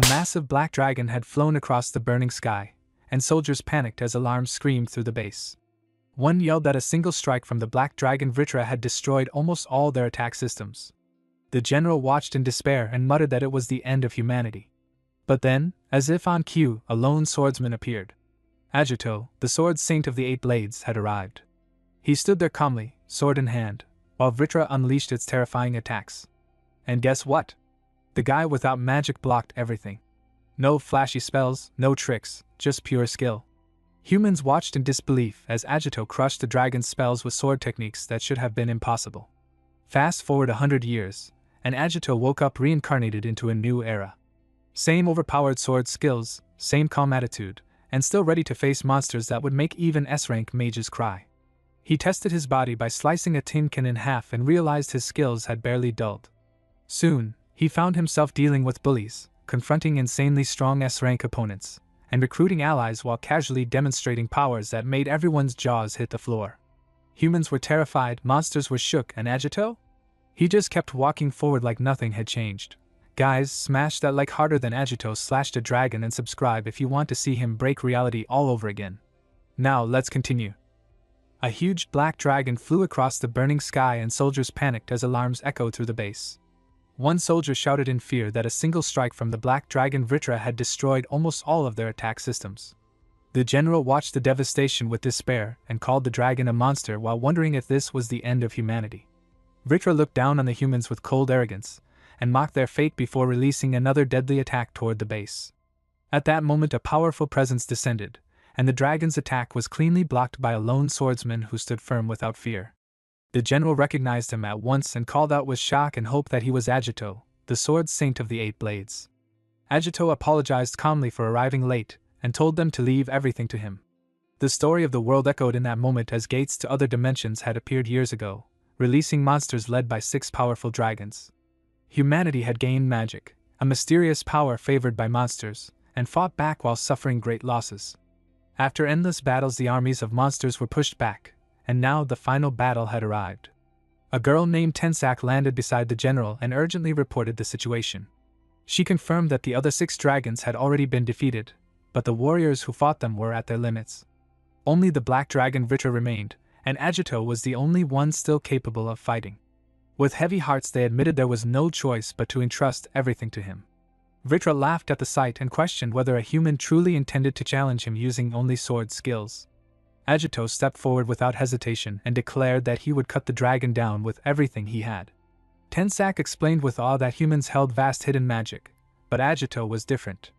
A massive black dragon had flown across the burning sky, and soldiers panicked as alarms screamed through the base. One yelled that a single strike from the black dragon Vritra had destroyed almost all their attack systems. The general watched in despair and muttered that it was the end of humanity. But then, as if on cue, a lone swordsman appeared. Agito, the sword saint of the 8 blades, had arrived. He stood there calmly, sword in hand, while Vritra unleashed its terrifying attacks. And guess what? The guy without magic blocked everything. No flashy spells, no tricks, just pure skill. Humans watched in disbelief as Agito crushed the dragon's spells with sword techniques that should have been impossible. Fast forward 100 years, and Agito woke up reincarnated into a new era. Same overpowered sword skills, same calm attitude, and still ready to face monsters that would make even S-rank mages cry. He tested his body by slicing a tin can in half and realized his skills had barely dulled. Soon, he found himself dealing with bullies, confronting insanely strong S-rank opponents, and recruiting allies while casually demonstrating powers that made everyone's jaws hit the floor. Humans were terrified, monsters were shook, and Agito? He just kept walking forward like nothing had changed. Guys, smash that like harder than Agito slashed a dragon and subscribe if you want to see him break reality all over again. Now let's continue. A huge black dragon flew across the burning sky and soldiers panicked as alarms echoed through the base. One soldier shouted in fear that a single strike from the black dragon Vritra had destroyed almost all of their attack systems. The general watched the devastation with despair and called the dragon a monster while wondering if this was the end of humanity. Vritra looked down on the humans with cold arrogance and mocked their fate before releasing another deadly attack toward the base. At that moment a powerful presence descended, and the dragon's attack was cleanly blocked by a lone swordsman who stood firm without fear. The general recognized him at once and called out with shock and hope that he was Agito, the sword saint of the 8 blades. Agito apologized calmly for arriving late and told them to leave everything to him. The story of the world echoed in that moment as gates to other dimensions had appeared years ago, releasing monsters led by 6 powerful dragons. Humanity had gained magic, a mysterious power favored by monsters, and fought back while suffering great losses. After endless battles, the armies of monsters were pushed back, and now the final battle had arrived. A girl named Tensak landed beside the general and urgently reported the situation. She confirmed that the other 6 dragons had already been defeated, but the warriors who fought them were at their limits. Only the black dragon Vritra remained, and Agito was the only one still capable of fighting. With heavy hearts they admitted there was no choice but to entrust everything to him. Vritra laughed at the sight and questioned whether a human truly intended to challenge him using only sword skills. Agito stepped forward without hesitation and declared that he would cut the dragon down with everything he had. Tensak explained with awe that humans held vast hidden magic, but Agito was different.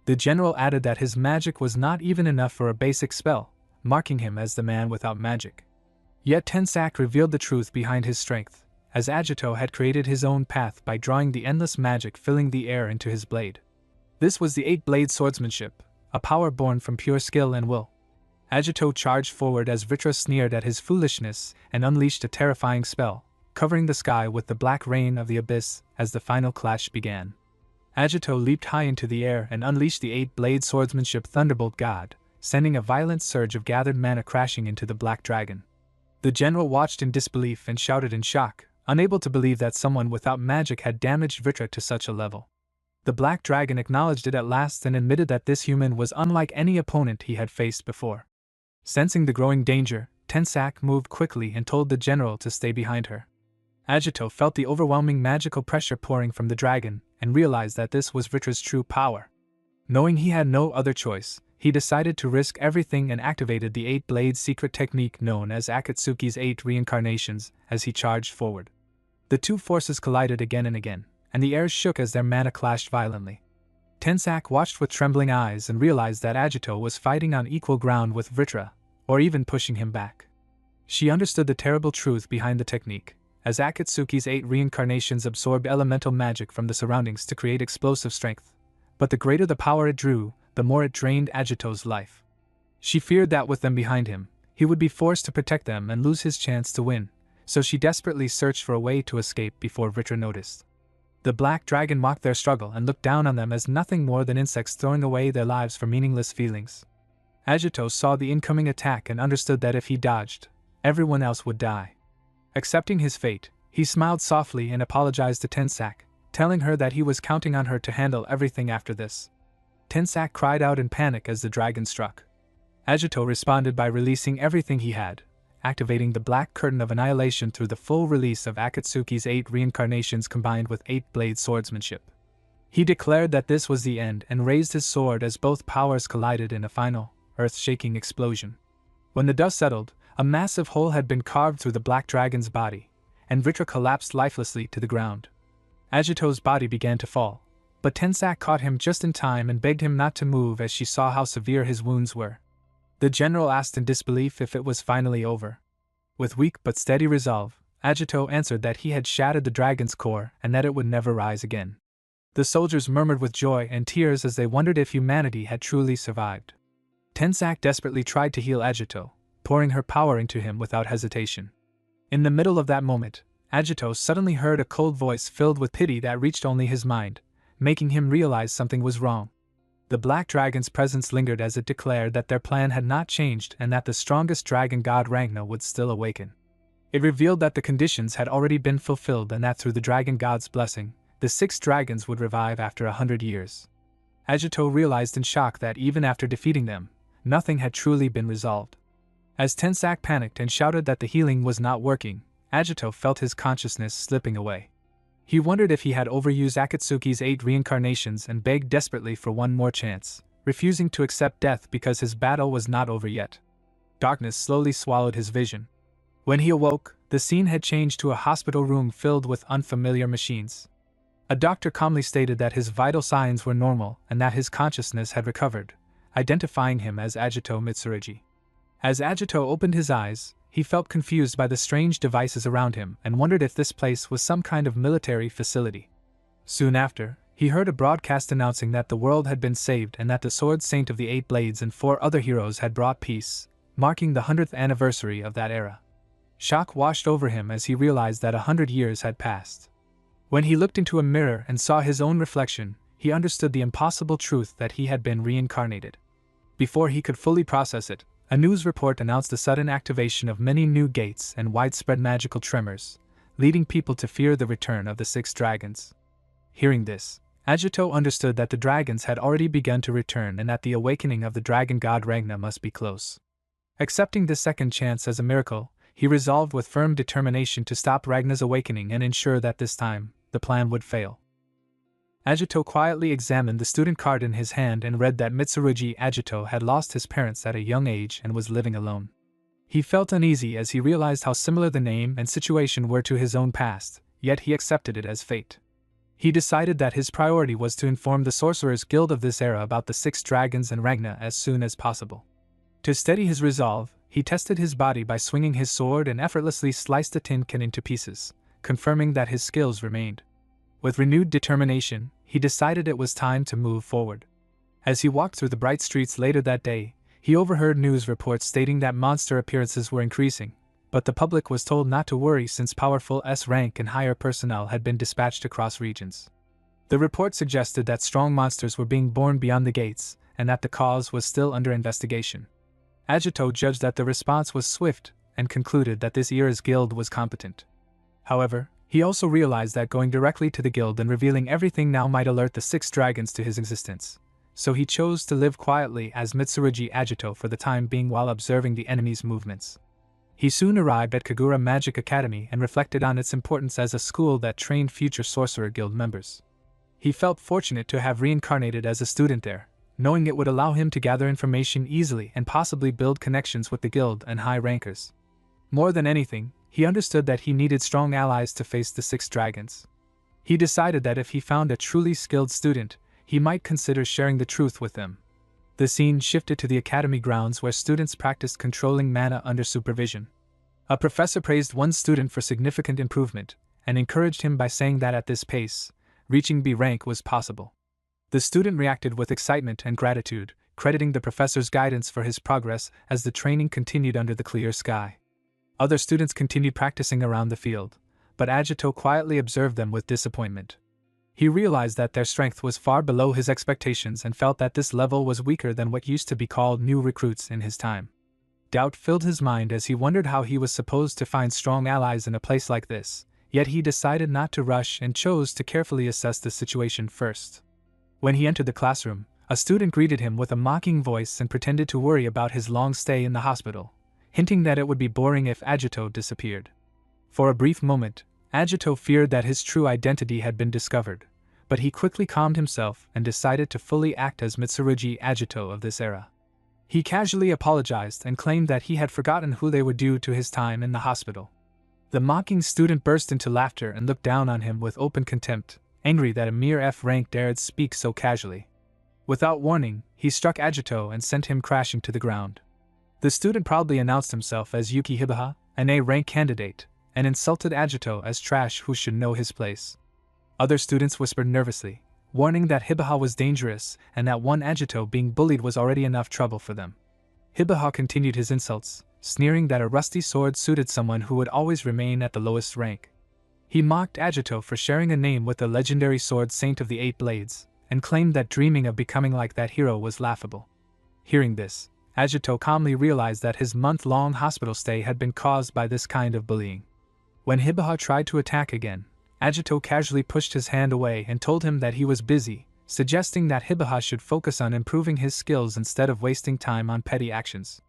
The general added that his magic was not even enough for a basic spell, marking him as the man without magic. Yet Tensak revealed the truth behind his strength, as Agito had created his own path by drawing the endless magic filling the air into his blade. This was the 8-blade swordsmanship, a power born from pure skill and will. Agito charged forward as Vritra sneered at his foolishness and unleashed a terrifying spell, covering the sky with the black rain of the abyss as the final clash began. Agito leaped high into the air and unleashed the 8-blade swordsmanship Thunderbolt God, sending a violent surge of gathered mana crashing into the black dragon. The general watched in disbelief and shouted in shock, unable to believe that someone without magic had damaged Vritra to such a level. The black dragon acknowledged it at last and admitted that this human was unlike any opponent he had faced before. Sensing the growing danger, Tensak moved quickly and told the general to stay behind her. Agito felt the overwhelming magical pressure pouring from the dragon and realized that this was Vritra's true power. Knowing he had no other choice, he decided to risk everything and activated the 8-blade secret technique known as Akatsuki's 8 reincarnations as he charged forward. The two forces collided again and again, and the air shook as their mana clashed violently. Tensak watched with trembling eyes and realized that Agito was fighting on equal ground with Vritra, or even pushing him back. She understood the terrible truth behind the technique, as Akatsuki's 8 reincarnations absorbed elemental magic from the surroundings to create explosive strength, but the greater the power it drew, the more it drained Agito's life. She feared that with them behind him, he would be forced to protect them and lose his chance to win, so she desperately searched for a way to escape before Vritra noticed. The black dragon mocked their struggle and looked down on them as nothing more than insects throwing away their lives for meaningless feelings. Agito saw the incoming attack and understood that if he dodged, everyone else would die. Accepting his fate, he smiled softly and apologized to Tensak, telling her that he was counting on her to handle everything after this. Tensak cried out in panic as the dragon struck. Agito responded by releasing everything he had, activating the black curtain of annihilation through the full release of Akatsuki's 8 reincarnations combined with 8-blade swordsmanship. He declared that this was the end and raised his sword as both powers collided in a final, earth-shaking explosion. When the dust settled, a massive hole had been carved through the black dragon's body, and Vritra collapsed lifelessly to the ground. Agito's body began to fall, but Tensak caught him just in time and begged him not to move as she saw how severe his wounds were. The general asked in disbelief if it was finally over. With weak but steady resolve, Agito answered that he had shattered the dragon's core and that it would never rise again. The soldiers murmured with joy and tears as they wondered if humanity had truly survived. Tensak desperately tried to heal Agito, pouring her power into him without hesitation. In the middle of that moment, Agito suddenly heard a cold voice filled with pity that reached only his mind, making him realize something was wrong. The black dragon's presence lingered as it declared that their plan had not changed and that the strongest dragon god Rangna would still awaken. It revealed that the conditions had already been fulfilled and that through the dragon god's blessing, the 6 dragons would revive after 100 years. Agito realized in shock that even after defeating them, nothing had truly been resolved. As Tensak panicked and shouted that the healing was not working, Agito felt his consciousness slipping away. He wondered if he had overused Akatsuki's 8 reincarnations and begged desperately for one more chance, refusing to accept death because his battle was not over yet. Darkness slowly swallowed his vision. When he awoke, the scene had changed to a hospital room filled with unfamiliar machines. A doctor calmly stated that his vital signs were normal and that his consciousness had recovered, identifying him as Agito Mitsurugi. As Agito opened his eyes, he felt confused by the strange devices around him and wondered if this place was some kind of military facility. Soon after, he heard a broadcast announcing that the world had been saved and that the Sword Saint of the 8 Blades and 4 other heroes had brought peace, marking the 100th anniversary of that era. Shock washed over him as he realized that 100 years had passed. When he looked into a mirror and saw his own reflection, he understood the impossible truth that he had been reincarnated. Before he could fully process it, a news report announced the sudden activation of many new gates and widespread magical tremors, leading people to fear the return of the 6 dragons. Hearing this, Agito understood that the dragons had already begun to return and that the awakening of the dragon god Rangna must be close. Accepting this second chance as a miracle, he resolved with firm determination to stop Ragna's awakening and ensure that this time, the plan would fail. Agito quietly examined the student card in his hand and read that Mitsurugi Agito had lost his parents at a young age and was living alone. He felt uneasy as he realized how similar the name and situation were to his own past, yet he accepted it as fate. He decided that his priority was to inform the Sorcerers Guild of this era about the 6 dragons and Rangna as soon as possible. To steady his resolve, he tested his body by swinging his sword and effortlessly sliced the tin can into pieces, confirming that his skills remained. With renewed determination, he decided it was time to move forward. As he walked through the bright streets later that day, he overheard news reports stating that monster appearances were increasing, but the public was told not to worry since powerful S-rank and higher personnel had been dispatched across regions. The report suggested that strong monsters were being born beyond the gates, and that the cause was still under investigation. Agito judged that the response was swift, and concluded that this era's guild was competent. However, he also realized that going directly to the guild and revealing everything now might alert the 6 dragons to his existence, so he chose to live quietly as Mitsurugi Agito for the time being while observing the enemy's movements. He soon arrived at Kagura Magic Academy and reflected on its importance as a school that trained future Sorcerer Guild members. He felt fortunate to have reincarnated as a student there, knowing it would allow him to gather information easily and possibly build connections with the guild and high rankers. More than anything, he understood that he needed strong allies to face the 6 dragons. He decided that if he found a truly skilled student, he might consider sharing the truth with them. The scene shifted to the academy grounds where students practiced controlling mana under supervision. A professor praised one student for significant improvement, and encouraged him by saying that at this pace, reaching B rank was possible. The student reacted with excitement and gratitude, crediting the professor's guidance for his progress as the training continued under the clear sky. Other students continued practicing around the field, but Agito quietly observed them with disappointment. He realized that their strength was far below his expectations and felt that this level was weaker than what used to be called new recruits in his time. Doubt filled his mind as he wondered how he was supposed to find strong allies in a place like this, Yet he decided not to rush and chose to carefully assess the situation first. When he entered the classroom, a student greeted him with a mocking voice and pretended to worry about his long stay in the hospital, hinting that it would be boring if Agito disappeared. For a brief moment, Agito feared that his true identity had been discovered, but he quickly calmed himself and decided to fully act as Mitsurugi Agito of this era. He casually apologized and claimed that he had forgotten who they were due to his time in the hospital. The mocking student burst into laughter and looked down on him with open contempt, angry that a mere F-rank dared speak so casually. Without warning, he struck Agito and sent him crashing to the ground. The student proudly announced himself as Yuki Hibaha, an A-rank candidate, and insulted Agito as trash who should know his place. Other students whispered nervously, warning that Hibaha was dangerous and that one Agito being bullied was already enough trouble for them. Hibaha continued his insults, sneering that a rusty sword suited someone who would always remain at the lowest rank. He mocked Agito for sharing a name with the legendary sword Saint of the Eight Blades, and claimed that dreaming of becoming like that hero was laughable. Hearing this, Agito calmly realized that his month-long hospital stay had been caused by this kind of bullying. When Hibaha tried to attack again, Agito casually pushed his hand away and told him that he was busy, suggesting that Hibaha should focus on improving his skills instead of wasting time on petty actions.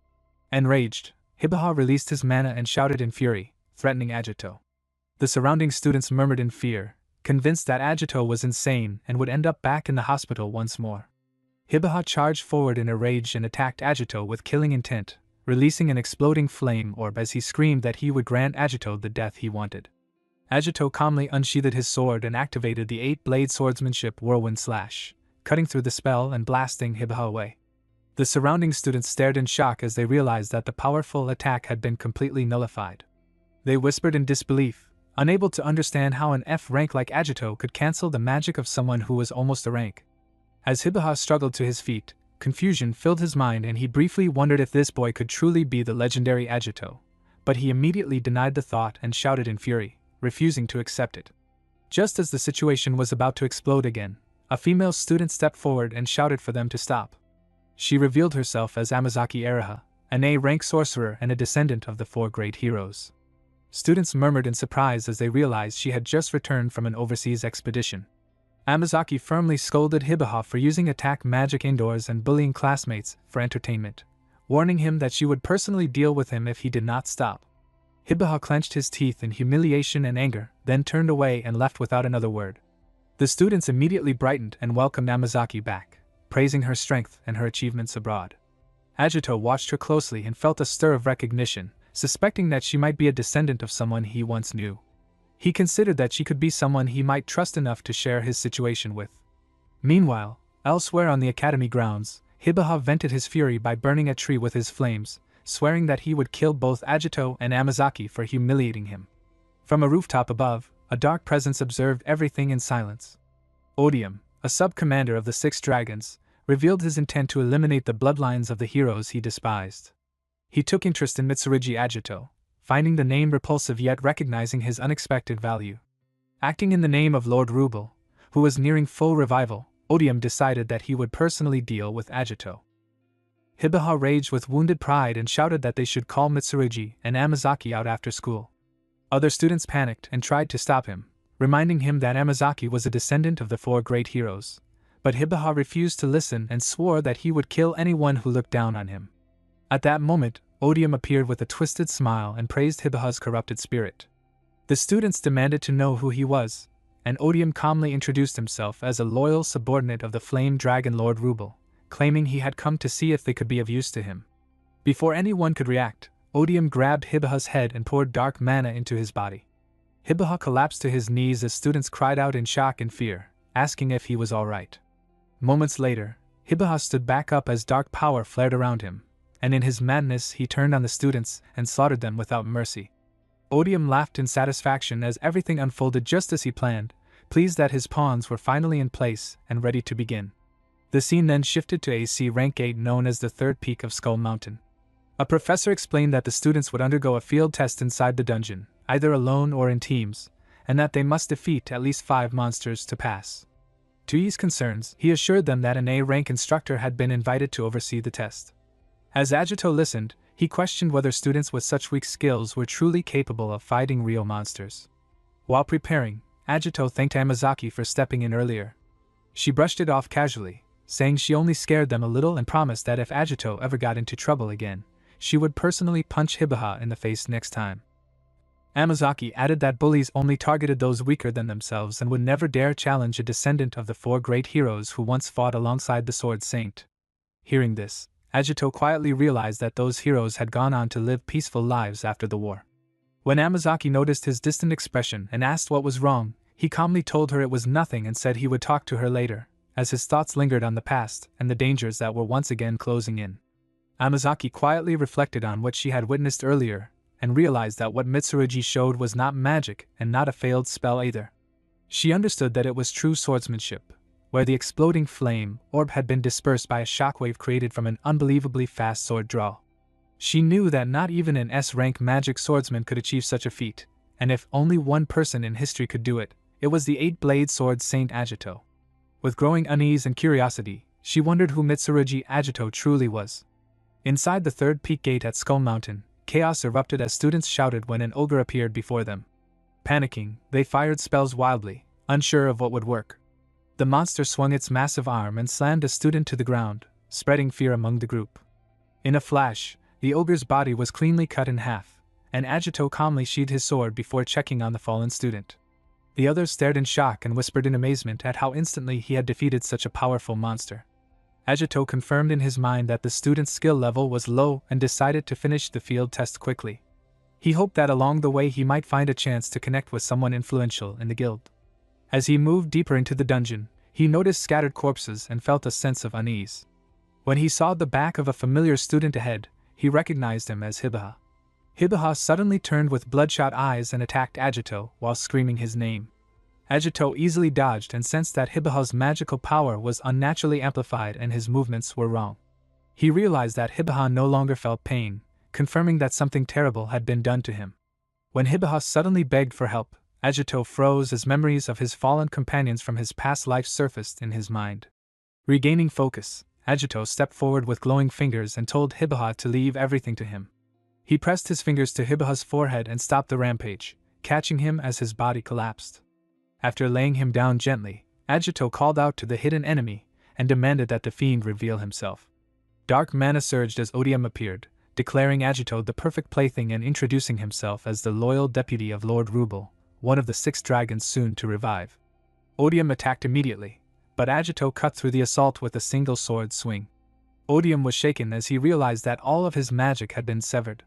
Enraged, Hibaha released his mana and shouted in fury, threatening Agito. The surrounding students murmured in fear, convinced that Agito was insane and would end up back in the hospital once more. Hibaha charged forward in a rage and attacked Agito with killing intent, releasing an exploding flame orb as he screamed that he would grant Agito the death he wanted. Agito calmly unsheathed his sword and activated the 8-blade swordsmanship whirlwind slash, cutting through the spell and blasting Hibaha away. The surrounding students stared in shock as they realized that the powerful attack had been completely nullified. They whispered in disbelief, unable to understand how an F rank like Agito could cancel the magic of someone who was almost a rank. As Hibaha struggled to his feet, confusion filled his mind and he briefly wondered if this boy could truly be the legendary Agito, but he immediately denied the thought and shouted in fury, refusing to accept it. Just as the situation was about to explode again, a female student stepped forward and shouted for them to stop. She revealed herself as Amazaki Araha, an A-rank sorcerer and a descendant of the 4 great heroes. Students murmured in surprise as they realized she had just returned from an overseas expedition. Amazaki firmly scolded Hibaha for using attack magic indoors and bullying classmates for entertainment, warning him that she would personally deal with him if he did not stop. Hibaha clenched his teeth in humiliation and anger, then turned away and left without another word. The students immediately brightened and welcomed Amazaki back, praising her strength and her achievements abroad. Agito watched her closely and felt a stir of recognition, suspecting that she might be a descendant of someone he once knew. He considered that she could be someone he might trust enough to share his situation with. Meanwhile, elsewhere on the academy grounds, Hibaha vented his fury by burning a tree with his flames, swearing that he would kill both Agito and Amazaki for humiliating him. From a rooftop above, a dark presence observed everything in silence. Odium, a sub-commander of the 6 dragons, revealed his intent to eliminate the bloodlines of the heroes he despised. He took interest in Mitsurugi Agito, finding the name repulsive yet recognizing his unexpected value. Acting in the name of Lord Ruble, who was nearing full revival, Odium decided that he would personally deal with Agito. Hibaha raged with wounded pride and shouted that they should call Mitsurugi and Amazaki out after school. Other students panicked and tried to stop him, reminding him that Amazaki was a descendant of the 4 great heroes, but Hibaha refused to listen and swore that he would kill anyone who looked down on him. At that moment, Odium appeared with a twisted smile and praised Hibaha's corrupted spirit. The students demanded to know who he was, and Odium calmly introduced himself as a loyal subordinate of the Flame Dragon Lord Ruble, claiming he had come to see if they could be of use to him. Before anyone could react, Odium grabbed Hibaha's head and poured dark mana into his body. Hibaha collapsed to his knees as students cried out in shock and fear, asking if he was alright. Moments later, Hibaha stood back up as dark power flared around him, and in his madness he turned on the students and slaughtered them without mercy. Odium laughed in satisfaction as everything unfolded just as he planned, pleased that his pawns were finally in place and ready to begin. The scene then shifted to AC Rank 8 known as the 3rd peak of Skull Mountain. A professor explained that the students would undergo a field test inside the dungeon, either alone or in teams, and that they must defeat at least 5 monsters to pass. To ease concerns, he assured them that an A-rank instructor had been invited to oversee the test. As Agito listened, he questioned whether students with such weak skills were truly capable of fighting real monsters. While preparing, Agito thanked Amazaki for stepping in earlier. She brushed it off casually, saying she only scared them a little and promised that if Agito ever got into trouble again, she would personally punch Hibaha in the face next time. Amazaki added that bullies only targeted those weaker than themselves and would never dare challenge a descendant of the 4 great heroes who once fought alongside the Sword Saint. Hearing this, Agito quietly realized that those heroes had gone on to live peaceful lives after the war. When Amazaki noticed his distant expression and asked what was wrong, he calmly told her it was nothing and said he would talk to her later, as his thoughts lingered on the past and the dangers that were once again closing in. Amazaki quietly reflected on what she had witnessed earlier, and realized that what Mitsurugi showed was not magic and not a failed spell either. She understood that it was true swordsmanship, where the exploding flame orb had been dispersed by a shockwave created from an unbelievably fast sword draw. She knew that not even an S-rank magic swordsman could achieve such a feat, and if only one person in history could do it, it was the 8-blade sword Saint Agito. With growing unease and curiosity, she wondered who Mitsurugi Agito truly was. Inside the 3rd peak gate at Skull Mountain, chaos erupted as students shouted when an ogre appeared before them. Panicking, they fired spells wildly, unsure of what would work. The monster swung its massive arm and slammed a student to the ground, spreading fear among the group. In a flash, the ogre's body was cleanly cut in half, and Agito calmly sheathed his sword before checking on the fallen student. The others stared in shock and whispered in amazement at how instantly he had defeated such a powerful monster. Agito confirmed in his mind that the student's skill level was low and decided to finish the field test quickly. He hoped that along the way he might find a chance to connect with someone influential in the guild. As he moved deeper into the dungeon, he noticed scattered corpses and felt a sense of unease. When he saw the back of a familiar student ahead, he recognized him as Hibaha. Hibaha suddenly turned with bloodshot eyes and attacked Agito while screaming his name. Agito easily dodged and sensed that Hibaha's magical power was unnaturally amplified and his movements were wrong. He realized that Hibaha no longer felt pain, confirming that something terrible had been done to him. When Hibaha suddenly begged for help, Agito froze as memories of his fallen companions from his past life surfaced in his mind. Regaining focus, Agito stepped forward with glowing fingers and told Hibaha to leave everything to him. He pressed his fingers to Hibaha's forehead and stopped the rampage, catching him as his body collapsed. After laying him down gently, Agito called out to the hidden enemy and demanded that the fiend reveal himself. Dark mana surged as Odium appeared, declaring Agito the perfect plaything and introducing himself as the loyal deputy of Lord Rubel, one of the 6 dragons soon to revive. Odium attacked immediately, but Agito cut through the assault with a single sword swing. Odium was shaken as he realized that all of his magic had been severed.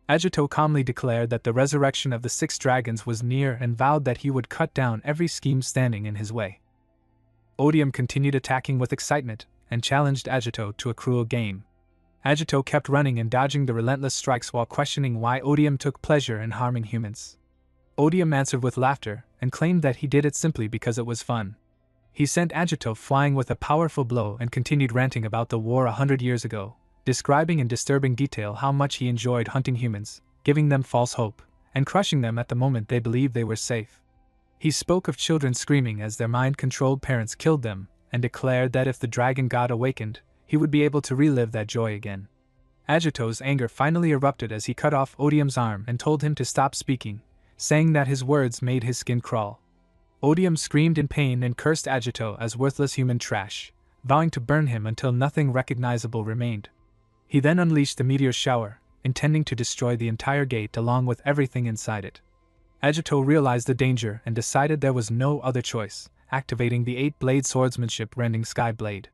Agito calmly declared that the resurrection of the 6 dragons was near and vowed that he would cut down every scheme standing in his way. Odium continued attacking with excitement and challenged Agito to a cruel game. Agito kept running and dodging the relentless strikes while questioning why Odium took pleasure in harming humans. Odium answered with laughter and claimed that he did it simply because it was fun. He sent Agito flying with a powerful blow and continued ranting about the war 100 years ago, describing in disturbing detail how much he enjoyed hunting humans, giving them false hope, and crushing them at the moment they believed they were safe. He spoke of children screaming as their mind-controlled parents killed them, and declared that if the dragon god awakened, he would be able to relive that joy again. Agito's anger finally erupted as he cut off Odium's arm and told him to stop speaking, saying that his words made his skin crawl. Odium screamed in pain and cursed Agito as worthless human trash, vowing to burn him until nothing recognizable remained. He then unleashed a meteor shower, intending to destroy the entire gate along with everything inside it. Agito realized the danger and decided there was no other choice, activating the 8-blade swordsmanship rending sky blade.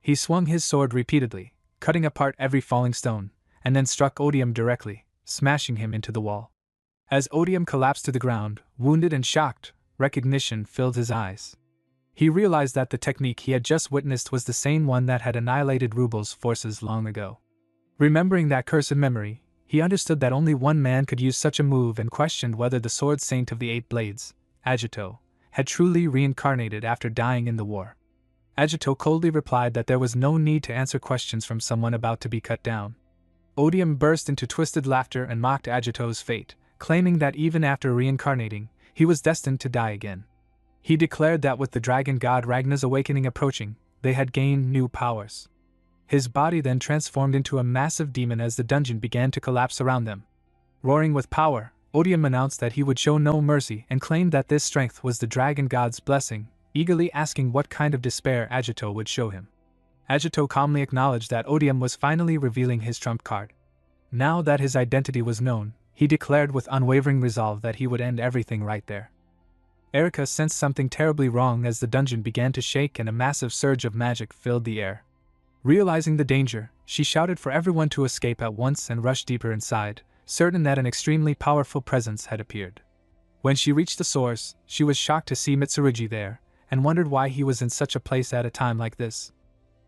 He swung his sword repeatedly, cutting apart every falling stone, and then struck Odium directly, smashing him into the wall. As Odium collapsed to the ground, wounded and shocked, recognition filled his eyes. He realized that the technique he had just witnessed was the same one that had annihilated Rubel's forces long ago. Remembering that cursed memory, he understood that only one man could use such a move and questioned whether the sword saint of the 8 blades, Agito, had truly reincarnated after dying in the war. Agito coldly replied that there was no need to answer questions from someone about to be cut down. Odium burst into twisted laughter and mocked Agito's fate, claiming that even after reincarnating, he was destined to die again. He declared that with the dragon god Ragnar's awakening approaching, they had gained new powers. His body then transformed into a massive demon as the dungeon began to collapse around them. Roaring with power, Odium announced that he would show no mercy and claimed that this strength was the dragon god's blessing, eagerly asking what kind of despair Agito would show him. Agito calmly acknowledged that Odium was finally revealing his trump card. Now that his identity was known, he declared with unwavering resolve that he would end everything right there. Erika sensed something terribly wrong as the dungeon began to shake and a massive surge of magic filled the air. Realizing the danger, she shouted for everyone to escape at once and rushed deeper inside, certain that an extremely powerful presence had appeared. When she reached the source, she was shocked to see Mitsurugi there, and wondered why he was in such a place at a time like this.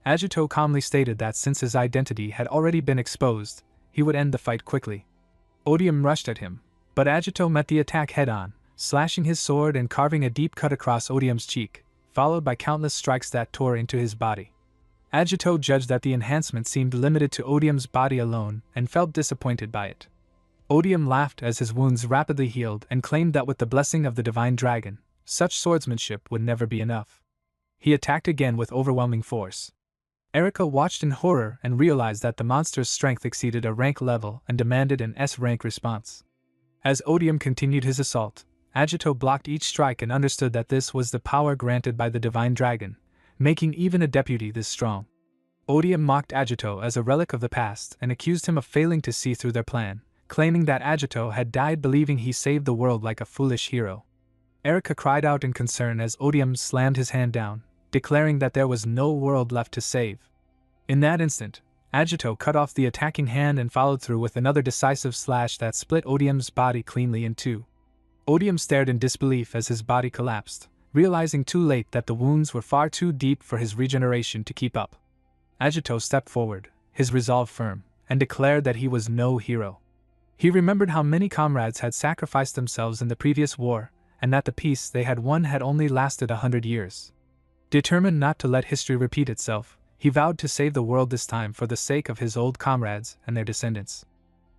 Agito calmly stated that since his identity had already been exposed, he would end the fight quickly. Odium rushed at him, but Agito met the attack head-on, slashing his sword and carving a deep cut across Odium's cheek, followed by countless strikes that tore into his body. Agito judged that the enhancement seemed limited to Odium's body alone and felt disappointed by it. Odium laughed as his wounds rapidly healed and claimed that with the blessing of the divine dragon, such swordsmanship would never be enough. He attacked again with overwhelming force. Erika watched in horror and realized that the monster's strength exceeded a rank level and demanded an S-rank response. As Odium continued his assault, Agito blocked each strike and understood that this was the power granted by the divine dragon, making even a deputy this strong. Odium mocked Agito as a relic of the past and accused him of failing to see through their plan, claiming that Agito had died believing he saved the world like a foolish hero. Erika cried out in concern as Odium slammed his hand down, declaring that there was no world left to save. In that instant, Agito cut off the attacking hand and followed through with another decisive slash that split Odium's body cleanly in two. Odium stared in disbelief as his body collapsed, realizing too late that the wounds were far too deep for his regeneration to keep up. Agito stepped forward, his resolve firm, and declared that he was no hero. He remembered how many comrades had sacrificed themselves in the previous war, and that the peace they had won had only lasted 100 years. Determined not to let history repeat itself, he vowed to save the world this time for the sake of his old comrades and their descendants.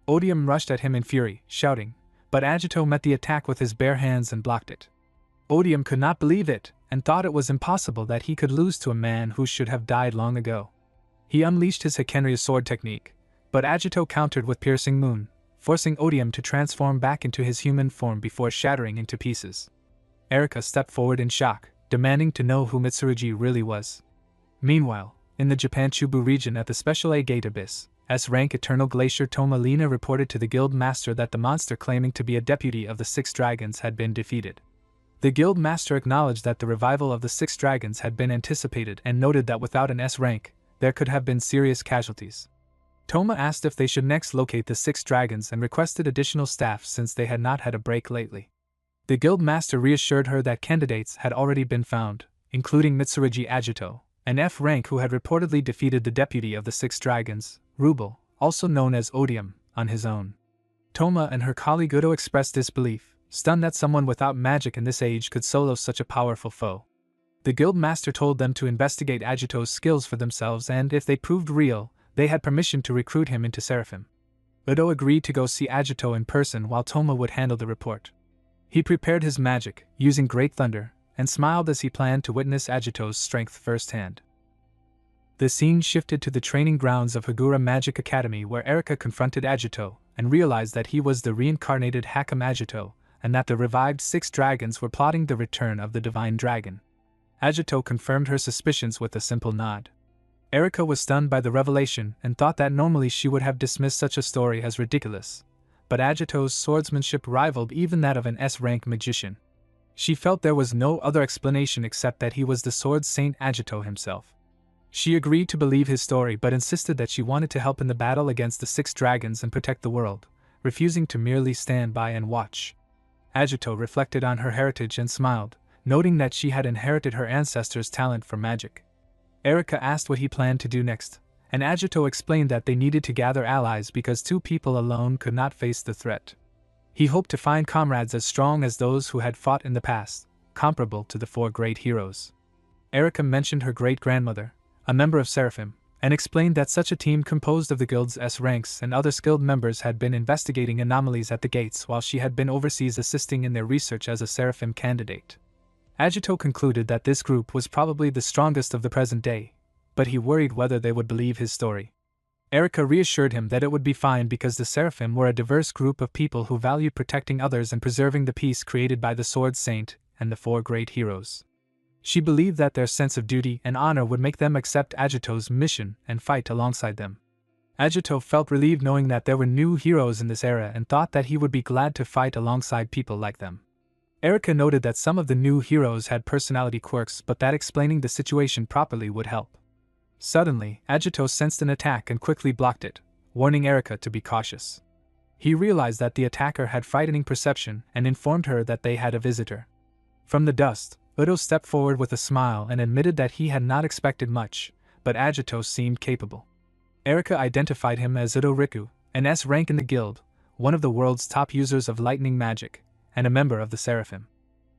Odium rushed at him in fury, shouting, but Agito met the attack with his bare hands and blocked it. Odium could not believe it, and thought it was impossible that he could lose to a man who should have died long ago. He unleashed his Hikenryu sword technique, but Agito countered with Piercing Moon, forcing Odium to transform back into his human form before shattering into pieces. Erika stepped forward in shock, demanding to know who Mitsurugi really was. Meanwhile, in the Japan Chubu region at the Special A Gate Abyss, S-rank Eternal Glacier Tomalina reported to the guild master that the monster claiming to be a deputy of the Six Dragons had been defeated. The guild master acknowledged that the revival of the Six Dragons had been anticipated and noted that without an S rank, there could have been serious casualties. Toma asked if they should next locate the Six Dragons and requested additional staff since they had not had a break lately. The guild master reassured her that candidates had already been found, including Mitsurugi Agito, an F rank who had reportedly defeated the deputy of the Six Dragons, Rubel, also known as Odium, on his own. Toma and her colleague Udo expressed disbelief, stunned that someone without magic in this age could solo such a powerful foe. The guild master told them to investigate Agito's skills for themselves and if they proved real, they had permission to recruit him into Seraphim. Udo agreed to go see Agito in person while Toma would handle the report. He prepared his magic, using Great Thunder, and smiled as he planned to witness Agito's strength firsthand. The scene shifted to the training grounds of Higura Magic Academy where Erika confronted Agito and realized that he was the reincarnated Hakam Agito, and that the revived Six Dragons were plotting the return of the Divine Dragon. Agito confirmed her suspicions with a simple nod. Erika was stunned by the revelation and thought that normally she would have dismissed such a story as ridiculous, but Agito's swordsmanship rivaled even that of an S-rank magician. She felt there was no other explanation except that he was the Sword Saint Agito himself. She agreed to believe his story but insisted that she wanted to help in the battle against the Six Dragons and protect the world, refusing to merely stand by and watch. Agito reflected on her heritage and smiled, noting that she had inherited her ancestors' talent for magic. Erika asked what he planned to do next, and Agito explained that they needed to gather allies because two people alone could not face the threat. He hoped to find comrades as strong as those who had fought in the past, comparable to the four great heroes. Erika mentioned her great-grandmother, a member of Seraphim, and explained that such a team composed of the guild's S ranks and other skilled members had been investigating anomalies at the gates while she had been overseas assisting in their research as a Seraphim candidate. Agito concluded that this group was probably the strongest of the present day, but he worried whether they would believe his story. Erika reassured him that it would be fine because the Seraphim were a diverse group of people who valued protecting others and preserving the peace created by the Sword Saint and the four great heroes. She believed that their sense of duty and honor would make them accept Agito's mission and fight alongside them. Agito felt relieved knowing that there were new heroes in this era and thought that he would be glad to fight alongside people like them. Erika noted that some of the new heroes had personality quirks, but that explaining the situation properly would help. Suddenly, Agito sensed an attack and quickly blocked it, warning Erika to be cautious. He realized that the attacker had frightening perception and informed her that they had a visitor. From the dust, Udo stepped forward with a smile and admitted that he had not expected much, but Agito seemed capable. Erika identified him as Udo Riku, an S rank in the guild, one of the world's top users of lightning magic, and a member of the Seraphim.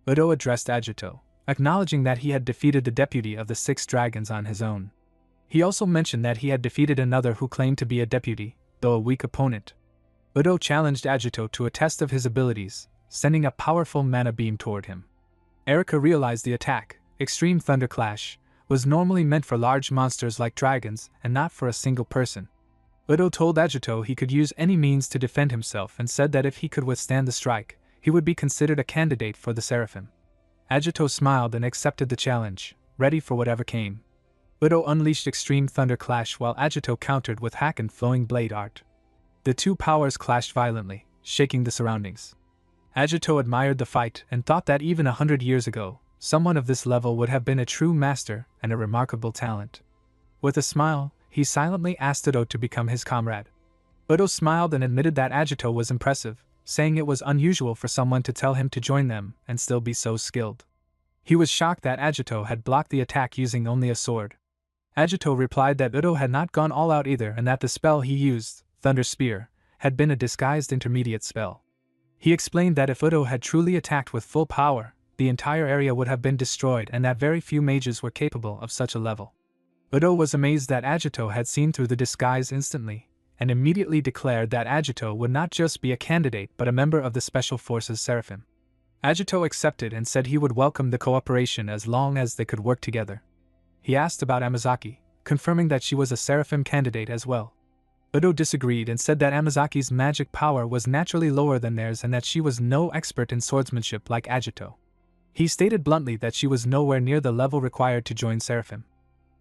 Udo addressed Agito, acknowledging that he had defeated the deputy of the 6 dragons on his own. He also mentioned that he had defeated another who claimed to be a deputy, though a weak opponent. Udo challenged Agito to a test of his abilities, sending a powerful mana beam toward him. Erika realized the attack, Extreme Thunder Clash, was normally meant for large monsters like dragons and not for a single person. Udo told Agito he could use any means to defend himself and said that if he could withstand the strike, he would be considered a candidate for the Seraphim. Agito smiled and accepted the challenge, ready for whatever came. Udo unleashed Extreme Thunder Clash while Agito countered with Hack and Flowing Blade Art. The two powers clashed violently, shaking the surroundings. Agito admired the fight and thought that even 100 years ago, someone of this level would have been a true master and a remarkable talent. With a smile, he silently asked Udo to become his comrade. Udo smiled and admitted that Agito was impressive, saying it was unusual for someone to tell him to join them and still be so skilled. He was shocked that Agito had blocked the attack using only a sword. Agito replied that Udo had not gone all out either and that the spell he used, Thunder Spear, had been a disguised intermediate spell. He explained that if Udo had truly attacked with full power, the entire area would have been destroyed and that very few mages were capable of such a level. Udo was amazed that Agito had seen through the disguise instantly, and immediately declared that Agito would not just be a candidate but a member of the Special Forces Seraphim. Agito accepted and said he would welcome the cooperation as long as they could work together. He asked about Amazaki, confirming that she was a Seraphim candidate as well. Udo disagreed and said that Amazaki's magic power was naturally lower than theirs and that she was no expert in swordsmanship like Agito. He stated bluntly that she was nowhere near the level required to join Seraphim.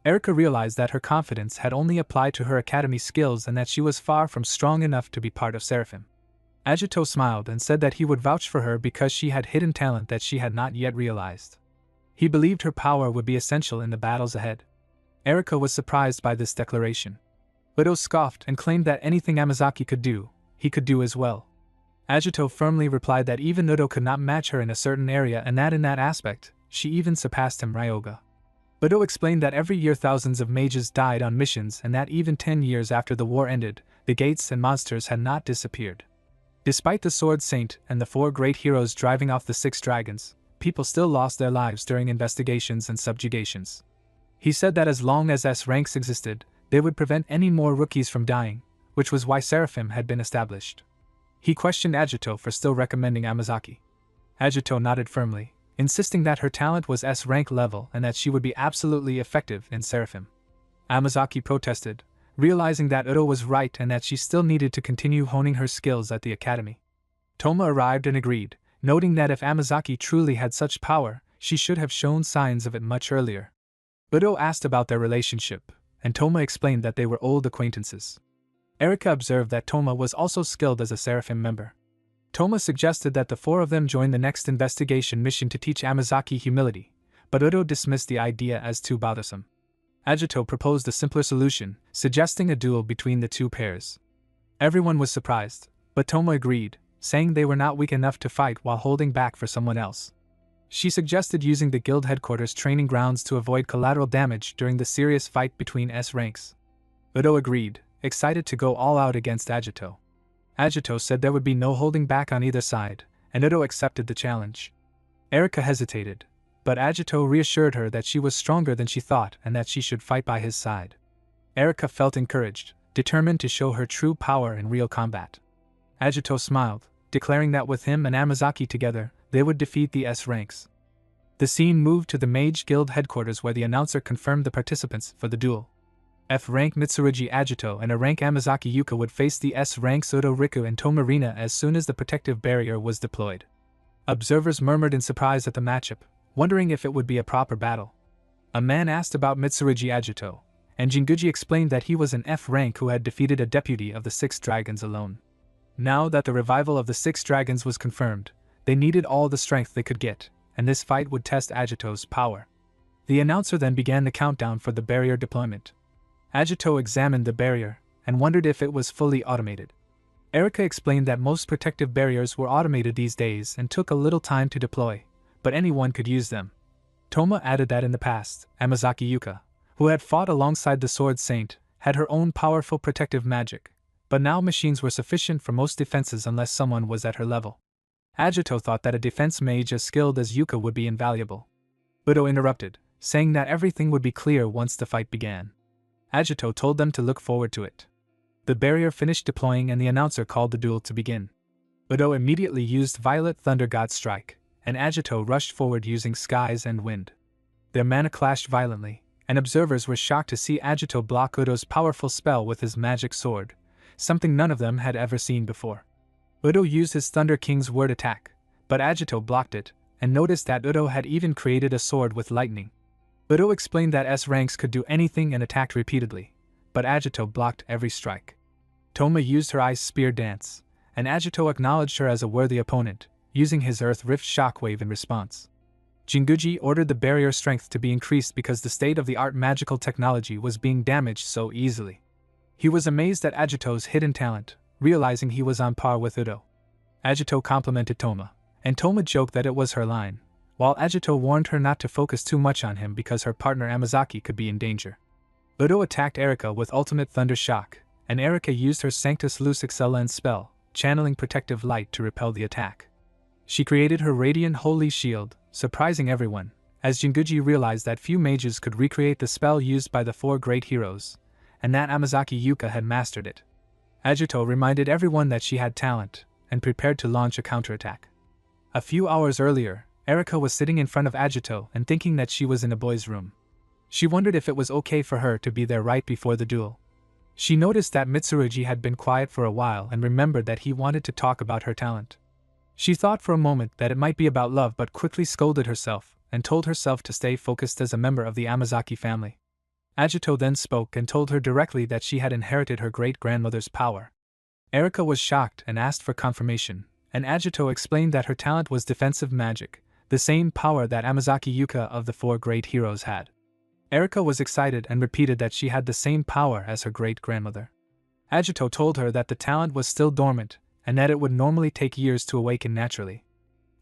Erika realized that her confidence had only applied to her academy skills and that she was far from strong enough to be part of Seraphim. Agito smiled and said that he would vouch for her because she had hidden talent that she had not yet realized. He believed her power would be essential in the battles ahead. Erika was surprised by this declaration. Udo scoffed and claimed that anything Amazaki could do, he could do as well. Agito firmly replied that even Udo could not match her in a certain area and that in that aspect, she even surpassed him Ryoga. Udo explained that every year thousands of mages died on missions and that even 10 years after the war ended, the gates and monsters had not disappeared. Despite the Sword Saint and the 4 great heroes driving off the 6 dragons, people still lost their lives during investigations and subjugations. He said that as long as S ranks existed, they would prevent any more rookies from dying, which was why Seraphim had been established. He questioned Agito for still recommending Amazaki. Agito nodded firmly, insisting that her talent was S rank level and that she would be absolutely effective in Seraphim. Amazaki protested, realizing that Udo was right and that she still needed to continue honing her skills at the academy. Toma arrived and agreed, noting that if Amazaki truly had such power, she should have shown signs of it much earlier. Udo asked about their relationship, and Toma explained that they were old acquaintances. Erika observed that Toma was also skilled as a Seraphim member. Toma suggested that the 4 of them join the next investigation mission to teach Amazaki humility, but Udo dismissed the idea as too bothersome. Agito proposed a simpler solution, suggesting a duel between the 2 pairs. Everyone was surprised, but Toma agreed, saying they were not weak enough to fight while holding back for someone else. She suggested using the guild headquarters training grounds to avoid collateral damage during the serious fight between S ranks. Udo agreed, excited to go all out against Agito. Agito said there would be no holding back on either side, and Udo accepted the challenge. Erika hesitated, but Agito reassured her that she was stronger than she thought and that she should fight by his side. Erika felt encouraged, determined to show her true power in real combat. Agito smiled, declaring that with him and Amazaki together, they would defeat the S ranks. The scene moved to the Mage Guild headquarters where the announcer confirmed the participants for the duel. F rank Mitsurugi Agito and A rank Amazaki Yuka would face the S ranks Udo Riku and Tomarina as soon as the protective barrier was deployed. Observers murmured in surprise at the matchup, wondering if it would be a proper battle. A man asked about Mitsurugi Agito, and Jinguji explained that he was an F rank who had defeated a deputy of the Six Dragons alone. Now that the revival of the Six Dragons was confirmed, they needed all the strength they could get, and this fight would test Agito's power. The announcer then began the countdown for the barrier deployment. Agito examined the barrier and wondered if it was fully automated. Erika explained that most protective barriers were automated these days and took a little time to deploy, but anyone could use them. Toma added that in the past, Amazaki Yuka, who had fought alongside the Sword Saint, had her own powerful protective magic, but now machines were sufficient for most defenses unless someone was at her level. Agito thought that a defense mage as skilled as Yuka would be invaluable. Udo interrupted, saying that everything would be clear once the fight began. Agito told them to look forward to it. The barrier finished deploying and the announcer called the duel to begin. Udo immediately used Violet Thunder God Strike, and Agito rushed forward using Skies and Wind. Their mana clashed violently, and observers were shocked to see Agito block Udo's powerful spell with his magic sword, something none of them had ever seen before. Udo used his Thunder King's word attack, but Agito blocked it, and noticed that Udo had even created a sword with lightning. Udo explained that S ranks could do anything and attacked repeatedly, but Agito blocked every strike. Toma used her Ice Spear Dance, and Agito acknowledged her as a worthy opponent, using his Earth Rift Shockwave in response. Jinguji ordered the barrier strength to be increased because the state-of-the-art magical technology was being damaged so easily. He was amazed at Agito's hidden talent, realizing he was on par with Udo. Agito complimented Toma, and Toma joked that it was her line, while Agito warned her not to focus too much on him because her partner Amazaki could be in danger. Udo attacked Erika with Ultimate Thunder Shock, and Erika used her Sanctus Lux Excellens spell, channeling Protective Light to repel the attack. She created her Radiant Holy Shield, surprising everyone, as Jinguji realized that few mages could recreate the spell used by the four great heroes, and that Amazaki Yuka had mastered it. Agito reminded everyone that she had talent, and prepared to launch a counterattack. A few hours earlier, Erika was sitting in front of Agito and thinking that she was in a boy's room. She wondered if it was okay for her to be there right before the duel. She noticed that Mitsurugi had been quiet for a while and remembered that he wanted to talk about her talent. She thought for a moment that it might be about love but quickly scolded herself and told herself to stay focused as a member of the Amazaki family. Agito then spoke and told her directly that she had inherited her great-grandmother's power. Erika was shocked and asked for confirmation, and Agito explained that her talent was defensive magic, the same power that Amazaki Yuka of the four great heroes had. Erika was excited and repeated that she had the same power as her great-grandmother. Agito told her that the talent was still dormant, and that it would normally take years to awaken naturally.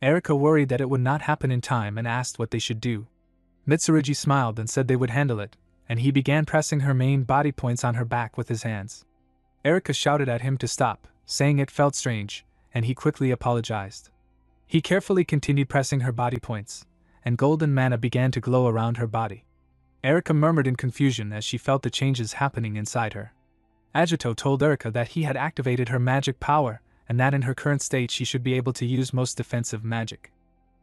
Erika worried that it would not happen in time and asked what they should do. Mitsurugi smiled and said they would handle it, and he began pressing her main body points on her back with his hands. Erika shouted at him to stop, saying it felt strange, and he quickly apologized. He carefully continued pressing her body points, and golden mana began to glow around her body. Erika murmured in confusion as she felt the changes happening inside her. Agito told Erika that he had activated her magic power, and that in her current state she should be able to use most defensive magic.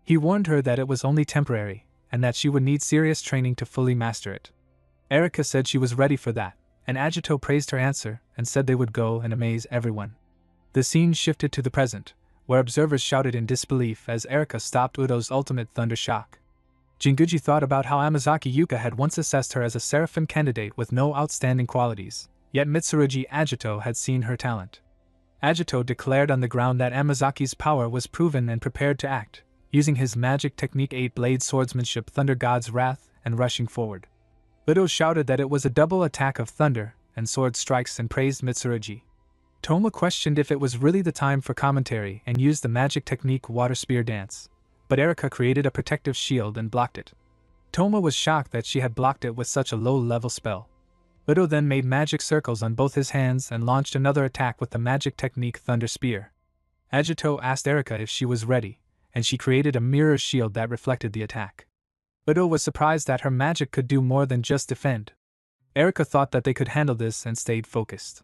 He warned her that it was only temporary, and that she would need serious training to fully master it. Erika said she was ready for that, and Agito praised her answer and said they would go and amaze everyone. The scene shifted to the present, where observers shouted in disbelief as Erika stopped Udo's ultimate thunder shock. Jinguji thought about how Amazaki Yuka had once assessed her as a seraphim candidate with no outstanding qualities, yet Mitsurugi Agito had seen her talent. Agito declared on the ground that Amazaki's power was proven and prepared to act, using his magic technique 8-blade swordsmanship Thunder God's Wrath and rushing forward. Udo shouted that it was a double attack of thunder and sword strikes and praised Mitsurugi. Toma questioned if it was really the time for commentary and used the magic technique Water Spear Dance, but Erika created a protective shield and blocked it. Toma was shocked that she had blocked it with such a low-level spell. Udo then made magic circles on both his hands and launched another attack with the magic technique Thunder Spear. Agito asked Erika if she was ready, and she created a mirror shield that reflected the attack. Udo was surprised that her magic could do more than just defend. Erika thought that they could handle this and stayed focused.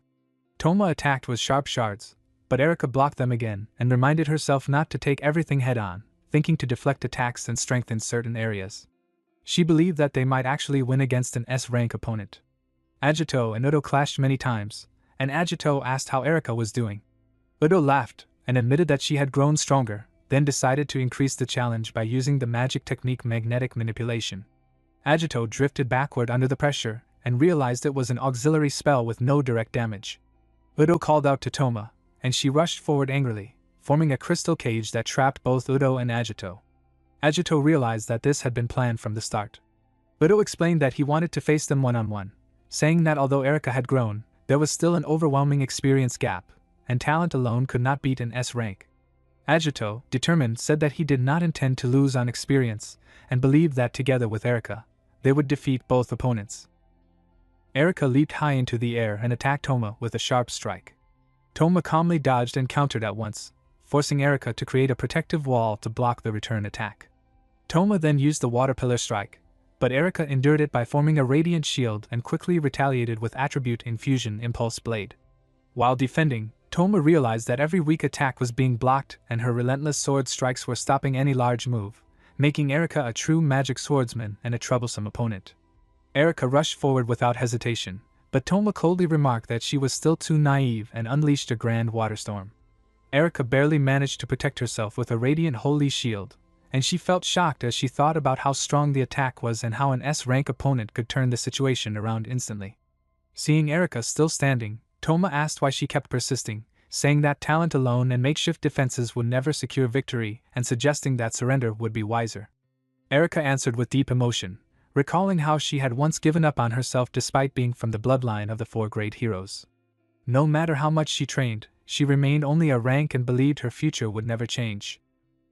Toma attacked with sharp shards, but Erika blocked them again and reminded herself not to take everything head-on, thinking to deflect attacks and strengthen certain areas. She believed that they might actually win against an S-rank opponent. Agito and Udo clashed many times, and Agito asked how Erika was doing. Udo laughed and admitted that she had grown stronger, then decided to increase the challenge by using the magic technique magnetic manipulation. Agito drifted backward under the pressure and realized it was an auxiliary spell with no direct damage. Udo called out to Toma, and she rushed forward angrily, forming a crystal cage that trapped both Udo and Agito. Agito realized that this had been planned from the start. Udo explained that he wanted to face them one-on-one, saying that although Erika had grown, there was still an overwhelming experience gap, and talent alone could not beat an S rank. Agito, determined, said that he did not intend to lose on experience, and believed that together with Erika, they would defeat both opponents. Erika leaped high into the air and attacked Toma with a sharp strike. Toma calmly dodged and countered at once, forcing Erika to create a protective wall to block the return attack. Toma then used the water pillar strike, but Erika endured it by forming a radiant shield and quickly retaliated with attribute infusion impulse blade. While defending, Toma realized that every weak attack was being blocked and her relentless sword strikes were stopping any large move, making Erika a true magic swordsman and a troublesome opponent. Erika rushed forward without hesitation, but Toma coldly remarked that she was still too naive and unleashed a grand water storm. Erika barely managed to protect herself with a radiant holy shield, and she felt shocked as she thought about how strong the attack was and how an S-rank opponent could turn the situation around instantly. Seeing Erika still standing, Toma asked why she kept persisting, saying that talent alone and makeshift defenses would never secure victory and suggesting that surrender would be wiser. Erika answered with deep emotion, recalling how she had once given up on herself despite being from the bloodline of the 4 great heroes. No matter how much she trained, she remained only a rank and believed her future would never change.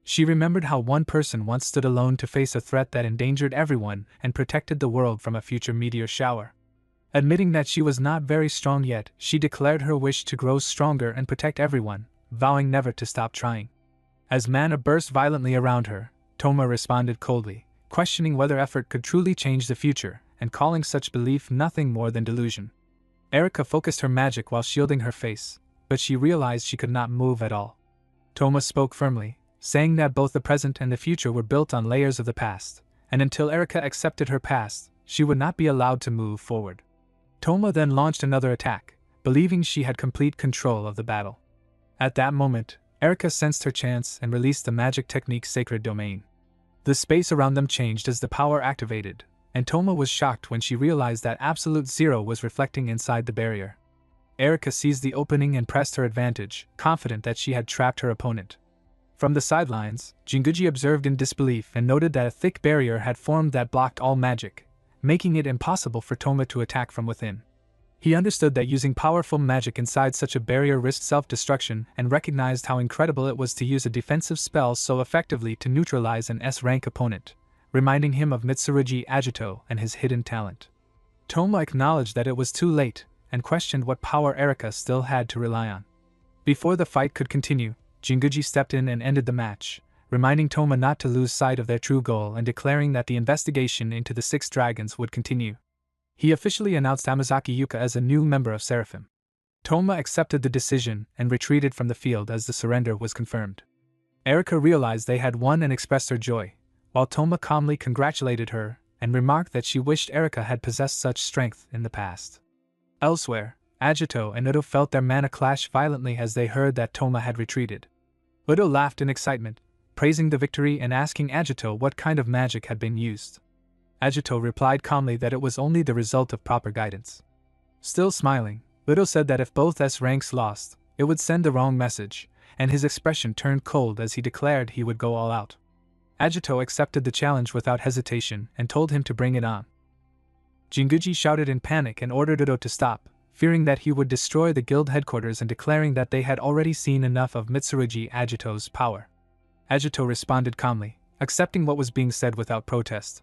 She remembered how one person once stood alone to face a threat that endangered everyone and protected the world from a future meteor shower. Admitting that she was not very strong yet, she declared her wish to grow stronger and protect everyone, vowing never to stop trying. As mana burst violently around her, Toma responded coldly, questioning whether effort could truly change the future, and calling such belief nothing more than delusion. Erika focused her magic while shielding her face, but she realized she could not move at all. Toma spoke firmly, saying that both the present and the future were built on layers of the past, and until Erika accepted her past, she would not be allowed to move forward. Toma then launched another attack, believing she had complete control of the battle. At that moment, Erika sensed her chance and released the magic technique Sacred Domain. The space around them changed as the power activated, and Toma was shocked when she realized that Absolute Zero was reflecting inside the barrier. Erika seized the opening and pressed her advantage, confident that she had trapped her opponent. From the sidelines, Jinguji observed in disbelief and noted that a thick barrier had formed that blocked all magic, making it impossible for Toma to attack from within. He understood that using powerful magic inside such a barrier risked self-destruction and recognized how incredible it was to use a defensive spell so effectively to neutralize an S-rank opponent, reminding him of Mitsurugi Agito and his hidden talent. Toma acknowledged that it was too late and questioned what power Erika still had to rely on. Before the fight could continue, Jinguji stepped in and ended the match, reminding Toma not to lose sight of their true goal and declaring that the investigation into the 6 dragons would continue. He officially announced Amazaki Yuka as a new member of Seraphim. Toma accepted the decision and retreated from the field as the surrender was confirmed. Erika realized they had won and expressed her joy, while Toma calmly congratulated her and remarked that she wished Erika had possessed such strength in the past. Elsewhere, Agito and Udo felt their mana clash violently as they heard that Toma had retreated. Udo laughed in excitement, praising the victory and asking Agito what kind of magic had been used. Agito replied calmly that it was only the result of proper guidance. Still smiling, Udo said that if both S ranks lost, it would send the wrong message, and his expression turned cold as he declared he would go all out. Agito accepted the challenge without hesitation and told him to bring it on. Jinguji shouted in panic and ordered Udo to stop, fearing that he would destroy the guild headquarters and declaring that they had already seen enough of Mitsurugi Agito's power. Agito responded calmly, accepting what was being said without protest.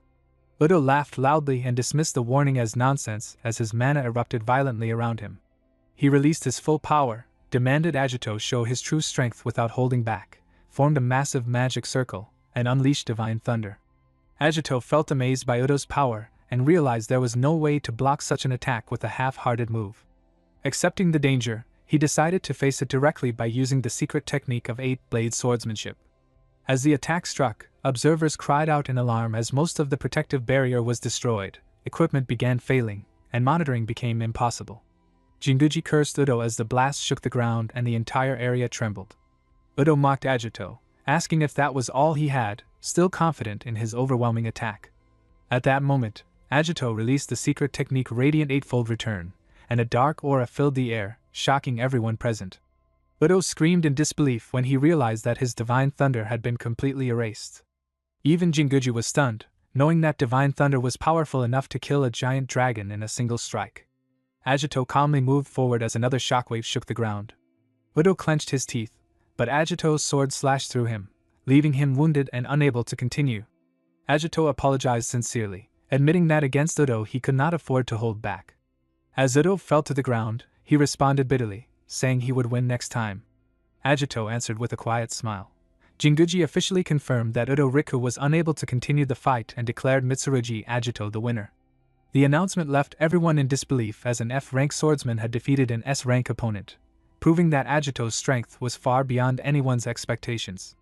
Udo laughed loudly and dismissed the warning as nonsense as his mana erupted violently around him. He released his full power, demanded Agito show his true strength without holding back, formed a massive magic circle, and unleashed divine thunder. Agito felt amazed by Udo's power and realized there was no way to block such an attack with a half-hearted move. Accepting the danger, he decided to face it directly by using the secret technique of 8-blade swordsmanship. As the attack struck, observers cried out in alarm as most of the protective barrier was destroyed, equipment began failing, and monitoring became impossible. Jinguji cursed Udo as the blast shook the ground and the entire area trembled. Udo mocked Agito, asking if that was all he had, still confident in his overwhelming attack. At that moment, Agito released the secret technique Radiant Eightfold Return, and a dark aura filled the air, shocking everyone present. Udo screamed in disbelief when he realized that his divine thunder had been completely erased. Even Jinguji was stunned, knowing that divine thunder was powerful enough to kill a giant dragon in a single strike. Agito calmly moved forward as another shockwave shook the ground. Udo clenched his teeth, but Agito's sword slashed through him, leaving him wounded and unable to continue. Agito apologized sincerely, admitting that against Udo he could not afford to hold back. As Udo fell to the ground, he responded bitterly, saying he would win next time. Agito answered with a quiet smile. Jinguji officially confirmed that Udo Riku was unable to continue the fight and declared Mitsurugi Agito the winner. The announcement left everyone in disbelief as an F-rank swordsman had defeated an S-rank opponent, proving that Agito's strength was far beyond anyone's expectations.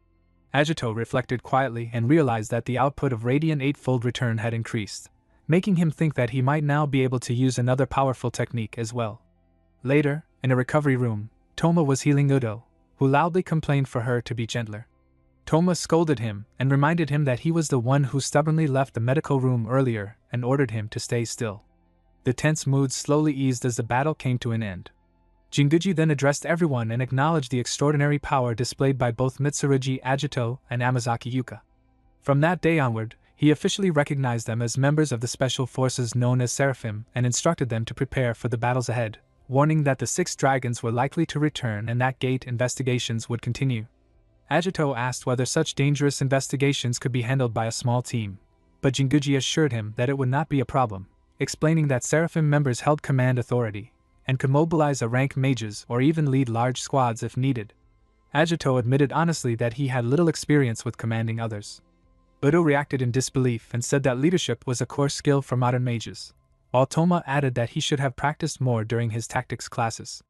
Agito reflected quietly and realized that the output of Radiant Eightfold Return had increased, making him think that he might now be able to use another powerful technique as well. Later, in a recovery room, Toma was healing Udo, who loudly complained for her to be gentler. Toma scolded him and reminded him that he was the one who stubbornly left the medical room earlier and ordered him to stay still. The tense mood slowly eased as the battle came to an end. Jinguji then addressed everyone and acknowledged the extraordinary power displayed by both Mitsurugi Agito and Amazaki Yuka. From that day onward, he officially recognized them as members of the special forces known as Seraphim and instructed them to prepare for the battles ahead, warning that the 6 dragons were likely to return and that gate investigations would continue. Agito asked whether such dangerous investigations could be handled by a small team, but Jinguji assured him that it would not be a problem, explaining that Seraphim members held command authority and could mobilize a rank mages or even lead large squads if needed. Agito admitted honestly that he had little experience with commanding others. Udo reacted in disbelief and said that leadership was a core skill for modern mages, while Toma added that he should have practiced more during his tactics classes.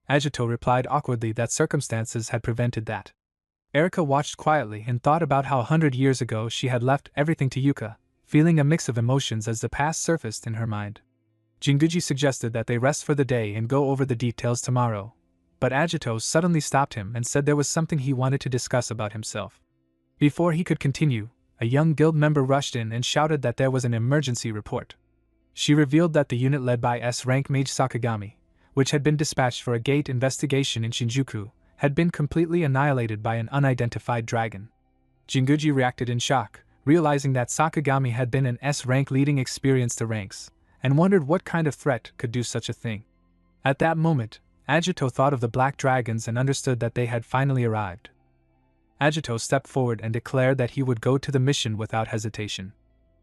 Agito replied awkwardly that circumstances had prevented that. Erika watched quietly and thought about how 100 years ago she had left everything to Yuka, feeling a mix of emotions as the past surfaced in her mind. Jinguji suggested that they rest for the day and go over the details tomorrow, but Agito suddenly stopped him and said there was something he wanted to discuss about himself. Before he could continue, a young guild member rushed in and shouted that there was an emergency report. She revealed that the unit led by S-rank mage Sakagami, which had been dispatched for a gate investigation in Shinjuku, had been completely annihilated by an unidentified dragon. Jinguji reacted in shock, realizing that Sakagami had been an S-rank leading experienced the ranks, and wondered what kind of threat could do such a thing. At that moment, Agito thought of the black dragons and understood that they had finally arrived. Agito stepped forward and declared that he would go to the mission without hesitation.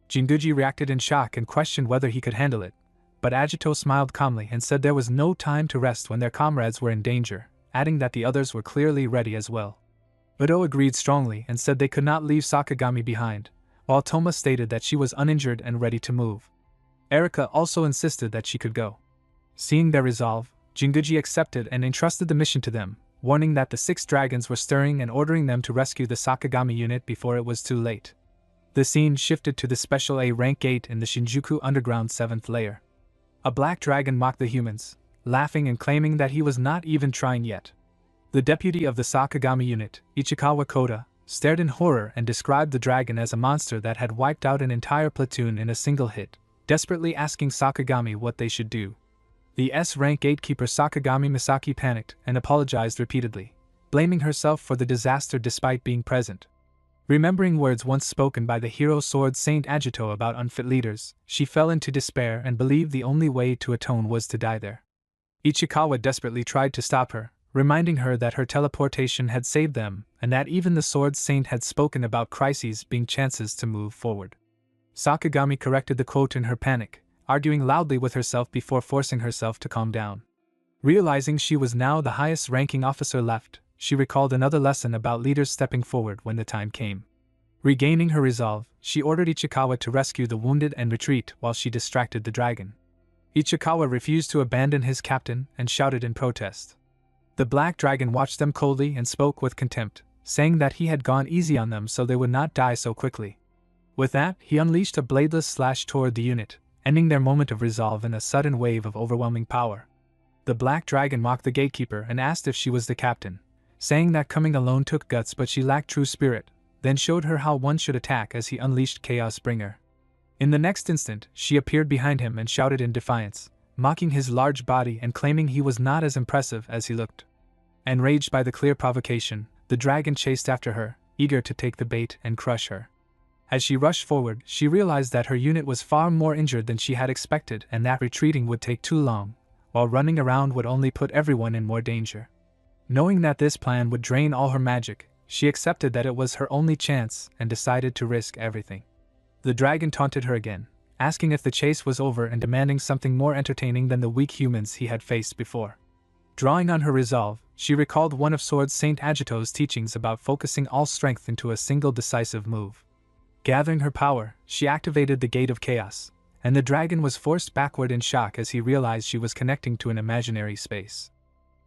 Jinguji reacted in shock and questioned whether he could handle it, but Agito smiled calmly and said there was no time to rest when their comrades were in danger, adding that the others were clearly ready as well. Udo agreed strongly and said they could not leave Sakagami behind, while Toma stated that she was uninjured and ready to move. Erika also insisted that she could go. Seeing their resolve, Jinguji accepted and entrusted the mission to them, warning that the 6 dragons were stirring and ordering them to rescue the Sakagami unit before it was too late. The scene shifted to the special A-rank gate in the Shinjuku Underground 7th layer. A black dragon mocked the humans, laughing and claiming that he was not even trying yet. The deputy of the Sakagami unit, Ichikawa Koda, stared in horror and described the dragon as a monster that had wiped out an entire platoon in a single hit, desperately asking Sakagami what they should do. The S-rank gatekeeper Sakagami Misaki panicked and apologized repeatedly, blaming herself for the disaster despite being present. Remembering words once spoken by the hero sword Saint Agito about unfit leaders, she fell into despair and believed the only way to atone was to die there. Ichikawa desperately tried to stop her, reminding her that her teleportation had saved them and that even the sword saint had spoken about crises being chances to move forward. Sakagami corrected the quote in her panic, arguing loudly with herself before forcing herself to calm down. Realizing she was now the highest-ranking officer left, she recalled another lesson about leaders stepping forward when the time came. Regaining her resolve, she ordered Ichikawa to rescue the wounded and retreat while she distracted the dragon. Ichikawa refused to abandon his captain and shouted in protest. The black dragon watched them coldly and spoke with contempt, saying that he had gone easy on them so they would not die so quickly. With that, he unleashed a bladeless slash toward the unit, ending their moment of resolve in a sudden wave of overwhelming power. The black dragon mocked the gatekeeper and asked if she was the captain, saying that coming alone took guts but she lacked true spirit, then showed her how one should attack as he unleashed Chaos Bringer. In the next instant, she appeared behind him and shouted in defiance, mocking his large body and claiming he was not as impressive as he looked. Enraged by the clear provocation, the dragon chased after her, eager to take the bait and crush her. As she rushed forward, she realized that her unit was far more injured than she had expected and that retreating would take too long, while running around would only put everyone in more danger. Knowing that this plan would drain all her magic, she accepted that it was her only chance and decided to risk everything. The dragon taunted her again, asking if the chase was over and demanding something more entertaining than the weak humans he had faced before. Drawing on her resolve, she recalled one of Sword Saint Agito's teachings about focusing all strength into a single decisive move. Gathering her power, she activated the Gate of Chaos, and the dragon was forced backward in shock as he realized she was connecting to an imaginary space.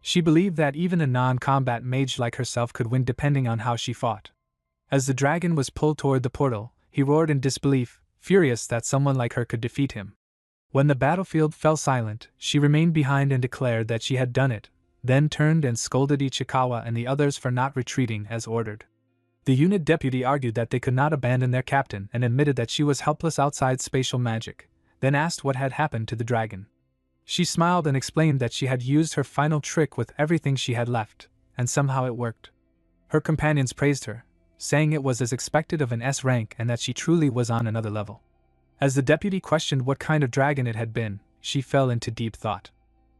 She believed that even a non-combat mage like herself could win depending on how she fought. As the dragon was pulled toward the portal, he roared in disbelief, furious that someone like her could defeat him. When the battlefield fell silent, she remained behind and declared that she had done it, then turned and scolded Ichikawa and the others for not retreating as ordered. The unit deputy argued that they could not abandon their captain and admitted that she was helpless outside spatial magic, then asked what had happened to the dragon. She smiled and explained that she had used her final trick with everything she had left, and somehow it worked. Her companions praised her, saying it was as expected of an S rank and that she truly was on another level. As the deputy questioned what kind of dragon it had been, she fell into deep thought.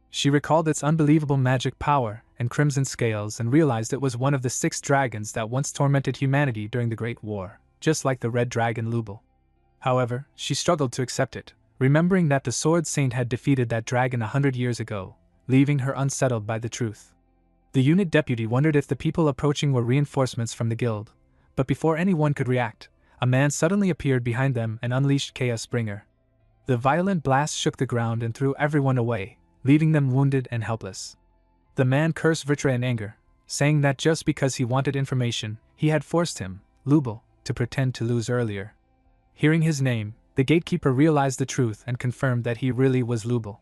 She recalled its unbelievable magic power and crimson scales and realized it was one of the 6 dragons that once tormented humanity during the Great War, just like the red dragon Lubel. However, she struggled to accept it, remembering that the Sword Saint had defeated that dragon 100 years ago, leaving her unsettled by the truth. The unit deputy wondered if the people approaching were reinforcements from the guild, but before anyone could react, a man suddenly appeared behind them and unleashed Chaos Bringer. The violent blast shook the ground and threw everyone away, leaving them wounded and helpless. The man cursed Vritra in anger, saying that just because he wanted information, he had forced him, Lubel, to pretend to lose earlier. Hearing his name, the gatekeeper realized the truth and confirmed that he really was Lubel.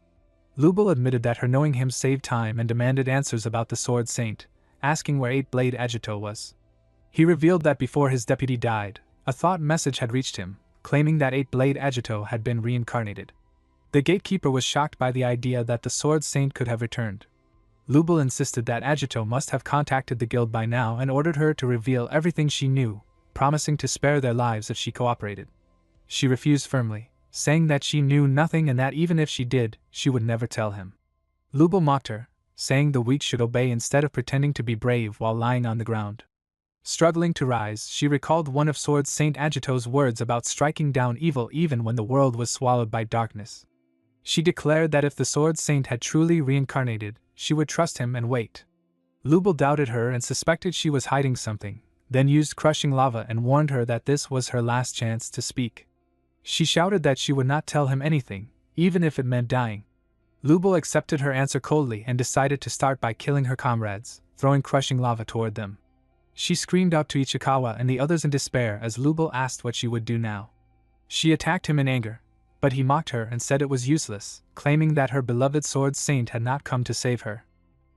Lubel admitted that her knowing him saved time and demanded answers about the Sword Saint, asking where 8-Blade Agito was. He revealed that before his deputy died, a thought message had reached him, claiming that 8-Blade Agito had been reincarnated. The gatekeeper was shocked by the idea that the Sword Saint could have returned. Lubel insisted that Agito must have contacted the guild by now and ordered her to reveal everything she knew, promising to spare their lives if she cooperated. She refused firmly, saying that she knew nothing and that even if she did, she would never tell him. Lubel mocked her, saying the weak should obey instead of pretending to be brave while lying on the ground. Struggling to rise, she recalled one of Sword Saint Agito's words about striking down evil even when the world was swallowed by darkness. She declared that if the Sword Saint had truly reincarnated, she would trust him and wait. Lubel doubted her and suspected she was hiding something, then used crushing lava and warned her that this was her last chance to speak. She shouted that she would not tell him anything, even if it meant dying. Lubel accepted her answer coldly and decided to start by killing her comrades, throwing crushing lava toward them. She screamed out to Ichikawa and the others in despair as Lubel asked what she would do now. She attacked him in anger, but he mocked her and said it was useless, claiming that her beloved Sword Saint had not come to save her.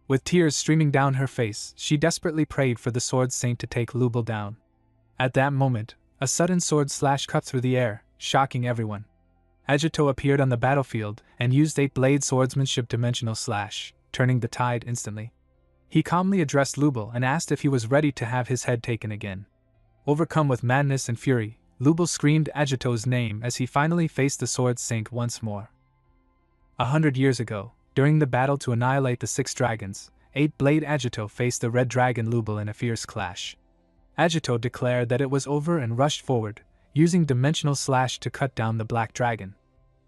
With tears streaming down her face, she desperately prayed for the Sword Saint to take Lubel down. At that moment, a sudden sword slash cut through the air, shocking everyone. Agito appeared on the battlefield and used 8-blade swordsmanship dimensional slash, turning the tide instantly. He calmly addressed Lubel and asked if he was ready to have his head taken again. Overcome with madness and fury, Lubel screamed Agito's name as he finally faced the Sword Saint once more. 100 years ago, during the battle to annihilate the 6 dragons, 8-Blade Agito faced the red dragon Lubel in a fierce clash. Agito declared that it was over and rushed forward, using dimensional slash to cut down the black dragon.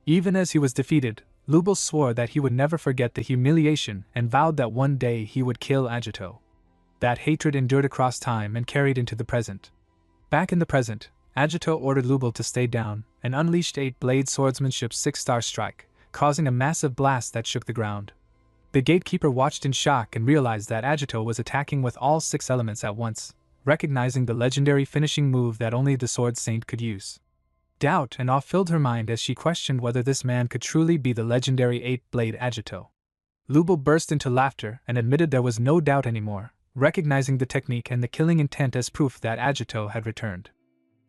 Even as he was defeated, Lubel swore that he would never forget the humiliation and vowed that one day he would kill Agito. That hatred endured across time and carried into the present. Back in the present, Agito ordered Lubel to stay down and unleashed 8-blade swordsmanship's 6-star strike, causing a massive blast that shook the ground. The gatekeeper watched in shock and realized that Agito was attacking with all 6 elements at once, recognizing the legendary finishing move that only the Sword Saint could use. Doubt and awe filled her mind as she questioned whether this man could truly be the legendary Eight-Blade Agito. Lubel burst into laughter and admitted there was no doubt anymore, recognizing the technique and the killing intent as proof that Agito had returned.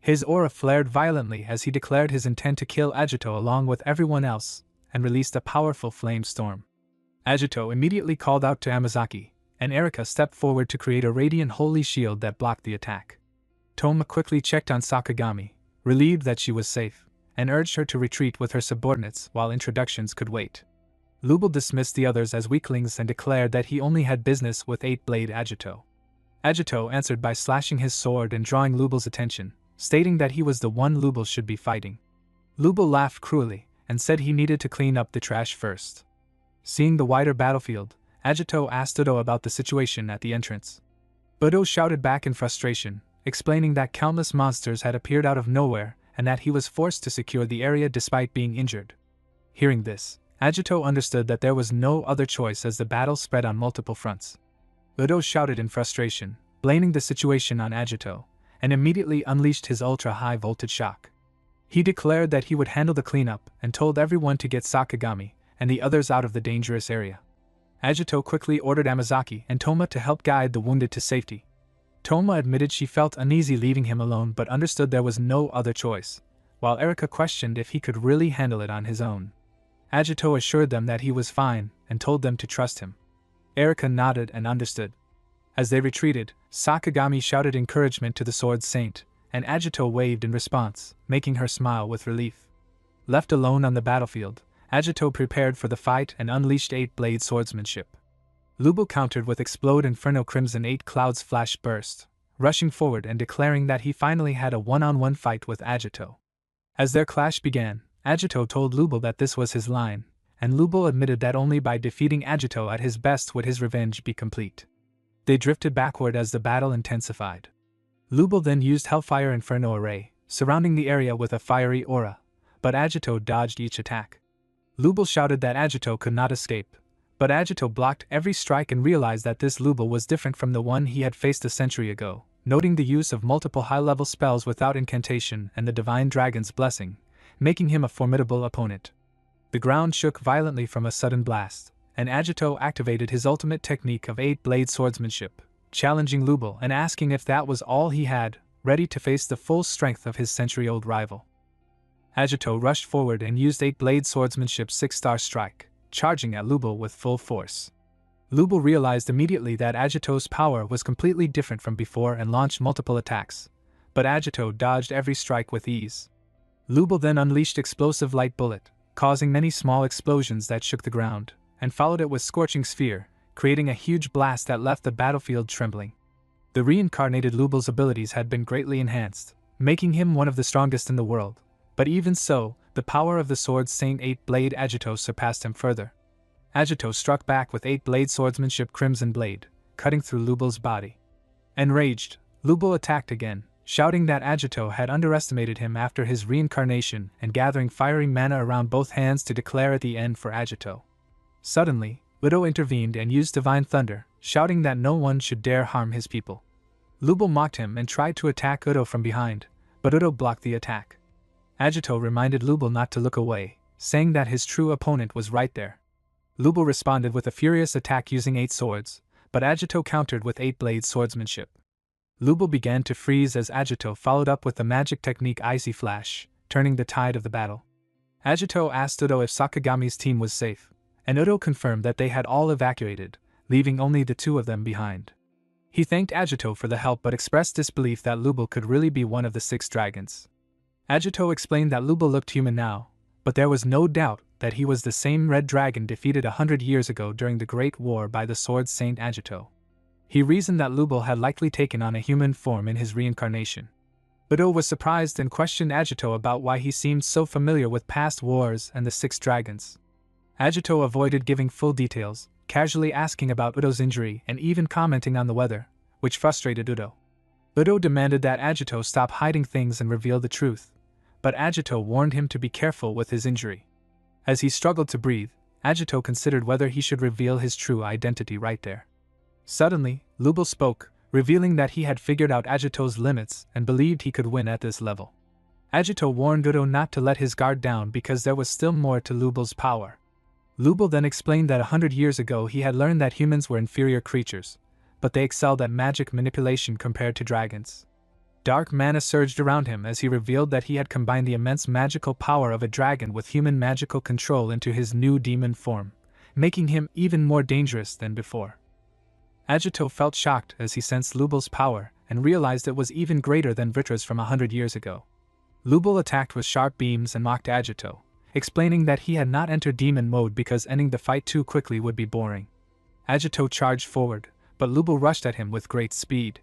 His aura flared violently as he declared his intent to kill Agito along with everyone else, and released a powerful flame storm. Agito immediately called out to Amazaki, and Erika stepped forward to create a radiant holy shield that blocked the attack. Toma quickly checked on Sakagami, relieved that she was safe, and urged her to retreat with her subordinates while introductions could wait. Lubel dismissed the others as weaklings and declared that he only had business with Eight-Blade Agito. Agito answered by slashing his sword and drawing Lubel's attention, stating that he was the one Lubel should be fighting. Lubel laughed cruelly and said he needed to clean up the trash first. Seeing the wider battlefield, Agito asked Udo about the situation at the entrance. Udo shouted back in frustration, explaining that countless monsters had appeared out of nowhere and that he was forced to secure the area despite being injured. Hearing this, Agito understood that there was no other choice as the battle spread on multiple fronts. Udo shouted in frustration, blaming the situation on Agito, and immediately unleashed his ultra-high voltage shock. He declared that he would handle the cleanup and told everyone to get Sakagami and the others out of the dangerous area. Agito quickly ordered Amazaki and Toma to help guide the wounded to safety. Toma admitted she felt uneasy leaving him alone but understood there was no other choice, while Erika questioned if he could really handle it on his own. Agito assured them that he was fine and told them to trust him. Erika nodded and understood. As they retreated, Sakagami shouted encouragement to the Sword Saint, and Agito waved in response, making her smile with relief. Left alone on the battlefield, Agito prepared for the fight and unleashed Eight-Blade swordsmanship. Lubel countered with Explode Inferno Crimson 8 Clouds Flash Burst, rushing forward and declaring that he finally had a one-on-one fight with Agito. As their clash began, Agito told Lubel that this was his line, and Lubel admitted that only by defeating Agito at his best would his revenge be complete. They drifted backward as the battle intensified. Lubel then used Hellfire Inferno Array, surrounding the area with a fiery aura, but Agito dodged each attack. Lubel shouted that Agito could not escape, but Agito blocked every strike and realized that this Lubel was different from the one he had faced a century ago, noting the use of multiple high-level spells without incantation and the Divine Dragon's blessing, making him a formidable opponent. The ground shook violently from a sudden blast, and Agito activated his ultimate technique of Eight-Blade swordsmanship, challenging Lubel and asking if that was all he had, ready to face the full strength of his century-old rival. Agito rushed forward and used Eight-Blade swordsmanship's 6-star strike, charging at Lubel with full force. Lubel realized immediately that Agito's power was completely different from before and launched multiple attacks, but Agito dodged every strike with ease. Lubel then unleashed Explosive Light Bullet, causing many small explosions that shook the ground, and followed it with Scorching Sphere, creating a huge blast that left the battlefield trembling. The reincarnated Lubel's abilities had been greatly enhanced, making him one of the strongest in the world. But even so, the power of the Sword Saint Eight-Blade Agito surpassed him further. Agito struck back with Eight-Blade swordsmanship Crimson Blade, cutting through Lubel's body. Enraged, Lubel attacked again, shouting that Agito had underestimated him after his reincarnation and gathering fiery mana around both hands to declare at the end for Agito. Suddenly, Udo intervened and used Divine Thunder, shouting that no one should dare harm his people. Lubel mocked him and tried to attack Udo from behind, but Udo blocked the attack. Agito reminded Lubel not to look away, saying that his true opponent was right there. Lubel responded with a furious attack using 8 swords, but Agito countered with 8-blade swordsmanship. Lubel began to freeze as Agito followed up with the magic technique Icy Flash, turning the tide of the battle. Agito asked Udo if Sakagami's team was safe, and Udo confirmed that they had all evacuated, leaving only the 2 of them behind. He thanked Agito for the help but expressed disbelief that Lubel could really be one of the 6 dragons. Agito explained that Lubel looked human now, but there was no doubt that he was the same red dragon defeated 100 years ago during the Great War by the Sword Saint Agito. He reasoned that Lubel had likely taken on a human form in his reincarnation. Udo was surprised and questioned Agito about why he seemed so familiar with past wars and the 6 dragons. Agito avoided giving full details, casually asking about Udo's injury and even commenting on the weather, which frustrated Udo. Udo demanded that Agito stop hiding things and reveal the truth, but Agito warned him to be careful with his injury. As he struggled to breathe, Agito considered whether he should reveal his true identity right there. Suddenly, Lubel spoke, revealing that he had figured out Agito's limits and believed he could win at this level. Agito warned Udo not to let his guard down because there was still more to Lubel's power. Lubel then explained that 100 years ago he had learned that humans were inferior creatures, but they excelled at magic manipulation compared to dragons. Dark mana surged around him as he revealed that he had combined the immense magical power of a dragon with human magical control into his new demon form, making him even more dangerous than before. Agito felt shocked as he sensed Lubel's power and realized it was even greater than Vritra's from 100 years ago. Lubel attacked with sharp beams and mocked Agito, explaining that he had not entered demon mode because ending the fight too quickly would be boring. Agito charged forward, but Lubel rushed at him with great speed.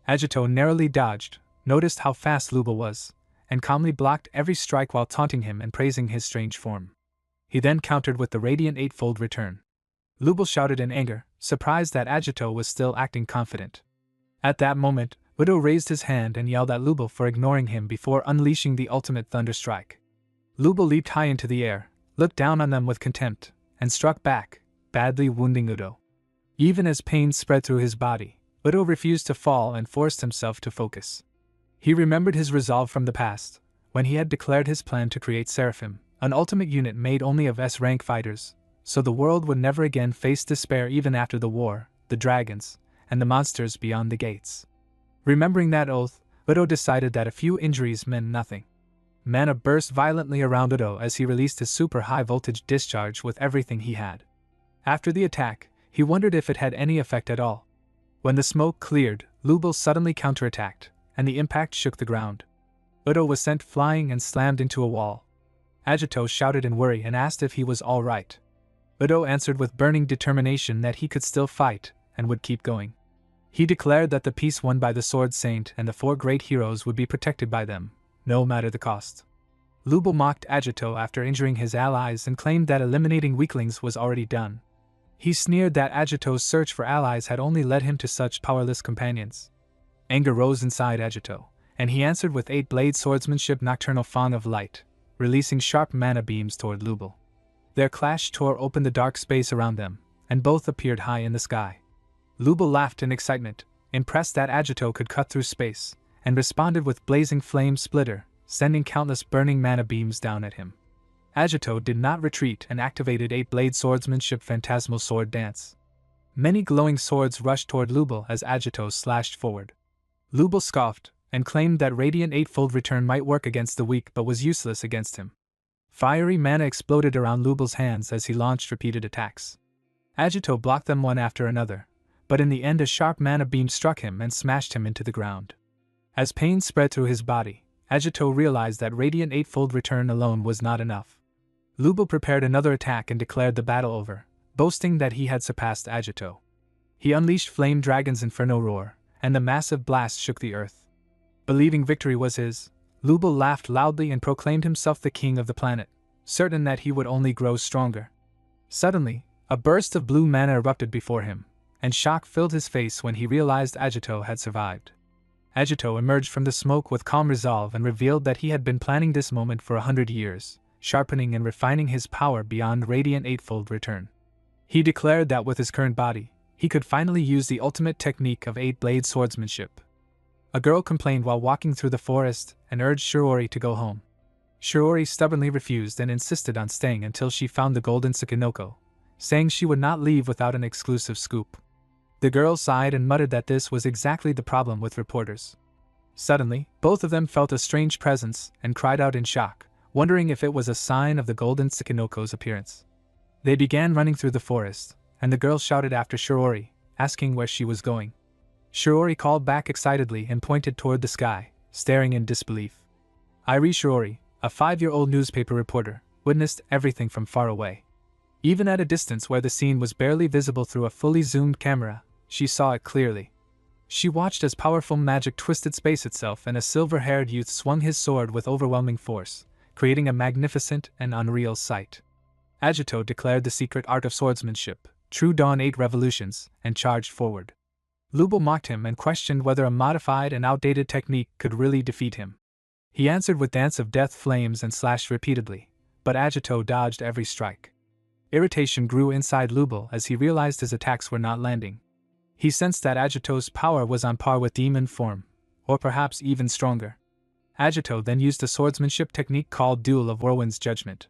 Agito narrowly dodged, noticed how fast Lubel was, and calmly blocked every strike while taunting him and praising his strange form. He then countered with the Radiant Eightfold Return. Lubel shouted in anger, surprised that Agito was still acting confident. At that moment, Udo raised his hand and yelled at Lubel for ignoring him before unleashing the ultimate Thunder Strike. Lubel leaped high into the air, looked down on them with contempt, and struck back, badly wounding Udo. Even as pain spread through his body, Udo refused to fall and forced himself to focus. He remembered his resolve from the past, when he had declared his plan to create Seraphim, an ultimate unit made only of S-rank fighters, so the world would never again face despair even after the war, the dragons, and the monsters beyond the gates. Remembering that oath, Udo decided that a few injuries meant nothing. Mana burst violently around Udo as he released his super high-voltage discharge with everything he had. After the attack, he wondered if it had any effect at all. When the smoke cleared, Lubel suddenly counterattacked, and the impact shook the ground. Udo was sent flying and slammed into a wall. Agito shouted in worry and asked if he was all right. Udo answered with burning determination that he could still fight and would keep going. He declared that the peace won by the Sword Saint and the 4 great heroes would be protected by them, no matter the cost. Lubel mocked Agito after injuring his allies and claimed that eliminating weaklings was already done. He sneered that Agito's search for allies had only led him to such powerless companions. Anger rose inside Agito, and he answered with 8-blade swordsmanship Nocturnal Fawn of Light, releasing sharp mana beams toward Lubel. Their clash tore open the dark space around them, and both appeared high in the sky. Lubel laughed in excitement, impressed that Agito could cut through space, and responded with blazing flame splitter, sending countless burning mana beams down at him. Agito did not retreat and activated 8-blade swordsmanship Phantasmal Sword Dance. Many glowing swords rushed toward Lubel as Agito slashed forward. Lubel scoffed, and claimed that Radiant Eightfold Return might work against the weak but was useless against him. Fiery mana exploded around Lubel's hands as he launched repeated attacks. Agito blocked them one after another, but in the end a sharp mana beam struck him and smashed him into the ground. As pain spread through his body, Agito realized that Radiant Eightfold Return alone was not enough. Lubel prepared another attack and declared the battle over, boasting that he had surpassed Agito. He unleashed Flame Dragon's Inferno Roar, and the massive blast shook the earth. Believing victory was his, Lubel laughed loudly and proclaimed himself the king of the planet, certain that he would only grow stronger. Suddenly, a burst of blue mana erupted before him, and shock filled his face when he realized Agito had survived. Agito emerged from the smoke with calm resolve and revealed that he had been planning this moment for 100 years, sharpening and refining his power beyond Radiant Eightfold Return. He declared that with his current body, he could finally use the ultimate technique of 8-blade swordsmanship. A girl complained while walking through the forest and urged Shiori to go home. Shiori stubbornly refused and insisted on staying until she found the golden Tsukinoko, saying she would not leave without an exclusive scoop. The girl sighed and muttered that this was exactly the problem with reporters. Suddenly, both of them felt a strange presence and cried out in shock, wondering if it was a sign of the golden Tsukinoko's appearance. They began running through the forest, and the girl shouted after Shiori, asking where she was going. Shiori called back excitedly and pointed toward the sky, staring in disbelief. Irie Shiori, a 5-year-old newspaper reporter, witnessed everything from far away. Even at a distance where the scene was barely visible through a fully zoomed camera, she saw it clearly. She watched as powerful magic twisted space itself and a silver-haired youth swung his sword with overwhelming force, creating a magnificent and unreal sight. Agito declared the secret art of swordsmanship, True Dawn 8 Revolutions, and charged forward. Lubel mocked him and questioned whether a modified and outdated technique could really defeat him. He answered with Dance of Death flames and slashed repeatedly, but Agito dodged every strike. Irritation grew inside Lubel as he realized his attacks were not landing. He sensed that Agito's power was on par with demon form, or perhaps even stronger. Agito then used a swordsmanship technique called Duel of Whirlwind's Judgment.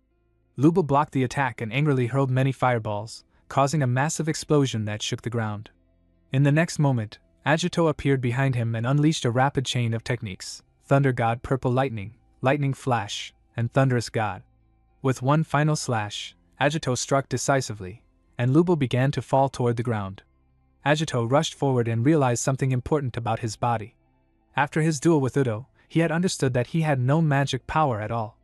Lubel blocked the attack and angrily hurled many fireballs, causing a massive explosion that shook the ground. In the next moment, Agito appeared behind him and unleashed a rapid chain of techniques: Thunder God, Purple Lightning, Lightning Flash, and Thunderous God. With one final slash, Agito struck decisively, and Lubel began to fall toward the ground. Agito rushed forward and realized something important about his body. After his duel with Udo, he had understood that he had no magic power at all.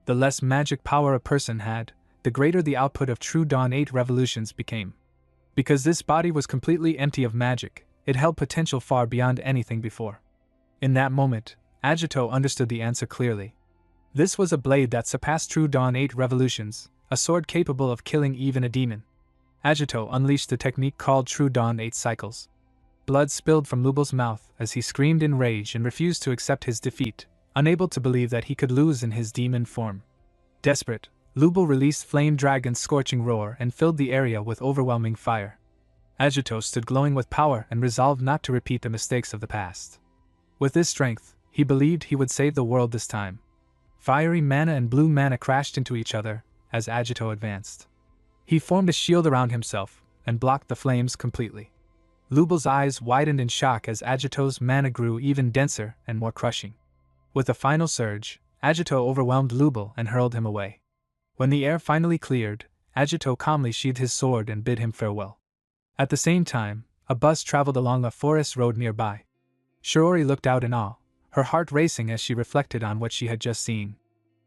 The less magic power a person had, the greater the output of True Dawn 8 revolutions became. Because this body was completely empty of magic, it held potential far beyond anything before. In that moment, Agito understood the answer clearly. This was a blade that surpassed True Dawn 8 revolutions, a sword capable of killing even a demon. Agito unleashed the technique called True Dawn 8 Cycles. Blood spilled from Lubel's mouth as he screamed in rage and refused to accept his defeat, unable to believe that he could lose in his demon form. Desperate, Lubel released Flame Dragon's scorching roar and filled the area with overwhelming fire. Agito stood glowing with power and resolved not to repeat the mistakes of the past. With this strength, he believed he would save the world this time. Fiery mana and blue mana crashed into each other as Agito advanced. He formed a shield around himself and blocked the flames completely. Lubel's eyes widened in shock as Agito's mana grew even denser and more crushing. With a final surge, Agito overwhelmed Lubel and hurled him away. When the air finally cleared, Agito calmly sheathed his sword and bid him farewell. At the same time, a bus traveled along a forest road nearby. Shiori looked out in awe, her heart racing as she reflected on what she had just seen.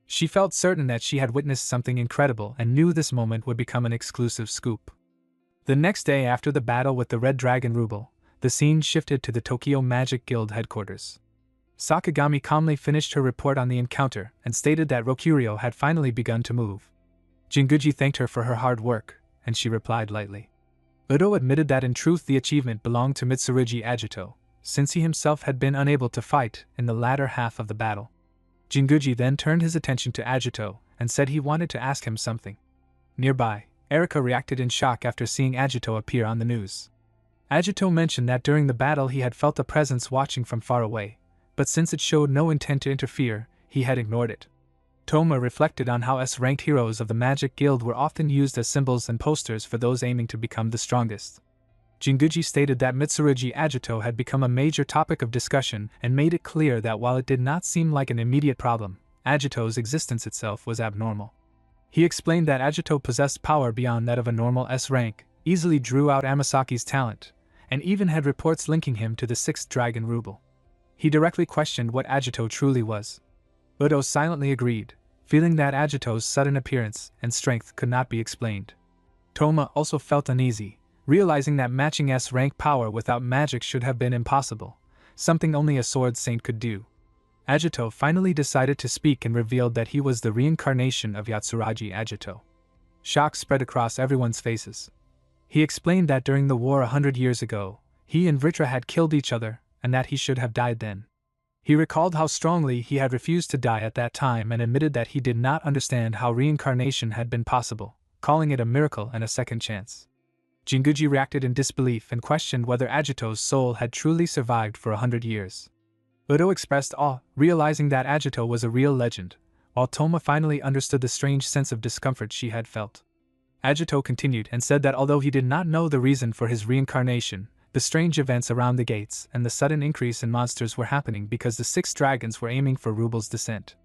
She felt certain that she had witnessed something incredible and knew this moment would become an exclusive scoop. The next day after the battle with the Red Dragon Rubel, the scene shifted to the Tokyo Magic Guild headquarters. Sakagami calmly finished her report on the encounter and stated that Rokurio had finally begun to move. Jinguji thanked her for her hard work, and she replied lightly. Udo admitted that in truth the achievement belonged to Mitsurugi Agito, since he himself had been unable to fight in the latter half of the battle. Jinguji then turned his attention to Agito and said he wanted to ask him something. Nearby, Erika reacted in shock after seeing Agito appear on the news. Agito mentioned that during the battle he had felt a presence watching from far away, but since it showed no intent to interfere, he had ignored it. Toma reflected on how S-ranked heroes of the Magic Guild were often used as symbols and posters for those aiming to become the strongest. Jinguji stated that Mitsurugi Agito had become a major topic of discussion and made it clear that while it did not seem like an immediate problem, Agito's existence itself was abnormal. He explained that Agito possessed power beyond that of a normal S rank, easily drew out Amasaki's talent, and even had reports linking him to the 6th Dragon Rubel. He directly questioned what Agito truly was. Udo silently agreed, feeling that Agito's sudden appearance and strength could not be explained. Toma also felt uneasy, realizing that matching S-rank power without magic should have been impossible, something only a sword saint could do. Agito finally decided to speak and revealed that he was the reincarnation of Yatsuragi Agito. Shock spread across everyone's faces. He explained that during the war 100 years ago, he and Vritra had killed each other, and that he should have died then. He recalled how strongly he had refused to die at that time and admitted that he did not understand how reincarnation had been possible, calling it a miracle and a second chance. Jinguji reacted in disbelief and questioned whether Agito's soul had truly survived for 100 years. Udo expressed awe, realizing that Agito was a real legend, while Toma finally understood the strange sense of discomfort she had felt. Agito continued and said that although he did not know the reason for his reincarnation, the strange events around the gates and the sudden increase in monsters were happening because the 6 dragons were aiming for Rubel's descent.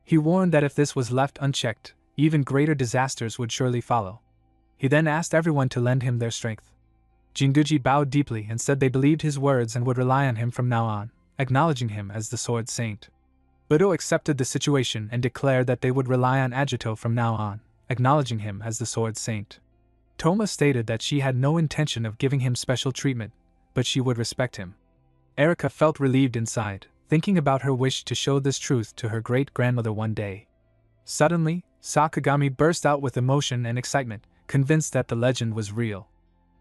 He warned that if this was left unchecked, even greater disasters would surely follow. He then asked everyone to lend him their strength. Jinguji bowed deeply and said they believed his words and would rely on him from now on, acknowledging him as the Sword Saint. Udo accepted the situation and declared that they would rely on Agito from now on, acknowledging him as the Sword Saint. Toma stated that she had no intention of giving him special treatment, but she would respect him. Erika felt relieved inside, thinking about her wish to show this truth to her great-grandmother one day. Suddenly, Sakagami burst out with emotion and excitement, convinced that the legend was real.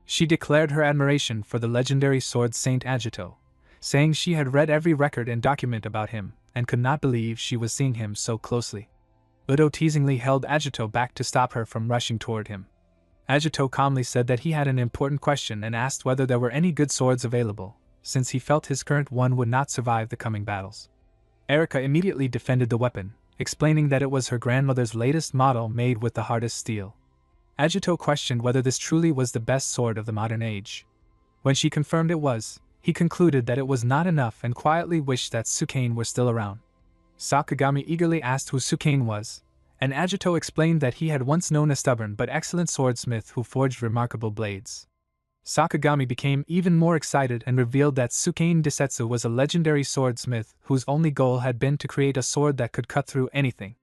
She declared her admiration for the legendary Sword Saint Agito, saying she had read every record and document about him, and could not believe she was seeing him so closely. Udo teasingly held Agito back to stop her from rushing toward him. Agito calmly said that he had an important question and asked whether there were any good swords available, since he felt his current one would not survive the coming battles. Erika immediately defended the weapon, explaining that it was her grandmother's latest model made with the hardest steel. Agito questioned whether this truly was the best sword of the modern age. When she confirmed it was, he concluded that it was not enough and quietly wished that Tsukane were still around. Sakagami eagerly asked who Tsukane was, and Agito explained that he had once known a stubborn but excellent swordsmith who forged remarkable blades. Sakagami became even more excited and revealed that Tsukane Desetsu was a legendary swordsmith whose only goal had been to create a sword that could cut through anything.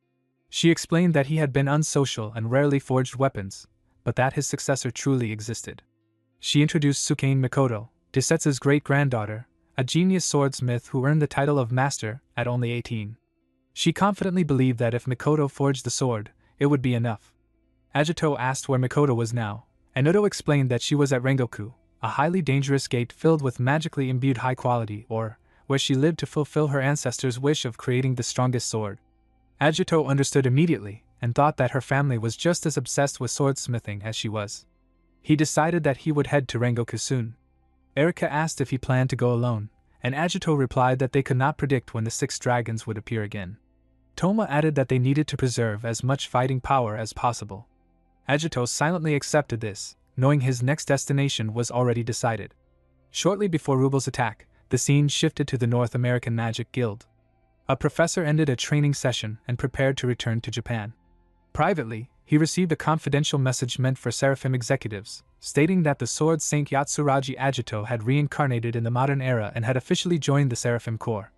She explained that he had been unsocial and rarely forged weapons, but that his successor truly existed. She introduced Tsukane Mikoto, Desetsu's great-granddaughter, a genius swordsmith who earned the title of master at only 18. She confidently believed that if Mikoto forged the sword, it would be enough. Agito asked where Mikoto was now, and Udo explained that she was at Rengoku, a highly dangerous gate filled with magically imbued high-quality ore, where she lived to fulfill her ancestors' wish of creating the strongest sword. Agito understood immediately, and thought that her family was just as obsessed with swordsmithing as she was. He decided that he would head to Rengoku soon. Erika asked if he planned to go alone, and Agito replied that they could not predict when the 6 dragons would appear again. Toma added that they needed to preserve as much fighting power as possible. Agito silently accepted this, knowing his next destination was already decided. Shortly before Rubel's attack, the scene shifted to the North American Magic Guild. A professor ended a training session and prepared to return to Japan. Privately, he received a confidential message meant for Seraphim executives, stating that the sword Saint Yatsuragi Agito had reincarnated in the modern era and had officially joined the Seraphim Corps.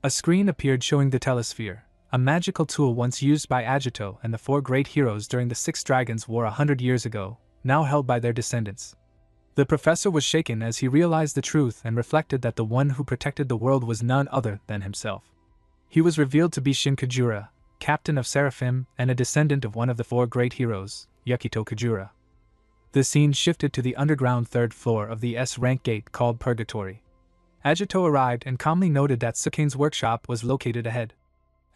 A screen appeared showing the telesphere, a magical tool once used by Agito and the 4 great heroes during the 6 Dragons War 100 years ago, now held by their descendants. The professor was shaken as he realized the truth and reflected that the one who protected the world was none other than himself. He was revealed to be Shin Kujura, captain of Seraphim and a descendant of one of the 4 great heroes, Yukito Kujura. The scene shifted to the underground 3rd floor of the S-rank gate called Purgatory. Agito arrived and calmly noted that Tsukane's workshop was located ahead.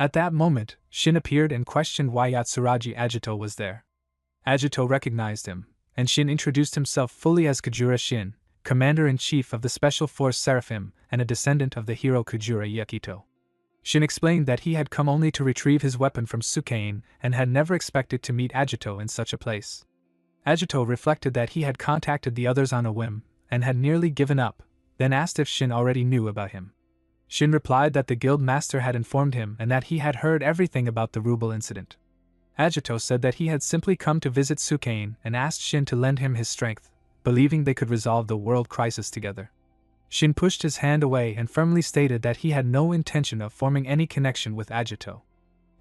At that moment, Shin appeared and questioned why Yatsuragi Agito was there. Agito recognized him, and Shin introduced himself fully as Kujura Shin, commander-in-chief of the Special Force Seraphim and a descendant of the hero Kujura Yukito. Shin explained that he had come only to retrieve his weapon from Tsukane and had never expected to meet Agito in such a place. Agito reflected that he had contacted the others on a whim and had nearly given up, then asked if Shin already knew about him. Shin replied that the guild master had informed him and that he had heard everything about the Rubel incident. Agito said that he had simply come to visit Tsukane and asked Shin to lend him his strength, believing they could resolve the world crisis together. Shin pushed his hand away and firmly stated that he had no intention of forming any connection with Agito.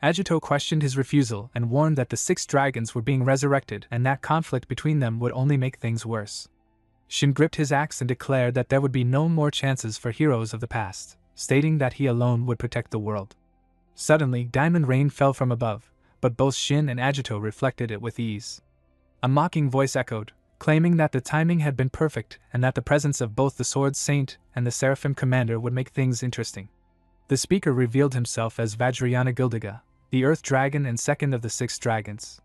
Agito questioned his refusal and warned that the 6 dragons were being resurrected and that conflict between them would only make things worse. Shin gripped his axe and declared that there would be no more chances for heroes of the past, stating that he alone would protect the world. Suddenly, diamond rain fell from above, but both Shin and Agito reflected it with ease. A mocking voice echoed, claiming that the timing had been perfect and that the presence of both the Sword Saint and the Seraphim Commander would make things interesting. The speaker revealed himself as Vajrayana Gildiga, the Earth Dragon and second of the 6 dragons.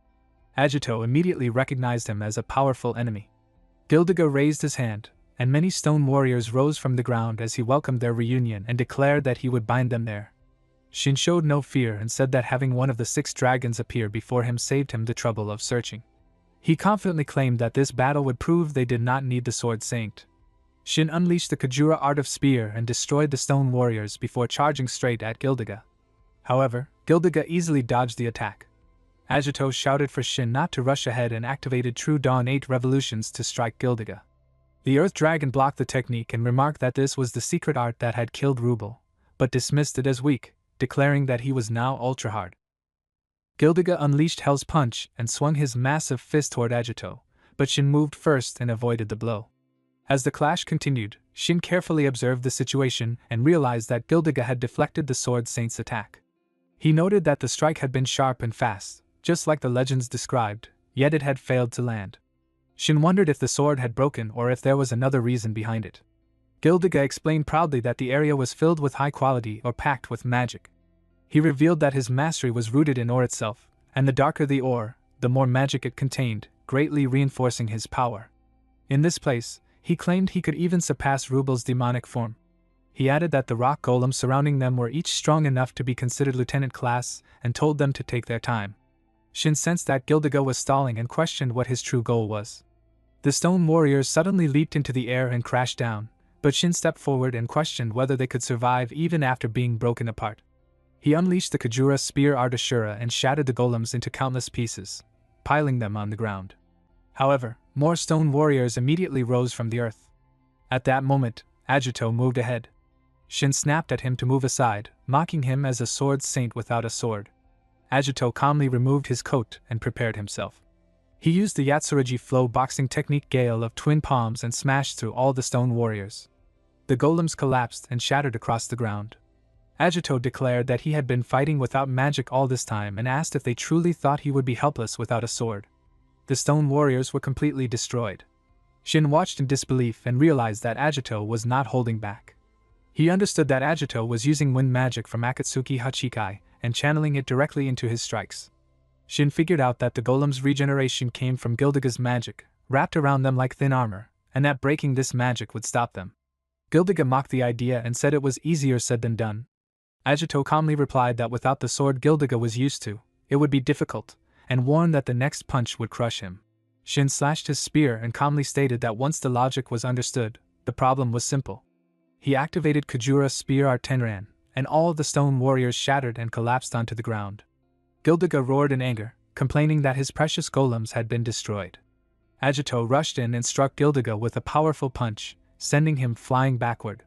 Agito immediately recognized him as a powerful enemy. Gildiga raised his hand, and many stone warriors rose from the ground as he welcomed their reunion and declared that he would bind them there. Shin showed no fear and said that having one of the 6 dragons appear before him saved him the trouble of searching. He confidently claimed that this battle would prove they did not need the Sword Saint. Shin unleashed the Kujura Art of Spear and destroyed the stone warriors before charging straight at Gildiga. However, Gildiga easily dodged the attack. Agito shouted for Shin not to rush ahead and activated True Dawn 8 revolutions to strike Gildiga. The Earth Dragon blocked the technique and remarked that this was the secret art that had killed Rubel, but dismissed it as weak, declaring that he was now ultra-hard. Gildiga unleashed Hell's Punch and swung his massive fist toward Agito, but Shin moved first and avoided the blow. As the clash continued, Shin carefully observed the situation and realized that Gildiga had deflected the Sword Saint's attack. He noted that the strike had been sharp and fast, just like the legends described, yet it had failed to land. Shin wondered if the sword had broken or if there was another reason behind it. Gildiga explained proudly that the area was filled with high quality or packed with magic. He revealed that his mastery was rooted in ore itself, and the darker the ore, the more magic it contained, greatly reinforcing his power. In this place, he claimed he could even surpass Rubel's demonic form. He added that the rock golems surrounding them were each strong enough to be considered lieutenant class and told them to take their time. Shin sensed that Gildiga was stalling and questioned what his true goal was. The stone warriors suddenly leaped into the air and crashed down, but Shin stepped forward and questioned whether they could survive even after being broken apart. He unleashed the Kajura spear Ardashura and shattered the golems into countless pieces, piling them on the ground. However, more stone warriors immediately rose from the earth. At that moment, Agito moved ahead. Shin snapped at him to move aside, mocking him as a sword saint without a sword. Agito calmly removed his coat and prepared himself. He used the Yatsurugi flow boxing technique gale of twin palms and smashed through all the stone warriors. The golems collapsed and shattered across the ground. Agito declared that he had been fighting without magic all this time and asked if they truly thought he would be helpless without a sword. The stone warriors were completely destroyed. Shin watched in disbelief and realized that Agito was not holding back. He understood that Agito was using wind magic from Akatsuki Hachikai and channeling it directly into his strikes. Shin figured out that the golem's regeneration came from Gildiga's magic, wrapped around them like thin armor, and that breaking this magic would stop them. Gildiga mocked the idea and said it was easier said than done. Agito calmly replied that without the sword Gildiga was used to, it would be difficult, and warned that the next punch would crush him. Shin slashed his spear and calmly stated that once the logic was understood, the problem was simple. He activated Kajura spear Artenran, and all the stone warriors shattered and collapsed onto the ground. Gildiga roared in anger, complaining that his precious golems had been destroyed. Agito rushed in and struck Gildiga with a powerful punch, sending him flying backward.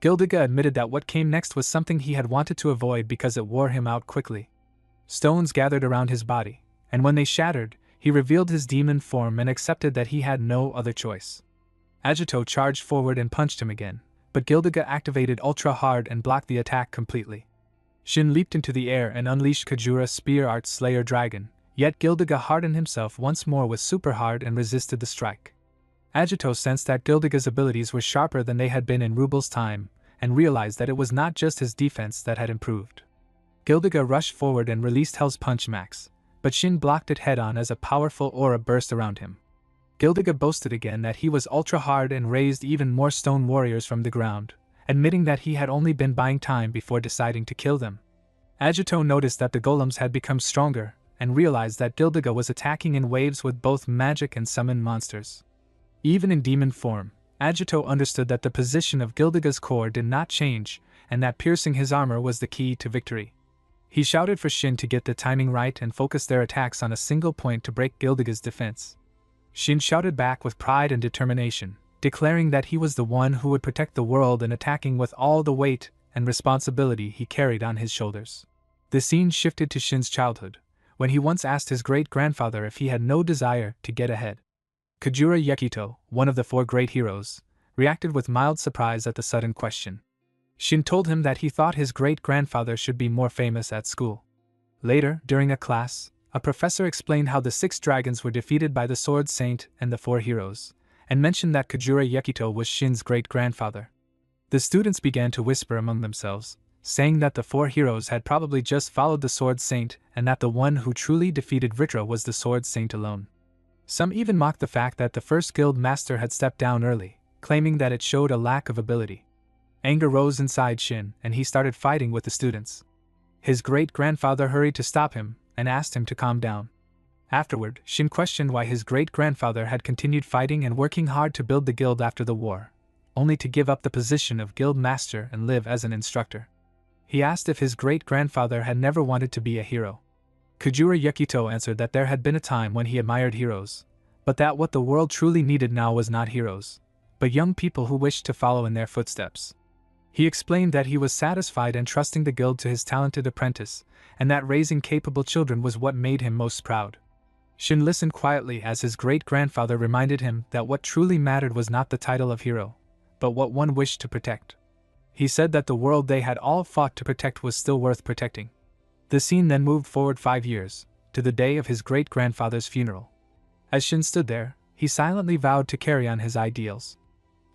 Gildiga admitted that what came next was something he had wanted to avoid because it wore him out quickly. Stones gathered around his body, and when they shattered, he revealed his demon form and accepted that he had no other choice. Agito charged forward and punched him again, but Gildiga activated Ultra Hard and blocked the attack completely. Shin leaped into the air and unleashed Kajura Spear Art Slayer Dragon, yet Gildiga hardened himself once more with Super Hard and resisted the strike. Agito sensed that Gildiga's abilities were sharper than they had been in Rubel's time, and realized that it was not just his defense that had improved. Gildiga rushed forward and released Hell's Punch Max, but Shin blocked it head-on as a powerful aura burst around him. Gildiga boasted again that he was ultra hard and raised even more stone warriors from the ground, admitting that he had only been buying time before deciding to kill them. Agito noticed that the golems had become stronger, and realized that Gildiga was attacking in waves with both magic and summoned monsters. Even in demon form, Agito understood that the position of Gildiga's core did not change, and that piercing his armor was the key to victory. He shouted for Shin to get the timing right and focus their attacks on a single point to break Gildiga's defense. Shin shouted back with pride and determination, declaring that he was the one who would protect the world and attacking with all the weight and responsibility he carried on his shoulders. The scene shifted to Shin's childhood, when he once asked his great-grandfather if he had no desire to get ahead. Kajura Yukito, one of the 4 great heroes, reacted with mild surprise at the sudden question. Shin told him that he thought his great-grandfather should be more famous at school. Later, during a class, a professor explained how the 6 dragons were defeated by the Sword Saint and the 4 heroes, and mentioned that Kajura Yukito was Shin's great-grandfather. The students began to whisper among themselves, saying that the 4 heroes had probably just followed the Sword Saint and that the one who truly defeated Vritra was the Sword Saint alone. Some even mocked the fact that the first guild master had stepped down early, claiming that it showed a lack of ability. Anger rose inside Shin, and he started fighting with the students. His great-grandfather hurried to stop him, and asked him to calm down. Afterward, Shin questioned why his great-grandfather had continued fighting and working hard to build the guild after the war, only to give up the position of guild master and live as an instructor. He asked if his great-grandfather had never wanted to be a hero. Kajura Yukito answered that there had been a time when he admired heroes, but that what the world truly needed now was not heroes, but young people who wished to follow in their footsteps. He explained that he was satisfied and trusting the guild to his talented apprentice, and that raising capable children was what made him most proud. Shin listened quietly as his great-grandfather reminded him that what truly mattered was not the title of hero, but what one wished to protect. He said that the world they had all fought to protect was still worth protecting. The scene then moved forward 5 years, to the day of his great-grandfather's funeral. As Shin stood there, he silently vowed to carry on his ideals.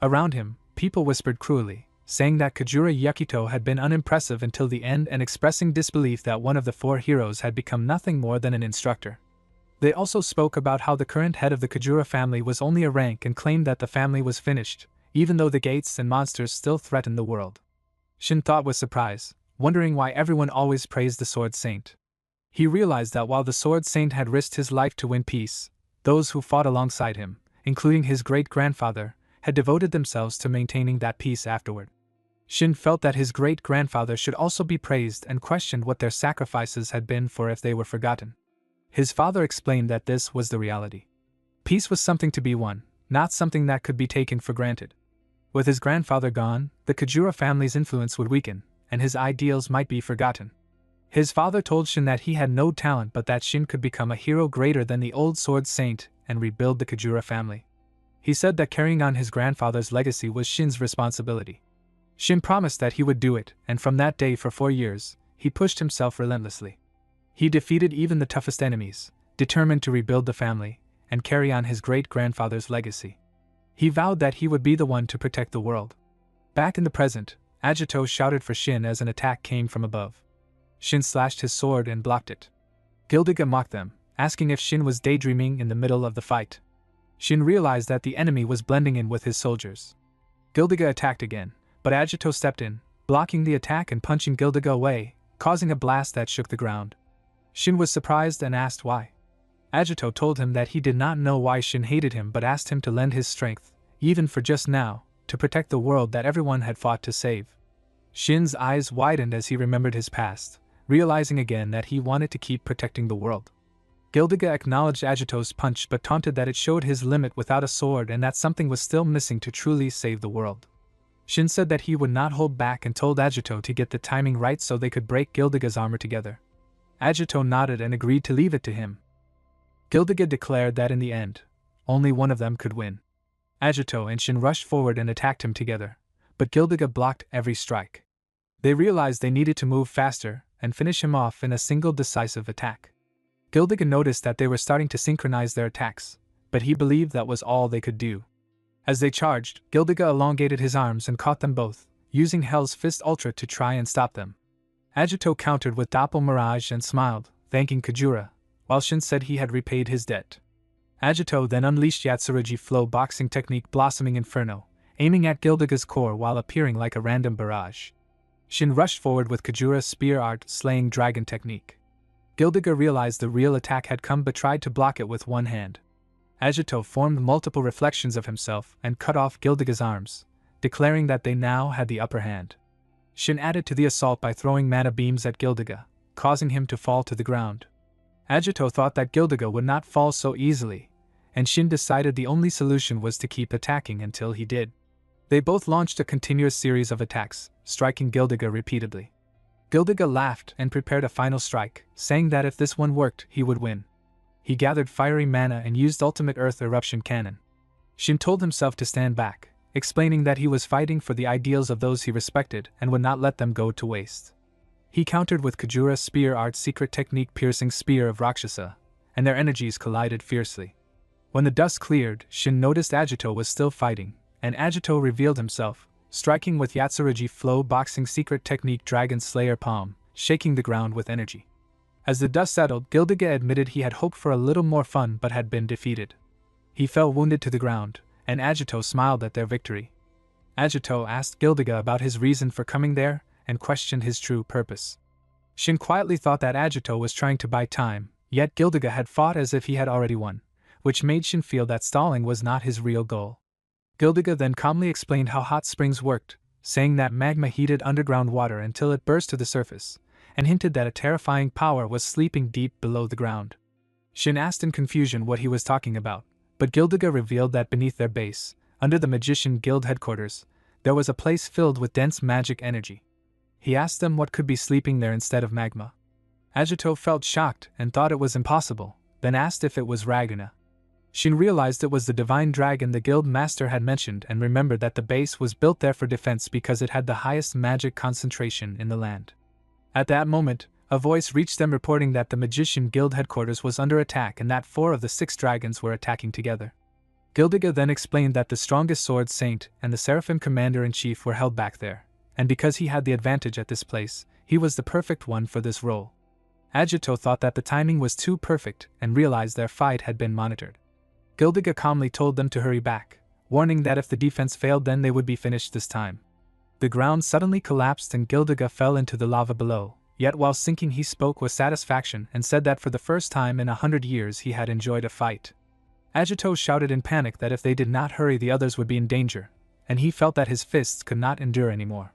Around him, people whispered cruelly, saying that Kajura Yukito had been unimpressive until the end and expressing disbelief that one of the 4 heroes had become nothing more than an instructor. They also spoke about how the current head of the Kajura family was only a rank and claimed that the family was finished, even though the gates and monsters still threatened the world. Shin thought with surprise, wondering why everyone always praised the Sword Saint. He realized that while the Sword Saint had risked his life to win peace, those who fought alongside him, including his great-grandfather, had devoted themselves to maintaining that peace afterward. Shin felt that his great-grandfather should also be praised and questioned what their sacrifices had been for if they were forgotten. His father explained that this was the reality. Peace was something to be won, not something that could be taken for granted. With his grandfather gone, the Kujura family's influence would weaken, and his ideals might be forgotten. His father told Shin that he had no talent but that Shin could become a hero greater than the old Sword Saint and rebuild the Kujura family. He said that carrying on his grandfather's legacy was Shin's responsibility. Shin promised that he would do it, and from that day for 4 years, he pushed himself relentlessly. He defeated even the toughest enemies, determined to rebuild the family and carry on his great-grandfather's legacy. He vowed that he would be the one to protect the world. Back in the present, Agito shouted for Shin as an attack came from above. Shin slashed his sword and blocked it. Gildiga mocked them, asking if Shin was daydreaming in the middle of the fight. Shin realized that the enemy was blending in with his soldiers. Gildiga attacked again, but Agito stepped in, blocking the attack and punching Gildiga away, causing a blast that shook the ground. Shin was surprised and asked why. Agito told him that he did not know why Shin hated him but asked him to lend his strength, even for just now, to protect the world that everyone had fought to save. Shin's eyes widened as he remembered his past, realizing again that he wanted to keep protecting the world. Gildiga acknowledged Agito's punch but taunted that it showed his limit without a sword and that something was still missing to truly save the world. Shin said that he would not hold back and told Agito to get the timing right so they could break Gildiga's armor together. Agito nodded and agreed to leave it to him. Gildiga declared that in the end, only one of them could win. Agito and Shin rushed forward and attacked him together, but Gildiga blocked every strike. They realized they needed to move faster and finish him off in a single decisive attack. Gildiga noticed that they were starting to synchronize their attacks, but he believed that was all they could do. As they charged, Gildiga elongated his arms and caught them both, using Hell's Fist Ultra to try and stop them. Agito countered with Doppel Mirage and smiled, thanking Kujura, while Shin said he had repaid his debt. Agito then unleashed Yatsurugi Flow boxing technique Blossoming Inferno, aiming at Gildiga's core while appearing like a random barrage. Shin rushed forward with Kujura's Spear Art Slaying Dragon technique. Gildiga realized the real attack had come but tried to block it with one hand. Agito formed multiple reflections of himself and cut off Gildiga's arms, declaring that they now had the upper hand. Shin added to the assault by throwing mana beams at Gildiga, causing him to fall to the ground. Agito thought that Gildiga would not fall so easily, and Shin decided the only solution was to keep attacking until he did. They both launched a continuous series of attacks, striking Gildiga repeatedly. Gildiga laughed and prepared a final strike, saying that if this one worked, he would win. He gathered fiery mana and used Ultimate Earth Eruption Cannon. Shin told himself to stand back, explaining that he was fighting for the ideals of those he respected and would not let them go to waste. He countered with Kujura's Spear Art Secret Technique Piercing Spear of Rakshasa, and their energies collided fiercely. When the dust cleared, Shin noticed Agito was still fighting, and Agito revealed himself, striking with Yatsurugi Flow Boxing Secret Technique Dragon Slayer Palm, shaking the ground with energy. As the dust settled, Gildiga admitted he had hoped for a little more fun but had been defeated. He fell wounded to the ground, and Agito smiled at their victory. Agito asked Gildiga about his reason for coming there, and questioned his true purpose. Shin quietly thought that Agito was trying to buy time, yet Gildiga had fought as if he had already won, which made Shin feel that stalling was not his real goal. Gildiga then calmly explained how hot springs worked, saying that magma heated underground water until it burst to the surface, and hinted that a terrifying power was sleeping deep below the ground. Shin asked in confusion what he was talking about, but Gildiga revealed that beneath their base, under the Magician Guild headquarters, there was a place filled with dense magic energy. He asked them what could be sleeping there instead of magma. Agito felt shocked and thought it was impossible, then asked if it was Raguna. Shin realized it was the divine dragon the guild master had mentioned and remembered that the base was built there for defense because it had the highest magic concentration in the land. At that moment, a voice reached them reporting that the Magician Guild headquarters was under attack and that 4 of the 6 dragons were attacking together. Gildiga then explained that the strongest Sword Saint and the Seraphim Commander-in-Chief were held back there, and because he had the advantage at this place, he was the perfect one for this role. Agito thought that the timing was too perfect and realized their fight had been monitored. Gildiga calmly told them to hurry back, warning that if the defense failed then they would be finished this time. The ground suddenly collapsed and Gildiga fell into the lava below, yet while sinking he spoke with satisfaction and said that for the first time in 100 years he had enjoyed a fight. Agito shouted in panic that if they did not hurry the others would be in danger, and he felt that his fists could not endure anymore.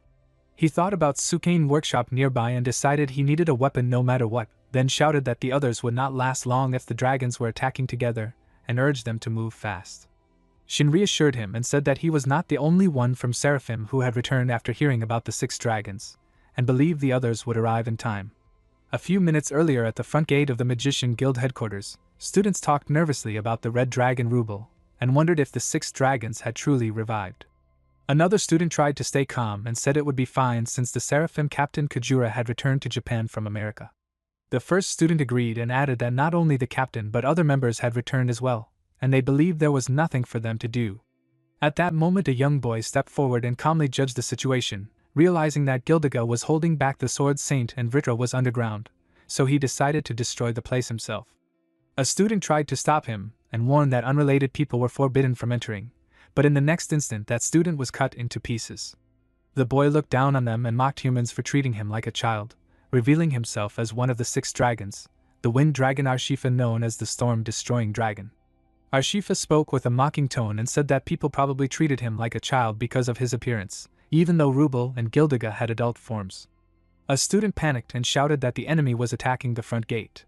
He thought about Sukain workshop nearby and decided he needed a weapon no matter what, then shouted that the others would not last long if the dragons were attacking together, and urged them to move fast. Shin reassured him and said that he was not the only one from Seraphim who had returned after hearing about the 6 dragons, and believed the others would arrive in time. A few minutes earlier at the front gate of the Magician Guild headquarters, students talked nervously about the red dragon Rubel, and wondered if the 6 dragons had truly revived. Another student tried to stay calm and said it would be fine since the Seraphim captain Kujura had returned to Japan from America. The first student agreed and added that not only the captain but other members had returned as well, and they believed there was nothing for them to do. At that moment a young boy stepped forward and calmly judged the situation, realizing that Gildiga was holding back the Sword Saint and Vritra was underground, so he decided to destroy the place himself. A student tried to stop him, and warned that unrelated people were forbidden from entering, but in the next instant that student was cut into pieces. The boy looked down on them and mocked humans for treating him like a child, revealing himself as one of the 6 dragons, the wind dragon Arshifa known as the storm-destroying dragon. Arshifa spoke with a mocking tone and said that people probably treated him like a child because of his appearance, even though Rubel and Gildiga had adult forms. A student panicked and shouted that the enemy was attacking the front gate.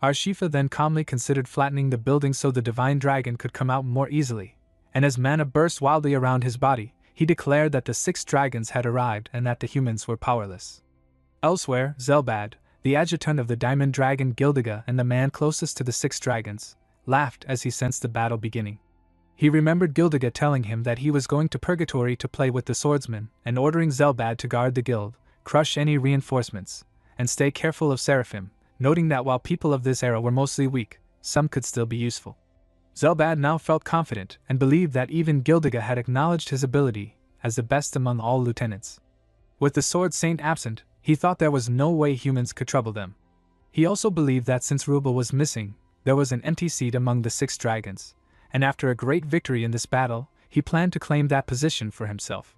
Arshifa then calmly considered flattening the building so the divine dragon could come out more easily, and as mana burst wildly around his body, he declared that the 6 dragons had arrived and that the humans were powerless. Elsewhere, Zelbad, the adjutant of the diamond dragon Gildiga and the man closest to the 6 dragons, laughed as he sensed the battle beginning. He remembered Gildiga telling him that he was going to Purgatory to play with the swordsman and ordering Zelbad to guard the guild, crush any reinforcements, and stay careful of Seraphim, noting that while people of this era were mostly weak, some could still be useful. Zelbad now felt confident and believed that even Gildiga had acknowledged his ability as the best among all lieutenants. With the Sword Saint absent, he thought there was no way humans could trouble them. He also believed that since Rubel was missing, there was an empty seat among the 6 dragons, and after a great victory in this battle, he planned to claim that position for himself.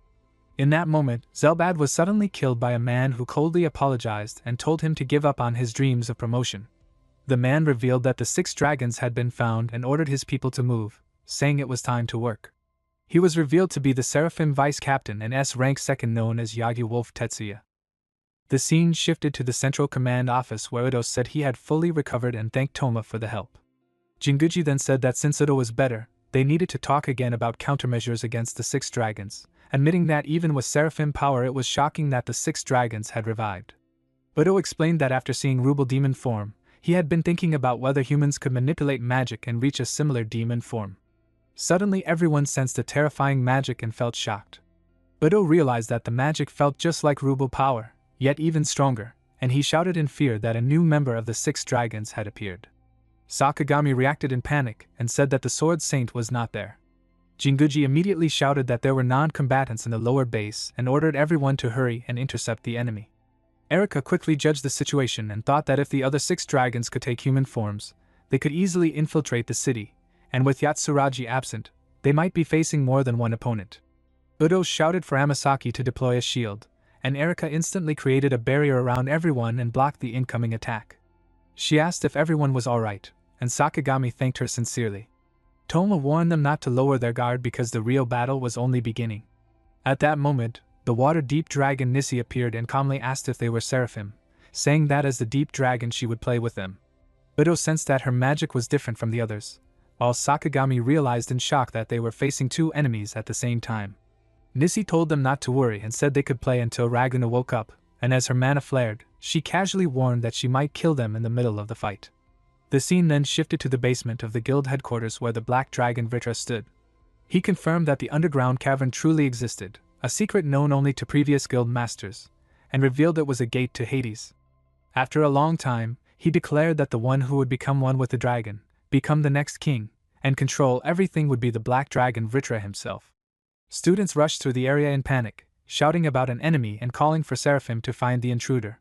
In that moment, Zelbad was suddenly killed by a man who coldly apologized and told him to give up on his dreams of promotion. The man revealed that the 6 dragons had been found and ordered his people to move, saying it was time to work. He was revealed to be the Seraphim vice captain and S-rank second known as Yagi Wolf Tetsuya. The scene shifted to the central command office where Udo said he had fully recovered and thanked Toma for the help. Jinguji then said that since Udo was better, they needed to talk again about countermeasures against the 6 dragons, admitting that even with Seraphim power it was shocking that the 6 dragons had revived. Udo explained that after seeing Rubel demon form, he had been thinking about whether humans could manipulate magic and reach a similar demon form. Suddenly everyone sensed a terrifying magic and felt shocked. Udo realized that the magic felt just like Rubel power, yet even stronger, and he shouted in fear that a new member of the 6 dragons had appeared. Sakagami reacted in panic and said that the Sword Saint was not there. Jinguji immediately shouted that there were non-combatants in the lower base and ordered everyone to hurry and intercept the enemy. Erika quickly judged the situation and thought that if the other 6 dragons could take human forms, they could easily infiltrate the city, and with Yatsuragi absent, they might be facing more than one opponent. Udo shouted for Amasaki to deploy a shield, and Erika instantly created a barrier around everyone and blocked the incoming attack. She asked if everyone was alright, and Sakagami thanked her sincerely. Toma warned them not to lower their guard because the real battle was only beginning. At that moment, the water-deep dragon Nissi appeared and calmly asked if they were Seraphim, saying that as the deep dragon she would play with them. Udo sensed that her magic was different from the others, while Sakagami realized in shock that they were facing 2 enemies at the same time. Nissi told them not to worry and said they could play until Raguna woke up, and as her mana flared, she casually warned that she might kill them in the middle of the fight. The scene then shifted to the basement of the guild headquarters where the black dragon Vritra stood. He confirmed that the underground cavern truly existed, a secret known only to previous guild masters, and revealed it was a gate to Hades. After a long time, he declared that the one who would become one with the dragon, become the next king, and control everything would be the black dragon Vritra himself. Students rushed through the area in panic, shouting about an enemy and calling for Seraphim to find the intruder.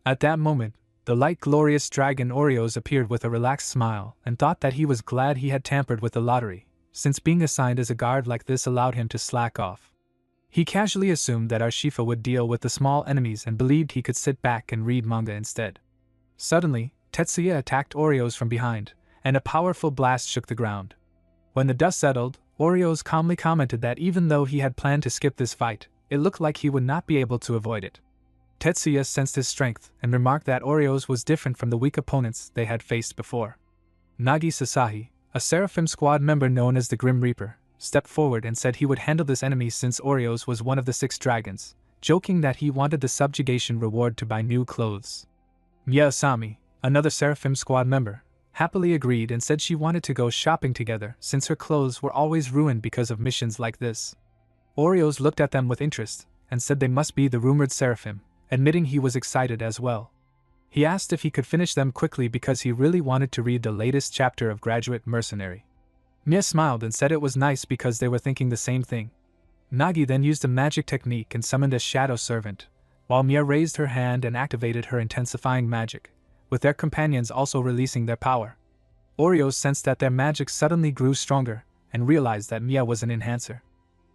At that moment, the light glorious dragon Oreos appeared with a relaxed smile and thought that he was glad he had tampered with the lottery, since being assigned as a guard like this allowed him to slack off. He casually assumed that Urshifa would deal with the small enemies and believed he could sit back and read manga instead. Suddenly, Tetsuya attacked Oreos from behind, and a powerful blast shook the ground. When the dust settled, Oreos calmly commented that even though he had planned to skip this fight, it looked like he would not be able to avoid it. Tetsuya sensed his strength and remarked that Oreos was different from the weak opponents they had faced before. Nagi Sasahi, a Seraphim Squad member known as the Grim Reaper, stepped forward and said he would handle this enemy since Oreos was one of the 6 dragons, joking that he wanted the subjugation reward to buy new clothes. Mia Asami, another Seraphim Squad member, happily agreed and said she wanted to go shopping together since her clothes were always ruined because of missions like this. Oreos looked at them with interest and said they must be the rumored Seraphim, admitting he was excited as well. He asked if he could finish them quickly because he really wanted to read the latest chapter of Graduate Mercenary. Mia smiled and said it was nice because they were thinking the same thing. Nagi then used a magic technique and summoned a shadow servant, while Mia raised her hand and activated her intensifying magic, with their companions also releasing their power. Oreos sensed that their magic suddenly grew stronger and realized that Mia was an enhancer.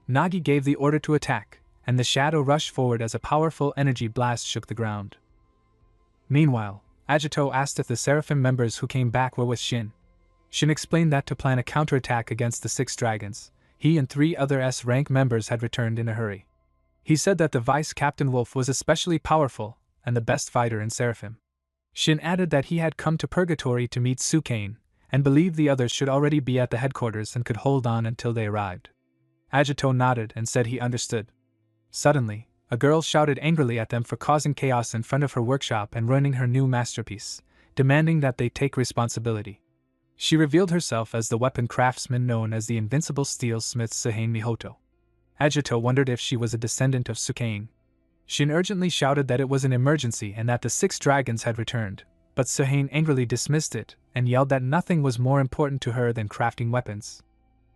Nagi gave the order to attack, and the shadow rushed forward as a powerful energy blast shook the ground. Meanwhile, Agito asked if the Seraphim members who came back were with Shin. Shin explained that to plan a counterattack against the 6 dragons, he and 3 other S-rank members had returned in a hurry. He said that the Vice Captain Wolf was especially powerful and the best fighter in Seraphim. Shin added that he had come to Purgatory to meet Sukain, and believed the others should already be at the headquarters and could hold on until they arrived. Agito nodded and said he understood. Suddenly, a girl shouted angrily at them for causing chaos in front of her workshop and ruining her new masterpiece, demanding that they take responsibility. She revealed herself as the weapon craftsman known as the Invincible Steelsmith Suhain Mihoto. Agito wondered if she was a descendant of Sukain. Shin urgently shouted that it was an emergency and that the 6 dragons had returned, but Suhain angrily dismissed it and yelled that nothing was more important to her than crafting weapons.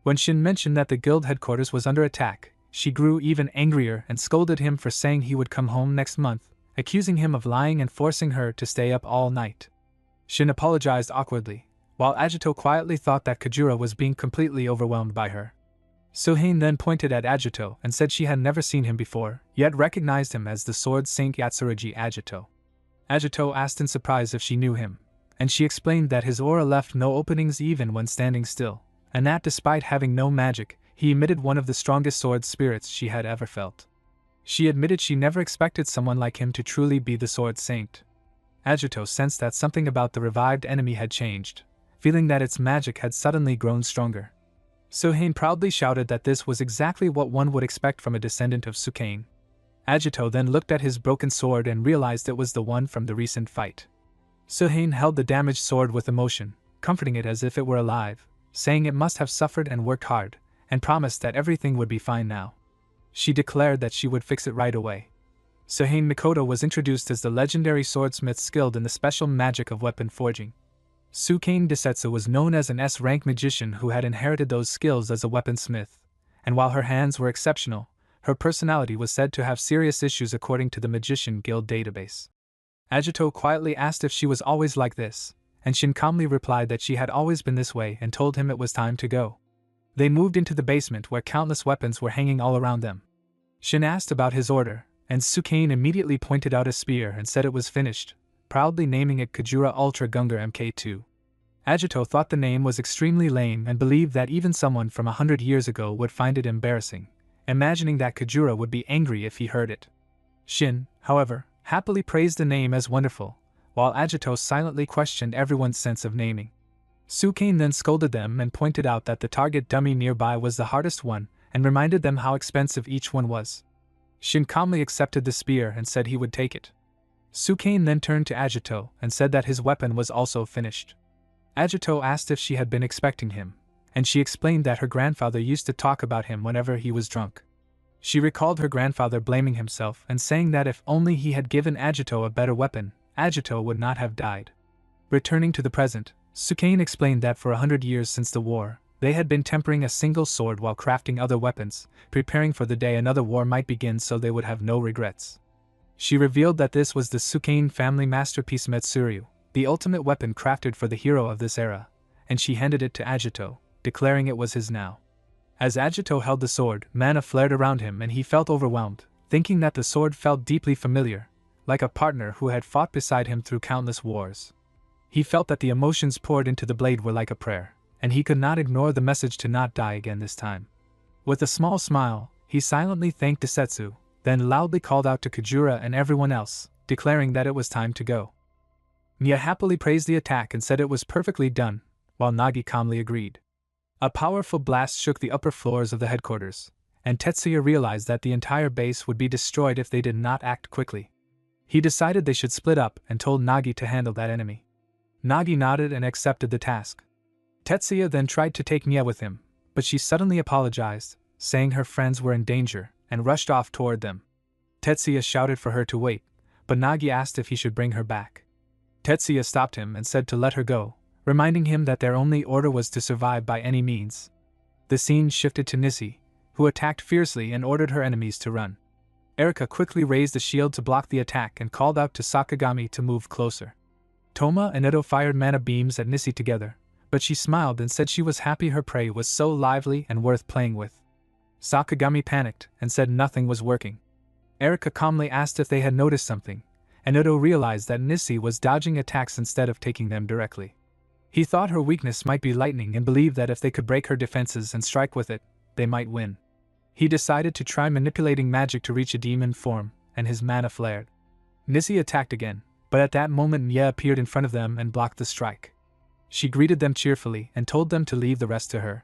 When Shin mentioned that the guild headquarters was under attack, she grew even angrier and scolded him for saying he would come home next month, accusing him of lying and forcing her to stay up all night. Shin apologized awkwardly, while Agito quietly thought that Kajura was being completely overwhelmed by her. Suhain then pointed at Agito and said she had never seen him before, yet recognized him as the Sword Saint Yatsurugi Agito. Agito asked in surprise if she knew him, and she explained that his aura left no openings even when standing still, and that despite having no magic, he emitted one of the strongest sword spirits she had ever felt. She admitted she never expected someone like him to truly be the Sword Saint. Agito sensed that something about the revived enemy had changed, feeling that its magic had suddenly grown stronger. Suhain proudly shouted that this was exactly what one would expect from a descendant of Sukain. Agito then looked at his broken sword and realized it was the one from the recent fight. Suhain held the damaged sword with emotion, comforting it as if it were alive, saying it must have suffered and worked hard, and promised that everything would be fine now. She declared that she would fix it right away. Suhain Mikoto was introduced as the legendary swordsmith skilled in the special magic of weapon forging. Sukain Desetsu was known as an S-rank magician who had inherited those skills as a weaponsmith, and while her hands were exceptional, her personality was said to have serious issues according to the Magician Guild database. Agito quietly asked if she was always like this, and Shin calmly replied that she had always been this way and told him it was time to go. They moved into the basement where countless weapons were hanging all around them. Shin asked about his order, and Sukain immediately pointed out a spear and said it was finished, proudly naming it Kajura Ultra Gunga MK2. Agito thought the name was extremely lame and believed that even someone from 100 years ago would find it embarrassing, imagining that Kajura would be angry if he heard it. Shin, however, happily praised the name as wonderful, while Agito silently questioned everyone's sense of naming. Sukain then scolded them and pointed out that the target dummy nearby was the hardest one and reminded them how expensive each one was. Shin calmly accepted the spear and said he would take it. Sukain then turned to Agito and said that his weapon was also finished. Agito asked if she had been expecting him, and she explained that her grandfather used to talk about him whenever he was drunk. She recalled her grandfather blaming himself and saying that if only he had given Agito a better weapon, Agito would not have died. Returning to the present, Sukain explained that for 100 years since the war, they had been tempering a single sword while crafting other weapons, preparing for the day another war might begin so they would have no regrets. She revealed that this was the Sukain family masterpiece Metsuryu, the ultimate weapon crafted for the hero of this era, and she handed it to Agito, declaring it was his now. As Agito held the sword, mana flared around him and he felt overwhelmed, thinking that the sword felt deeply familiar, like a partner who had fought beside him through countless wars. He felt that the emotions poured into the blade were like a prayer, and he could not ignore the message to not die again this time. With a small smile, he silently thanked Desetsu, then loudly called out to Kujura and everyone else, declaring that it was time to go. Nya happily praised the attack and said it was perfectly done, while Nagi calmly agreed. A powerful blast shook the upper floors of the headquarters, and Tetsuya realized that the entire base would be destroyed if they did not act quickly. He decided they should split up and told Nagi to handle that enemy. Nagi nodded and accepted the task. Tetsuya then tried to take Nya with him, but she suddenly apologized, saying her friends were in danger, and rushed off toward them. Tetsuya shouted for her to wait, but Nagi asked if he should bring her back. Tetsuya stopped him and said to let her go, reminding him that their only order was to survive by any means. The scene shifted to Nissi, who attacked fiercely and ordered her enemies to run. Erika quickly raised a shield to block the attack and called out to Sakagami to move closer. Toma and Edo fired mana beams at Nissi together, but she smiled and said she was happy her prey was so lively and worth playing with. Sakagami panicked and said nothing was working. Erika calmly asked if they had noticed something, and Edo realized that Nissi was dodging attacks instead of taking them directly. He thought her weakness might be lightning and believed that if they could break her defenses and strike with it, they might win. He decided to try manipulating magic to reach a demon form, and his mana flared. Nissi attacked again, but at that moment Nya appeared in front of them and blocked the strike. She greeted them cheerfully and told them to leave the rest to her.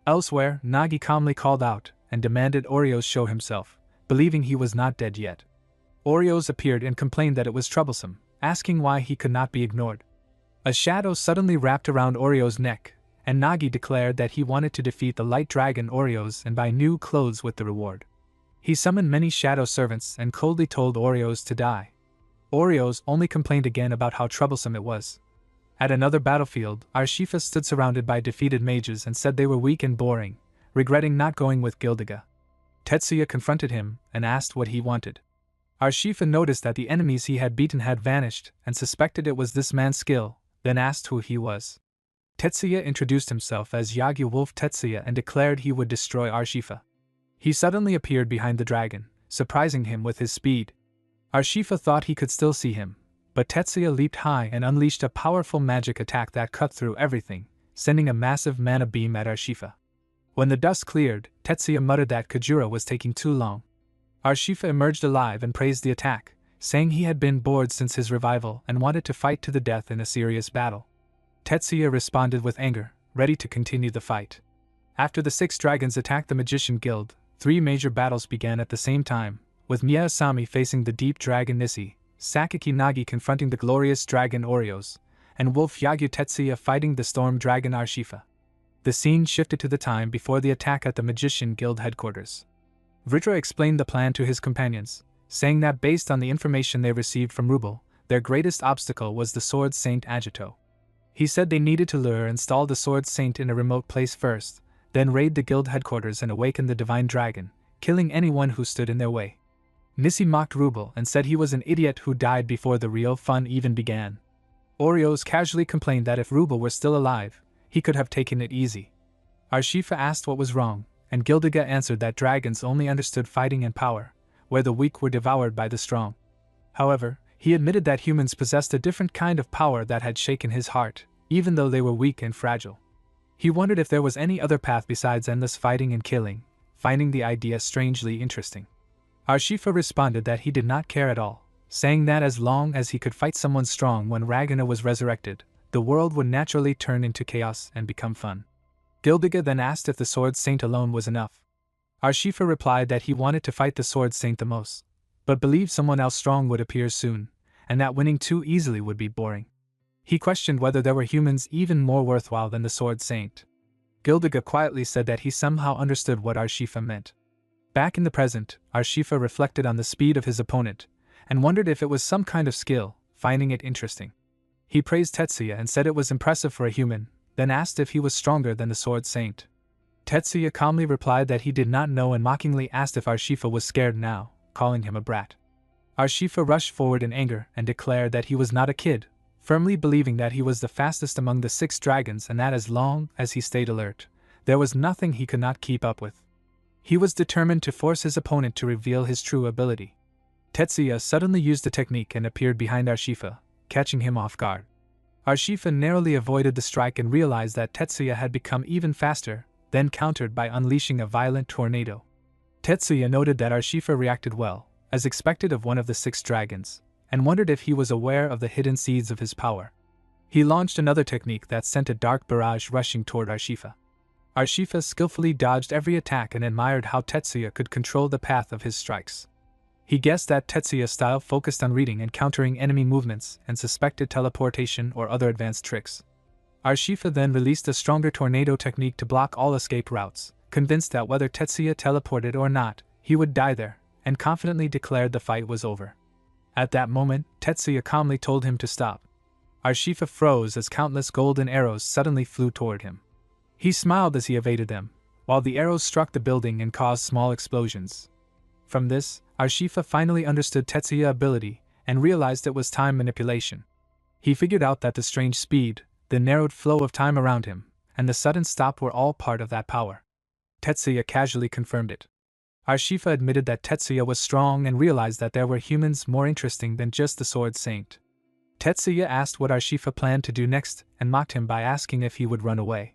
Elsewhere, Nagi calmly called out and demanded Oreos show himself, believing he was not dead yet. Oreos appeared and complained that it was troublesome, asking why he could not be ignored. A shadow suddenly wrapped around Oreo's neck, and Nagi declared that he wanted to defeat the light dragon Oreos and buy new clothes with the reward. He summoned many shadow servants and coldly told Oreos to die. Oreos only complained again about how troublesome it was. At another battlefield, Arshifa stood surrounded by defeated mages and said they were weak and boring, regretting not going with Gildiga. Tetsuya confronted him and asked what he wanted. Arshifa noticed that the enemies he had beaten had vanished and suspected it was this man's skill, then asked who he was. Tetsuya introduced himself as Yagi Wolf Tetsuya and declared he would destroy Arshifa. He suddenly appeared behind the dragon, surprising him with his speed. Arshifa thought he could still see him, but Tetsuya leaped high and unleashed a powerful magic attack that cut through everything, sending a massive mana beam at Arshifa. When the dust cleared, Tetsuya muttered that Kujura was taking too long. Arshifa emerged alive and praised the attack, saying he had been bored since his revival and wanted to fight to the death in a serious battle. Tetsuya responded with anger, ready to continue the fight. After the 6 dragons attacked the Magician Guild, 3 major battles began at the same time, with Miyasami facing the deep dragon Nissi, Sakaki Nagi confronting the glorious dragon Oreos, and Wolf Yagyu Tetsuya fighting the storm dragon Arshifa. The scene shifted to the time before the attack at the Magician Guild headquarters. Vritra explained the plan to his companions, saying that based on the information they received from Rubel, their greatest obstacle was the Sword Saint Agito. He said they needed to lure and install the Sword Saint in a remote place first, then raid the guild headquarters and awaken the Divine Dragon, killing anyone who stood in their way. Nissi mocked Rubel and said he was an idiot who died before the real fun even began. Oreos casually complained that if Rubel were still alive, he could have taken it easy. Arshifa asked what was wrong, and Gildiga answered that dragons only understood fighting and power, where the weak were devoured by the strong. However, he admitted that humans possessed a different kind of power that had shaken his heart, even though they were weak and fragile. He wondered if there was any other path besides endless fighting and killing, finding the idea strangely interesting. Arshifa responded that he did not care at all, saying that as long as he could fight someone strong when Ragana was resurrected, the world would naturally turn into chaos and become fun. Gildiga then asked if the Sword Saint alone was enough. Arshifa replied that he wanted to fight the Sword Saint the most, but believed someone else strong would appear soon, and that winning too easily would be boring. He questioned whether there were humans even more worthwhile than the Sword Saint. Gildiga quietly said that he somehow understood what Arshifa meant. Back in the present, Arshifa reflected on the speed of his opponent, and wondered if it was some kind of skill, finding it interesting. He praised Tetsuya and said it was impressive for a human, then asked if he was stronger than the Sword Saint. Tetsuya calmly replied that he did not know and mockingly asked if Arshifa was scared now, calling him a brat. Arshifa rushed forward in anger and declared that he was not a kid, firmly believing that he was the fastest among the 6 dragons and that as long as he stayed alert, There was nothing he could not keep up with. He was determined to force his opponent to reveal his true ability. Tetsuya suddenly used the technique and appeared behind Urshifa, catching him off guard. Urshifa narrowly avoided the strike and realized that Tetsuya had become even faster, then countered by unleashing a violent tornado. Tetsuya noted that Urshifa reacted well, as expected of one of the 6 dragons, and wondered if he was aware of the hidden seeds of his power. He launched another technique that sent a dark barrage rushing toward Urshifa. Urshifa skillfully dodged every attack and admired how Tetsuya could control the path of his strikes. He guessed that Tetsuya's style focused on reading and countering enemy movements and suspected teleportation or other advanced tricks. Urshifa then released a stronger tornado technique to block all escape routes, convinced that whether Tetsuya teleported or not, he would die there, and confidently declared the fight was over. At that moment, Tetsuya calmly told him to stop. Urshifa froze as countless golden arrows suddenly flew toward him. He smiled as he evaded them, while the arrows struck the building and caused small explosions. From this, Urshifa finally understood Tetsuya's ability and realized it was time manipulation. He figured out that the strange speed, the narrowed flow of time around him, and the sudden stop were all part of that power. Tetsuya casually confirmed it. Urshifa admitted that Tetsuya was strong and realized that there were humans more interesting than just the Sword Saint. Tetsuya asked what Urshifa planned to do next and mocked him by asking if he would run away.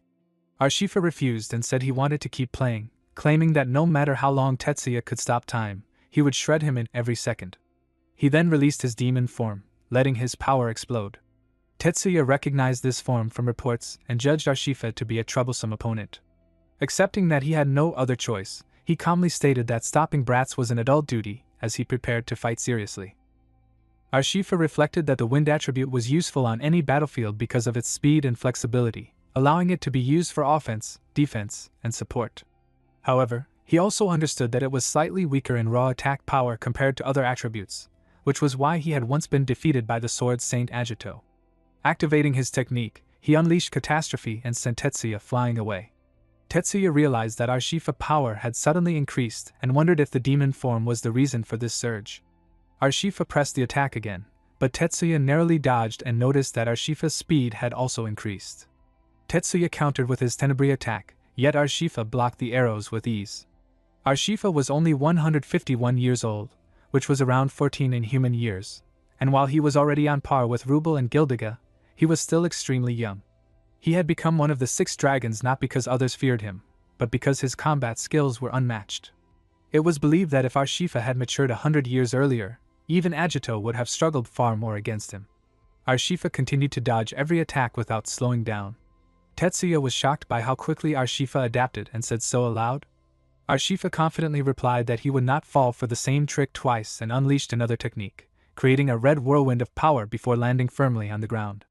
Urshifa refused and said he wanted to keep playing, claiming that no matter how long Tetsuya could stop time, he would shred him in every second. He then released his demon form, letting his power explode. Tetsuya recognized this form from reports and judged Urshifa to be a troublesome opponent. Accepting that he had no other choice, he calmly stated that stopping brats was an adult duty as he prepared to fight seriously. Urshifa reflected that the wind attribute was useful on any battlefield because of its speed and flexibility, allowing it to be used for offense, defense, and support. However, he also understood that it was slightly weaker in raw attack power compared to other attributes, which was why he had once been defeated by the Sword Saint Agito. Activating his technique, he unleashed Catastrophe and sent Tetsuya flying away. Tetsuya realized that Urshifa's power had suddenly increased and wondered if the demon form was the reason for this surge. Urshifa pressed the attack again, but Tetsuya narrowly dodged and noticed that Urshifa's speed had also increased. Tetsuya countered with his Tenebrae attack, yet Urshifa blocked the arrows with ease. Urshifa was only 151 years old, which was around 14 in human years, and while he was already on par with Rubel and Gildiga, he was still extremely young. He had become one of the 6 dragons not because others feared him, but because his combat skills were unmatched. It was believed that if Urshifa had matured 100 years earlier, even Agito would have struggled far more against him. Urshifa continued to dodge every attack without slowing down. Tetsuya was shocked by how quickly Urshifa adapted and said so aloud. Urshifa confidently replied that he would not fall for the same trick twice and unleashed another technique, creating a red whirlwind of power before landing firmly on the ground.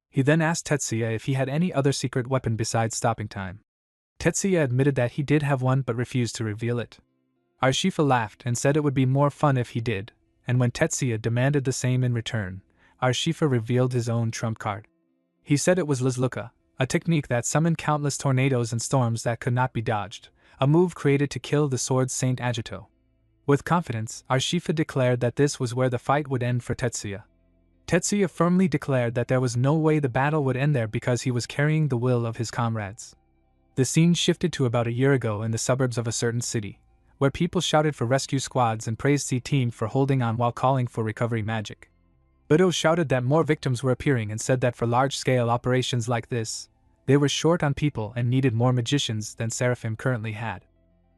He then asked Tetsuya if he had any other secret weapon besides stopping time. Tetsuya admitted that he did have one but refused to reveal it. Urshifa laughed and said it would be more fun if he did, and when Tetsuya demanded the same in return, Urshifa revealed his own trump card. He said it was Lizluka, a technique that summoned countless tornadoes and storms that could not be dodged, a move created to kill the Sword Saint Agito. With confidence, Urshifa declared that this was where the fight would end for Tetsuya. Tetsuya firmly declared that there was no way the battle would end there because he was carrying the will of his comrades. The scene shifted to about a year ago in the suburbs of a certain city, where people shouted for rescue squads and praised C-Team for holding on while calling for recovery magic. Udo shouted that more victims were appearing and said that for large-scale operations like this, they were short on people and needed more magicians than Seraphim currently had.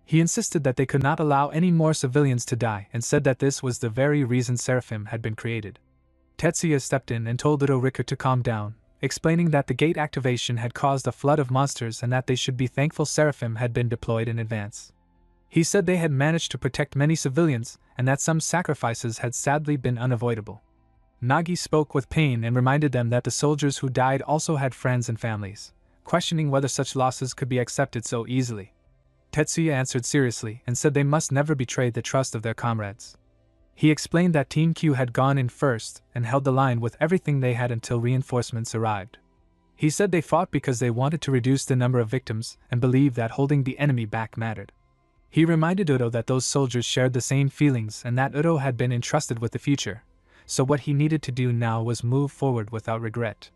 He insisted that they could not allow any more civilians to die and said that this was the very reason Seraphim had been created. Tetsuya stepped in and told Udo Riku to calm down, explaining that the gate activation had caused a flood of monsters and that they should be thankful Seraphim had been deployed in advance. He said they had managed to protect many civilians and that some sacrifices had sadly been unavoidable. Nagi spoke with pain and reminded them that the soldiers who died also had friends and families, questioning whether such losses could be accepted so easily. Tetsuya answered seriously and said they must never betray the trust of their comrades. He explained that Team Q had gone in first and held the line with everything they had until reinforcements arrived. He said they fought because they wanted to reduce the number of victims and believed that holding the enemy back mattered. He reminded Udo that those soldiers shared the same feelings and that Udo had been entrusted with the future, so what he needed to do now was move forward without regret.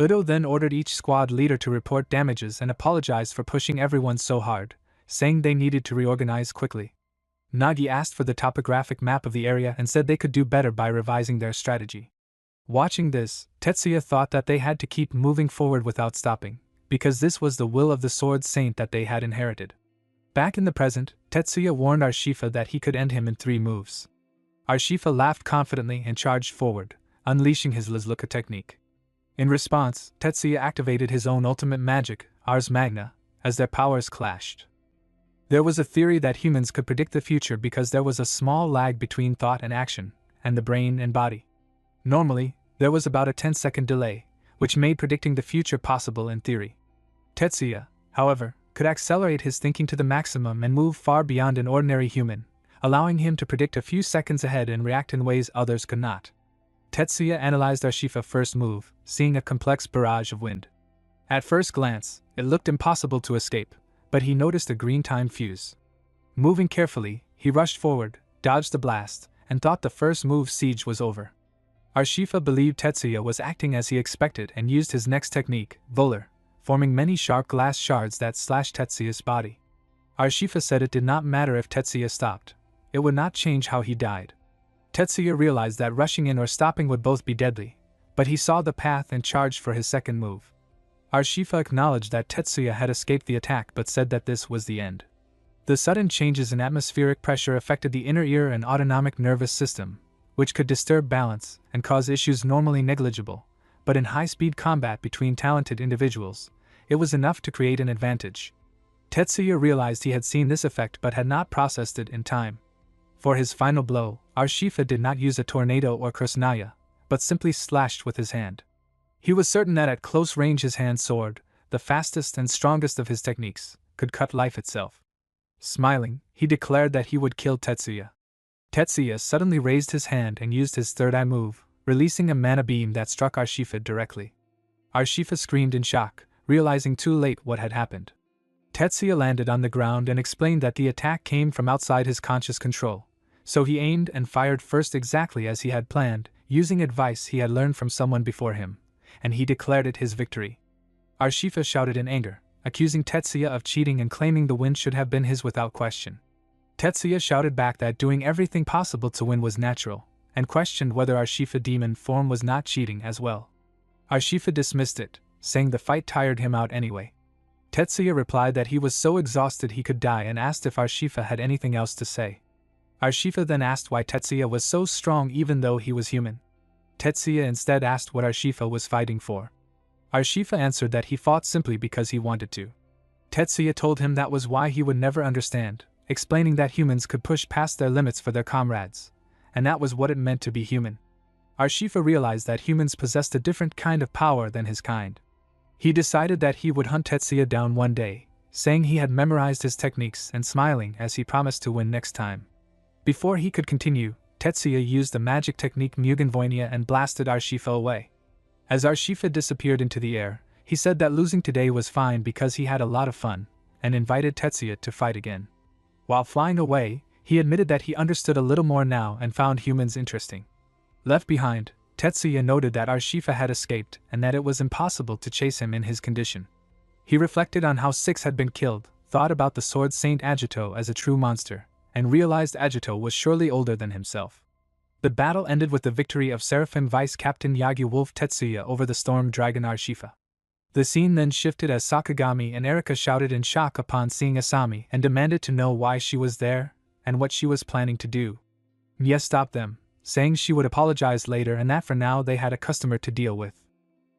Udo then ordered each squad leader to report damages and apologized for pushing everyone so hard, saying they needed to reorganize quickly. Nagi asked for the topographic map of the area and said they could do better by revising their strategy. Watching this, Tetsuya thought that they had to keep moving forward without stopping, because this was the will of the Sword Saint that they had inherited. Back in the present, Tetsuya warned Arshifa that he could end him in 3 moves. Arshifa laughed confidently and charged forward, unleashing his Lizluka technique. In response, Tetsuya activated his own ultimate magic, Ars Magna, as their powers clashed. There was a theory that humans could predict the future because there was a small lag between thought and action, and the brain and body. Normally, there was about a 10-second delay, which made predicting the future possible in theory. Tetsuya, however, could accelerate his thinking to the maximum and move far beyond an ordinary human, allowing him to predict a few seconds ahead and react in ways others could not. Tetsuya analyzed Arshifa's first move, seeing a complex barrage of wind. At first glance, it looked impossible to escape, but he noticed a green time fuse. Moving carefully, he rushed forward, dodged the blast, and thought the first move's siege was over. Arshifa believed Tetsuya was acting as he expected and used his next technique, Volar, forming many sharp glass shards that slashed Tetsuya's body. Arshifa said it did not matter if Tetsuya stopped. It would not change how he died. Tetsuya realized that rushing in or stopping would both be deadly, but he saw the path and charged for his second move. Arshifa acknowledged that Tetsuya had escaped the attack but said that this was the end. The sudden changes in atmospheric pressure affected the inner ear and autonomic nervous system, which could disturb balance and cause issues normally negligible, but in high-speed combat between talented individuals, it was enough to create an advantage. Tetsuya realized he had seen this effect but had not processed it in time. For his final blow, Arshifa did not use a tornado or Kursnaya, but simply slashed with his hand. He was certain that at close range his hand sword, the fastest and strongest of his techniques, could cut life itself. Smiling, he declared that he would kill Tetsuya. Tetsuya suddenly raised his hand and used his third eye move, releasing a mana beam that struck Arshifa directly. Arshifa screamed in shock, realizing too late what had happened. Tetsuya landed on the ground and explained that the attack came from outside his conscious control, so he aimed and fired first exactly as he had planned, using advice he had learned from someone before him, and he declared it his victory. Arshifa shouted in anger, accusing Tetsuya of cheating and claiming the win should have been his without question. Tetsuya shouted back that doing everything possible to win was natural, and questioned whether Arshifa demon form was not cheating as well. Arshifa dismissed it, saying the fight tired him out anyway. Tetsuya replied that he was so exhausted he could die and asked if Arshifa had anything else to say. Arshifa then asked why Tetsuya was so strong even though he was human. Tetsuya instead asked what Arshifa was fighting for. Arshifa answered that he fought simply because he wanted to. Tetsuya told him that was why he would never understand, explaining that humans could push past their limits for their comrades, and that was what it meant to be human. Arshifa realized that humans possessed a different kind of power than his kind. He decided that he would hunt Tetsuya down one day, saying he had memorized his techniques and smiling as he promised to win next time. Before he could continue, Tetsuya used the magic technique Mugenvoinia and blasted Arshifa away. As Arshifa disappeared into the air, he said that losing today was fine because he had a lot of fun, and invited Tetsuya to fight again. While flying away, he admitted that he understood a little more now and found humans interesting. Left behind, Tetsuya noted that Arshifa had escaped and that it was impossible to chase him in his condition. He reflected on how 6 had been killed, thought about the Sword Saint Agito as a true monster, and realized Agito was surely older than himself. The battle ended with the victory of Seraphim Vice Captain Yagi Wolf Tetsuya over the Storm Dragon Arshifa. The scene then shifted as Sakagami and Erika shouted in shock upon seeing Asami and demanded to know why she was there and what she was planning to do. Mia stopped them, saying she would apologize later and that for now they had a customer to deal with.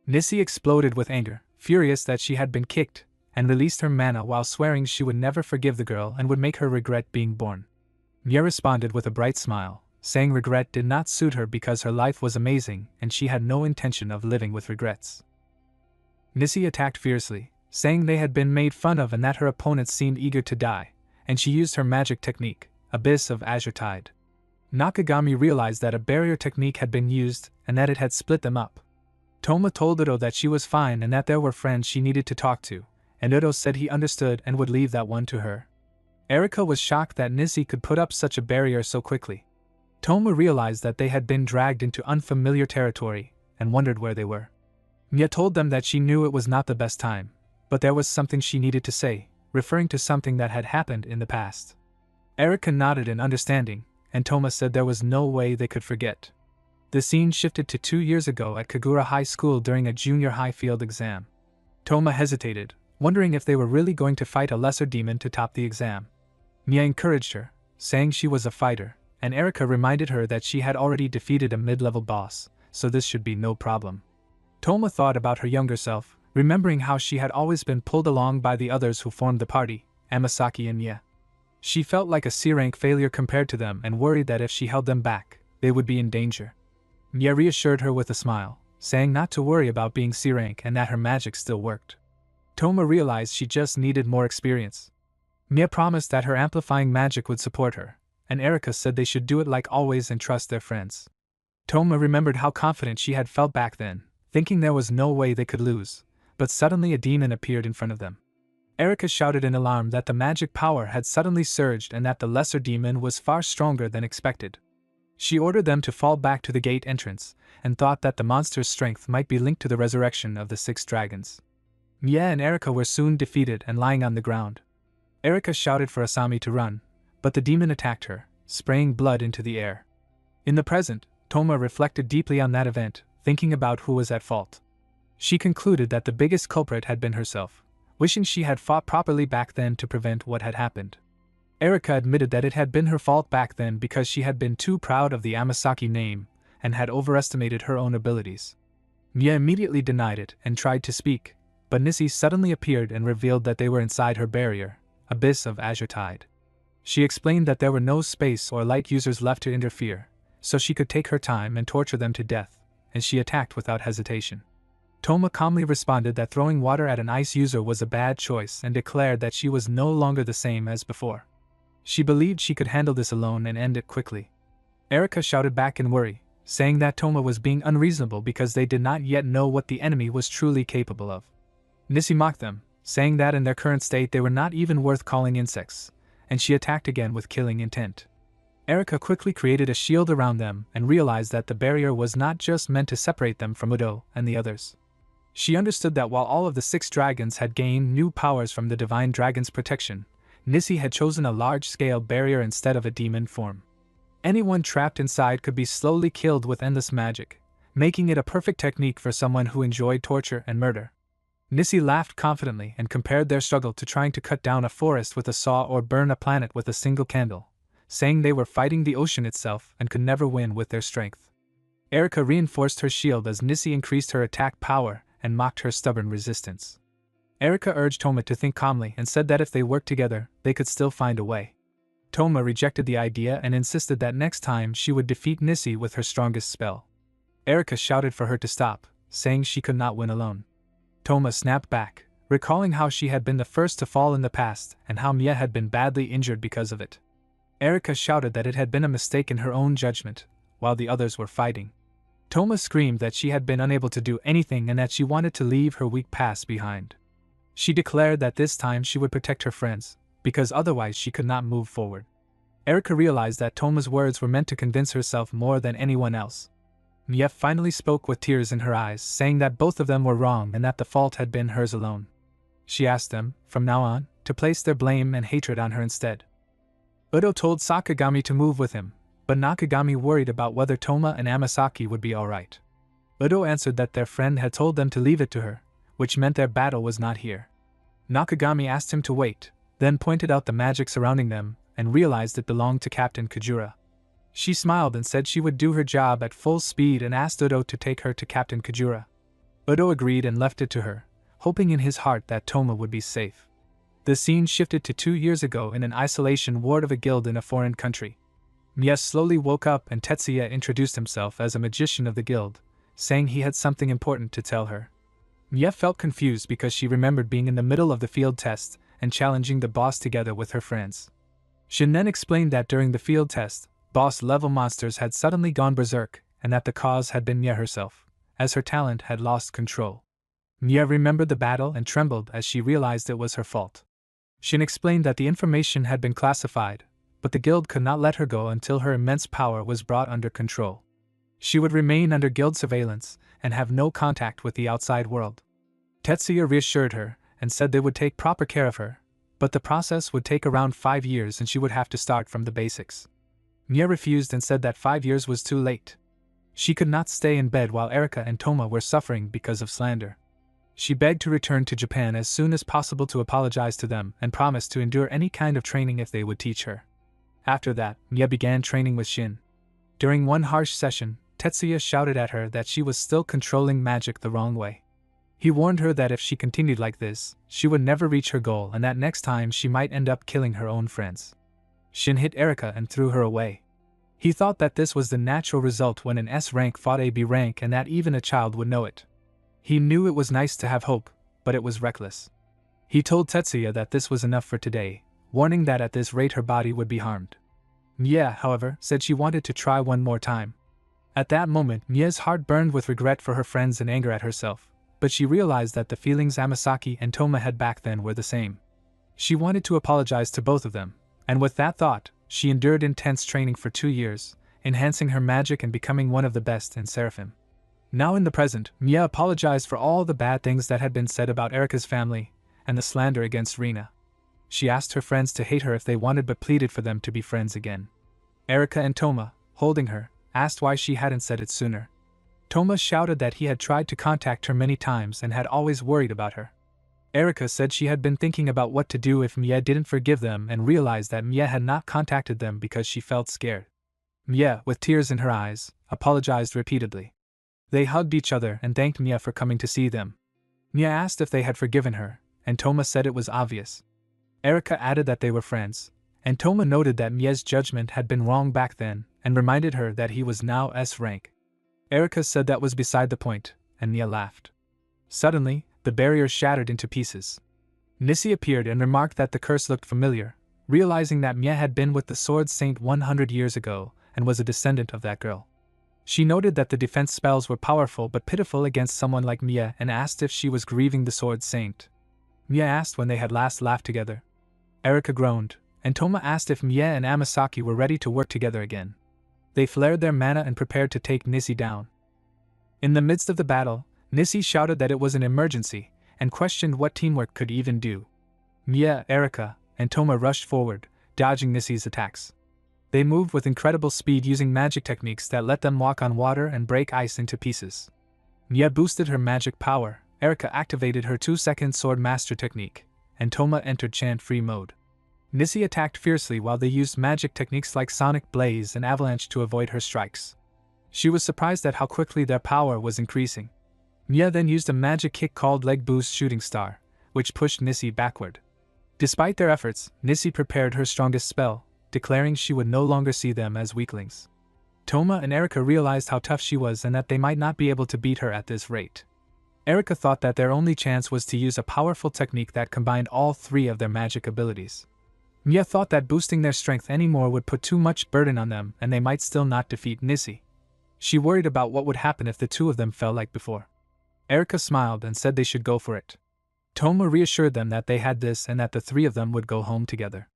Nissi exploded with anger, furious that she had been kicked, and released her mana while swearing she would never forgive the girl and would make her regret being born. Mia responded with a bright smile, saying regret did not suit her because her life was amazing and she had no intention of living with regrets. Nissi attacked fiercely, saying they had been made fun of and that her opponents seemed eager to die, and she used her magic technique, Abyss of Azure Tide. Nakagami realized that a barrier technique had been used and that it had split them up. Toma told Udo that she was fine and that there were friends she needed to talk to, and Udo said he understood and would leave that one to her. Erika was shocked that Nissi could put up such a barrier so quickly. Toma realized that they had been dragged into unfamiliar territory and wondered where they were. Mia told them that she knew it was not the best time, but there was something she needed to say, referring to something that had happened in the past. Erika nodded in understanding, and Toma said there was no way they could forget. The scene shifted to 2 years ago at Kagura High School during a junior high field exam. Toma hesitated, wondering if they were really going to fight a lesser demon to top the exam. Mia encouraged her, saying she was a fighter, and Erika reminded her that she had already defeated a mid-level boss, so this should be no problem. Toma thought about her younger self, remembering how she had always been pulled along by the others who formed the party, Amasaki and Mia. She felt like a C-rank failure compared to them and worried that if she held them back, they would be in danger. Mia reassured her with a smile, saying not to worry about being C-rank and that her magic still worked. Toma realized she just needed more experience. Mia promised that her amplifying magic would support her, and Erika said they should do it like always and trust their friends. Toma remembered how confident she had felt back then, thinking there was no way they could lose, but suddenly a demon appeared in front of them. Erika shouted in alarm that the magic power had suddenly surged and that the lesser demon was far stronger than expected. She ordered them to fall back to the gate entrance, and thought that the monster's strength might be linked to the resurrection of the 6 dragons. Mia and Erika were soon defeated and lying on the ground. Erika shouted for Asami to run, but the demon attacked her, spraying blood into the air. In the present, Toma reflected deeply on that event, thinking about who was at fault. She concluded that the biggest culprit had been herself, wishing she had fought properly back then to prevent what had happened. Erika admitted that it had been her fault back then because she had been too proud of the Amasaki name and had overestimated her own abilities. Mia immediately denied it and tried to speak, but Nissi suddenly appeared and revealed that they were inside her barrier, abyss of azure tide. She explained that there were no space or light users left to interfere, so she could take her time and torture them to death, and she attacked without hesitation. Toma calmly responded that throwing water at an ice user was a bad choice and declared that she was no longer the same as before. She believed she could handle this alone and end it quickly. Erika shouted back in worry, saying that Toma was being unreasonable because they did not yet know what the enemy was truly capable of. Nissi mocked them, saying that in their current state they were not even worth calling insects, and she attacked again with killing intent. Erika quickly created a shield around them and realized that the barrier was not just meant to separate them from Udo and the others. She understood that while all of the 6 dragons had gained new powers from the divine dragon's protection, Nissi had chosen a large-scale barrier instead of a demon form. Anyone trapped inside could be slowly killed with endless magic, making it a perfect technique for someone who enjoyed torture and murder. Nissi laughed confidently and compared their struggle to trying to cut down a forest with a saw or burn a planet with a single candle, saying they were fighting the ocean itself and could never win with their strength. Erika reinforced her shield as Nissi increased her attack power and mocked her stubborn resistance. Erika urged Toma to think calmly and said that if they worked together, they could still find a way. Toma rejected the idea and insisted that next time she would defeat Nissi with her strongest spell. Erika shouted for her to stop, saying she could not win alone. Toma snapped back, recalling how she had been the first to fall in the past and how Mia had been badly injured because of it. Erika shouted that it had been a mistake in her own judgment, while the others were fighting. Toma screamed that she had been unable to do anything and that she wanted to leave her weak past behind. She declared that this time she would protect her friends, because otherwise she could not move forward. Erika realized that Toma's words were meant to convince herself more than anyone else. Mia finally spoke with tears in her eyes, saying that both of them were wrong and that the fault had been hers alone. She asked them, from now on, to place their blame and hatred on her instead. Udo told Sakagami to move with him, but Nakagami worried about whether Toma and Amasaki would be alright. Udo answered that their friend had told them to leave it to her, which meant their battle was not here. Nakagami asked him to wait, then pointed out the magic surrounding them, and realized it belonged to Captain Kujura. She smiled and said she would do her job at full speed and asked Udo to take her to Captain Kujura. Udo agreed and left it to her, hoping in his heart that Toma would be safe. The scene shifted to 2 years ago in an isolation ward of a guild in a foreign country. Mia slowly woke up and Tetsuya introduced himself as a magician of the guild, saying he had something important to tell her. Mia felt confused because she remembered being in the middle of the field test and challenging the boss together with her friends. Shin then explained that during the field test, boss-level monsters had suddenly gone berserk and that the cause had been Mia herself, as her talent had lost control. Mia remembered the battle and trembled as she realized it was her fault. Shin explained that the information had been classified, but the guild could not let her go until her immense power was brought under control. She would remain under guild surveillance, and have no contact with the outside world. Tetsuya reassured her and said they would take proper care of her, but the process would take around 5 years and she would have to start from the basics. Mia refused and said that 5 years was too late. She could not stay in bed while Erika and Toma were suffering because of slander. She begged to return to Japan as soon as possible to apologize to them and promised to endure any kind of training if they would teach her. After that, Mia began training with Shin. During one harsh session, Tetsuya shouted at her that she was still controlling magic the wrong way. He warned her that if she continued like this, she would never reach her goal and that next time she might end up killing her own friends. Shin hit Erika and threw her away. He thought that this was the natural result when an S rank fought a B rank and that even a child would know it. He knew it was nice to have hope, but it was reckless. He told Tetsuya that this was enough for today, warning that at this rate her body would be harmed. Mia, however, said she wanted to try one more time. At that moment, Mia's heart burned with regret for her friends and anger at herself, but she realized that the feelings Amasaki and Toma had back then were the same. She wanted to apologize to both of them, and with that thought, she endured intense training for 2 years, enhancing her magic and becoming one of the best in Seraphim. Now in the present, Mia apologized for all the bad things that had been said about Erika's family, and the slander against Rina. She asked her friends to hate her if they wanted but pleaded for them to be friends again. Erika and Toma, holding her, asked why she hadn't said it sooner. Toma shouted that he had tried to contact her many times and had always worried about her. Erika said she had been thinking about what to do if Mia didn't forgive them and realized that Mia had not contacted them because she felt scared. Mia, with tears in her eyes, apologized repeatedly. They hugged each other and thanked Mia for coming to see them. Mia asked if they had forgiven her, and Toma said it was obvious. Erika added that they were friends, and Toma noted that Mia's judgment had been wrong back then and reminded her that he was now S rank. Erika said that was beside the point, and Mia laughed. Suddenly, the barrier shattered into pieces. Nissi appeared and remarked that the curse looked familiar, realizing that Mia had been with the Sword Saint 100 years ago and was a descendant of that girl. She noted that the defense spells were powerful but pitiful against someone like Mia and asked if she was grieving the Sword Saint. Mia asked when they had last laughed together. Erika groaned, and Toma asked if Mia and Amasaki were ready to work together again. They flared their mana and prepared to take Nissi down. In the midst of the battle, Nissi shouted that it was an emergency, and questioned what teamwork could even do. Mia, Erika, and Toma rushed forward, dodging Nissi's attacks. They moved with incredible speed using magic techniques that let them walk on water and break ice into pieces. Mia boosted her magic power, Erika activated her 2-second sword master technique, and Toma entered chant-free mode. Nissi attacked fiercely while they used magic techniques like Sonic Blaze and Avalanche to avoid her strikes. She was surprised at how quickly their power was increasing. Mia then used a magic kick called Leg Boost Shooting Star, which pushed Nissi backward. Despite their efforts, Nissi prepared her strongest spell, declaring she would no longer see them as weaklings. Toma and Erika realized how tough she was and that they might not be able to beat her at this rate. Erika thought that their only chance was to use a powerful technique that combined all 3 of their magic abilities. Mia thought that boosting their strength anymore would put too much burden on them and they might still not defeat Nissi. She worried about what would happen if the 2 of them fell like before. Erika smiled and said they should go for it. Toma reassured them that they had this and that the 3 of them would go home together.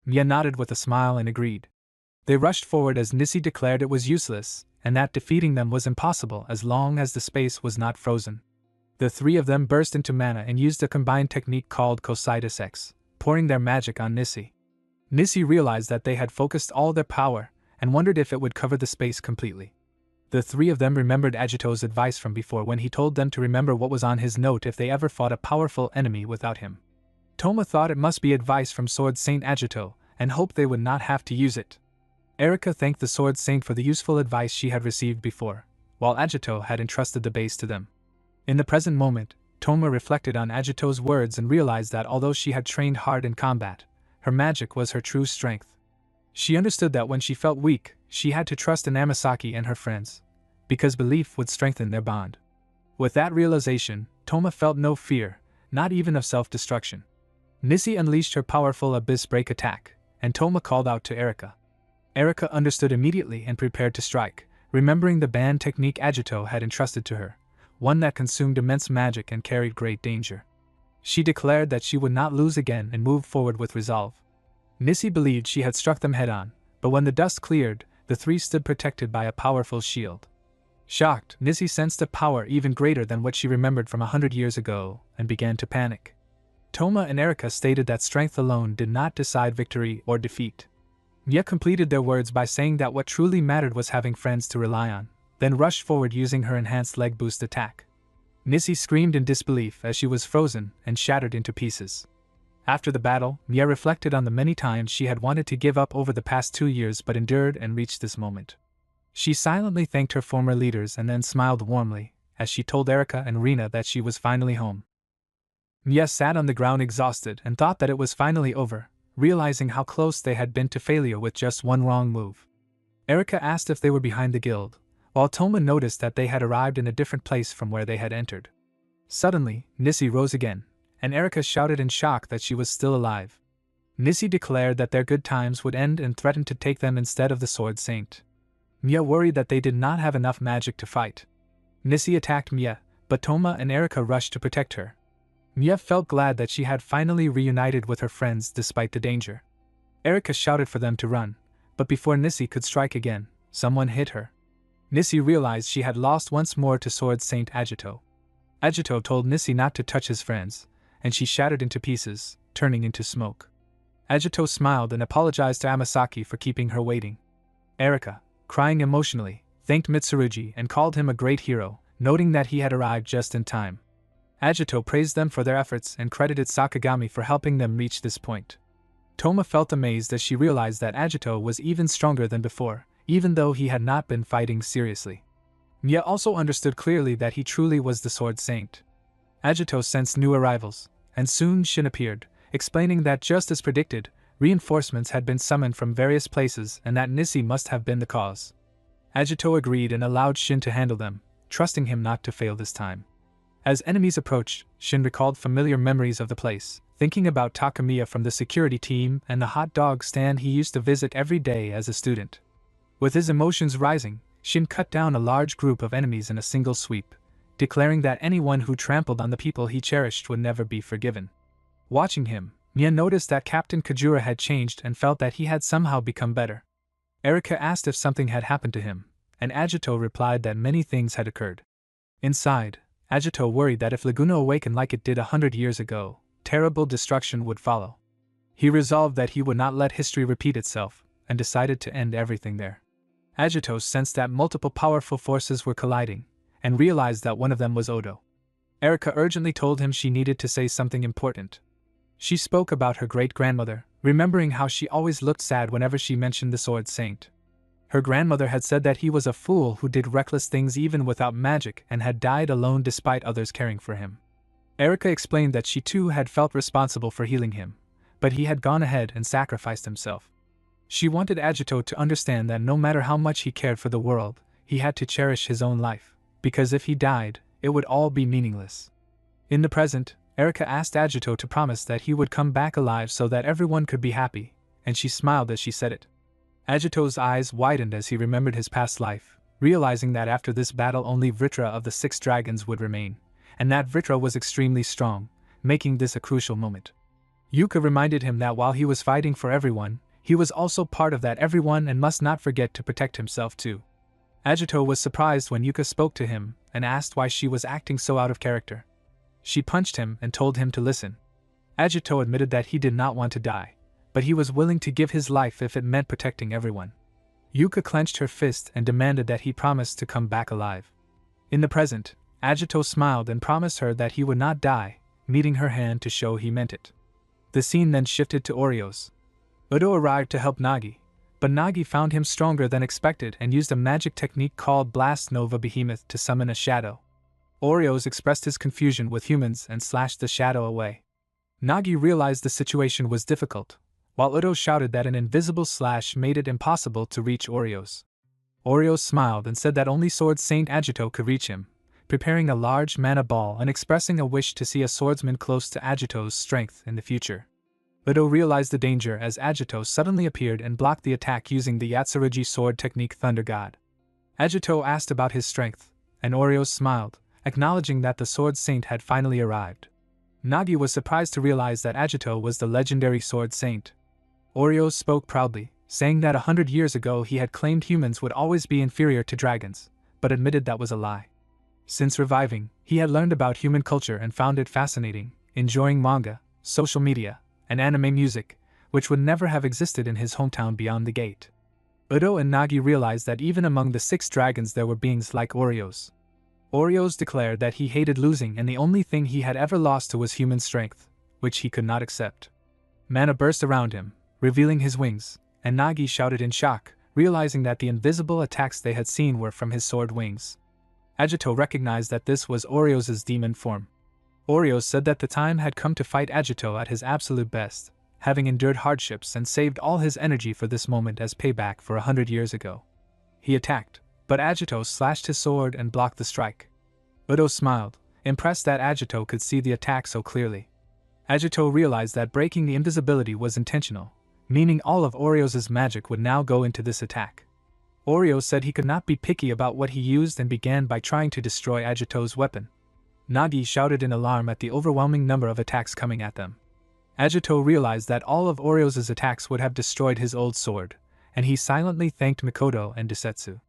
Mia nodded with a smile and agreed. They rushed forward as Nissi declared it was useless, and that defeating them was impossible as long as the space was not frozen. The 3 of them burst into mana and used a combined technique called Cositus X, pouring their magic on Nissi. Nissi realized that they had focused all their power, and wondered if it would cover the space completely. The 3 of them remembered Agito's advice from before when he told them to remember what was on his note if they ever fought a powerful enemy without him. Toma thought it must be advice from Sword Saint Agito, and hoped they would not have to use it. Erika thanked the Sword Saint for the useful advice she had received before, while Agito had entrusted the base to them. In the present moment, Toma reflected on Agito's words and realized that although she had trained hard in combat, her magic was her true strength. She understood that when she felt weak, she had to trust in Amasaki and her friends, because belief would strengthen their bond. With that realization, Toma felt no fear, not even of self-destruction. Nissi unleashed her powerful Abyss Break attack, and Toma called out to Erika. Erika understood immediately and prepared to strike, remembering the band technique Agito had entrusted to her, one that consumed immense magic and carried great danger. She declared that she would not lose again and moved forward with resolve. Nissi believed she had struck them head-on, but when the dust cleared, the 3 stood protected by a powerful shield. Shocked, Nissy sensed a power even greater than what she remembered from 100 years ago, and began to panic. Toma and Erika stated that strength alone did not decide victory or defeat. Mia completed their words by saying that what truly mattered was having friends to rely on, then rushed forward using her enhanced leg boost attack. Nissy screamed in disbelief as she was frozen and shattered into pieces. After the battle, Mia reflected on the many times she had wanted to give up over the past 2 years but endured and reached this moment. She silently thanked her former leaders and then smiled warmly as she told Erika and Rina that she was finally home. Mia sat on the ground exhausted and thought that it was finally over, realizing how close they had been to failure with just one wrong move. Erika asked if they were behind the guild, while Toma noticed that they had arrived in a different place from where they had entered. Suddenly, Nissy rose again, and Erika shouted in shock that she was still alive. Nissy declared that their good times would end and threatened to take them instead of the Sword Saint. Mia worried that they did not have enough magic to fight. Nissy attacked Mia, but Toma and Erika rushed to protect her. Mia felt glad that she had finally reunited with her friends despite the danger. Erika shouted for them to run, but before Nissy could strike again, someone hit her. Nissy realized she had lost once more to Sword Saint Agito. Agito told Nissy not to touch his friends, and she shattered into pieces, turning into smoke. Agito smiled and apologized to Amasaki for keeping her waiting. Erika, crying emotionally, thanked Mitsurugi and called him a great hero, noting that he had arrived just in time. Agito praised them for their efforts and credited Sakagami for helping them reach this point. Toma felt amazed as she realized that Agito was even stronger than before, even though he had not been fighting seriously. Mia also understood clearly that he truly was the Sword Saint. Agito sensed new arrivals, and soon Shin appeared, explaining that just as predicted, reinforcements had been summoned from various places and that Nissy must have been the cause. Agito agreed and allowed Shin to handle them, trusting him not to fail this time. As enemies approached, Shin recalled familiar memories of the place, thinking about Takamiya from the security team and the hot dog stand he used to visit every day as a student. With his emotions rising, Shin cut down a large group of enemies in a single sweep, declaring that anyone who trampled on the people he cherished would never be forgiven. Watching him, Mia noticed that Captain Kajura had changed and felt that he had somehow become better. Erika asked if something had happened to him, and Agito replied that many things had occurred. Inside, Agito worried that if Laguna awakened like it did 100 years ago, terrible destruction would follow. He resolved that he would not let history repeat itself, and decided to end everything there. Agito sensed that multiple powerful forces were colliding, and realized that one of them was Odo. Erika urgently told him she needed to say something important. She spoke about her great-grandmother, remembering how she always looked sad whenever she mentioned the Sword Saint. Her grandmother had said that he was a fool who did reckless things even without magic and had died alone despite others caring for him. Erika explained that she too had felt responsible for healing him, but he had gone ahead and sacrificed himself. She wanted Agito to understand that no matter how much he cared for the world, he had to cherish his own life, because if he died, it would all be meaningless. In the present, Erika asked Agito to promise that he would come back alive so that everyone could be happy, and she smiled as she said it. Agito's eyes widened as he remembered his past life, realizing that after this battle only Vritra of the 6 dragons would remain, and that Vritra was extremely strong, making this a crucial moment. Yuka reminded him that while he was fighting for everyone, he was also part of that everyone and must not forget to protect himself too. Agito was surprised when Yuka spoke to him and asked why she was acting so out of character. She punched him and told him to listen. Agito admitted that he did not want to die, but he was willing to give his life if it meant protecting everyone. Yuka clenched her fist and demanded that he promise to come back alive. In the present, Agito smiled and promised her that he would not die, meeting her hand to show he meant it. The scene then shifted to Oreos. Udo arrived to help Nagi, but Nagi found him stronger than expected and used a magic technique called Blast Nova Behemoth to summon a shadow. Oreos expressed his confusion with humans and slashed the shadow away. Nagi realized the situation was difficult, while Udo shouted that an invisible slash made it impossible to reach Oreos. Oreos smiled and said that only Sword Saint Agito could reach him, preparing a large mana ball and expressing a wish to see a swordsman close to Agito's strength in the future. Udo realized the danger as Agito suddenly appeared and blocked the attack using the Yatsurugi sword technique Thunder God. Agito asked about his strength, and Oreos smiled, acknowledging that the Sword Saint had finally arrived. Nagi was surprised to realize that Agito was the legendary Sword Saint. Oreos spoke proudly, saying that 100 years ago he had claimed humans would always be inferior to dragons, but admitted that was a lie. Since reviving, he had learned about human culture and found it fascinating, enjoying manga, social media, and anime music, which would never have existed in his hometown beyond the gate. Udo and Nagi realized that even among the 6 dragons there were beings like Oreos. Oreos declared that he hated losing and the only thing he had ever lost to was human strength, which he could not accept. Mana burst around him, revealing his wings, and Nagi shouted in shock, realizing that the invisible attacks they had seen were from his sword wings. Agito recognized that this was Oreos' demon form. Oreos said that the time had come to fight Agito at his absolute best, having endured hardships and saved all his energy for this moment as payback for 100 years ago. He attacked, but Agito slashed his sword and blocked the strike. Udo smiled, impressed that Agito could see the attack so clearly. Agito realized that breaking the invisibility was intentional, meaning all of Oreos' magic would now go into this attack. Oreo said he could not be picky about what he used and began by trying to destroy Agito's weapon. Nagi shouted in alarm at the overwhelming number of attacks coming at them. Agito realized that all of Oreos' attacks would have destroyed his old sword, and he silently thanked Mikoto and Desetsu.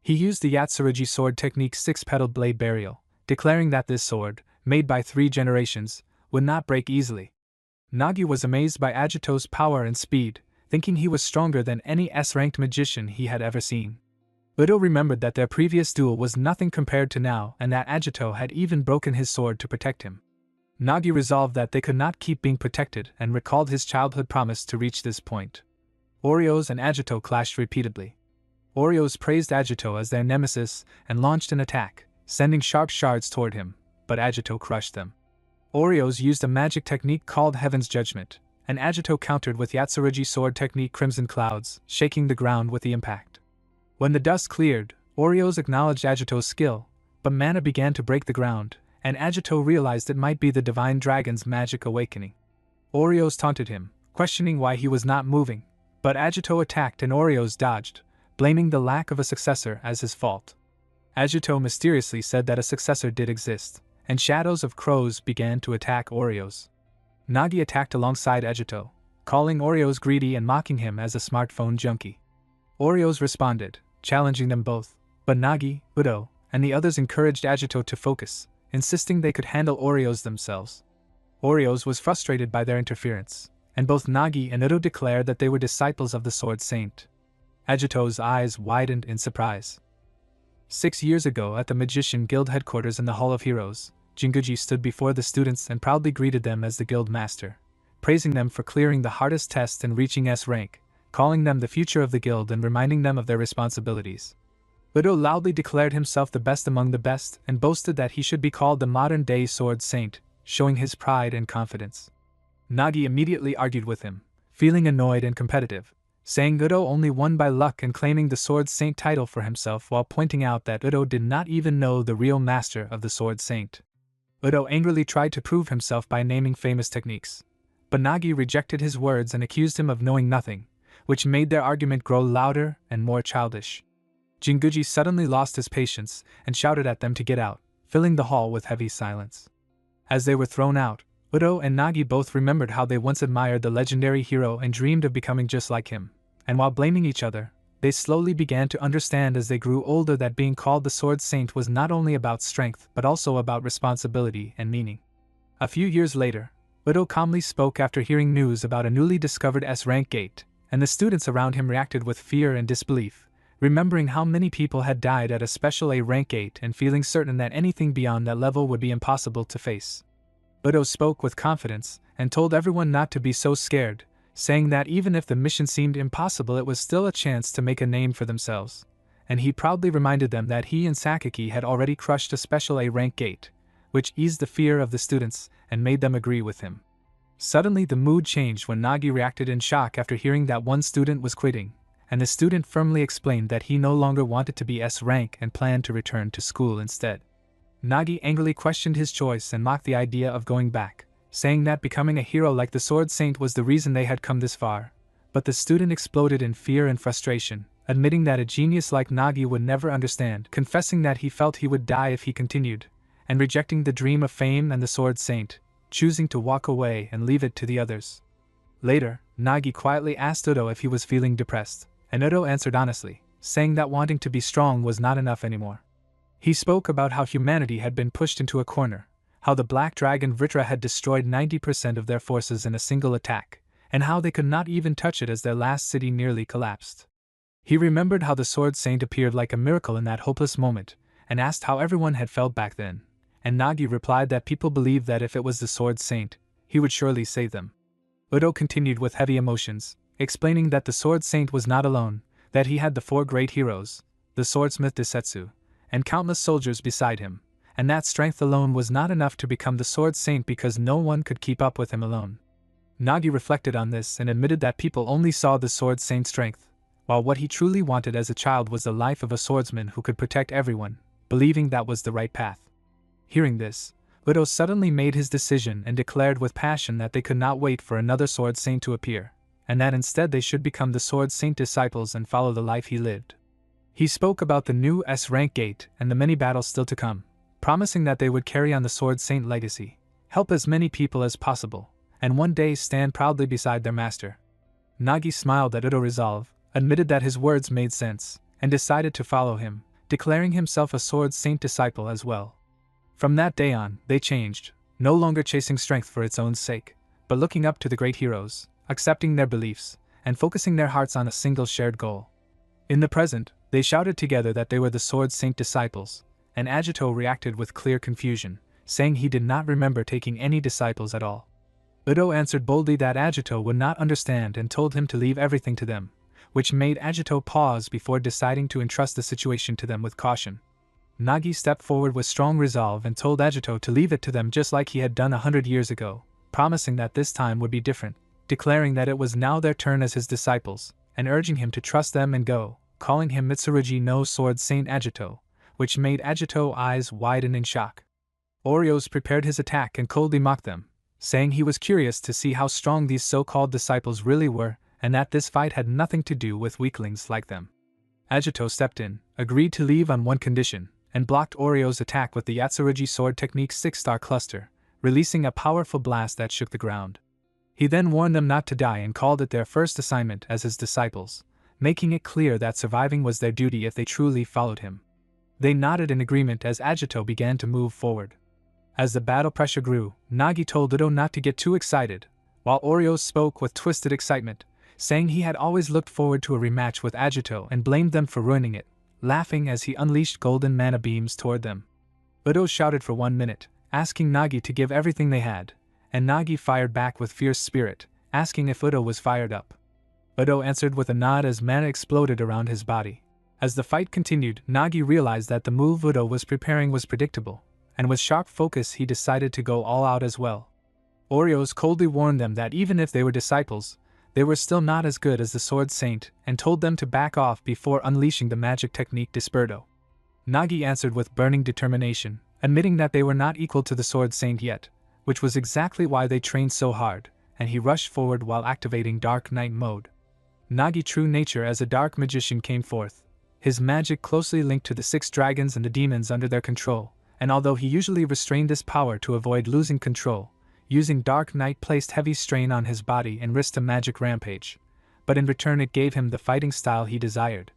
He used the Yatsurugi sword technique 6-petaled blade burial, declaring that this sword, made by 3 generations, would not break easily. Nagi was amazed by Agito's power and speed, thinking he was stronger than any S-ranked magician he had ever seen. Udo remembered that their previous duel was nothing compared to now and that Agito had even broken his sword to protect him. Nagi resolved that they could not keep being protected and recalled his childhood promise to reach this point. Oreos and Agito clashed repeatedly. Oreos praised Agito as their nemesis and launched an attack, sending sharp shards toward him, but Agito crushed them. Oreos used a magic technique called Heaven's Judgment, and Agito countered with Yatsurugi sword technique Crimson Clouds, shaking the ground with the impact. When the dust cleared, Oreos acknowledged Agito's skill, but mana began to break the ground, and Agito realized it might be the Divine Dragon's magic awakening. Oreos taunted him, questioning why he was not moving, but Agito attacked and Oreos dodged, blaming the lack of a successor as his fault. Agito mysteriously said that a successor did exist, and shadows of crows began to attack Oreos. Nagi attacked alongside Agito, calling Oreos greedy and mocking him as a smartphone junkie. Oreos responded, challenging them both, but Nagi, Udo, and the others encouraged Agito to focus, insisting they could handle Oreos themselves. Oreos was frustrated by their interference, and both Nagi and Udo declared that they were disciples of the Sword Saint. Agito's eyes widened in surprise. 6 years ago at the Magician Guild headquarters in the Hall of Heroes, Jinguji stood before the students and proudly greeted them as the guild master, praising them for clearing the hardest test and reaching S rank, calling them the future of the guild and reminding them of their responsibilities. Udo loudly declared himself the best among the best and boasted that he should be called the modern-day Sword Saint, showing his pride and confidence. Nagi immediately argued with him, feeling annoyed and competitive, saying Udo only won by luck and claiming the Sword Saint title for himself while pointing out that Udo did not even know the real master of the Sword Saint. Udo angrily tried to prove himself by naming famous techniques, but Nagi rejected his words and accused him of knowing nothing, which made their argument grow louder and more childish. Jinguji suddenly lost his patience and shouted at them to get out, filling the hall with heavy silence. As they were thrown out, Udo and Nagi both remembered how they once admired the legendary hero and dreamed of becoming just like him, and while blaming each other, they slowly began to understand as they grew older that being called the Sword Saint was not only about strength but also about responsibility and meaning. A few years later, Udo calmly spoke after hearing news about a newly discovered S-rank gate, and the students around him reacted with fear and disbelief, remembering how many people had died at a special A-rank gate and feeling certain that anything beyond that level would be impossible to face. Udo spoke with confidence and told everyone not to be so scared, saying that even if the mission seemed impossible it was still a chance to make a name for themselves, and he proudly reminded them that he and Sakaki had already crushed a special A-rank gate, which eased the fear of the students and made them agree with him. Suddenly the mood changed when Nagi reacted in shock after hearing that one student was quitting, and the student firmly explained that he no longer wanted to be S-rank and planned to return to school instead. Nagi angrily questioned his choice and mocked the idea of going back, saying that becoming a hero like the Sword Saint was the reason they had come this far, but the student exploded in fear and frustration, admitting that a genius like Nagi would never understand, confessing that he felt he would die if he continued, and rejecting the dream of fame and the Sword Saint, choosing to walk away and leave it to the others. Later, Nagi quietly asked Udo if he was feeling depressed, and Udo answered honestly, saying that wanting to be strong was not enough anymore. He spoke about how humanity had been pushed into a corner, how the black dragon Vritra had destroyed 90% of their forces in a single attack, and how they could not even touch it as their last city nearly collapsed. He remembered how the Sword Saint appeared like a miracle in that hopeless moment, and asked how everyone had felt back then, and Nagi replied that people believed that if it was the Sword Saint, he would surely save them. Udo continued with heavy emotions, explaining that the Sword Saint was not alone, that he had the 4 great heroes, the swordsmith Desetsu, and countless soldiers beside him, and that strength alone was not enough to become the Sword Saint because no one could keep up with him alone. Nagi reflected on this and admitted that people only saw the Sword Saint's strength, while what he truly wanted as a child was the life of a swordsman who could protect everyone, believing that was the right path. Hearing this, Udo suddenly made his decision and declared with passion that they could not wait for another Sword Saint to appear, and that instead they should become the Sword Saint disciples and follow the life he lived. He spoke about the new S-rank gate and the many battles still to come, promising that they would carry on the Sword Saint legacy, help as many people as possible, and one day stand proudly beside their master. Nagi smiled at Udo's resolve, admitted that his words made sense, and decided to follow him, declaring himself a Sword Saint disciple as well. From that day on, they changed, no longer chasing strength for its own sake, but looking up to the great heroes, accepting their beliefs, and focusing their hearts on a single shared goal. In the present, they shouted together that they were the Sword Saint disciples, and Agito reacted with clear confusion, saying he did not remember taking any disciples at all. Udo answered boldly that Agito would not understand and told him to leave everything to them, which made Agito pause before deciding to entrust the situation to them with caution. Nagi stepped forward with strong resolve and told Agito to leave it to them just like he had done 100 years ago, promising that this time would be different, declaring that it was now their turn as his disciples, and urging him to trust them and go, calling him Mitsurugi no Sword Saint Agito, which made Agito's eyes widen in shock. Oreos prepared his attack and coldly mocked them, saying he was curious to see how strong these so-called disciples really were, and that this fight had nothing to do with weaklings like them. Agito stepped in, agreed to leave on one condition, and blocked Oreo's attack with the Yatsurugi sword technique 6-star cluster, releasing a powerful blast that shook the ground. He then warned them not to die and called it their first assignment as his disciples, making it clear that surviving was their duty if they truly followed him. They nodded in agreement as Agito began to move forward. As the battle pressure grew, Nagi told Udo not to get too excited, while Oreo spoke with twisted excitement, saying he had always looked forward to a rematch with Agito and blamed them for ruining it, laughing as he unleashed golden mana beams toward them. Udo shouted for 1 minute, asking Nagi to give everything they had, and Nagi fired back with fierce spirit, asking if Udo was fired up. Udo answered with a nod as mana exploded around his body. As the fight continued, Nagi realized that the move Udo was preparing was predictable, and with sharp focus he decided to go all out as well. Oreos coldly warned them that even if they were disciples, they were still not as good as the Sword Saint and told them to back off before unleashing the magic technique Disperdo. Nagi answered with burning determination, admitting that they were not equal to the Sword Saint yet, which was exactly why they trained so hard, and he rushed forward while activating Dark Knight mode. Nagi's true nature as a dark magician came forth, his magic closely linked to the 6 dragons and the demons under their control, and although he usually restrained this power to avoid losing control, using Dark Knight placed heavy strain on his body and risked a magic rampage, but in return it gave him the fighting style he desired.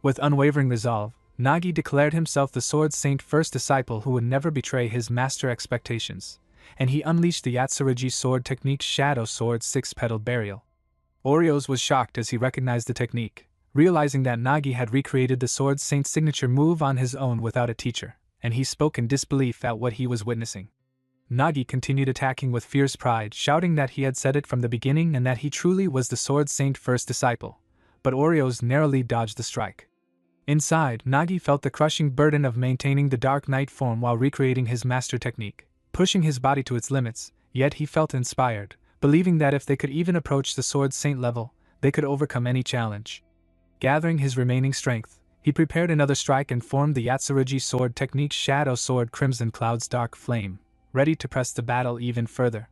With unwavering resolve, Nagi declared himself the Sword Saint first disciple who would never betray his master expectations, and he unleashed the Yatsurugi sword technique Shadow Sword 6-petaled burial. Oreos was shocked as he recognized the technique, realizing that Nagi had recreated the Sword Saint's signature move on his own without a teacher, and he spoke in disbelief at what he was witnessing. Nagi continued attacking with fierce pride, shouting that he had said it from the beginning and that he truly was the Sword Saint first disciple, but Oreos narrowly dodged the strike. Inside, Nagi felt the crushing burden of maintaining the Dark Knight form while recreating his master technique, pushing his body to its limits, yet he felt inspired, believing that if they could even approach the Sword Saint level, they could overcome any challenge. Gathering his remaining strength, he prepared another strike and formed the Yatsurugi sword technique Shadow Sword Crimson Cloud's Dark Flame, ready to press the battle even further.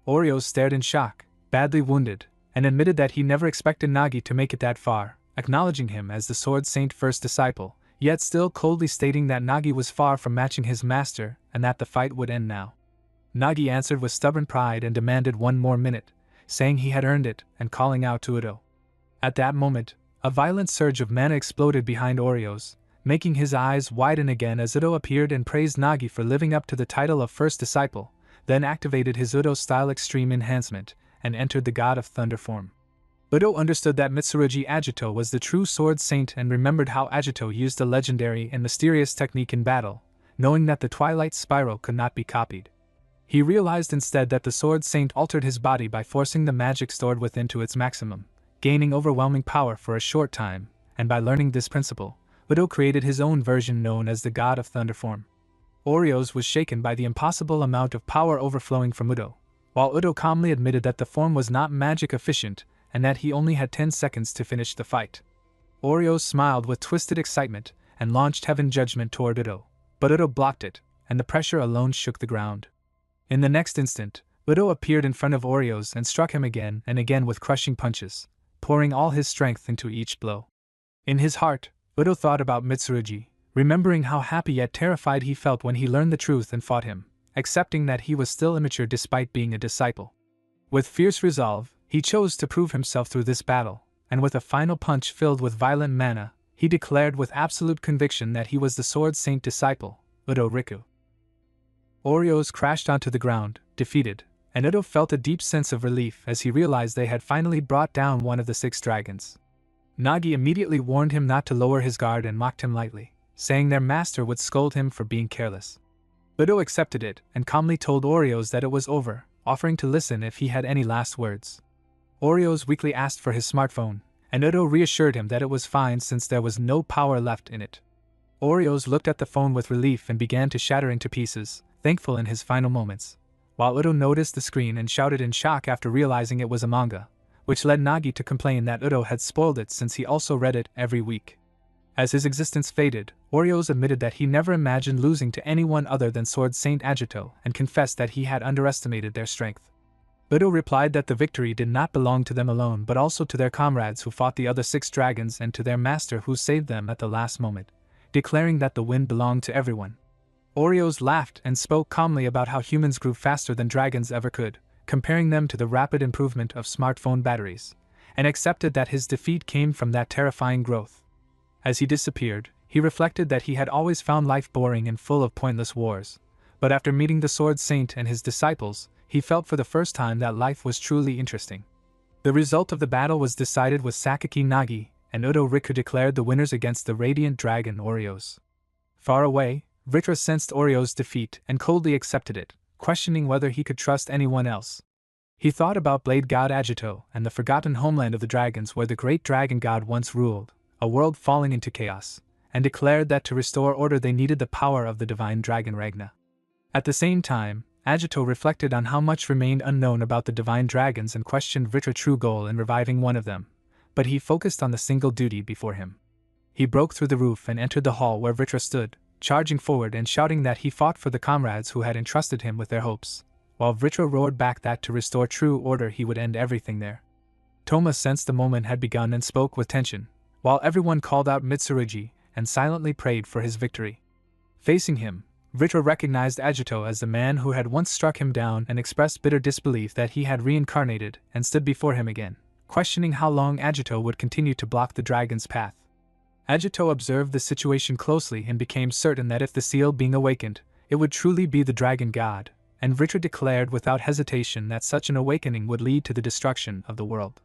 Oreos stared in shock, badly wounded, and admitted that he never expected Nagi to make it that far, acknowledging him as the Sword Saint first disciple, yet still coldly stating that Nagi was far from matching his master and that the fight would end now. Nagi answered with stubborn pride and demanded 1 more minute, saying he had earned it and calling out to Udo. At that moment, a violent surge of mana exploded behind Oreos, making his eyes widen again as Udo appeared and praised Nagi for living up to the title of first disciple, then activated his Udo-style extreme enhancement, and entered the God of Thunder form. Udo understood that Mitsurugi Agito was the true sword saint and remembered how Agito used a legendary and mysterious technique in battle, knowing that the Twilight Spiral could not be copied. He realized instead that the sword saint altered his body by forcing the magic stored within to its maximum, gaining overwhelming power for a short time, and by learning this principle, Udo created his own version known as the God of Thunder form. Oreos was shaken by the impossible amount of power overflowing from Udo, while Udo calmly admitted that the form was not magic efficient and that he only had 10 seconds to finish the fight. Oreos smiled with twisted excitement and launched Heaven Judgment toward Udo, but Udo blocked it, and the pressure alone shook the ground. In the next instant, Udo appeared in front of Oreos and struck him again and again with crushing punches, pouring all his strength into each blow. In his heart, Udo thought about Mitsurugi, remembering how happy yet terrified he felt when he learned the truth and fought him, accepting that he was still immature despite being a disciple. With fierce resolve, he chose to prove himself through this battle, and with a final punch filled with violent mana, he declared with absolute conviction that he was the Sword Saint disciple, Udo Riku. Oreos crashed onto the ground, defeated, and Udo felt a deep sense of relief as he realized they had finally brought down one of the 6 dragons. Nagi immediately warned him not to lower his guard and mocked him lightly, saying their master would scold him for being careless. Udo accepted it and calmly told Oreos that it was over, offering to listen if he had any last words. Oreos weakly asked for his smartphone, and Udo reassured him that it was fine since there was no power left in it. Oreos looked at the phone with relief and began to shatter into pieces, thankful in his final moments, while Udo noticed the screen and shouted in shock after realizing it was a manga, which led Nagi to complain that Udo had spoiled it since he also read it every week. As his existence faded, Oreos admitted that he never imagined losing to anyone other than Sword Saint Agito and confessed that he had underestimated their strength. Udo replied that the victory did not belong to them alone but also to their comrades who fought the other 6 dragons and to their master who saved them at the last moment, declaring that the win belonged to everyone. Oreos laughed and spoke calmly about how humans grew faster than dragons ever could, comparing them to the rapid improvement of smartphone batteries, and accepted that his defeat came from that terrifying growth. As he disappeared, he reflected that he had always found life boring and full of pointless wars, but after meeting the Sword Saint and his disciples, he felt for the first time that life was truly interesting. The result of the battle was decided with Sakaki Nagi, and Udo Riku declared the winners against the Radiant Dragon Oreos. Far away, Vritra sensed Oreos' defeat and coldly accepted it, questioning whether he could trust anyone else. He thought about Blade God Agito and the forgotten homeland of the dragons where the great dragon god once ruled, a world falling into chaos, and declared that to restore order they needed the power of the divine dragon Ragna. At the same time, Agito reflected on how much remained unknown about the divine dragons and questioned Vritra's true goal in reviving one of them, but he focused on the single duty before him. He broke through the roof and entered the hall where Vritra stood, charging forward and shouting that he fought for the comrades who had entrusted him with their hopes, while Vritra roared back that to restore true order he would end everything there. Toma sensed the moment had begun and spoke with tension, while everyone called out Mitsurugi and silently prayed for his victory. Facing him, Vritra recognized Agito as the man who had once struck him down and expressed bitter disbelief that he had reincarnated and stood before him again, questioning how long Agito would continue to block the dragon's path. Agito observed the situation closely and became certain that if the seal being awakened, it would truly be the dragon god, and Vritra declared without hesitation that such an awakening would lead to the destruction of the world.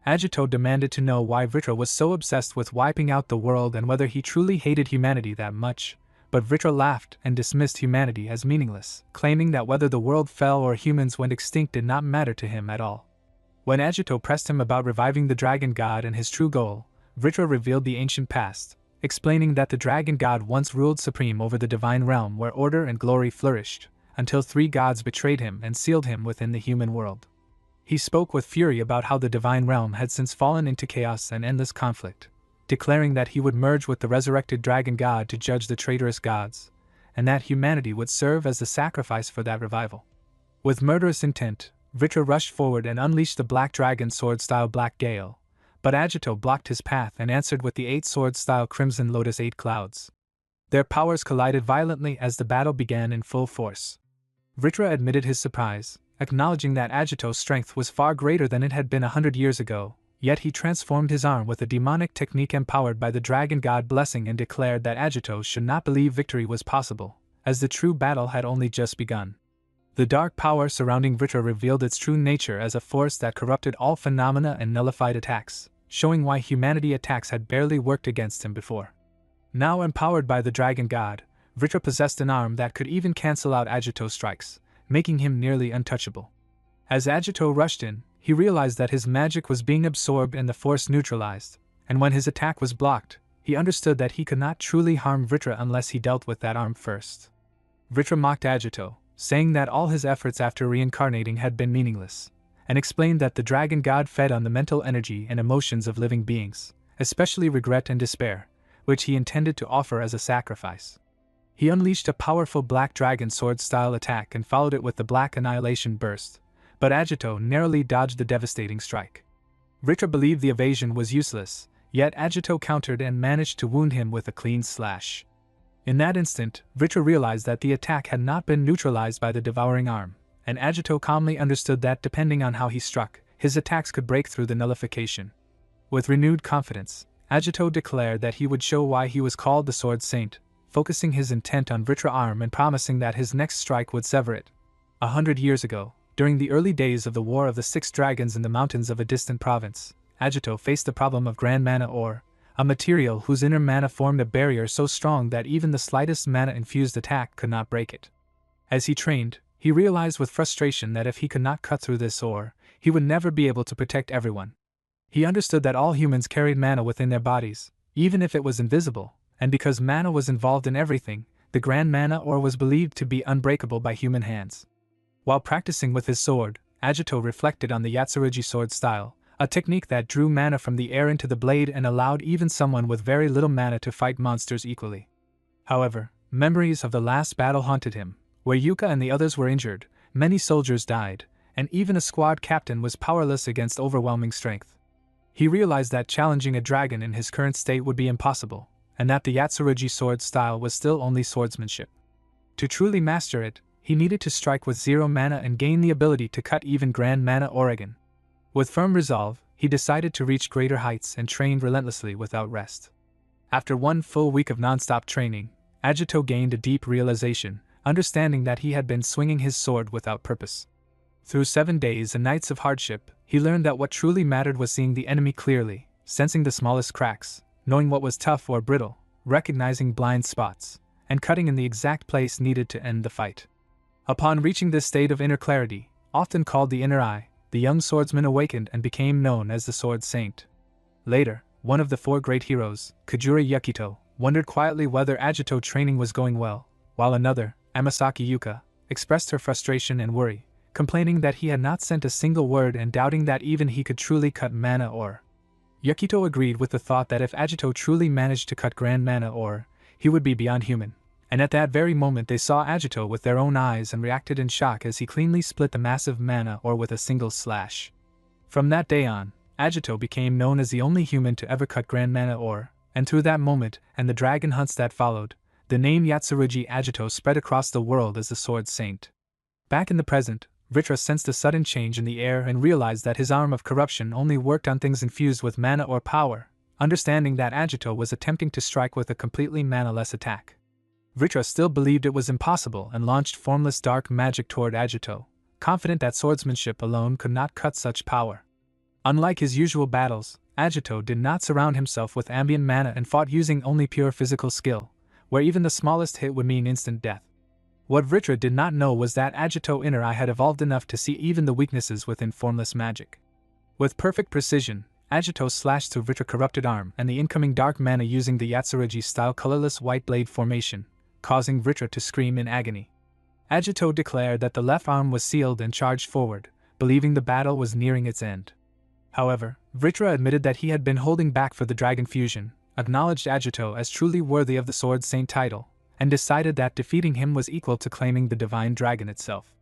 Agito demanded to know why Vritra was so obsessed with wiping out the world and whether he truly hated humanity that much, but Vritra laughed and dismissed humanity as meaningless, claiming that whether the world fell or humans went extinct did not matter to him at all. When Agito pressed him about reviving the dragon god and his true goal, Vritra revealed the ancient past, explaining that the dragon god once ruled supreme over the divine realm where order and glory flourished, until 3 gods betrayed him and sealed him within the human world. He spoke with fury about how the divine realm had since fallen into chaos and endless conflict, declaring that he would merge with the resurrected dragon god to judge the traitorous gods, and that humanity would serve as the sacrifice for that revival. With murderous intent, Vritra rushed forward and unleashed the Black Dragon sword-style Black Gale, but Agito blocked his path and answered with the 8 sword-style Crimson Lotus 8 Clouds. Their powers collided violently as the battle began in full force. Vritra admitted his surprise, acknowledging that Agito's strength was far greater than it had been 100 years ago, Yet he transformed his arm with a demonic technique empowered by the dragon god blessing and declared that Agito should not believe victory was possible, as the true battle had only just begun. The dark power surrounding Vritra revealed its true nature as a force that corrupted all phenomena and nullified attacks, showing why humanity attacks had barely worked against him before. Now empowered by the dragon god, Vritra possessed an arm that could even cancel out Agito's strikes, making him nearly untouchable. As Agito rushed in, he realized that his magic was being absorbed and the force neutralized, and when his attack was blocked, he understood that he could not truly harm Vritra unless he dealt with that arm first. Vritra mocked Agito, saying that all his efforts after reincarnating had been meaningless, and explained that the dragon god fed on the mental energy and emotions of living beings, especially regret and despair, which he intended to offer as a sacrifice. He unleashed a powerful black dragon sword-style attack and followed it with the black annihilation burst, but Agito narrowly dodged the devastating strike. Vritra believed the evasion was useless, yet Agito countered and managed to wound him with a clean slash. In that instant, Vritra realized that the attack had not been neutralized by the devouring arm, and Agito calmly understood that depending on how he struck, his attacks could break through the nullification. With renewed confidence, Agito declared that he would show why he was called the Sword Saint, focusing his intent on Vritra's arm and promising that his next strike would sever it. 100 years ago, during the early days of the War of the Six Dragons in the mountains of a distant province, Agito faced the problem of Grand Mana Ore, a material whose inner mana formed a barrier so strong that even the slightest mana-infused attack could not break it. As he trained, he realized with frustration that if he could not cut through this ore, he would never be able to protect everyone. He understood that all humans carried mana within their bodies, even if it was invisible, and because mana was involved in everything, the Grand Mana Ore was believed to be unbreakable by human hands. While practicing with his sword, Agito reflected on the Yatsurugi sword style, a technique that drew mana from the air into the blade and allowed even someone with very little mana to fight monsters equally. However, memories of the last battle haunted him, where Yuka and the others were injured, many soldiers died, and even a squad captain was powerless against overwhelming strength. He realized that challenging a dragon in his current state would be impossible, and that the Yatsurugi sword style was still only swordsmanship. To truly master it, he needed to strike with 0 mana and gain the ability to cut even Grand Mana Ore. With firm resolve, he decided to reach greater heights and trained relentlessly without rest. After 1 full week of non-stop training, Agito gained a deep realization, understanding that he had been swinging his sword without purpose. Through 7 days and nights of hardship, he learned that what truly mattered was seeing the enemy clearly, sensing the smallest cracks, knowing what was tough or brittle, recognizing blind spots, and cutting in the exact place needed to end the fight. Upon reaching this state of inner clarity, often called the inner eye, the young swordsman awakened and became known as the Sword Saint. Later, one of the 4 great heroes, Kujura Yukito, wondered quietly whether Agito training was going well, while another, Amasaki Yuka, expressed her frustration and worry, complaining that he had not sent a single word and doubting that even he could truly cut mana ore. Yukito agreed with the thought that if Agito truly managed to cut Grand Mana Ore, he would be beyond human. And at that very moment they saw Agito with their own eyes and reacted in shock as he cleanly split the massive mana ore with a single slash. From that day on, Agito became known as the only human to ever cut Grand Mana Ore, and through that moment, and the dragon hunts that followed, the name Yatsurugi Agito spread across the world as the Sword Saint. Back in the present, Vritra sensed a sudden change in the air and realized that his arm of corruption only worked on things infused with mana or power, understanding that Agito was attempting to strike with a completely mana-less attack. Vritra still believed it was impossible and launched formless dark magic toward Agito, confident that swordsmanship alone could not cut such power. Unlike his usual battles, Agito did not surround himself with ambient mana and fought using only pure physical skill, where even the smallest hit would mean instant death. What Vritra did not know was that Agito's inner eye had evolved enough to see even the weaknesses within formless magic. With perfect precision, Agito slashed through Vritra's corrupted arm and the incoming dark mana using the Yatsurugi-style colorless white blade formation, causing Vritra to scream in agony. Agito declared that the left arm was sealed and charged forward, believing the battle was nearing its end. However, Vritra admitted that he had been holding back for the dragon fusion, acknowledged Agito as truly worthy of the Sword Saint title, and decided that defeating him was equal to claiming the divine dragon itself.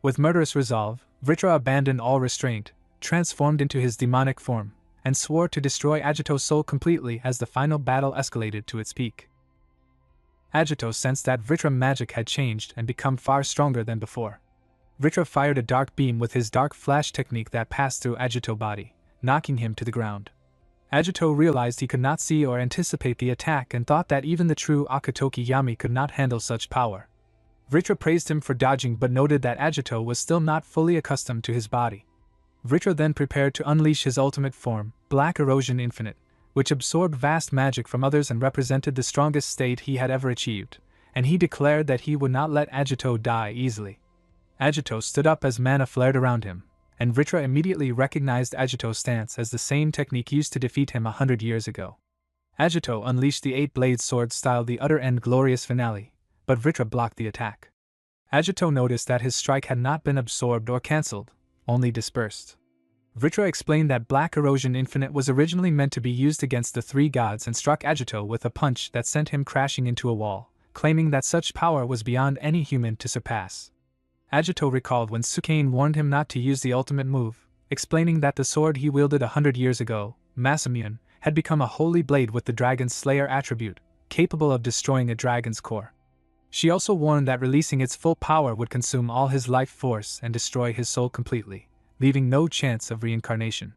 With murderous resolve, Vritra abandoned all restraint, transformed into his demonic form, and swore to destroy Agito's soul completely as the final battle escalated to its peak. Agito sensed that Vritra's magic had changed and become far stronger than before. Vritra fired a dark beam with his dark flash technique that passed through Agito's body, knocking him to the ground. Agito realized he could not see or anticipate the attack and thought that even the true Akatoki Yami could not handle such power. Vritra praised him for dodging but noted that Agito was still not fully accustomed to his body. Vritra then prepared to unleash his ultimate form, Black Erosion Infinite, which absorbed vast magic from others and represented the strongest state he had ever achieved, and he declared that he would not let Agito die easily. Agito stood up as mana flared around him, and Vritra immediately recognized Agito's stance as the same technique used to defeat him 100 years ago. Agito unleashed the 8-blade sword styled the Utter End Glorious Finale, but Vritra blocked the attack. Agito noticed that his strike had not been absorbed or cancelled, only dispersed. Vritra explained that Black Erosion Infinite was originally meant to be used against the 3 gods and struck Agito with a punch that sent him crashing into a wall, claiming that such power was beyond any human to surpass. Agito recalled when Sukain warned him not to use the ultimate move, explaining that the sword he wielded 100 years ago, Masamune, had become a holy blade with the Dragon Slayer attribute, capable of destroying a dragon's core. She also warned that releasing its full power would consume all his life force and destroy his soul completely, leaving no chance of reincarnation.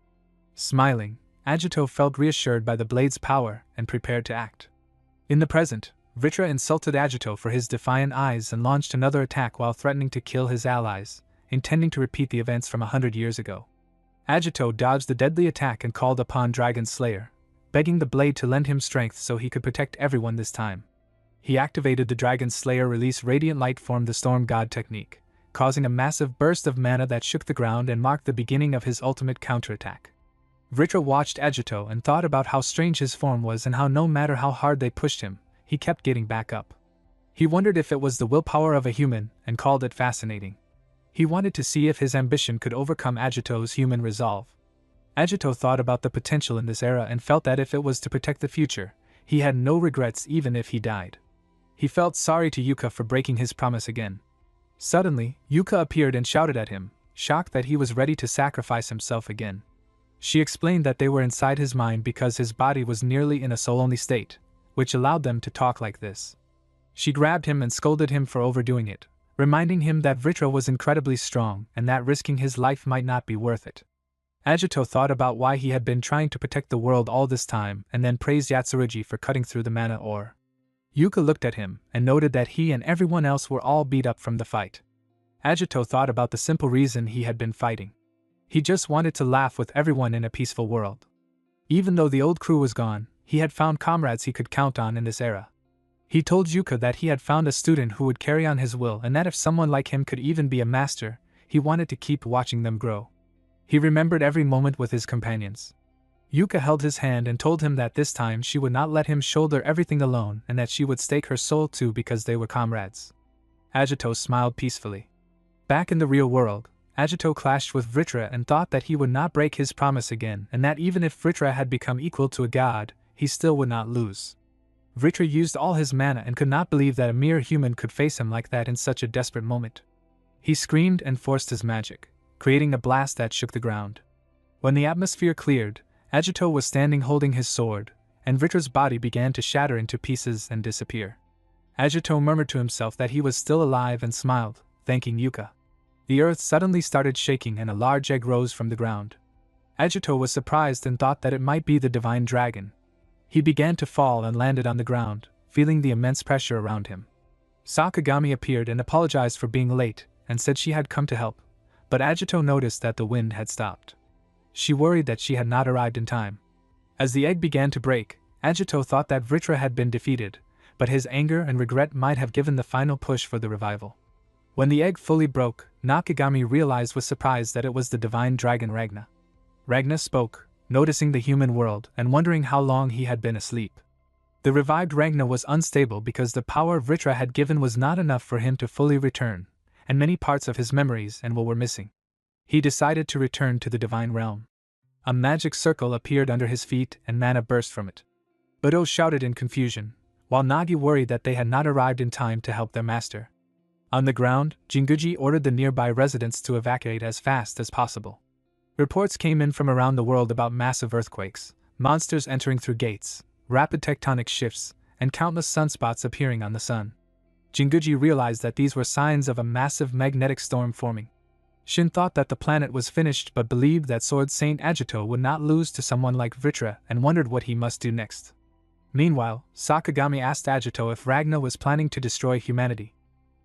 Smiling, Agito felt reassured by the blade's power and prepared to act. In the present, Vritra insulted Agito for his defiant eyes and launched another attack while threatening to kill his allies, intending to repeat the events from 100 years ago. Agito dodged the deadly attack and called upon Dragon Slayer, begging the blade to lend him strength so he could protect everyone this time. He activated the Dragon Slayer release Radiant Light form the Storm God technique, causing a massive burst of mana that shook the ground and marked the beginning of his ultimate counterattack. Vritra watched Agito and thought about how strange his form was and how no matter how hard they pushed him, he kept getting back up. He wondered if it was the willpower of a human and called it fascinating. He wanted to see if his ambition could overcome Agito's human resolve. Agito thought about the potential in this era and felt that if it was to protect the future, he had no regrets even if he died. He felt sorry to Yuka for breaking his promise again. Suddenly, Yuka appeared and shouted at him, shocked that he was ready to sacrifice himself again. She explained that they were inside his mind because his body was nearly in a soul-only state, which allowed them to talk like this. She grabbed him and scolded him for overdoing it, reminding him that Vritra was incredibly strong and that risking his life might not be worth it. Agito thought about why he had been trying to protect the world all this time and then praised Yatsurugi for cutting through the mana ore. Yuka looked at him and noted that he and everyone else were all beat up from the fight. Agito thought about the simple reason he had been fighting. He just wanted to laugh with everyone in a peaceful world. Even though the old crew was gone, he had found comrades he could count on in this era. He told Yuka that he had found a student who would carry on his will and that if someone like him could even be a master, he wanted to keep watching them grow. He remembered every moment with his companions. Yuka held his hand and told him that this time she would not let him shoulder everything alone and that she would stake her soul too because they were comrades. Agito smiled peacefully. Back in the real world, Agito clashed with Vritra and thought that he would not break his promise again and that even if Vritra had become equal to a god, he still would not lose. Vritra used all his mana and could not believe that a mere human could face him like that in such a desperate moment. He screamed and forced his magic, creating a blast that shook the ground. When the atmosphere cleared, Agito was standing holding his sword, and Vritra's body began to shatter into pieces and disappear. Agito murmured to himself that he was still alive and smiled, thanking Yuka. The earth suddenly started shaking and a large egg rose from the ground. Agito was surprised and thought that it might be the divine dragon. He began to fall and landed on the ground, feeling the immense pressure around him. Sakagami appeared and apologized for being late, and said she had come to help, but Agito noticed that the wind had stopped. She worried that she had not arrived in time. As the egg began to break, Agito thought that Vritra had been defeated, but his anger and regret might have given the final push for the revival. When the egg fully broke, Nakagami realized with surprise that it was the divine dragon Ragna. Ragna spoke, noticing the human world and wondering how long he had been asleep. The revived Ragna was unstable because the power Vritra had given was not enough for him to fully return, and many parts of his memories and will were missing. He decided to return to the divine realm. A magic circle appeared under his feet and mana burst from it. Budo shouted in confusion, while Nagi worried that they had not arrived in time to help their master. On the ground, Jinguji ordered the nearby residents to evacuate as fast as possible. Reports came in from around the world about massive earthquakes, monsters entering through gates, rapid tectonic shifts, and countless sunspots appearing on the sun. Jinguji realized that these were signs of a massive magnetic storm forming. Shin thought that the planet was finished but believed that Sword Saint Agito would not lose to someone like Vritra and wondered what he must do next. Meanwhile, Sakagami asked Agito if Ragna was planning to destroy humanity.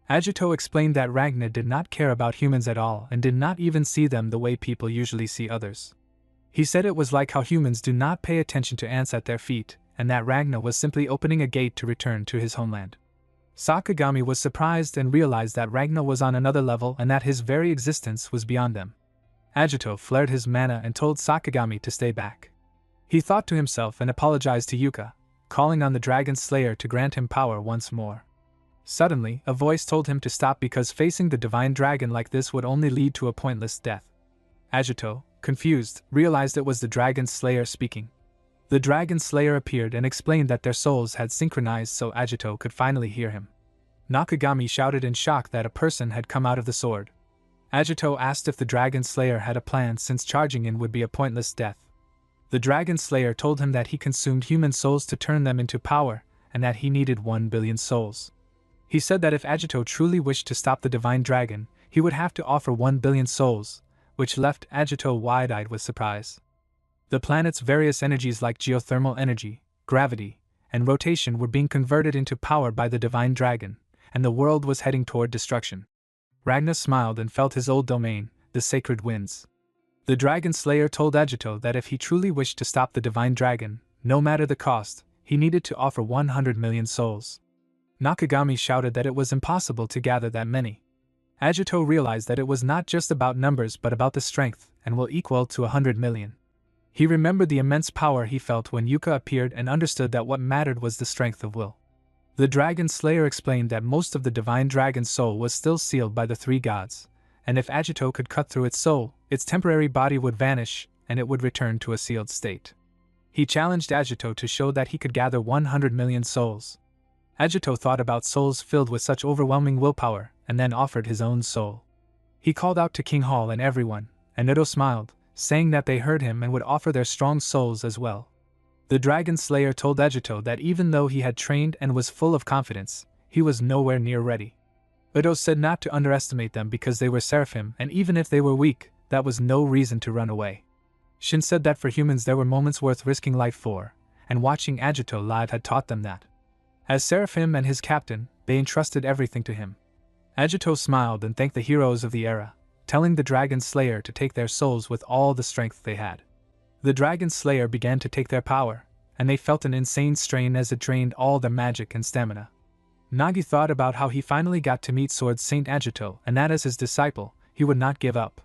Agito explained that Ragna did not care about humans at all and did not even see them the way people usually see others. He said it was like how humans do not pay attention to ants at their feet, and that Ragna was simply opening a gate to return to his homeland. Sakagami was surprised and realized that Ragna was on another level and that his very existence was beyond them. Agito flared his mana and told Sakagami to stay back. He thought to himself and apologized to Yuka, calling on the Dragon Slayer to grant him power once more. Suddenly, a voice told him to stop because facing the divine dragon like this would only lead to a pointless death. Agito, confused, realized it was the Dragon Slayer speaking. The Dragon Slayer appeared and explained that their souls had synchronized so Agito could finally hear him. Nakagami shouted in shock that a person had come out of the sword. Agito asked if the Dragon Slayer had a plan since charging in would be a pointless death. The Dragon Slayer told him that he consumed human souls to turn them into power, and that he needed 1 billion souls. He said that if Agito truly wished to stop the divine dragon, he would have to offer 1 billion souls, which left Agito wide-eyed with surprise. The planet's various energies like geothermal energy, gravity, and rotation were being converted into power by the divine dragon, and the world was heading toward destruction. Ragna smiled and felt his old domain, the sacred winds. The Dragon Slayer told Agito that if he truly wished to stop the divine dragon, no matter the cost, he needed to offer 100 million souls. Nakagami shouted that it was impossible to gather that many. Agito realized that it was not just about numbers but about the strength, and will equal to 100 million. He remembered the immense power he felt when Yuka appeared and understood that what mattered was the strength of will. The Dragon Slayer explained that most of the divine dragon's soul was still sealed by the 3 gods, and if Agito could cut through its soul, its temporary body would vanish, and it would return to a sealed state. He challenged Agito to show that he could gather 100 million souls. Agito thought about souls filled with such overwhelming willpower, and then offered his own soul. He called out to King Hall and everyone, and Udo smiled, saying that they heard him and would offer their strong souls as well. The Dragon Slayer told Agito that even though he had trained and was full of confidence, he was nowhere near ready. Udo said not to underestimate them because they were seraphim, and even if they were weak, that was no reason to run away. Shin said that for humans there were moments worth risking life for, and watching Agito live had taught them that. As seraphim and his captain, they entrusted everything to him. Agito smiled and thanked the heroes of the era, telling the Dragon Slayer to take their souls with all the strength they had. The Dragon Slayer began to take their power, and they felt an insane strain as it drained all their magic and stamina. Nagi thought about how he finally got to meet Sword Saint Agito and that as his disciple, he would not give up.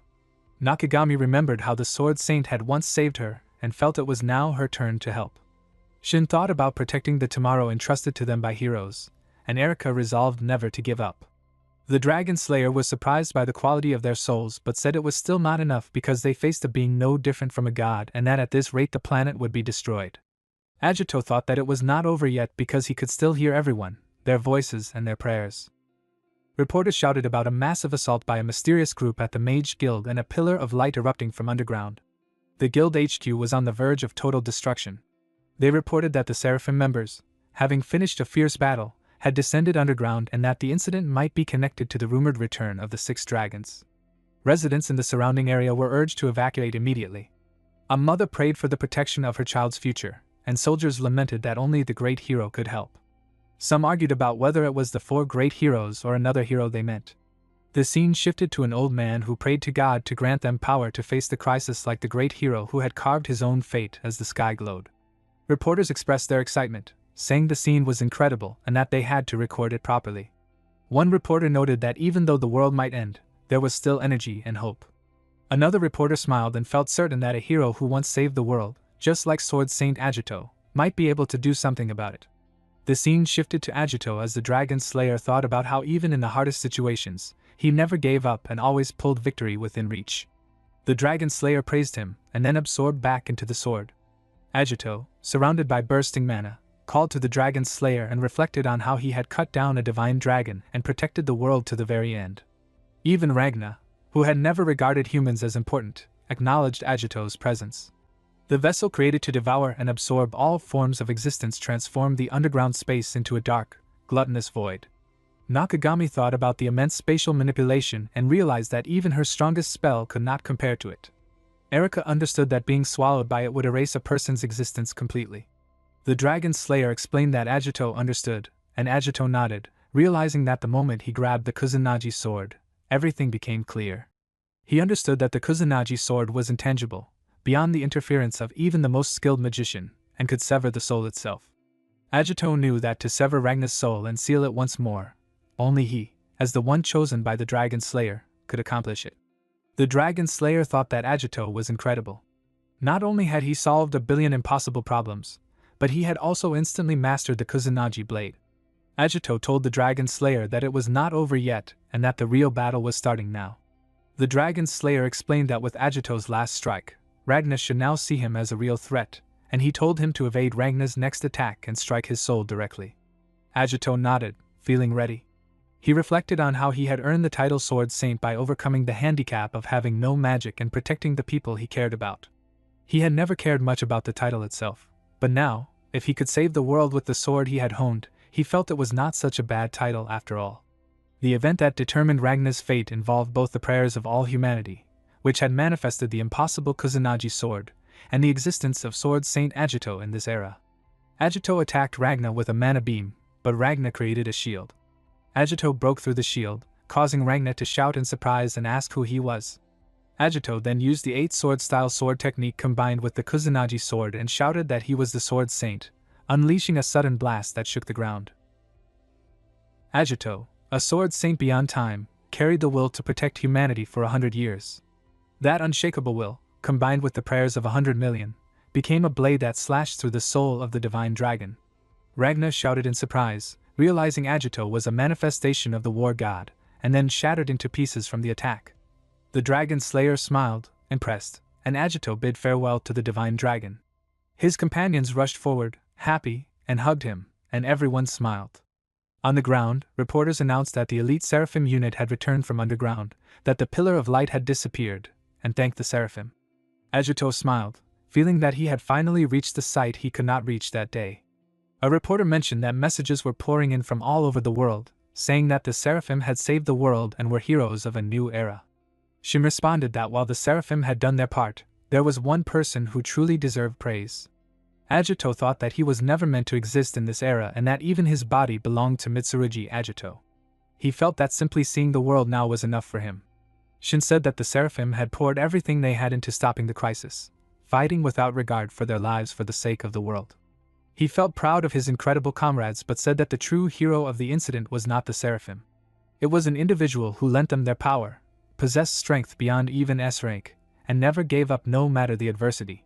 Nakagami remembered how the Sword Saint had once saved her and felt it was now her turn to help. Shin thought about protecting the tomorrow entrusted to them by heroes, and Erika resolved never to give up. The Dragon Slayer was surprised by the quality of their souls but said it was still not enough because they faced a being no different from a god and that at this rate the planet would be destroyed. Agito thought that it was not over yet because he could still hear everyone, their voices and their prayers. Reporters shouted about a massive assault by a mysterious group at the Mage Guild and a pillar of light erupting from underground. The guild HQ was on the verge of total destruction. They reported that the Seraphim members, having finished a fierce battle, had descended underground and that the incident might be connected to the rumored return of the 6 dragons. Residents in the surrounding area were urged to evacuate immediately. A mother prayed for the protection of her child's future, and soldiers lamented that only the great hero could help. Some argued about whether it was the 4 great heroes or another hero they meant. The scene shifted to an old man who prayed to God to grant them power to face the crisis like the great hero who had carved his own fate as the sky glowed. Reporters expressed their excitement, saying the scene was incredible and that they had to record it properly. One reporter noted that even though the world might end, there was still energy and hope. Another reporter smiled and felt certain that a hero who once saved the world, just like Sword Saint Agito, might be able to do something about it. The scene shifted to Agito as the Dragon Slayer thought about how even in the hardest situations, he never gave up and always pulled victory within reach. The Dragon Slayer praised him, and then absorbed back into the sword. Agito, surrounded by bursting mana, called to the Dragon Slayer and reflected on how he had cut down a divine dragon and protected the world to the very end. Even Ragna, who had never regarded humans as important, acknowledged Agito's presence. The vessel created to devour and absorb all forms of existence transformed the underground space into a dark, gluttonous void. Nakagami thought about the immense spatial manipulation and realized that even her strongest spell could not compare to it. Erika understood that being swallowed by it would erase a person's existence completely. The Dragon Slayer explained that Agito understood, and Agito nodded, realizing that the moment he grabbed the Kusanagi sword, everything became clear. He understood that the Kusanagi sword was intangible, beyond the interference of even the most skilled magician, and could sever the soul itself. Agito knew that to sever Ragna's soul and seal it once more, only he, as the one chosen by the Dragon Slayer, could accomplish it. The Dragon Slayer thought that Agito was incredible. Not only had he solved a billion impossible problems, but he had also instantly mastered the Kusanagi blade. Agito told the Dragon Slayer that it was not over yet and that the real battle was starting now. The Dragon Slayer explained that with Agito's last strike, Ragna should now see him as a real threat, and he told him to evade Ragna's next attack and strike his soul directly. Agito nodded, feeling ready. He reflected on how he had earned the title Sword Saint by overcoming the handicap of having no magic and protecting the people he cared about. He had never cared much about the title itself, but now, if he could save the world with the sword he had honed, he felt it was not such a bad title after all. The event that determined Ragna's fate involved both the prayers of all humanity, which had manifested the impossible Kusanagi sword, and the existence of Sword Saint Agito in this era. Agito attacked Ragna with a mana beam, but Ragna created a shield. Agito broke through the shield, causing Ragna to shout in surprise and ask who he was. Agito then used the 8-sword-style sword technique combined with the Kusanagi sword and shouted that he was the Sword Saint, unleashing a sudden blast that shook the ground. Agito, a sword saint beyond time, carried the will to protect humanity for 100 years. That unshakable will, combined with the prayers of 100 million, became a blade that slashed through the soul of the divine dragon. Ragna shouted in surprise, realizing Agito was a manifestation of the war god, and then shattered into pieces from the attack. The Dragon Slayer smiled, impressed, and Agito bid farewell to the divine dragon. His companions rushed forward, happy, and hugged him, and everyone smiled. On the ground, reporters announced that the elite Seraphim unit had returned from underground, that the Pillar of Light had disappeared, and thanked the Seraphim. Agito smiled, feeling that he had finally reached the site he could not reach that day. A reporter mentioned that messages were pouring in from all over the world, saying that the Seraphim had saved the world and were heroes of a new era. Shin responded that while the Seraphim had done their part, there was one person who truly deserved praise. Agito thought that he was never meant to exist in this era and that even his body belonged to Mitsurugi Agito. He felt that simply seeing the world now was enough for him. Shin said that the Seraphim had poured everything they had into stopping the crisis, fighting without regard for their lives for the sake of the world. He felt proud of his incredible comrades but said that the true hero of the incident was not the Seraphim. It was an individual who lent them their power, possessed strength beyond even S rank, and never gave up no matter the adversity.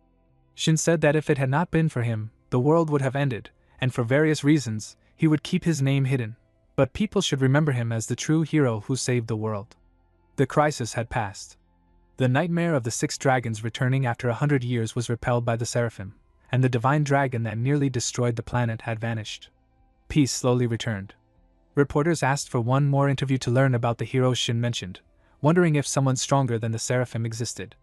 Shin said that if it had not been for him, the world would have ended, and for various reasons, he would keep his name hidden, but people should remember him as the true hero who saved the world. The crisis had passed. The nightmare of the 6 dragons returning after 100 years was repelled by the Seraphim, and the divine dragon that nearly destroyed the planet had vanished. Peace slowly returned. Reporters asked for one more interview to learn about the hero Shin mentioned, wondering if someone stronger than the Seraphim existed.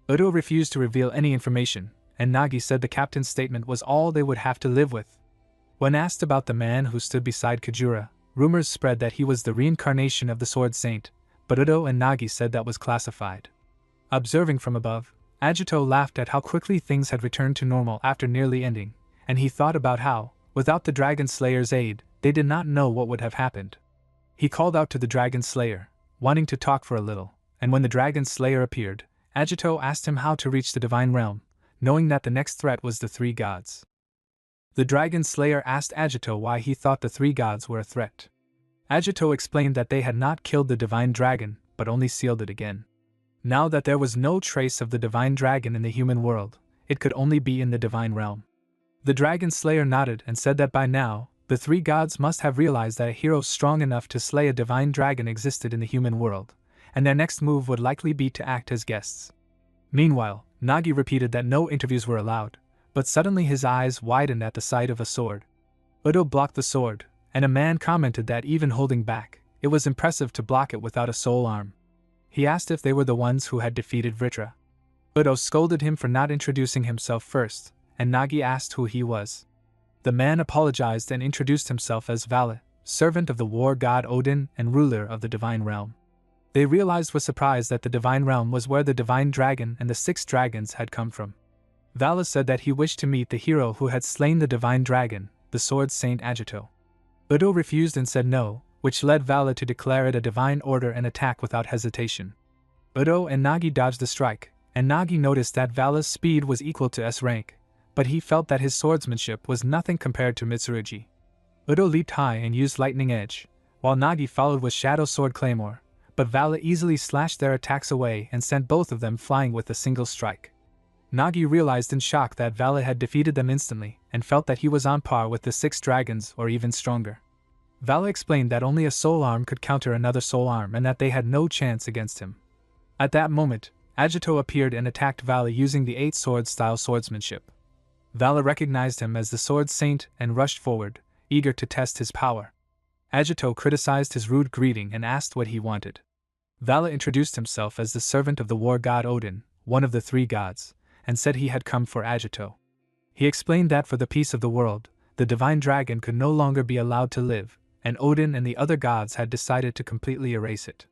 Udo refused to reveal any information, and Nagi said the captain's statement was all they would have to live with. When asked about the man who stood beside Kajura, rumors spread that he was the reincarnation of the Sword Saint, but Udo and Nagi said that was classified. Observing from above, Agito laughed at how quickly things had returned to normal after nearly ending, and he thought about how, without the Dragon Slayer's aid, they did not know what would have happened. He called out to the Dragon Slayer, wanting to talk for a little, and when the Dragon Slayer appeared, Agito asked him how to reach the Divine Realm, knowing that the next threat was the 3 gods. The Dragon Slayer asked Agito why he thought the 3 gods were a threat. Agito explained that they had not killed the Divine Dragon, but only sealed it again. Now that there was no trace of the Divine Dragon in the human world, it could only be in the Divine Realm. The Dragon Slayer nodded and said that by now, the 3 gods must have realized that a hero strong enough to slay a Divine Dragon existed in the human world, and their next move would likely be to act as guests. Meanwhile, Nagi repeated that no interviews were allowed, but suddenly his eyes widened at the sight of a sword. Udo blocked the sword, and a man commented that even holding back, it was impressive to block it without a sole arm. He asked if they were the ones who had defeated Vritra. Udo scolded him for not introducing himself first, and Nagi asked who he was. The man apologized and introduced himself as Valet, servant of the war god Odin and ruler of the divine realm. They realized with surprise that the divine realm was where the divine dragon and the 6 dragons had come from. Vala said that he wished to meet the hero who had slain the divine dragon, the sword saint Agito. Udo refused and said no, which led Vala to declare it a divine order and attack without hesitation. Udo and Nagi dodged the strike, and Nagi noticed that Vala's speed was equal to S rank, but he felt that his swordsmanship was nothing compared to Mitsurugi. Udo leaped high and used lightning edge, while Nagi followed with shadow sword claymore, but Vala easily slashed their attacks away and sent both of them flying with a single strike. Nagi realized in shock that Vala had defeated them instantly and felt that he was on par with the 6 dragons or even stronger. Vala explained that only a soul arm could counter another soul arm and that they had no chance against him. At that moment, Agito appeared and attacked Vala using the 8 sword style swordsmanship. Vala recognized him as the sword saint and rushed forward, eager to test his power. Agito criticized his rude greeting and asked what he wanted. Vala introduced himself as the servant of the war god Odin, one of the 3 gods, and said he had come for Agito. He explained that for the peace of the world, the divine dragon could no longer be allowed to live, and Odin and the other gods had decided to completely erase it.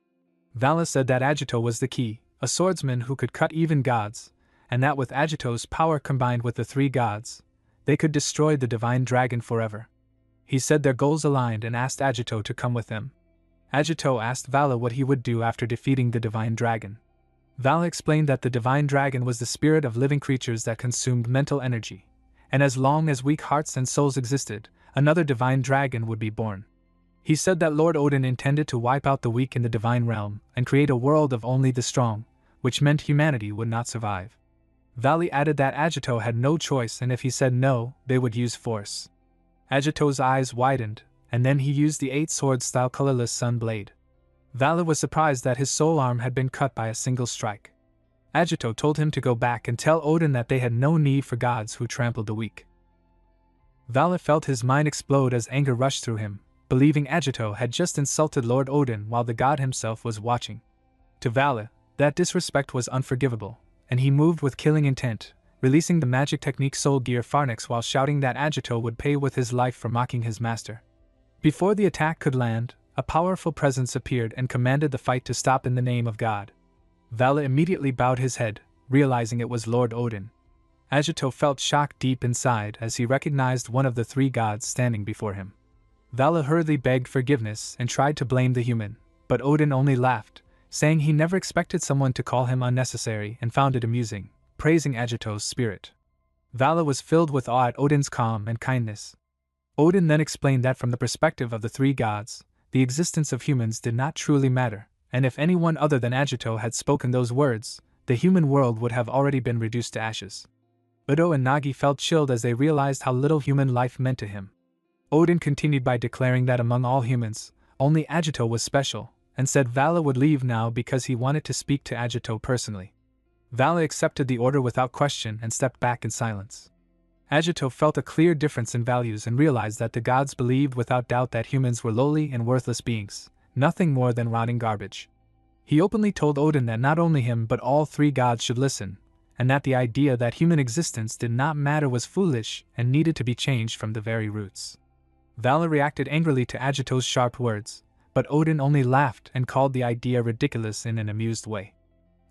Vala said that Agito was the key, a swordsman who could cut even gods, and that with Agito's power combined with the 3 gods, they could destroy the divine dragon forever. He said their goals aligned and asked Agito to come with them. Agito asked Vala what he would do after defeating the divine dragon. Vala explained that the divine dragon was the spirit of living creatures that consumed mental energy, and as long as weak hearts and souls existed, another divine dragon would be born. He said that Lord Odin intended to wipe out the weak in the divine realm and create a world of only the strong, which meant humanity would not survive. Vala added that Agito had no choice and if he said no, they would use force. Agito's eyes widened, and then he used the 8 sword style colorless sun blade. Vala was surprised that his soul arm had been cut by a single strike. Agito told him to go back and tell Odin that they had no need for gods who trampled the weak. Vala felt his mind explode as anger rushed through him, believing Agito had just insulted Lord Odin while the god himself was watching. To Vala, that disrespect was unforgivable, and he moved with killing intent, releasing the magic technique Soul Gear Pharnix while shouting that Agito would pay with his life for mocking his master. Before the attack could land, a powerful presence appeared and commanded the fight to stop in the name of God. Vala immediately bowed his head, realizing it was Lord Odin. Agito felt shock deep inside as he recognized one of the 3 gods standing before him. Vala hurriedly begged forgiveness and tried to blame the human, but Odin only laughed, saying he never expected someone to call him unnecessary and found it amusing, praising Agito's spirit. Vala was filled with awe at Odin's calm and kindness. Odin then explained that from the perspective of the 3 gods, the existence of humans did not truly matter, and if anyone other than Agito had spoken those words, the human world would have already been reduced to ashes. Udo and Nagi felt chilled as they realized how little human life meant to him. Odin continued by declaring that among all humans, only Agito was special, and said Vala would leave now because he wanted to speak to Agito personally. Vala accepted the order without question and stepped back in silence. Agito felt a clear difference in values and realized that the gods believed without doubt that humans were lowly and worthless beings, nothing more than rotting garbage. He openly told Odin that not only him but all 3 gods should listen, and that the idea that human existence did not matter was foolish and needed to be changed from the very roots. Vala reacted angrily to Agito's sharp words, but Odin only laughed and called the idea ridiculous in an amused way.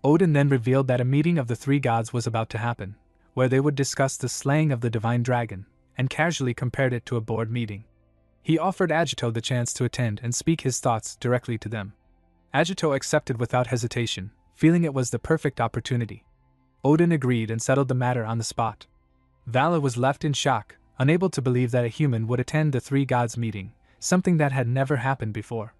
Odin then revealed that a meeting of the 3 gods was about to happen, where they would discuss the slaying of the divine dragon, and casually compared it to a board meeting. He offered Agito the chance to attend and speak his thoughts directly to them. Agito accepted without hesitation, feeling it was the perfect opportunity. Odin agreed and settled the matter on the spot. Vala was left in shock, unable to believe that a human would attend the 3 gods meeting, something that had never happened before.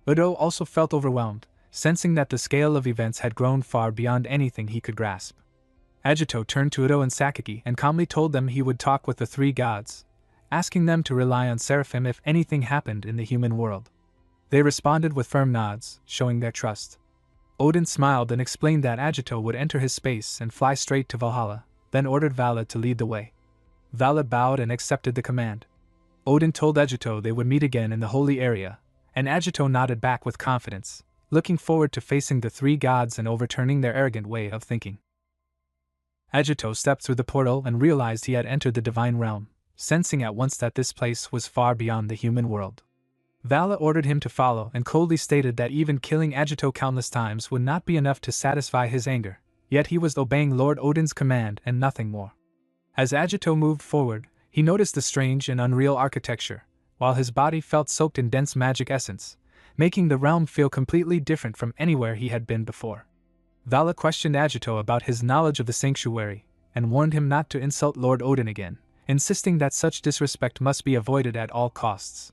Udo also felt overwhelmed, sensing that the scale of events had grown far beyond anything he could grasp. Agito turned to Udo and Sakaki and calmly told them he would talk with the 3 gods, asking them to rely on Seraphim if anything happened in the human world. They responded with firm nods, showing their trust. Odin smiled and explained that Agito would enter his space and fly straight to Valhalla, then ordered Vala to lead the way. Vala bowed and accepted the command. Odin told Agito they would meet again in the holy area, and Agito nodded back with confidence, looking forward to facing the 3 gods and overturning their arrogant way of thinking. Agito stepped through the portal and realized he had entered the divine realm, sensing at once that this place was far beyond the human world. Vala ordered him to follow and coldly stated that even killing Agito countless times would not be enough to satisfy his anger, yet he was obeying Lord Odin's command and nothing more. As Agito moved forward, he noticed the strange and unreal architecture, while his body felt soaked in dense magic essence, making the realm feel completely different from anywhere he had been before. Vala questioned Agito about his knowledge of the sanctuary, and warned him not to insult Lord Odin again, insisting that such disrespect must be avoided at all costs.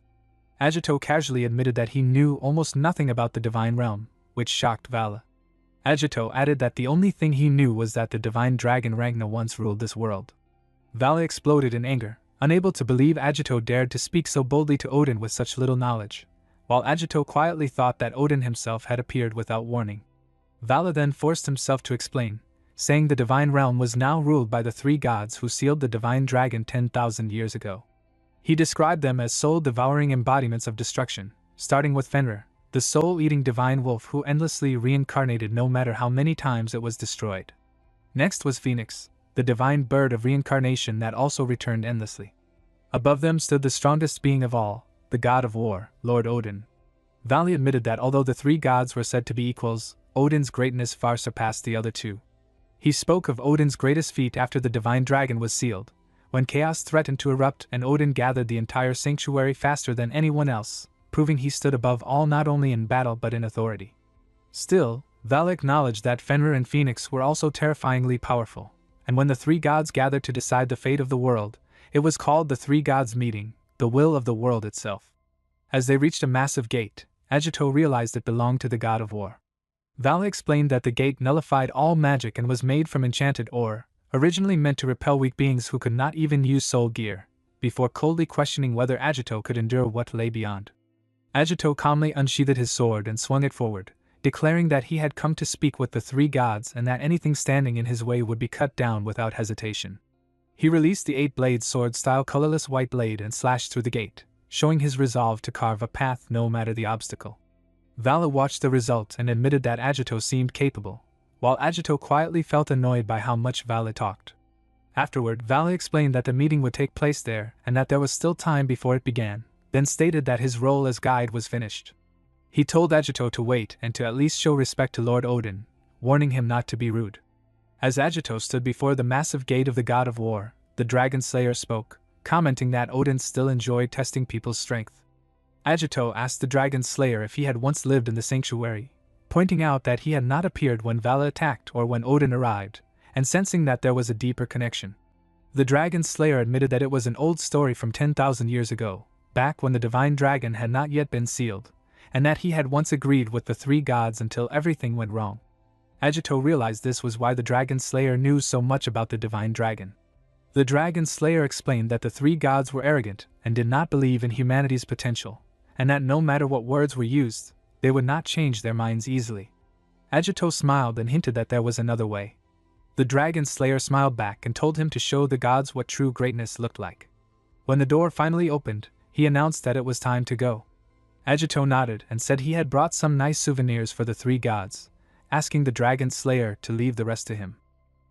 Agito casually admitted that he knew almost nothing about the divine realm, which shocked Vala. Agito added that the only thing he knew was that the divine dragon Ragna once ruled this world. Vala exploded in anger, unable to believe Agito dared to speak so boldly to Odin with such little knowledge, while Agito quietly thought that Odin himself had appeared without warning. Vala then forced himself to explain, saying the divine realm was now ruled by the three gods who sealed the divine dragon 10,000 years ago. He described them as soul-devouring embodiments of destruction, starting with Fenrir, the soul-eating divine wolf who endlessly reincarnated no matter how many times it was destroyed. Next was Phoenix, the divine bird of reincarnation that also returned endlessly. Above them stood the strongest being of all, the god of war, Lord Odin. Vala admitted that although the three gods were said to be equals, Odin's greatness far surpassed the other two. He spoke of Odin's greatest feat after the divine dragon was sealed, when chaos threatened to erupt and Odin gathered the entire sanctuary faster than anyone else, proving he stood above all not only in battle but in authority. Still, Vala acknowledged that Fenrir and Phoenix were also terrifyingly powerful, and when the three gods gathered to decide the fate of the world, it was called the Three Gods Meeting, the will of the world itself. As they reached a massive gate, Agito realized it belonged to the god of war. Vala explained that the gate nullified all magic and was made from enchanted ore, originally meant to repel weak beings who could not even use soul gear, before coldly questioning whether Agito could endure what lay beyond. Agito calmly unsheathed his sword and swung it forward, declaring that he had come to speak with the three gods and that anything standing in his way would be cut down without hesitation. He released the 8-blade sword-style colorless white blade and slashed through the gate, showing his resolve to carve a path no matter the obstacle. Vala watched the result and admitted that Agito seemed capable, while Agito quietly felt annoyed by how much Vala talked. Afterward, Vala explained that the meeting would take place there and that there was still time before it began, then stated that his role as guide was finished. He told Agito to wait and to at least show respect to Lord Odin, warning him not to be rude. As Agito stood before the massive gate of the god of war, the Dragon Slayer spoke, commenting that Odin still enjoyed testing people's strength. Agito asked the Dragon Slayer if he had once lived in the sanctuary, pointing out that he had not appeared when Vala attacked or when Odin arrived, and sensing that there was a deeper connection. The Dragon Slayer admitted that it was an old story from 10,000 years ago, back when the divine dragon had not yet been sealed, and that he had once agreed with the three gods until everything went wrong. Agito realized this was why the Dragon Slayer knew so much about the divine dragon. The Dragon Slayer explained that the three gods were arrogant and did not believe in humanity's potential, and that no matter what words were used, they would not change their minds easily. Agito smiled and hinted that there was another way. The Dragon Slayer smiled back and told him to show the gods what true greatness looked like. When the door finally opened, he announced that it was time to go. Agito nodded and said he had brought some nice souvenirs for the three gods, asking the Dragon Slayer to leave the rest to him.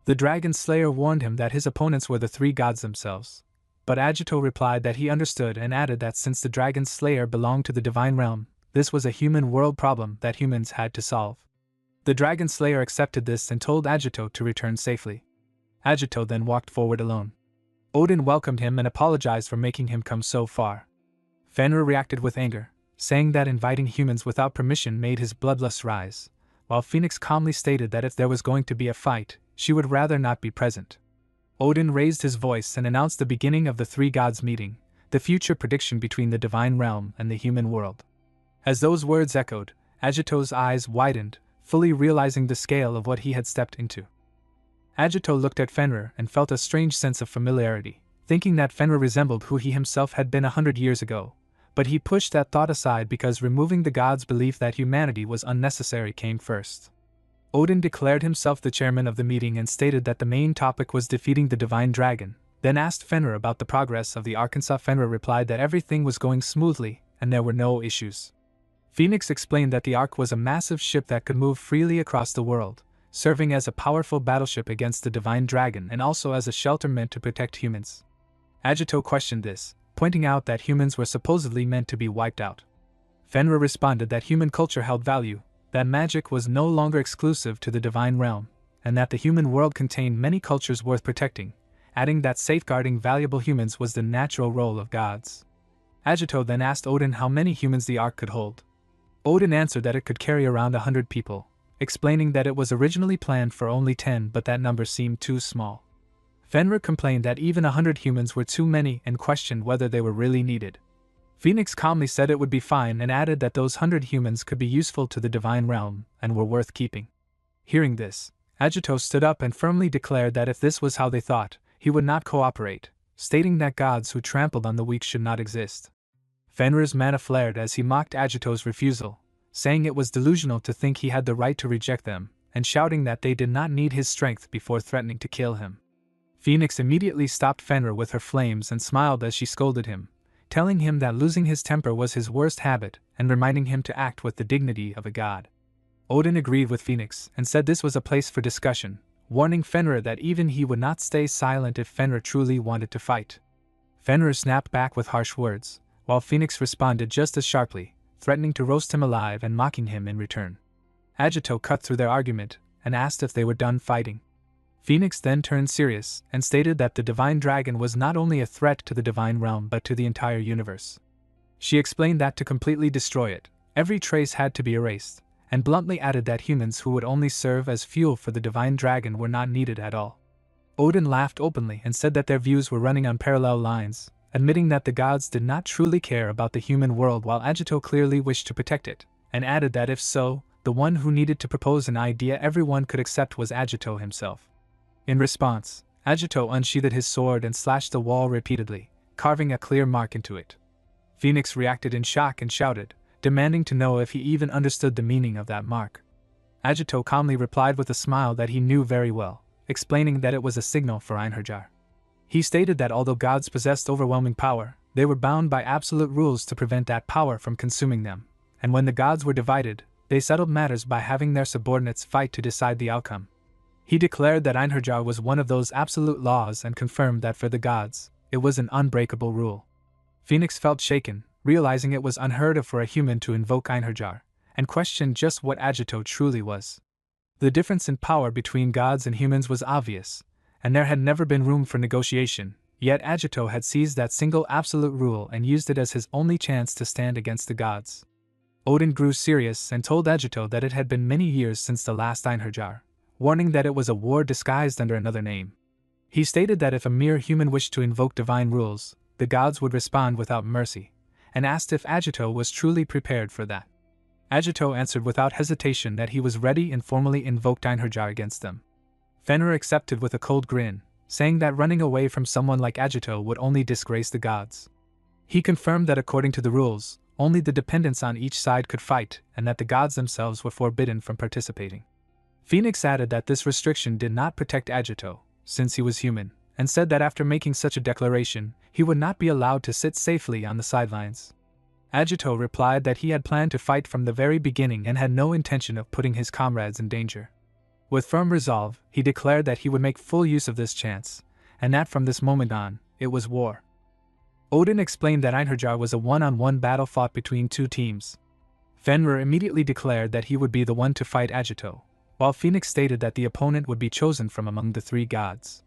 The Dragon Slayer warned him that his opponents were the three gods themselves, but Agito replied that he understood and added that since the Dragon Slayer belonged to the divine realm, this was a human world problem that humans had to solve. The Dragon Slayer accepted this and told Agito to return safely. Agito then walked forward alone. Odin welcomed him and apologized for making him come so far. Fenrir reacted with anger, saying that inviting humans without permission made his bloodlust rise, while Phoenix calmly stated that if there was going to be a fight, she would rather not be present. Odin raised his voice and announced the beginning of the three gods meeting, the future prediction between the divine realm and the human world. As those words echoed, Agito's eyes widened, fully realizing the scale of what he had stepped into. Agito looked at Fenrir and felt a strange sense of familiarity, thinking that Fenrir resembled who he himself had been 100 years ago, but he pushed that thought aside because removing the gods' belief that humanity was unnecessary came first. Odin declared himself the chairman of the meeting and stated that the main topic was defeating the divine dragon, then asked Fenrir about the progress of the Arkansas. Fenrir replied that everything was going smoothly and there were no issues. Phoenix explained that the Ark was a massive ship that could move freely across the world, serving as a powerful battleship against the divine dragon and also as a shelter meant to protect humans. Agito questioned this, pointing out that humans were supposedly meant to be wiped out. Fenrir responded that human culture held value, that magic was no longer exclusive to the divine realm, and that the human world contained many cultures worth protecting, adding that safeguarding valuable humans was the natural role of gods. Agito then asked Odin how many humans the ark could hold. Odin answered that it could carry around 100 people, explaining that it was originally planned for only 10 but that number seemed too small. Fenrir complained that even 100 humans were too many and questioned whether they were really needed. Phoenix calmly said it would be fine and added that those 100 humans could be useful to the divine realm and were worth keeping. Hearing this, Agito stood up and firmly declared that if this was how they thought, he would not cooperate, stating that gods who trampled on the weak should not exist. Fenrir's mana flared as he mocked Agito's refusal, saying it was delusional to think he had the right to reject them, and shouting that they did not need his strength before threatening to kill him. Phoenix immediately stopped Fenrir with her flames and smiled as she scolded him, telling him that losing his temper was his worst habit and reminding him to act with the dignity of a god. Odin agreed with Phoenix and said this was a place for discussion, warning Fenrir that even he would not stay silent if Fenrir truly wanted to fight. Fenrir snapped back with harsh words, while Phoenix responded just as sharply, threatening to roast him alive and mocking him in return. Agito cut through their argument and asked if they were done fighting. Phoenix then turned serious and stated that the divine dragon was not only a threat to the divine realm but to the entire universe. She explained that to completely destroy it, every trace had to be erased, and bluntly added that humans who would only serve as fuel for the divine dragon were not needed at all. Odin laughed openly and said that their views were running on parallel lines, admitting that the gods did not truly care about the human world while Agito clearly wished to protect it, and added that if so, the one who needed to propose an idea everyone could accept was Agito himself. In response, Agito unsheathed his sword and slashed the wall repeatedly, carving a clear mark into it. Phoenix reacted in shock and shouted, demanding to know if he even understood the meaning of that mark. Agito calmly replied with a smile that he knew very well, explaining that it was a signal for Einherjar. He stated that although gods possessed overwhelming power, they were bound by absolute rules to prevent that power from consuming them, and when the gods were divided, they settled matters by having their subordinates fight to decide the outcome. He declared that Einherjar was one of those absolute laws and confirmed that for the gods, it was an unbreakable rule. Phoenix felt shaken, realizing it was unheard of for a human to invoke Einherjar, and questioned just what Agito truly was. The difference in power between gods and humans was obvious, and there had never been room for negotiation, yet Agito had seized that single absolute rule and used it as his only chance to stand against the gods. Odin grew serious and told Agito that it had been many years since the last Einherjar, warning that it was a war disguised under another name. He stated that if a mere human wished to invoke divine rules, the gods would respond without mercy, and asked if Agito was truly prepared for that. Agito answered without hesitation that he was ready and formally invoked Einherjar against them. Fenrir accepted with a cold grin, saying that running away from someone like Agito would only disgrace the gods. He confirmed that according to the rules, only the dependents on each side could fight and that the gods themselves were forbidden from participating. Phoenix added that this restriction did not protect Agito, since he was human, and said that after making such a declaration, he would not be allowed to sit safely on the sidelines. Agito replied that he had planned to fight from the very beginning and had no intention of putting his comrades in danger. With firm resolve, he declared that he would make full use of this chance, and that from this moment on, it was war. Odin explained that Einherjar was a one-on-one battle fought between two teams. Fenrir immediately declared that he would be the one to fight Agito, while Phoenix stated that the opponent would be chosen from among the three gods.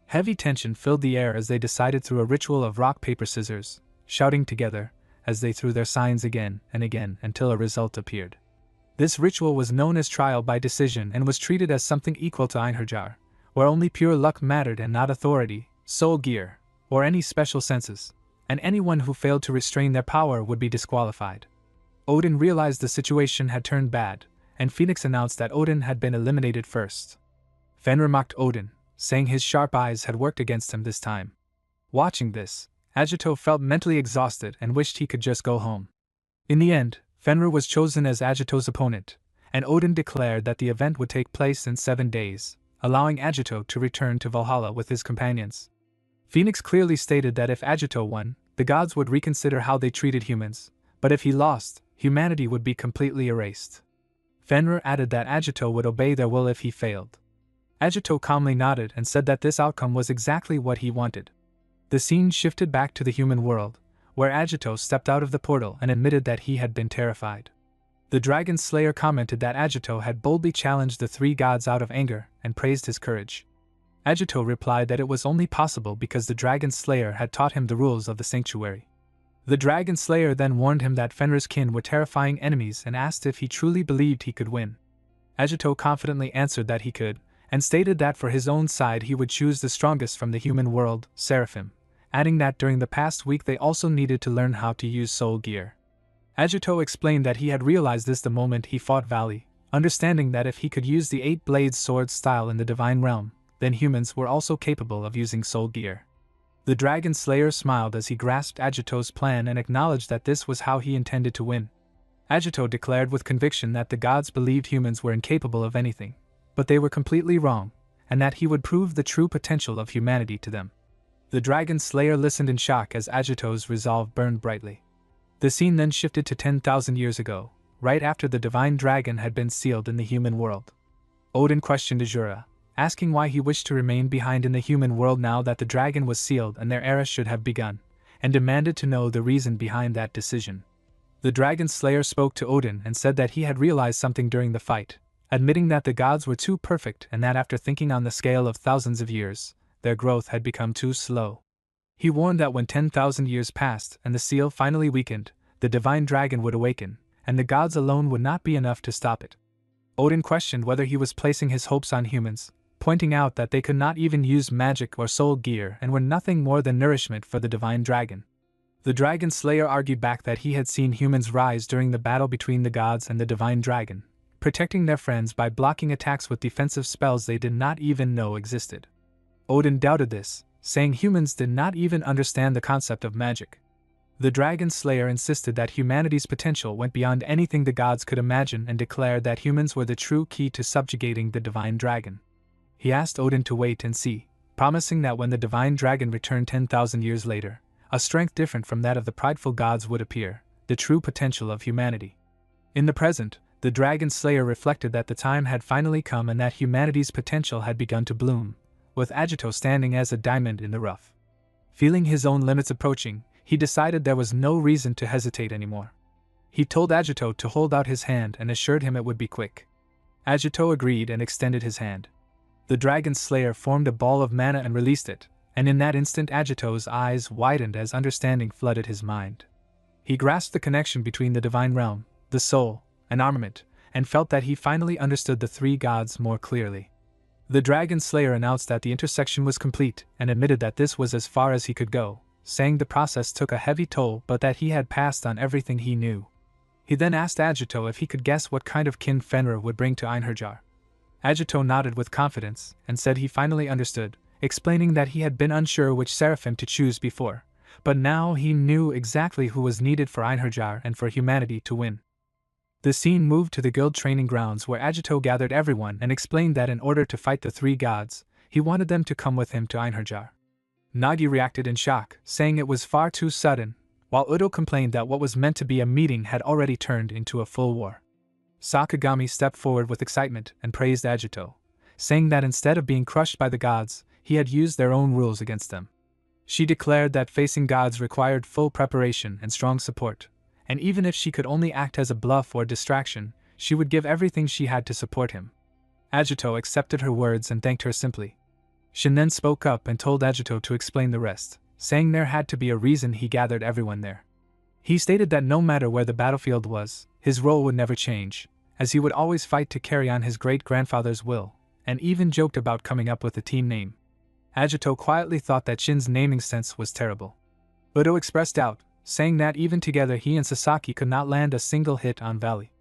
Heavy tension filled the air as they decided through a ritual of rock, paper, scissors, shouting together as they threw their signs again and again until a result appeared. This ritual was known as trial by decision and was treated as something equal to Einherjar, where only pure luck mattered and not authority, soul gear, or any special senses, and anyone who failed to restrain their power would be disqualified. Odin realized the situation had turned bad, and Phoenix announced that Odin had been eliminated first. Fenrir mocked Odin, saying his sharp eyes had worked against him this time. Watching this, Agito felt mentally exhausted and wished he could just go home. In the end, Fenrir was chosen as Agito's opponent, and Odin declared that the event would take place in 7 days, allowing Agito to return to Valhalla with his companions. Phoenix clearly stated that if Agito won, the gods would reconsider how they treated humans, but if he lost, humanity would be completely erased. Fenrir added that Agito would obey their will if he failed. Agito calmly nodded and said that this outcome was exactly what he wanted. The scene shifted back to the human world, where Agito stepped out of the portal and admitted that he had been terrified. The Dragon Slayer commented that Agito had boldly challenged the three gods out of anger and praised his courage. Agito replied that it was only possible because the Dragon Slayer had taught him the rules of the sanctuary. The Dragon Slayer then warned him that Fenrir's kin were terrifying enemies and asked if he truly believed he could win. Agito confidently answered that he could, and stated that for his own side he would choose the strongest from the human world, Seraphim, adding that during the past week they also needed to learn how to use soul gear. Agito explained that he had realized this the moment he fought Valley, understanding that if he could use the 8-blade sword style in the divine realm, then humans were also capable of using soul gear. The Dragon Slayer smiled as he grasped Agito's plan and acknowledged that this was how he intended to win. Agito declared with conviction that the gods believed humans were incapable of anything, but they were completely wrong, and that he would prove the true potential of humanity to them. The Dragon Slayer listened in shock as Agito's resolve burned brightly. The scene then shifted to 10,000 years ago, right after the divine dragon had been sealed in the human world. Odin questioned Azura, asking why he wished to remain behind in the human world now that the dragon was sealed and their era should have begun, and demanded to know the reason behind that decision. The Dragon Slayer spoke to Odin and said that he had realized something during the fight, admitting that the gods were too perfect and that after thinking on the scale of thousands of years, their growth had become too slow. He warned that when 10,000 years passed and the seal finally weakened, the divine dragon would awaken, and the gods alone would not be enough to stop it. Odin questioned whether he was placing his hopes on humans, pointing out that they could not even use magic or soul gear and were nothing more than nourishment for the divine dragon. The Dragon Slayer argued back that he had seen humans rise during the battle between the gods and the divine dragon, protecting their friends by blocking attacks with defensive spells they did not even know existed. Odin doubted this, saying humans did not even understand the concept of magic. The Dragon Slayer insisted that humanity's potential went beyond anything the gods could imagine and declared that humans were the true key to subjugating the divine dragon. He asked Odin to wait and see, promising that when the divine dragon returned 10,000 years later, a strength different from that of the prideful gods would appear, the true potential of humanity. In the present, the Dragon Slayer reflected that the time had finally come and that humanity's potential had begun to bloom, with Agito standing as a diamond in the rough. Feeling his own limits approaching, he decided there was no reason to hesitate anymore. He told Agito to hold out his hand and assured him it would be quick. Agito agreed and extended his hand. The Dragon Slayer formed a ball of mana and released it, and in that instant Agito's eyes widened as understanding flooded his mind. He grasped the connection between the divine realm, the soul, and armament, and felt that he finally understood the three gods more clearly. The Dragon Slayer announced that the intersection was complete and admitted that this was as far as he could go, saying the process took a heavy toll but that he had passed on everything he knew. He then asked Agito if he could guess what kind of kin Fenrir would bring to Einherjar. Agito nodded with confidence and said he finally understood, explaining that he had been unsure which Seraphim to choose before, but now he knew exactly who was needed for Einherjar and for humanity to win. The scene moved to the guild training grounds where Agito gathered everyone and explained that in order to fight the three gods, he wanted them to come with him to Einherjar. Nagi reacted in shock, saying it was far too sudden, while Udo complained that what was meant to be a meeting had already turned into a full war. Sakagami stepped forward with excitement and praised Agito, saying that instead of being crushed by the gods, he had used their own rules against them. She declared that facing gods required full preparation and strong support, and even if she could only act as a bluff or distraction, she would give everything she had to support him. Agito accepted her words and thanked her simply. Shin then spoke up and told Agito to explain the rest, saying there had to be a reason he gathered everyone there. He stated that no matter where the battlefield was, his role would never change, as he would always fight to carry on his great-grandfather's will, and even joked about coming up with a team name. Agito quietly thought that Shin's naming sense was terrible. Udo expressed doubt, saying that even together he and Sasaki could not land a single hit on Valley.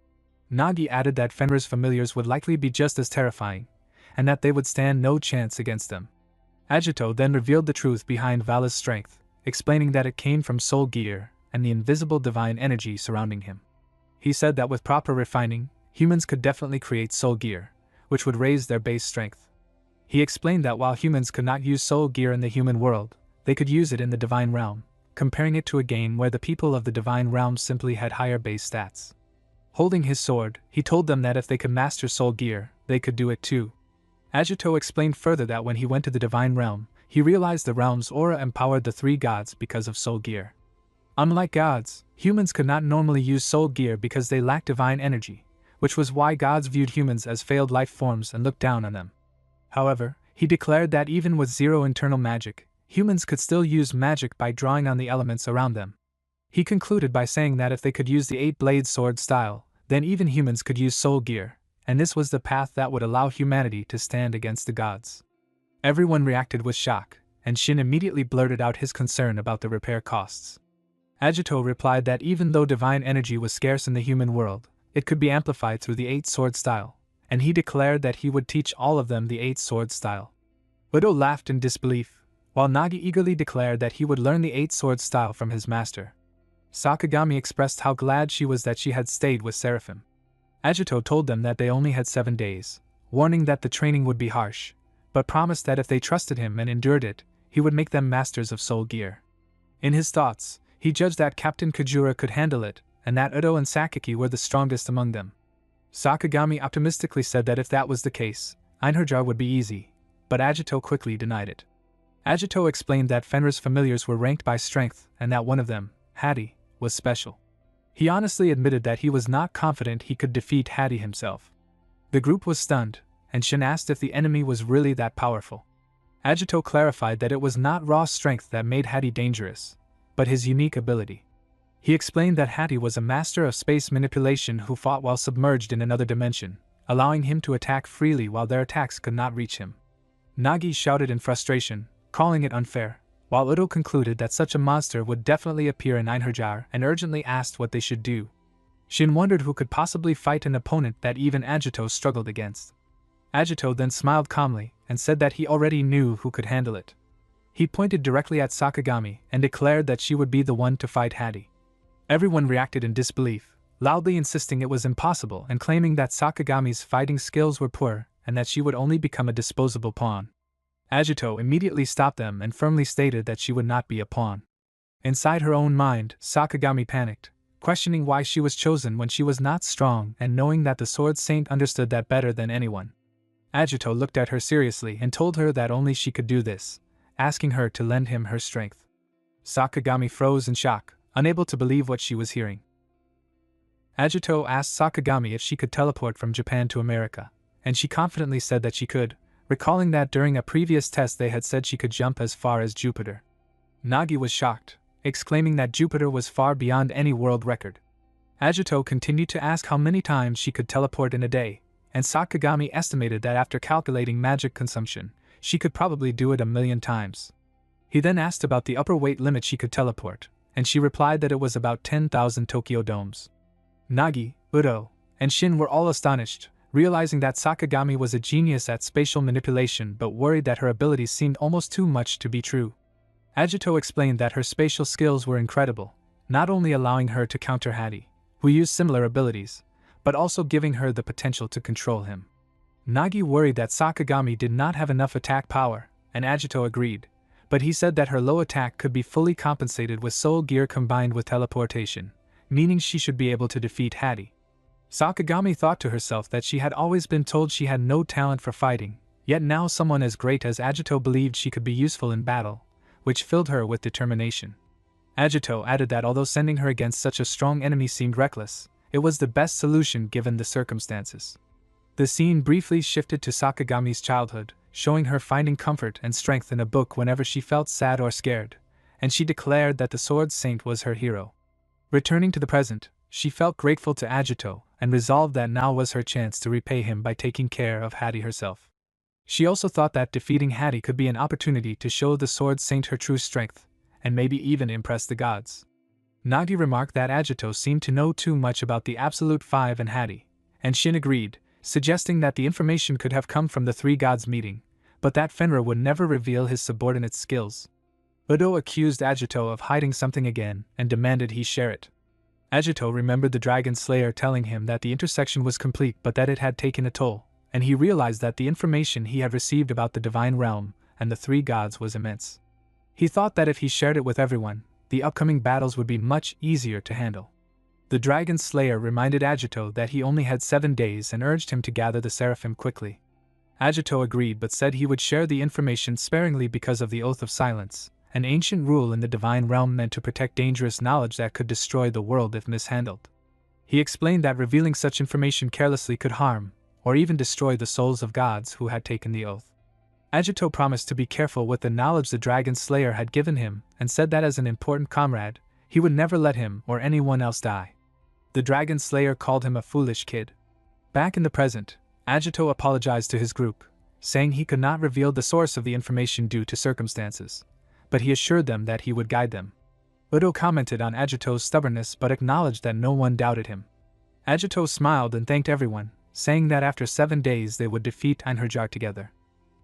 Nagi added that Fenrir's familiars would likely be just as terrifying, and that they would stand no chance against them. Agito then revealed the truth behind Vala's strength, explaining that it came from soul gear and the invisible divine energy surrounding him. He said that with proper refining, humans could definitely create soul gear, which would raise their base strength. He explained that while humans could not use soul gear in the human world, they could use it in the divine realm, comparing it to a game where the people of the divine realm simply had higher base stats. Holding his sword, he told them that if they could master soul gear, they could do it too. Agito explained further that when he went to the divine realm, he realized the realm's aura empowered the three gods because of soul gear. Unlike gods, humans could not normally use soul gear because they lacked divine energy, which was why gods viewed humans as failed life forms and looked down on them. However, he declared that even with zero internal magic, humans could still use magic by drawing on the elements around them. He concluded by saying that if they could use the 8-blade sword style, then even humans could use soul gear, and this was the path that would allow humanity to stand against the gods. Everyone reacted with shock, and Shin immediately blurted out his concern about the repair costs. Agito replied that even though divine energy was scarce in the human world, it could be amplified through the 8-sword style, and he declared that he would teach all of them the 8-sword style. Udo laughed in disbelief, while Nagi eagerly declared that he would learn the 8-sword style from his master. Sakagami expressed how glad she was that she had stayed with Seraphim. Agito told them that they only had 7 days, warning that the training would be harsh, but promised that if they trusted him and endured it, he would make them masters of soul gear. In his thoughts, he judged that Captain Kajura could handle it, and that Udo and Sakaki were the strongest among them. Sakagami optimistically said that if that was the case, Einherjar would be easy, but Agito quickly denied it. Agito explained that Fenrir's familiars were ranked by strength and that one of them, Hattie, was special. He honestly admitted that he was not confident he could defeat Hattie himself. The group was stunned, and Shin asked if the enemy was really that powerful. Agito clarified that it was not raw strength that made Hattie dangerous, but his unique ability. He explained that Hattie was a master of space manipulation who fought while submerged in another dimension, allowing him to attack freely while their attacks could not reach him. Nagi shouted in frustration, calling it unfair, while Udo concluded that such a monster would definitely appear in Einherjar and urgently asked what they should do. Shin wondered who could possibly fight an opponent that even Agito struggled against. Agito then smiled calmly and said that he already knew who could handle it. He pointed directly at Sakagami and declared that she would be the one to fight Hattie. Everyone reacted in disbelief, loudly insisting it was impossible and claiming that Sakagami's fighting skills were poor and that she would only become a disposable pawn. Agito immediately stopped them and firmly stated that she would not be a pawn. Inside her own mind, Sakagami panicked, questioning why she was chosen when she was not strong and knowing that the Sword Saint understood that better than anyone. Agito looked at her seriously and told her that only she could do this, asking her to lend him her strength. Sakagami froze in shock, unable to believe what she was hearing. Agito asked Sakagami if she could teleport from Japan to America, and she confidently said that she could, recalling that during a previous test they had said she could jump as far as Jupiter. Nagi was shocked, exclaiming that Jupiter was far beyond any world record. Agito continued to ask how many times she could teleport in a day, and Sakagami estimated that after calculating magic consumption, she could probably do it 1,000,000 times. He then asked about the upper weight limit she could teleport, and she replied that it was about 10,000 Tokyo domes. Nagi, Udo, and Shin were all astonished, realizing that Sakagami was a genius at spatial manipulation but worried that her abilities seemed almost too much to be true. Agito explained that her spatial skills were incredible, not only allowing her to counter Hattie, who used similar abilities, but also giving her the potential to control him. Nagi worried that Sakagami did not have enough attack power, and Agito agreed, but he said that her low attack could be fully compensated with soul gear combined with teleportation, meaning she should be able to defeat Hattie. Sakagami thought to herself that she had always been told she had no talent for fighting, yet now someone as great as Agito believed she could be useful in battle, which filled her with determination. Agito added that although sending her against such a strong enemy seemed reckless, it was the best solution given the circumstances. The scene briefly shifted to Sakagami's childhood, showing her finding comfort and strength in a book whenever she felt sad or scared, and she declared that the Sword Saint was her hero. Returning to the present, she felt grateful to Agito and resolved that now was her chance to repay him by taking care of Hattie herself. She also thought that defeating Hattie could be an opportunity to show the Sword Saint her true strength, and maybe even impress the gods. Nagi remarked that Agito seemed to know too much about the Absolute Five and Hattie, and Shin agreed, suggesting that the information could have come from the three gods meeting, but that Fenrir would never reveal his subordinate's skills. Udo accused Agito of hiding something again and demanded he share it. Agito remembered the Dragon Slayer telling him that the intersection was complete but that it had taken a toll, and he realized that the information he had received about the Divine Realm and the three gods was immense. He thought that if he shared it with everyone, the upcoming battles would be much easier to handle. The Dragon Slayer reminded Agito that he only had 7 days and urged him to gather the Seraphim quickly. Agito agreed but said he would share the information sparingly because of the Oath of Silence, an ancient rule in the divine realm meant to protect dangerous knowledge that could destroy the world if mishandled. He explained that revealing such information carelessly could harm, or even destroy the souls of gods who had taken the oath. Agito promised to be careful with the knowledge the Dragon Slayer had given him and said that as an important comrade, he would never let him or anyone else die. The Dragon Slayer called him a foolish kid. Back in the present, Agito apologized to his group, saying he could not reveal the source of the information due to circumstances, but he assured them that he would guide them. Udo commented on Agito's stubbornness but acknowledged that no one doubted him. Agito smiled and thanked everyone, saying that after 7 days they would defeat Einherjar together.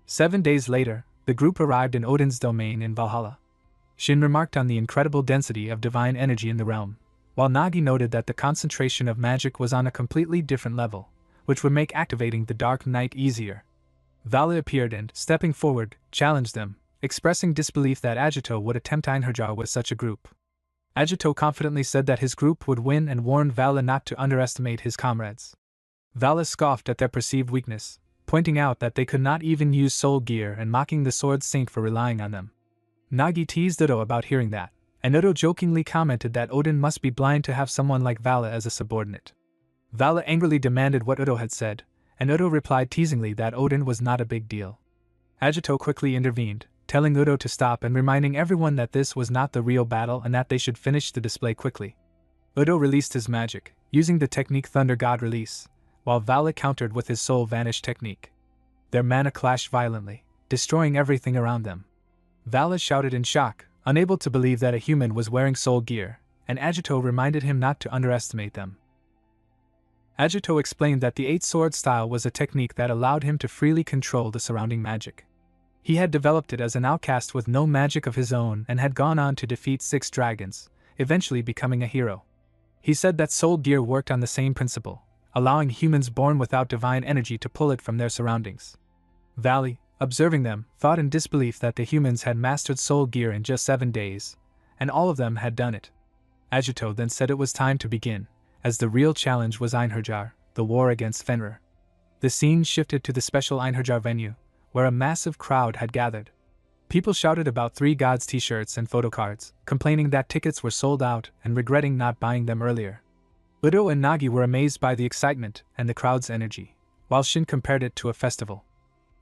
7 days later, the group arrived in Odin's domain in Valhalla. Shin remarked on the incredible density of divine energy in the realm, while Nagi noted that the concentration of magic was on a completely different level, which would make activating the Dark Knight easier. Vala appeared and, stepping forward, challenged them, expressing disbelief that Agito would attempt Einherjar with such a group. Agito confidently said that his group would win and warned Vala not to underestimate his comrades. Vala scoffed at their perceived weakness, pointing out that they could not even use soul gear and mocking the Sword Saint for relying on them. Nagi teased Udo about hearing that, and Udo jokingly commented that Odin must be blind to have someone like Vala as a subordinate. Vala angrily demanded what Udo had said, and Udo replied teasingly that Odin was not a big deal. Agito quickly intervened, telling Udo to stop and reminding everyone that this was not the real battle and that they should finish the display quickly. Udo released his magic, using the technique Thunder God Release, while Vala countered with his Soul Vanish technique. Their mana clashed violently, destroying everything around them. Vala shouted in shock, unable to believe that a human was wearing soul gear, and Agito reminded him not to underestimate them. Agito explained that the Eight-Sword style was a technique that allowed him to freely control the surrounding magic. He had developed it as an outcast with no magic of his own and had gone on to defeat 6 dragons, eventually becoming a hero. He said that soul gear worked on the same principle, allowing humans born without divine energy to pull it from their surroundings. Valley, observing them, thought in disbelief that the humans had mastered soul gear in just 7 days, and all of them had done it. Agito then said it was time to begin, as the real challenge was Einherjar, the war against Fenrir. The scene shifted to the special Einherjar venue, where a massive crowd had gathered. People shouted about 3 gods t-shirts and photo cards, complaining that tickets were sold out and regretting not buying them earlier. Udo and Nagi were amazed by the excitement and the crowd's energy, while Shin compared it to a festival.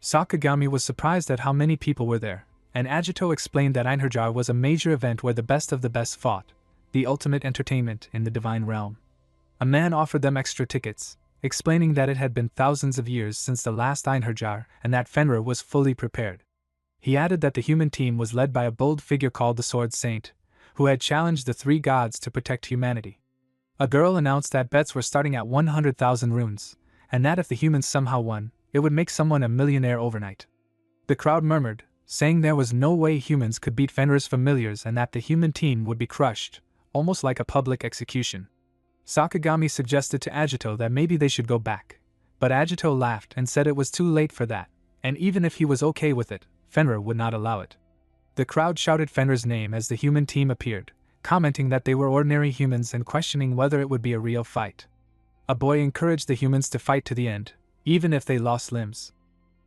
Sakagami was surprised at how many people were there, and Agito explained that Einherjar was a major event where the best of the best fought, the ultimate entertainment in the divine realm. A man offered them extra tickets, explaining that it had been thousands of years since the last Einherjar and that Fenrir was fully prepared. He added that the human team was led by a bold figure called the Sword Saint, who had challenged the 3 gods to protect humanity. A girl announced that bets were starting at 100,000 runes, and that if the humans somehow won, it would make someone a millionaire overnight. The crowd murmured, saying there was no way humans could beat Fenrir's familiars and that the human team would be crushed, almost like a public execution. Sakagami suggested to Agito that maybe they should go back, but Agito laughed and said it was too late for that, and even if he was okay with it, Fenrir would not allow it. The crowd shouted Fenrir's name as the human team appeared, commenting that they were ordinary humans and questioning whether it would be a real fight. A boy encouraged the humans to fight to the end, even if they lost limbs.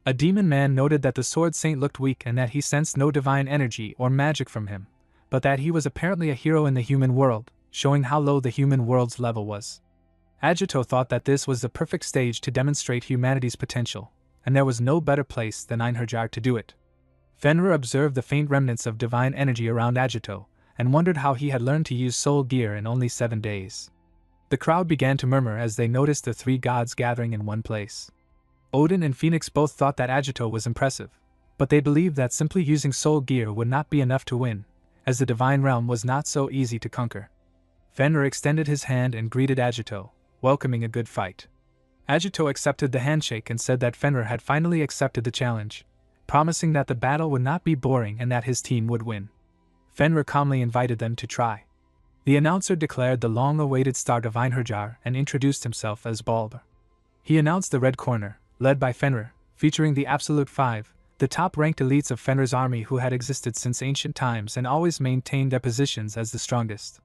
A demon man noted that the Sword Saint looked weak and that he sensed no divine energy or magic from him, but that he was apparently a hero in the human world, showing how low the human world's level was. Agito thought that this was the perfect stage to demonstrate humanity's potential, and there was no better place than Einherjar to do it. Fenrir observed the faint remnants of divine energy around Agito, and wondered how he had learned to use soul gear in only 7 days. The crowd began to murmur as they noticed the 3 gods gathering in one place. Odin and Phoenix both thought that Agito was impressive, but they believed that simply using soul gear would not be enough to win, as the divine realm was not so easy to conquer. Fenrir extended his hand and greeted Agito, welcoming a good fight. Agito accepted the handshake and said that Fenrir had finally accepted the challenge, promising that the battle would not be boring and that his team would win. Fenrir calmly invited them to try. The announcer declared the long-awaited start of Einherjar and introduced himself as Baldur. He announced the Red Corner, led by Fenrir, featuring the Absolute 5, the top-ranked elites of Fenrir's army who had existed since ancient times and always maintained their positions as the strongest.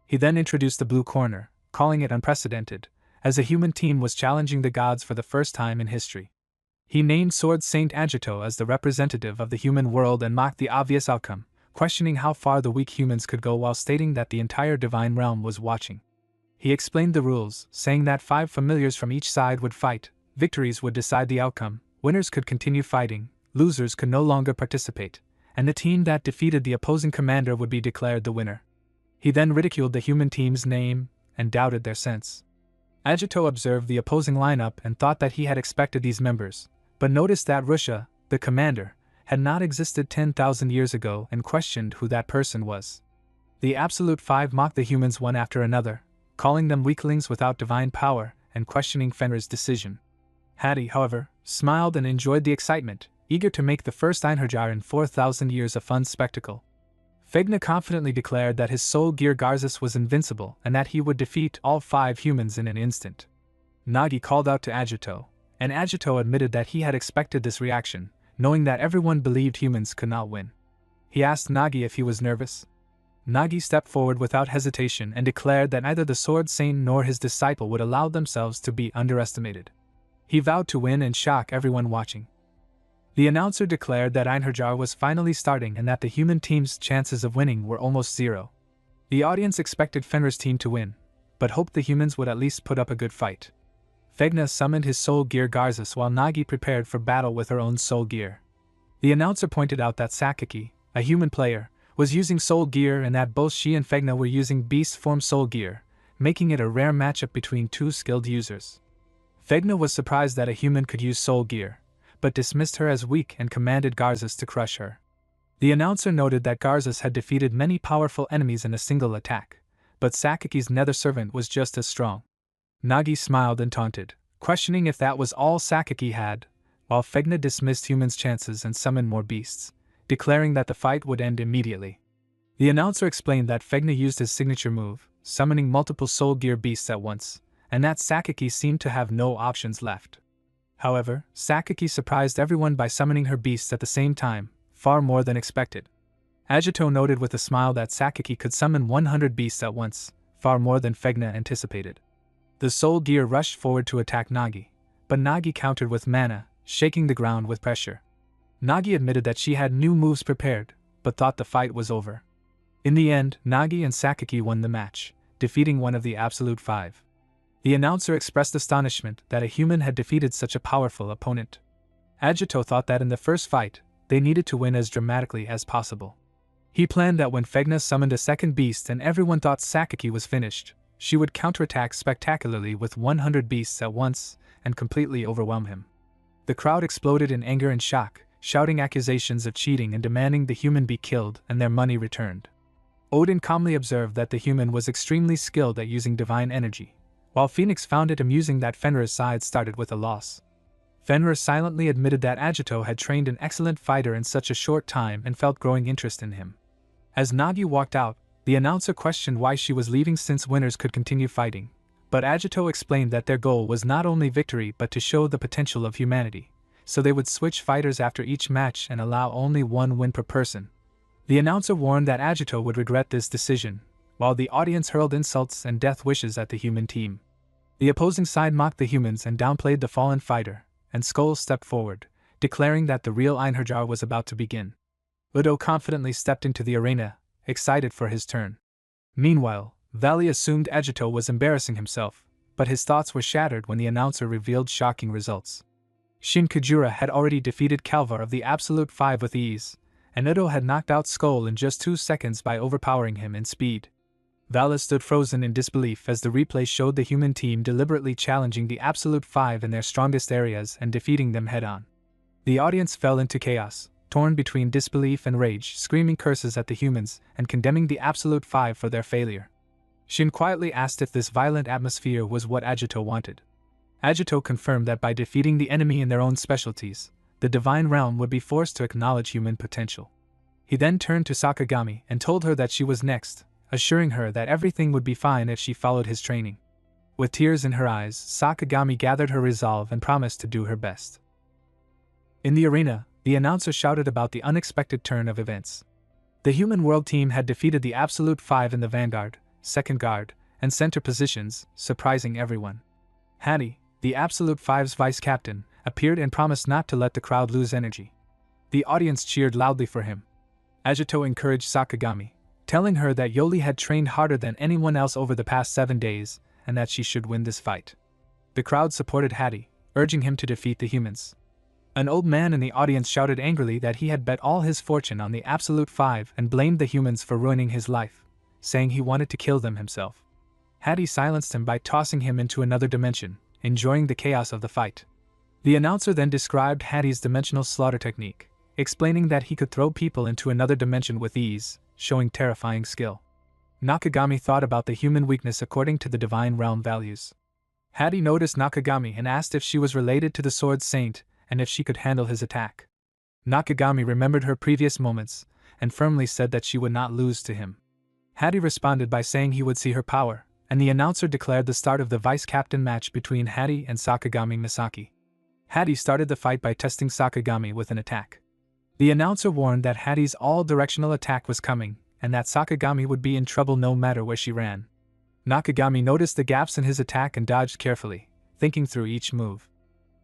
He then introduced the Blue Corner, calling it unprecedented, as a human team was challenging the gods for the first time in history. He named Sword Saint Agito as the representative of the human world and mocked the obvious outcome, questioning how far the weak humans could go while stating that the entire divine realm was watching. He explained the rules, saying that 5 familiars from each side would fight, victories would decide the outcome, winners could continue fighting, losers could no longer participate, and the team that defeated the opposing commander would be declared the winner. He then ridiculed the human team's name and doubted their sense. Agito observed the opposing lineup and thought that he had expected these members, but noticed that Rusha, the commander, had not existed 10,000 years ago and questioned who that person was. The Absolute Five mocked the humans one after another, calling them weaklings without divine power and questioning Fenrir's decision. Hattie, however, smiled and enjoyed the excitement, eager to make the first Einherjar in 4,000 years a fun spectacle. Fegna confidently declared that his soul gear Garzus was invincible and that he would defeat all 5 humans in an instant. Nagi called out to Agito, and Agito admitted that he had expected this reaction, knowing that everyone believed humans could not win. He asked Nagi if he was nervous. Nagi stepped forward without hesitation and declared that neither the Sword Saint nor his disciple would allow themselves to be underestimated. He vowed to win and shock everyone watching. The announcer declared that Einherjar was finally starting and that the human team's chances of winning were almost zero. The audience expected Fenrir's team to win, but hoped the humans would at least put up a good fight. Fegna summoned his soul gear Garzus while Nagi prepared for battle with her own soul gear. The announcer pointed out that Sakaki, a human player, was using soul gear and that both she and Fegna were using beast form soul gear, making it a rare matchup between 2 skilled users. Fegna was surprised that a human could use soul gear, but dismissed her as weak and commanded Garzus to crush her. The announcer noted that Garzus had defeated many powerful enemies in a single attack, but Sakaki's nether servant was just as strong. Nagi smiled and taunted, questioning if that was all Sakaki had, while Fegna dismissed humans' chances and summoned more beasts, declaring that the fight would end immediately. The announcer explained that Fegna used his signature move, summoning multiple soul gear beasts at once, and that Sakaki seemed to have no options left. However, Sakaki surprised everyone by summoning her beasts at the same time, far more than expected. Agito noted with a smile that Sakaki could summon 100 beasts at once, far more than Fegna anticipated. The soul gear rushed forward to attack Nagi, but Nagi countered with mana, shaking the ground with pressure. Nagi admitted that she had new moves prepared, but thought the fight was over. In the end, Nagi and Sakaki won the match, defeating one of the Absolute Five. The announcer expressed astonishment that a human had defeated such a powerful opponent. Agito thought that in the first fight, they needed to win as dramatically as possible. He planned that when Fegna summoned a second beast and everyone thought Sakaki was finished, she would counterattack spectacularly with 100 beasts at once and completely overwhelm him. The crowd exploded in anger and shock, shouting accusations of cheating and demanding the human be killed and their money returned. Odin calmly observed that the human was extremely skilled at using divine energy, while Phoenix found it amusing that Fenrir's side started with a loss. Fenrir silently admitted that Agito had trained an excellent fighter in such a short time and felt growing interest in him. As Nagi walked out, the announcer questioned why she was leaving since winners could continue fighting, but Agito explained that their goal was not only victory but to show the potential of humanity, so they would switch fighters after each match and allow only one win per person. The announcer warned that Agito would regret this decision, while the audience hurled insults and death wishes at the human team. The opposing side mocked the humans and downplayed the fallen fighter, and Skull stepped forward, declaring that the real Einherjar was about to begin. Udo confidently stepped into the arena, excited for his turn. Meanwhile, Valley assumed Agito was embarrassing himself, but his thoughts were shattered when the announcer revealed shocking results. Shin Kujura had already defeated Kalvar of the Absolute Five with ease, and Udo had knocked out Skull in just 2 seconds by overpowering him in speed. Vala stood frozen in disbelief as the replay showed the human team deliberately challenging the Absolute Five in their strongest areas and defeating them head-on. The audience fell into chaos, torn between disbelief and rage, screaming curses at the humans and condemning the Absolute Five for their failure. Shin quietly asked if this violent atmosphere was what Agito wanted. Agito confirmed that by defeating the enemy in their own specialties, the Divine Realm would be forced to acknowledge human potential. He then turned to Sakagami and told her that she was next, assuring her that everything would be fine if she followed his training. With tears in her eyes, Sakagami gathered her resolve and promised to do her best. In the arena, the announcer shouted about the unexpected turn of events. The Human World team had defeated the Absolute Five in the Vanguard, Second Guard, and Center positions, surprising everyone. Hattie, the Absolute Five's vice-captain, appeared and promised not to let the crowd lose energy. The audience cheered loudly for him. Agito encouraged Sakagami, telling her that Yoli had trained harder than anyone else over the past 7 days, and that she should win this fight. The crowd supported Hattie, urging him to defeat the humans. An old man in the audience shouted angrily that he had bet all his fortune on the Absolute Five and blamed the humans for ruining his life, saying he wanted to kill them himself. Hattie silenced him by tossing him into another dimension, enjoying the chaos of the fight. The announcer then described Hattie's dimensional slaughter technique, explaining that he could throw people into another dimension with ease, showing terrifying skill. Nakagami thought about the human weakness according to the divine realm values. Hattie noticed Nakagami and asked if she was related to the Sword Saint and if she could handle his attack. Nakagami remembered her previous moments and firmly said that she would not lose to him. Hattie responded by saying he would see her power, and the announcer declared the start of the vice-captain match between Hattie and Sakagami Misaki. Hattie started the fight by testing Sakagami with an attack. The announcer warned that Hattie's all-directional attack was coming, and that Sakagami would be in trouble no matter where she ran. Nakagami noticed the gaps in his attack and dodged carefully, thinking through each move.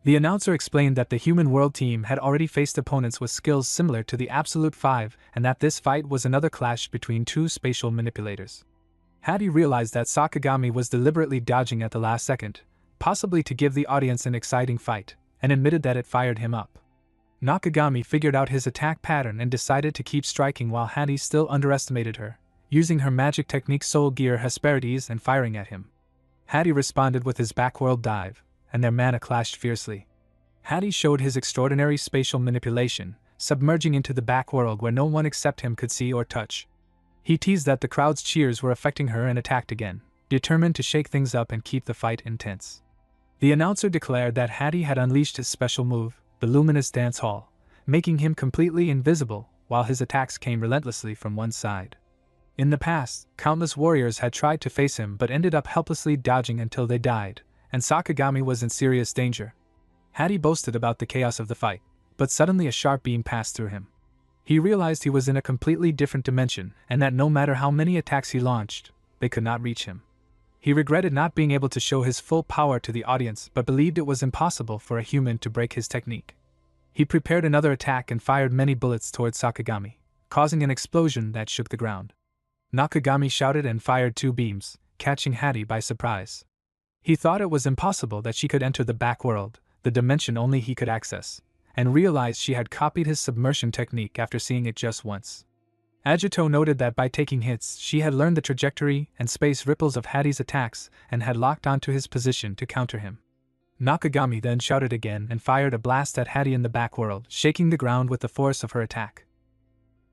The announcer explained that the Human World team had already faced opponents with skills similar to the Absolute Five and that this fight was another clash between two spatial manipulators. Hattie realized that Sakagami was deliberately dodging at the last second, possibly to give the audience an exciting fight, and admitted that it fired him up. Nakagami figured out his attack pattern and decided to keep striking while Hattie still underestimated her, using her magic technique Soul Gear Hesperides and firing at him. Hattie responded with his backworld dive, and their mana clashed fiercely. Hattie showed his extraordinary spatial manipulation, submerging into the backworld where no one except him could see or touch. He teased that the crowd's cheers were affecting her and attacked again, determined to shake things up and keep the fight intense. The announcer declared that Hattie had unleashed his special move, the Luminous Dance Hall, making him completely invisible, while his attacks came relentlessly from one side. In the past, countless warriors had tried to face him but ended up helplessly dodging until they died, and Sakagami was in serious danger. Hattie boasted about the chaos of the fight, but suddenly a sharp beam passed through him. He realized he was in a completely different dimension and that no matter how many attacks he launched, they could not reach him. He regretted not being able to show his full power to the audience but believed it was impossible for a human to break his technique. He prepared another attack and fired many bullets towards Sakagami, causing an explosion that shook the ground. Nakagami shouted and fired 2 beams, catching Hattie by surprise. He thought it was impossible that she could enter the backworld, the dimension only he could access, and realized she had copied his submersion technique after seeing it just once. Agito noted that by taking hits she had learned the trajectory and space ripples of Hattie's attacks and had locked onto his position to counter him. Nakagami then shouted again and fired a blast at Hattie in the backworld, shaking the ground with the force of her attack.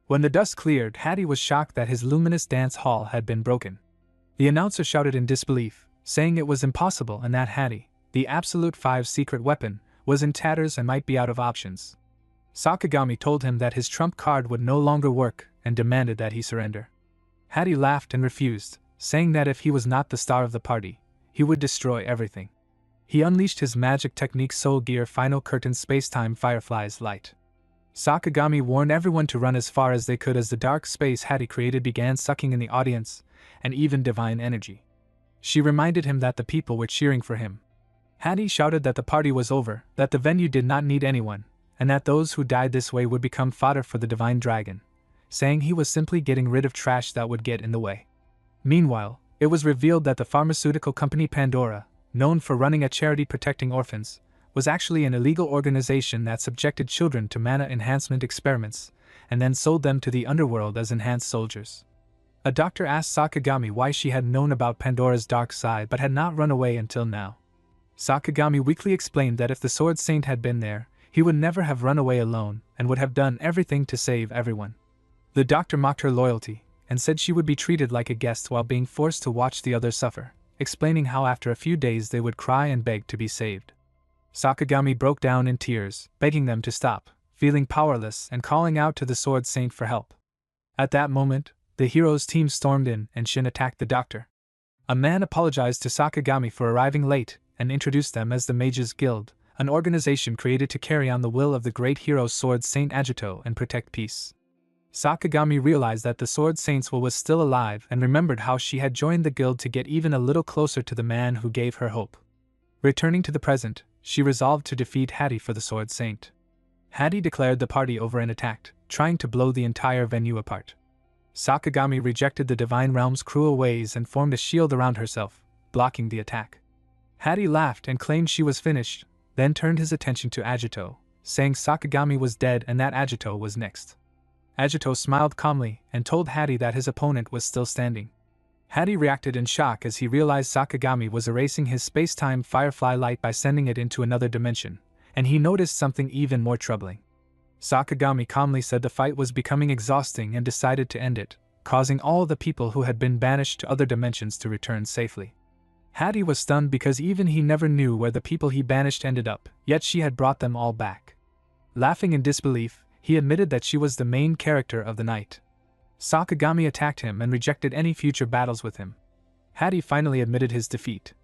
When the dust cleared, Hattie was shocked that his luminous dance hall had been broken. The announcer shouted in disbelief, saying it was impossible and that Hattie, the Absolute Five's secret weapon, was in tatters and might be out of options. Sakagami told him that his trump card would no longer work and demanded that he surrender. Hattie laughed and refused, saying that if he was not the star of the party, he would destroy everything. He unleashed his magic technique Soul Gear Final Curtain Spacetime Firefly's Light. Sakagami warned everyone to run as far as they could as the dark space Hattie created began sucking in the audience, and even divine energy. She reminded him that the people were cheering for him. Hattie shouted that the party was over, that the venue did not need anyone, and that those who died this way would become fodder for the divine dragon, saying he was simply getting rid of trash that would get in the way. Meanwhile, it was revealed that the pharmaceutical company Pandora, known for running a charity protecting orphans, was actually an illegal organization that subjected children to mana enhancement experiments, and then sold them to the underworld as enhanced soldiers. A doctor asked Sakagami why she had known about Pandora's dark side but had not run away until now. Sakagami weakly explained that if the Sword Saint had been there, he would never have run away alone and would have done everything to save everyone. The doctor mocked her loyalty and said she would be treated like a guest while being forced to watch the others suffer, explaining how after a few days they would cry and beg to be saved. Sakagami broke down in tears, begging them to stop, feeling powerless and calling out to the Sword Saint for help. At that moment, the heroes' team stormed in and Shin attacked the doctor. A man apologized to Sakagami for arriving late and introduced them as the Mages Guild, an organization created to carry on the will of the great hero Sword Saint Agito and protect peace. Sakagami realized that the Sword Saint's will was still alive and remembered how she had joined the guild to get even a little closer to the man who gave her hope. Returning to the present, she resolved to defeat Hattie for the Sword Saint. Hattie declared the party over and attacked, trying to blow the entire venue apart. Sakagami rejected the Divine Realm's cruel ways and formed a shield around herself, blocking the attack. Hattie laughed and claimed she was finished, then turned his attention to Agito, saying Sakagami was dead and that Agito was next. Agito smiled calmly and told Hattie that his opponent was still standing. Hattie reacted in shock as he realized Sakagami was erasing his space-time firefly light by sending it into another dimension, and he noticed something even more troubling. Sakagami calmly said the fight was becoming exhausting and decided to end it, causing all the people who had been banished to other dimensions to return safely. Hattie was stunned because even he never knew where the people he banished ended up, yet she had brought them all back. Laughing in disbelief, he admitted that she was the main character of the night. Sakagami attacked him and rejected any future battles with him. Hattie finally admitted his defeat.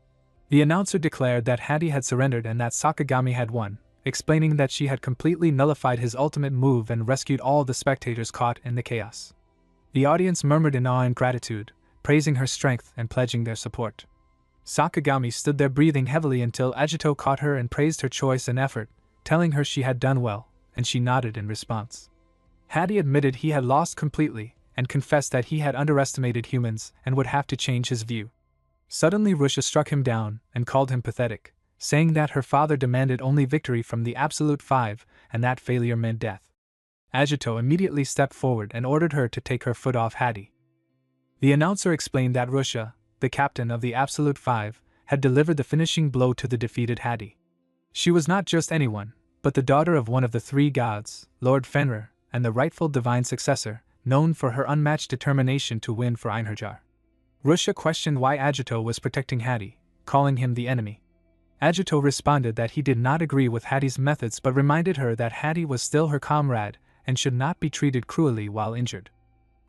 The announcer declared that Hattie had surrendered and that Sakagami had won, explaining that she had completely nullified his ultimate move and rescued all the spectators caught in the chaos. The audience murmured in awe and gratitude, praising her strength and pledging their support. Sakagami stood there breathing heavily until Agito caught her and praised her choice and effort, telling her she had done well, and she nodded in response. Hattie admitted he had lost completely, and confessed that he had underestimated humans and would have to change his view. Suddenly Rusha struck him down and called him pathetic, saying that her father demanded only victory from the Absolute Five and that failure meant death. Agito immediately stepped forward and ordered her to take her foot off Hattie. The announcer explained that Rusha, the captain of the Absolute Five, had delivered the finishing blow to the defeated Hattie. She was not just anyone, but the daughter of one of the three gods, Lord Fenrir, and the rightful divine successor, known for her unmatched determination to win for Einherjar. Rusha questioned why Agito was protecting Hattie, calling him the enemy. Agito responded that he did not agree with Hattie's methods but reminded her that Hattie was still her comrade and should not be treated cruelly while injured.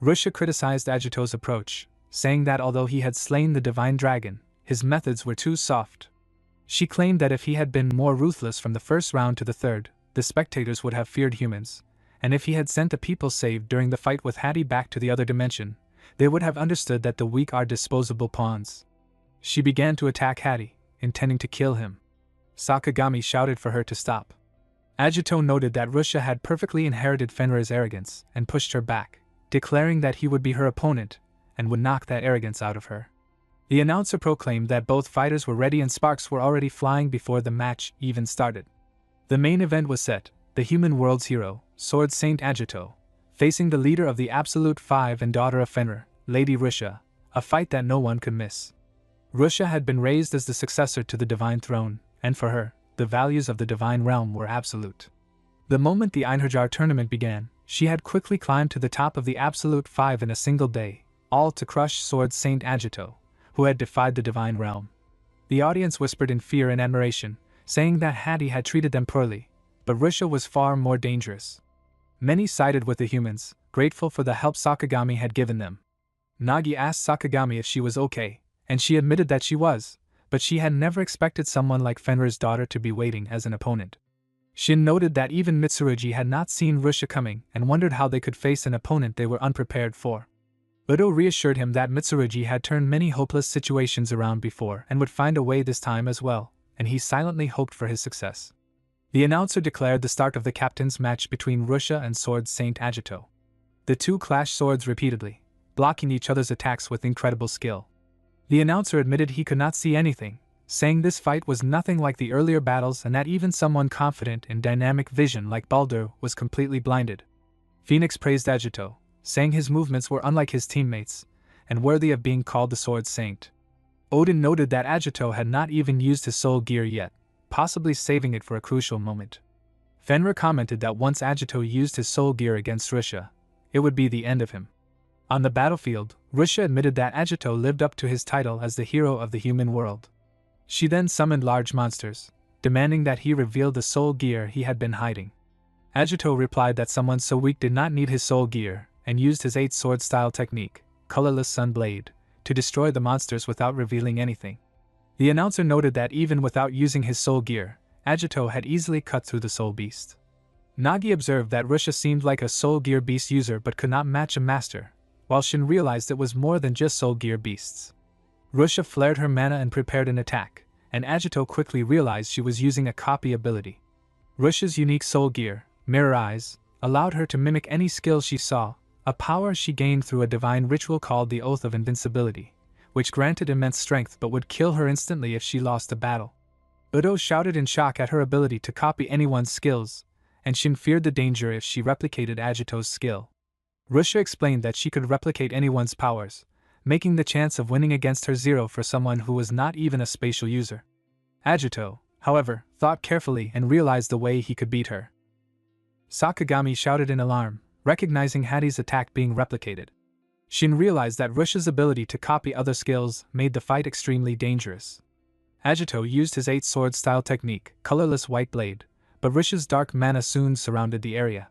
Rusha criticized Agito's approach, saying that although he had slain the divine dragon, his methods were too soft. She claimed that if he had been more ruthless from the first round to the third, the spectators would have feared humans, and if he had sent the people saved during the fight with Hattie back to the other dimension, they would have understood that the weak are disposable pawns. She began to attack Hattie, intending to kill him. Sakagami shouted for her to stop. Agito noted that Rusha had perfectly inherited Fenrir's arrogance and pushed her back, declaring that he would be her opponent and would knock that arrogance out of her. The announcer proclaimed that both fighters were ready and sparks were already flying before the match even started. The main event was set, the human world's hero, Sword Saint Agito, facing the leader of the Absolute Five and daughter of Fenrir, Lady Rusha, a fight that no one could miss. Rusha had been raised as the successor to the divine throne, and for her, the values of the divine realm were absolute. The moment the Einherjar tournament began, she had quickly climbed to the top of the Absolute Five in a single day, all to crush Sword Saint Agito, who had defied the divine realm. The audience whispered in fear and admiration, saying that Hattie had treated them poorly, but Rusha was far more dangerous. Many sided with the humans, grateful for the help Sakagami had given them. Nagi asked Sakagami if she was okay, and she admitted that she was, but she had never expected someone like Fenrir's daughter to be waiting as an opponent. Shin noted that even Mitsurugi had not seen Rusha coming and wondered how they could face an opponent they were unprepared for. Udo reassured him that Mitsurugi had turned many hopeless situations around before and would find a way this time as well, and he silently hoped for his success. The announcer declared the start of the captain's match between Rusha and Sword Saint Agito. The two clashed swords repeatedly, blocking each other's attacks with incredible skill. The announcer admitted he could not see anything, saying this fight was nothing like the earlier battles and that even someone confident in dynamic vision like Baldur was completely blinded. Phoenix praised Agito, saying his movements were unlike his teammates, and worthy of being called the Sword Saint. Odin noted that Agito had not even used his soul gear yet, possibly saving it for a crucial moment. Fenrir commented that once Agito used his soul gear against Rusha, it would be the end of him. On the battlefield, Rusha admitted that Agito lived up to his title as the hero of the human world. She then summoned large monsters, demanding that he reveal the soul gear he had been hiding. Agito replied that someone so weak did not need his soul gear, and used his 8-sword style technique, Colorless Sun Blade, to destroy the monsters without revealing anything. The announcer noted that even without using his soul gear, Agito had easily cut through the soul beast. Nagi observed that Rusha seemed like a soul gear beast user but could not match a master, while Shin realized it was more than just soul gear beasts. Rusha flared her mana and prepared an attack, and Agito quickly realized she was using a copy ability. Rusha's unique soul gear, Mirror Eyes, allowed her to mimic any skill she saw, a power she gained through a divine ritual called the Oath of Invincibility, which granted immense strength but would kill her instantly if she lost a battle. Udo shouted in shock at her ability to copy anyone's skills, and Shin feared the danger if she replicated Agito's skill. Rusha explained that she could replicate anyone's powers, making the chance of winning against her zero for someone who was not even a spatial user. Agito, however, thought carefully and realized the way he could beat her. Sakagami shouted in alarm, recognizing Hattie's attack being replicated. Shin realized that Rusha's ability to copy other skills made the fight extremely dangerous. Agito used his 8-sword style technique, colorless white blade, but Rusha's dark mana soon surrounded the area.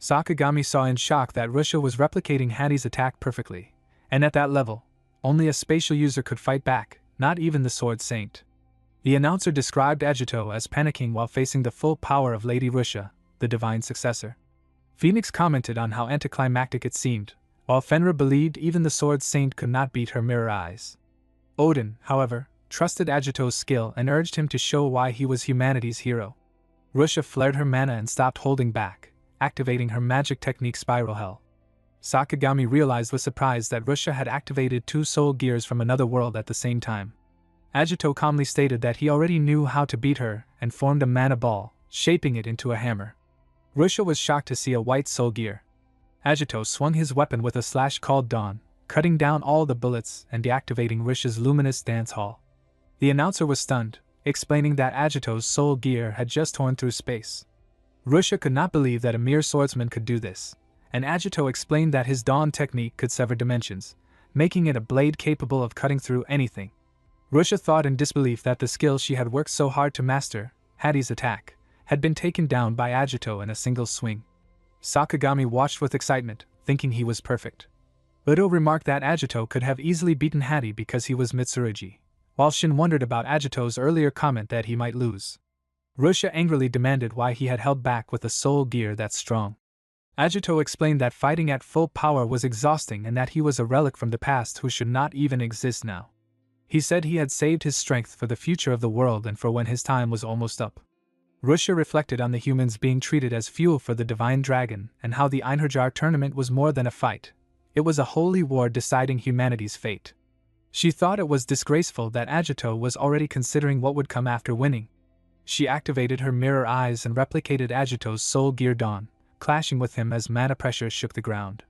Sakagami saw in shock that Rusha was replicating Hattie's attack perfectly, and at that level, only a spatial user could fight back, not even the Sword Saint. The announcer described Agito as panicking while facing the full power of Lady Rusha, the divine successor. Phoenix commented on how anticlimactic it seemed, while Fenrir believed even the Sword Saint could not beat her mirror eyes. Odin, however, trusted Agito's skill and urged him to show why he was humanity's hero. Rusha flared her mana and stopped holding back, activating her magic technique Spiral Hell. Sakagami realized with surprise that Rusha had activated 2 soul gears from another world at the same time. Agito calmly stated that he already knew how to beat her and formed a mana ball, shaping it into a hammer. Rusha was shocked to see a white soul gear. Agito swung his weapon with a slash called Dawn, cutting down all the bullets and deactivating Rusha's luminous dance hall. The announcer was stunned, explaining that Agito's soul gear had just torn through space. Rusha could not believe that a mere swordsman could do this, and Agito explained that his Dawn technique could sever dimensions, making it a blade capable of cutting through anything. Rusha thought in disbelief that the skill she had worked so hard to master, Hattie's attack, had been taken down by Agito in a single swing. Sakagami watched with excitement, thinking he was perfect. Udo remarked that Agito could have easily beaten Hattie because he was Mitsurugi, while Shin wondered about Agito's earlier comment that he might lose. Rusha angrily demanded why he had held back with a soul gear that strong. Agito explained that fighting at full power was exhausting and that he was a relic from the past who should not even exist now. He said he had saved his strength for the future of the world and for when his time was almost up. Rusha reflected on the humans being treated as fuel for the divine dragon and how the Einherjar tournament was more than a fight. It was a holy war deciding humanity's fate. She thought it was disgraceful that Agito was already considering what would come after winning. She activated her mirror eyes and replicated Agito's soul gear Dawn, clashing with him as mana pressure shook the ground.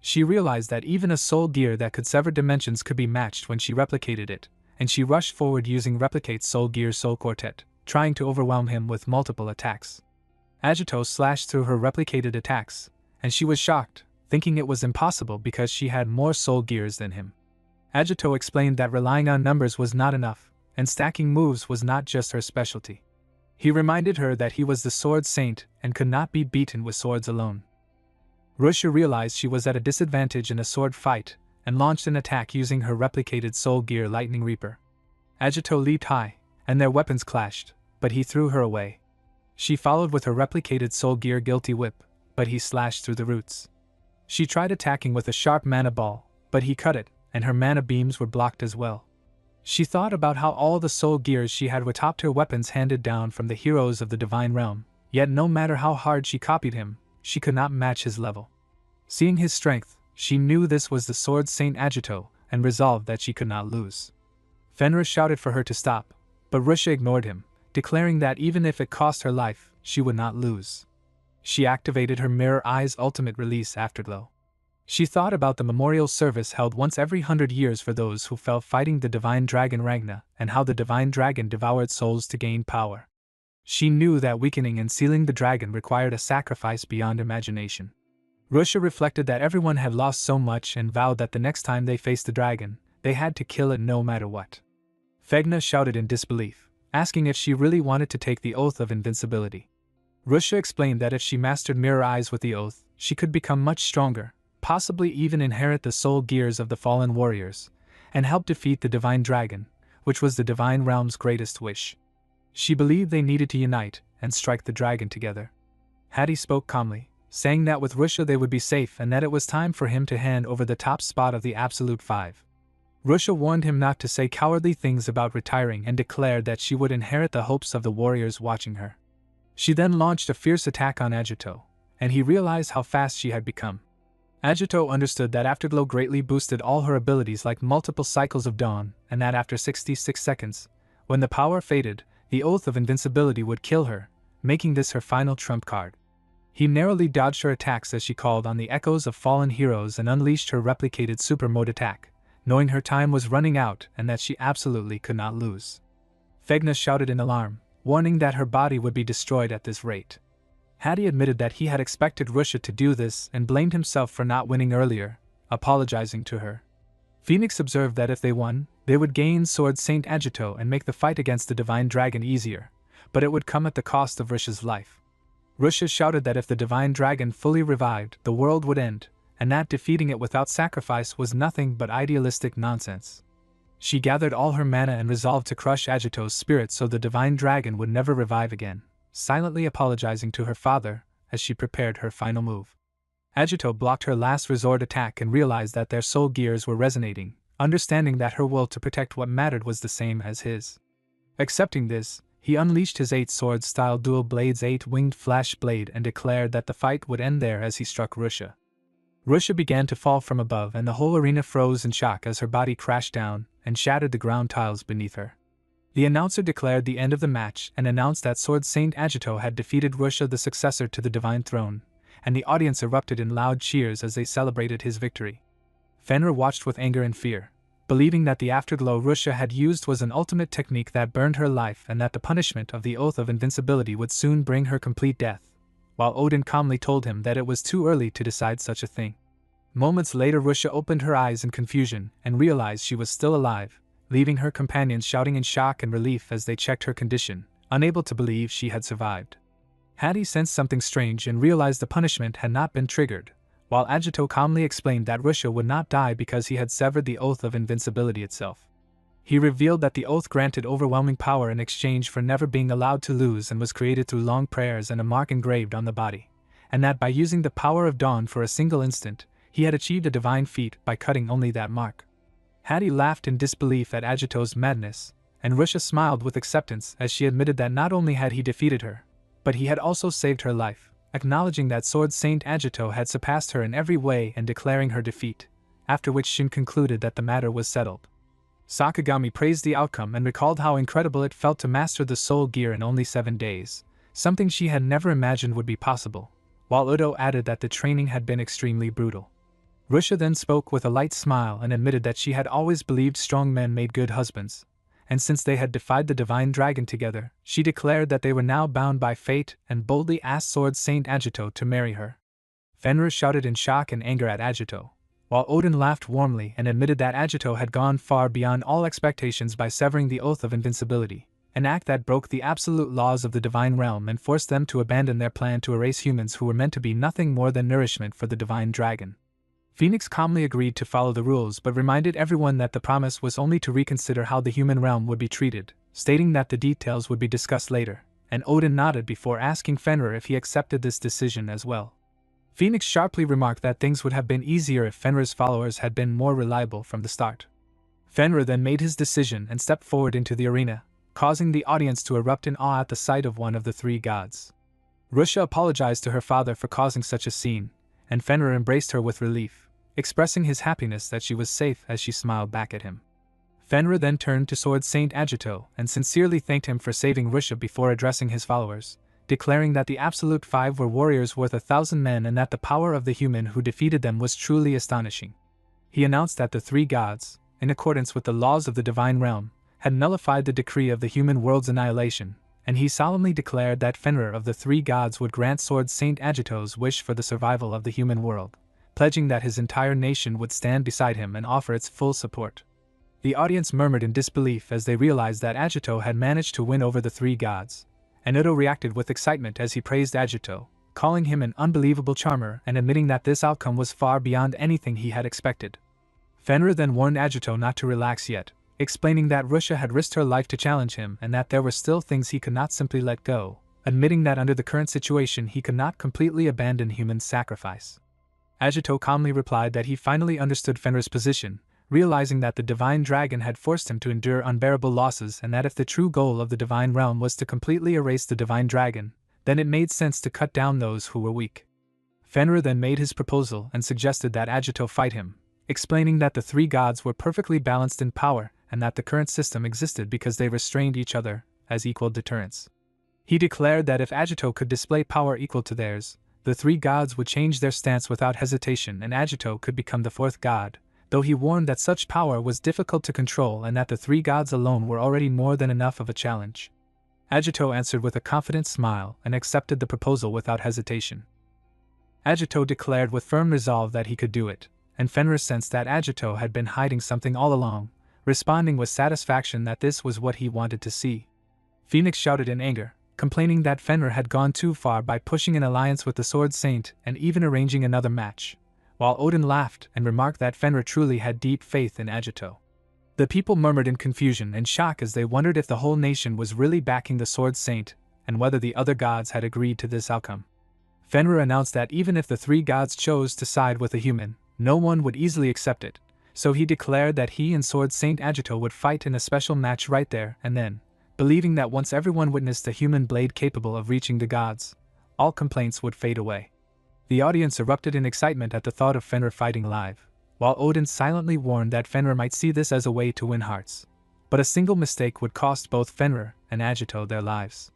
She realized that even a soul gear that could sever dimensions could be matched when she replicated it, and she rushed forward using Replicate's soul gear Soul Quartet, trying to overwhelm him with multiple attacks. Agito slashed through her replicated attacks, and she was shocked, thinking it was impossible because she had more soul gears than him. Agito explained that relying on numbers was not enough, and stacking moves was not just her specialty. He reminded her that he was the Sword Saint and could not be beaten with swords alone. Rusha realized she was at a disadvantage in a sword fight, and launched an attack using her replicated soul gear Lightning Reaper. Agito leaped high, and their weapons clashed, but he threw her away. She followed with her replicated soul gear Guilty Whip, but he slashed through the roots. She tried attacking with a sharp mana ball, but he cut it, and her mana beams were blocked as well. She thought about how all the soul gears she had were top-tier weapons handed down from the heroes of the Divine Realm, yet no matter how hard she copied him, she could not match his level. Seeing his strength, she knew this was the Sword Saint Agito, and resolved that she could not lose. Fenrir shouted for her to stop, but Rusha ignored him, declaring that even if it cost her life, she would not lose. She activated her Mirror Eye's ultimate release Afterglow. She thought about the memorial service held once every 100 years for those who fell fighting the divine dragon Ragna, and how the divine dragon devoured souls to gain power. She knew that weakening and sealing the dragon required a sacrifice beyond imagination. Rusha reflected that everyone had lost so much and vowed that the next time they faced the dragon, they had to kill it no matter what. Fegna shouted in disbelief, asking if she really wanted to take the Oath of Invincibility. Rusha explained that if she mastered Mirror Eyes with the Oath, she could become much stronger, possibly even inherit the soul gears of the fallen warriors, and help defeat the divine dragon, which was the divine realm's greatest wish. She believed they needed to unite and strike the dragon together. Hattie spoke calmly, saying that with Rusha they would be safe and that it was time for him to hand over the top spot of the Absolute Five. Rusha warned him not to say cowardly things about retiring and declared that she would inherit the hopes of the warriors watching her. She then launched a fierce attack on Agito, and he realized how fast she had become. Agito understood that Afterglow greatly boosted all her abilities like multiple cycles of dawn, and that after 66 seconds, when the power faded, the Oath of Invincibility would kill her, making this her final trump card. He narrowly dodged her attacks as she called on the echoes of fallen heroes and unleashed her replicated super mode attack, knowing her time was running out and that she absolutely could not lose. Fegna shouted in alarm, warning that her body would be destroyed at this rate. Hattie admitted that he had expected Rusha to do this and blamed himself for not winning earlier, apologizing to her. Phoenix observed that if they won, they would gain Sword Saint Agito and make the fight against the Divine Dragon easier, but it would come at the cost of Rusha's life. Rusha shouted that if the Divine Dragon fully revived, the world would end, and that defeating it without sacrifice was nothing but idealistic nonsense. She gathered all her mana and resolved to crush Agito's spirit so the Divine Dragon would never revive again, silently apologizing to her father as she prepared her final move. Agito blocked her last resort attack and realized that their soul gears were resonating, understanding that her will to protect what mattered was the same as his. Accepting this, he unleashed his 8-sword-style dual blades 8-winged flash blade and declared that the fight would end there as he struck Rusha. Rusha began to fall from above and the whole arena froze in shock as her body crashed down and shattered the ground tiles beneath her. The announcer declared the end of the match and announced that Sword Saint Agito had defeated Rusha, the successor to the Divine Throne, and the audience erupted in loud cheers as they celebrated his victory. Fenrir watched with anger and fear, believing that the afterglow Rusha had used was an ultimate technique that burned her life and that the punishment of the Oath of Invincibility would soon bring her complete death, while Odin calmly told him that it was too early to decide such a thing. Moments later Rusha opened her eyes in confusion and realized she was still alive, leaving her companions shouting in shock and relief as they checked her condition, unable to believe she had survived. Hattie sensed something strange and realized the punishment had not been triggered, while Agito calmly explained that Rusha would not die because he had severed the Oath of Invincibility itself. He revealed that the oath granted overwhelming power in exchange for never being allowed to lose and was created through long prayers and a mark engraved on the body, and that by using the power of dawn for a single instant, he had achieved a divine feat by cutting only that mark. Hattie laughed in disbelief at Agito's madness, and Rusha smiled with acceptance as she admitted that not only had he defeated her, but he had also saved her life, acknowledging that Sword Saint Agito had surpassed her in every way and declaring her defeat, after which Shin concluded that the matter was settled. Sakagami praised the outcome and recalled how incredible it felt to master the soul gear in only 7 days, something she had never imagined would be possible, while Udo added that the training had been extremely brutal. Rusha then spoke with a light smile and admitted that she had always believed strong men made good husbands, and since they had defied the Divine Dragon together, she declared that they were now bound by fate and boldly asked Sword Saint Agito to marry her. Fenrir shouted in shock and anger at Agito, while Odin laughed warmly and admitted that Agito had gone far beyond all expectations by severing the Oath of Invincibility, an act that broke the absolute laws of the Divine Realm and forced them to abandon their plan to erase humans who were meant to be nothing more than nourishment for the Divine Dragon. Phoenix calmly agreed to follow the rules but reminded everyone that the promise was only to reconsider how the human realm would be treated, stating that the details would be discussed later, and Odin nodded before asking Fenrir if he accepted this decision as well. Phoenix sharply remarked that things would have been easier if Fenrir's followers had been more reliable from the start. Fenrir then made his decision and stepped forward into the arena, causing the audience to erupt in awe at the sight of one of the three gods. Rusha apologized to her father for causing such a scene, and Fenrir embraced her with relief, expressing his happiness that she was safe as she smiled back at him. Fenrir then turned to Sword Saint Agito and sincerely thanked him for saving Rusha before addressing his followers, declaring that the Absolute Five were warriors worth 1,000 men and that the power of the human who defeated them was truly astonishing. He announced that the three gods, in accordance with the laws of the Divine Realm, had nullified the decree of the human world's annihilation, and he solemnly declared that Fenrir of the three gods would grant Sword Saint Agito's wish for the survival of the human world, pledging that his entire nation would stand beside him and offer its full support. The audience murmured in disbelief as they realized that Agito had managed to win over the three gods, and Udo reacted with excitement as he praised Agito, calling him an unbelievable charmer and admitting that this outcome was far beyond anything he had expected. Fenrir then warned Agito not to relax yet, explaining that Rusha had risked her life to challenge him and that there were still things he could not simply let go, admitting that under the current situation he could not completely abandon human sacrifice. Agito calmly replied that he finally understood Fenrir's position, realizing that the Divine Dragon had forced him to endure unbearable losses and that if the true goal of the Divine Realm was to completely erase the Divine Dragon, then it made sense to cut down those who were weak. Fenrir then made his proposal and suggested that Agito fight him, explaining that the three gods were perfectly balanced in power and that the current system existed because they restrained each other as equal deterrents. He declared that if Agito could display power equal to theirs, the three gods would change their stance without hesitation and Agito could become the fourth god, though he warned that such power was difficult to control and that the three gods alone were already more than enough of a challenge. Agito answered with a confident smile and accepted the proposal without hesitation. Agito declared with firm resolve that he could do it, and Fenrir sensed that Agito had been hiding something all along, responding with satisfaction that this was what he wanted to see. Phoenix shouted in anger, complaining that Fenrir had gone too far by pushing an alliance with the Sword Saint and even arranging another match, while Odin laughed and remarked that Fenrir truly had deep faith in Agito. The people murmured in confusion and shock as they wondered if the whole nation was really backing the Sword Saint and whether the other gods had agreed to this outcome. Fenrir announced that even if the three gods chose to side with a human, no one would easily accept it, so he declared that he and Sword Saint Agito would fight in a special match right there and then, believing that once everyone witnessed a human blade capable of reaching the gods, all complaints would fade away. The audience erupted in excitement at the thought of Fenrir fighting live, while Odin silently warned that Fenrir might see this as a way to win hearts. But a single mistake would cost both Fenrir and Agito their lives.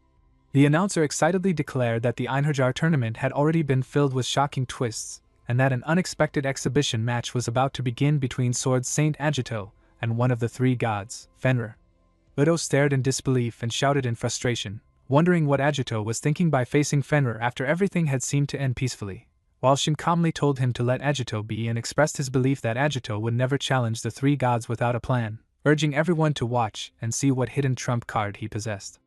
The announcer excitedly declared that the Einherjar tournament had already been filled with shocking twists, and that an unexpected exhibition match was about to begin between Sword Saint Agito and one of the three gods, Fenrir. Udo stared in disbelief and shouted in frustration, wondering what Agito was thinking by facing Fenrir after everything had seemed to end peacefully, while Shin calmly told him to let Agito be and expressed his belief that Agito would never challenge the three gods without a plan, urging everyone to watch and see what hidden trump card he possessed.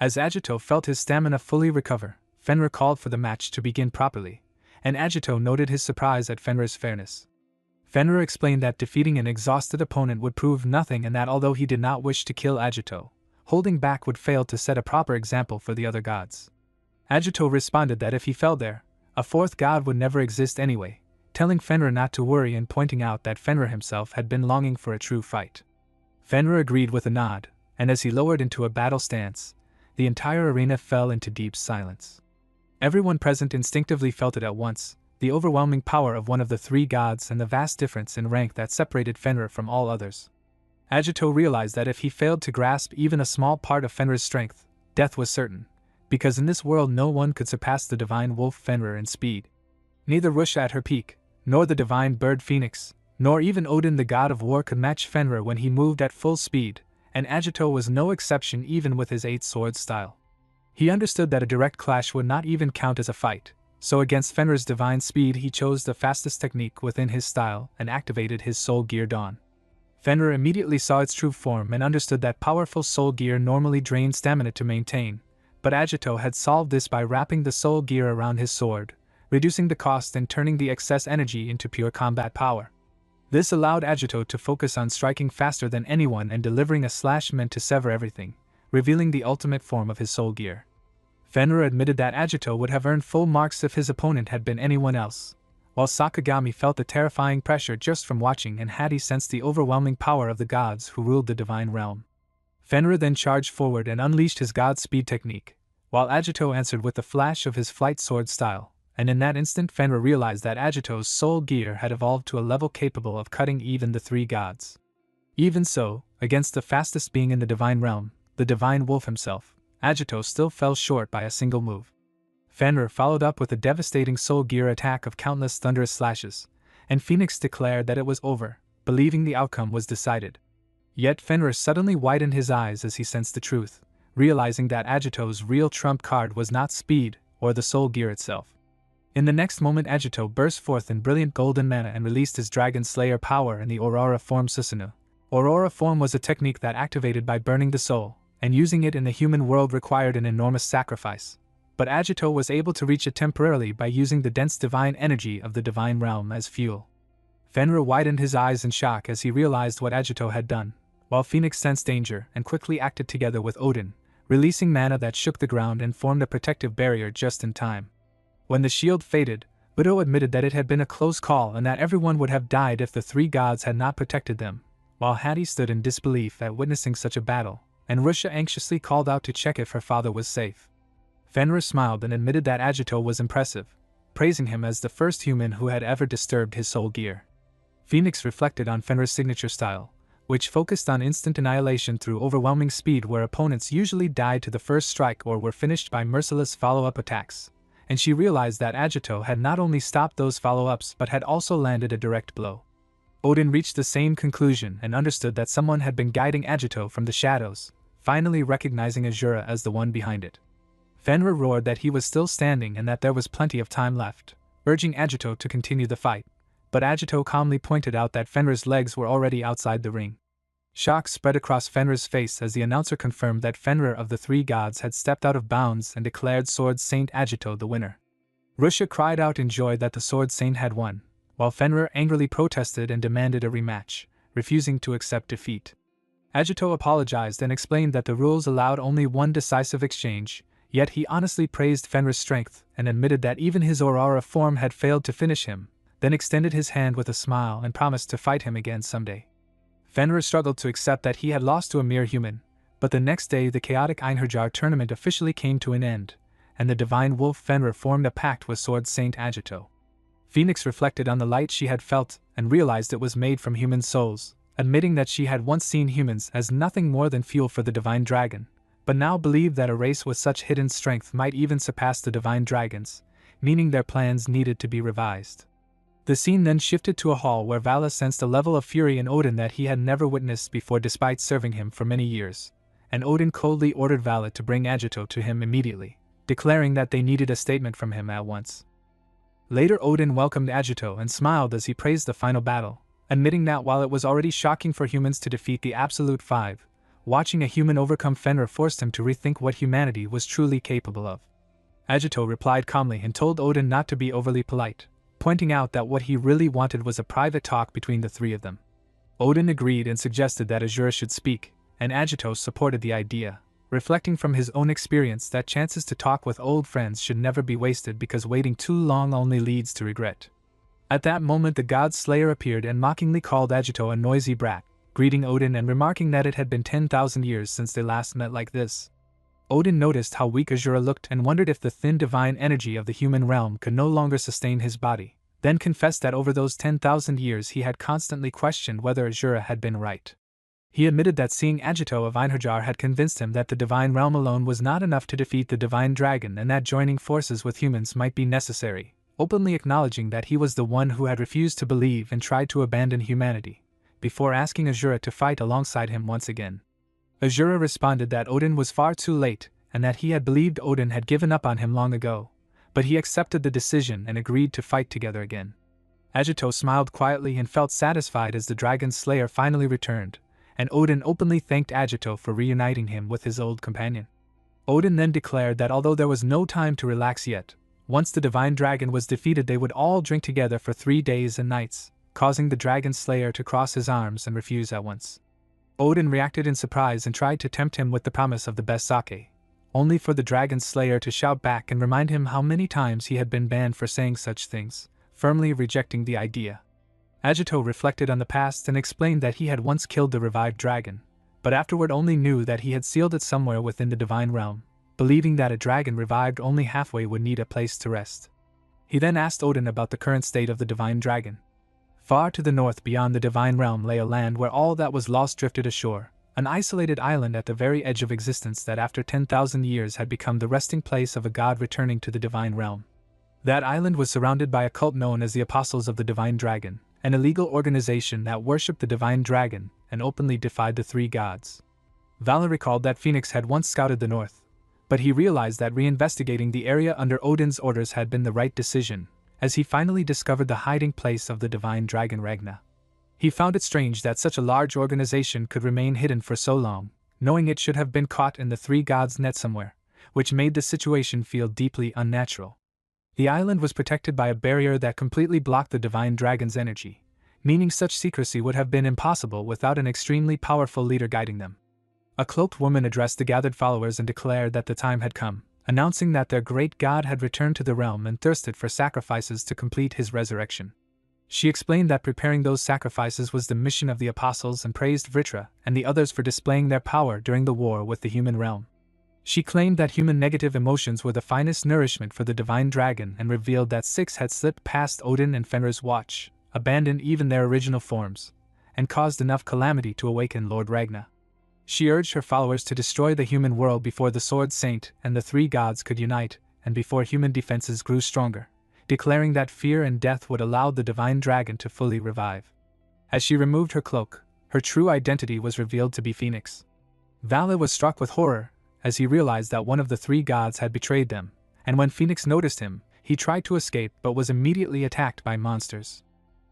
As Agito felt his stamina fully recover, Fenrir called for the match to begin properly, and Agito noted his surprise at Fenrir's fairness. Fenrir explained that defeating an exhausted opponent would prove nothing and that although he did not wish to kill Agito, holding back would fail to set a proper example for the other gods. Agito responded that if he fell there, a fourth god would never exist anyway, telling Fenrir not to worry and pointing out that Fenrir himself had been longing for a true fight. Fenrir agreed with a nod, and as he lowered into a battle stance, the entire arena fell into deep silence. Everyone present instinctively felt it at once, the overwhelming power of one of the three gods and the vast difference in rank that separated Fenrir from all others. Agito realized that if he failed to grasp even a small part of Fenrir's strength, death was certain, because in this world no one could surpass the divine wolf Fenrir in speed. Neither Rusha at her peak, nor the divine bird Phoenix, nor even Odin the god of war could match Fenrir when he moved at full speed, and Agito was no exception even with his eight-sword style. He understood that a direct clash would not even count as a fight, so against Fenrir's divine speed he chose the fastest technique within his style and activated his soul gear Dawn. Fenrir immediately saw its true form and understood that powerful soul gear normally drained stamina to maintain, but Agito had solved this by wrapping the soul gear around his sword, reducing the cost and turning the excess energy into pure combat power. This allowed Agito to focus on striking faster than anyone and delivering a slash meant to sever everything, revealing the ultimate form of his soul gear. Fenrir admitted that Agito would have earned full marks if his opponent had been anyone else, while Sakagami felt the terrifying pressure just from watching and Hattie sensed the overwhelming power of the gods who ruled the divine realm. Fenrir then charged forward and unleashed his god speed technique, while Agito answered with the flash of his flight sword style, and in that instant Fenrir realized that Agito's soul gear had evolved to a level capable of cutting even the three gods. Even so, against the fastest being in the divine realm, the divine wolf himself, Agito still fell short by a single move. Fenrir followed up with a devastating soul gear attack of countless thunderous slashes, and Phoenix declared that it was over, believing the outcome was decided. Yet Fenrir suddenly widened his eyes as he sensed the truth, realizing that Agito's real trump card was not speed or the soul gear itself. In the next moment Agito burst forth in brilliant golden mana and released his Dragon Slayer power in the Aurora form Susanoo. Aurora form was a technique that activated by burning the soul, and using it in the human world required an enormous sacrifice, but Agito was able to reach it temporarily by using the dense divine energy of the divine realm as fuel. Fenrir widened his eyes in shock as he realized what Agito had done, while Phoenix sensed danger and quickly acted together with Odin, releasing mana that shook the ground and formed a protective barrier just in time. When the shield faded, Udo admitted that it had been a close call and that everyone would have died if the three gods had not protected them, while Hattie stood in disbelief at witnessing such a battle, and Rusha anxiously called out to check if her father was safe. Fenrir smiled and admitted that Agito was impressive, praising him as the first human who had ever disturbed his soul gear. Phoenix reflected on Fenrir's signature style, which focused on instant annihilation through overwhelming speed where opponents usually died to the first strike or were finished by merciless follow-up attacks, and she realized that Agito had not only stopped those follow-ups but had also landed a direct blow. Odin reached the same conclusion and understood that someone had been guiding Agito from the shadows, finally recognizing Azura as the one behind it. Fenrir roared that he was still standing and that there was plenty of time left, urging Agito to continue the fight, but Agito calmly pointed out that Fenrir's legs were already outside the ring. Shock spread across Fenrir's face as the announcer confirmed that Fenrir of the three gods had stepped out of bounds and declared Sword Saint Agito the winner. Rusha cried out in joy that the Sword Saint had won, while Fenrir angrily protested and demanded a rematch, refusing to accept defeat. Agito apologized and explained that the rules allowed only one decisive exchange, yet he honestly praised Fenrir's strength and admitted that even his Aurora form had failed to finish him, then extended his hand with a smile and promised to fight him again someday. Fenrir struggled to accept that he had lost to a mere human, but the next day the chaotic Einherjar tournament officially came to an end, and the divine wolf Fenrir formed a pact with Sword Saint Agito. Phoenix reflected on the light she had felt and realized it was made from human souls, admitting that she had once seen humans as nothing more than fuel for the divine dragon, but now believed that a race with such hidden strength might even surpass the divine dragons, meaning their plans needed to be revised. The scene then shifted to a hall where Vala sensed a level of fury in Odin that he had never witnessed before despite serving him for many years, and Odin coldly ordered Vala to bring Agito to him immediately, declaring that they needed a statement from him at once. Later Odin welcomed Agito and smiled as he praised the final battle, admitting that while it was already shocking for humans to defeat the Absolute Five, watching a human overcome Fenrir forced him to rethink what humanity was truly capable of. Agito replied calmly and told Odin not to be overly polite, pointing out that what he really wanted was a private talk between the three of them. Odin agreed and suggested that Azura should speak, and Agito supported the idea, reflecting from his own experience that chances to talk with old friends should never be wasted because waiting too long only leads to regret. At that moment the god Slayer appeared and mockingly called Agito a noisy brat, greeting Odin and remarking that it had been 10,000 years since they last met like this. Odin noticed how weak Azura looked and wondered if the thin divine energy of the human realm could no longer sustain his body, then confessed that over those 10,000 years he had constantly questioned whether Azura had been right. He admitted that seeing Agito of Einherjar had convinced him that the divine realm alone was not enough to defeat the divine dragon and that joining forces with humans might be necessary, openly acknowledging that he was the one who had refused to believe and tried to abandon humanity, before asking Azura to fight alongside him once again. Azura responded that Odin was far too late and that he had believed Odin had given up on him long ago, but he accepted the decision and agreed to fight together again. Agito smiled quietly and felt satisfied as the dragon slayer finally returned, and Odin openly thanked Agito for reuniting him with his old companion. Odin then declared that although there was no time to relax yet, once the divine dragon was defeated they would all drink together for 3 days and nights, causing the dragon slayer to cross his arms and refuse at once. Odin reacted in surprise and tried to tempt him with the promise of the best sake, only for the dragon slayer to shout back and remind him how many times he had been banned for saying such things, firmly rejecting the idea. Agito reflected on the past and explained that he had once killed the revived dragon, but afterward only knew that he had sealed it somewhere within the divine realm, believing that a dragon revived only halfway would need a place to rest. He then asked Odin about the current state of the divine dragon. Far to the north beyond the divine realm lay a land where all that was lost drifted ashore, an isolated island at the very edge of existence that after 10,000 years had become the resting place of a god returning to the divine realm. That island was surrounded by a cult known as the Apostles of the Divine Dragon, an illegal organization that worshipped the divine dragon and openly defied the three gods. Vala recalled that Phoenix had once scouted the north, but he realized that reinvestigating the area under Odin's orders had been the right decision, as he finally discovered the hiding place of the divine dragon Ragna. He found it strange that such a large organization could remain hidden for so long, knowing it should have been caught in the three gods' net somewhere, which made the situation feel deeply unnatural. The island was protected by a barrier that completely blocked the divine dragon's energy, meaning such secrecy would have been impossible without an extremely powerful leader guiding them. A cloaked woman addressed the gathered followers and declared that the time had come, announcing that their great god had returned to the realm and thirsted for sacrifices to complete his resurrection. She explained that preparing those sacrifices was the mission of the apostles and praised Vritra and the others for displaying their power during the war with the human realm. She claimed that human negative emotions were the finest nourishment for the divine dragon and revealed that 6 had slipped past Odin and Fenrir's watch, abandoned even their original forms, and caused enough calamity to awaken Lord Ragna. She urged her followers to destroy the human world before the Sword Saint and the 3 gods could unite, and before human defenses grew stronger, declaring that fear and death would allow the divine dragon to fully revive. As she removed her cloak, her true identity was revealed to be Phoenix. Vala was struck with horror as he realized that one of the 3 gods had betrayed them, and when Phoenix noticed him, he tried to escape but was immediately attacked by monsters.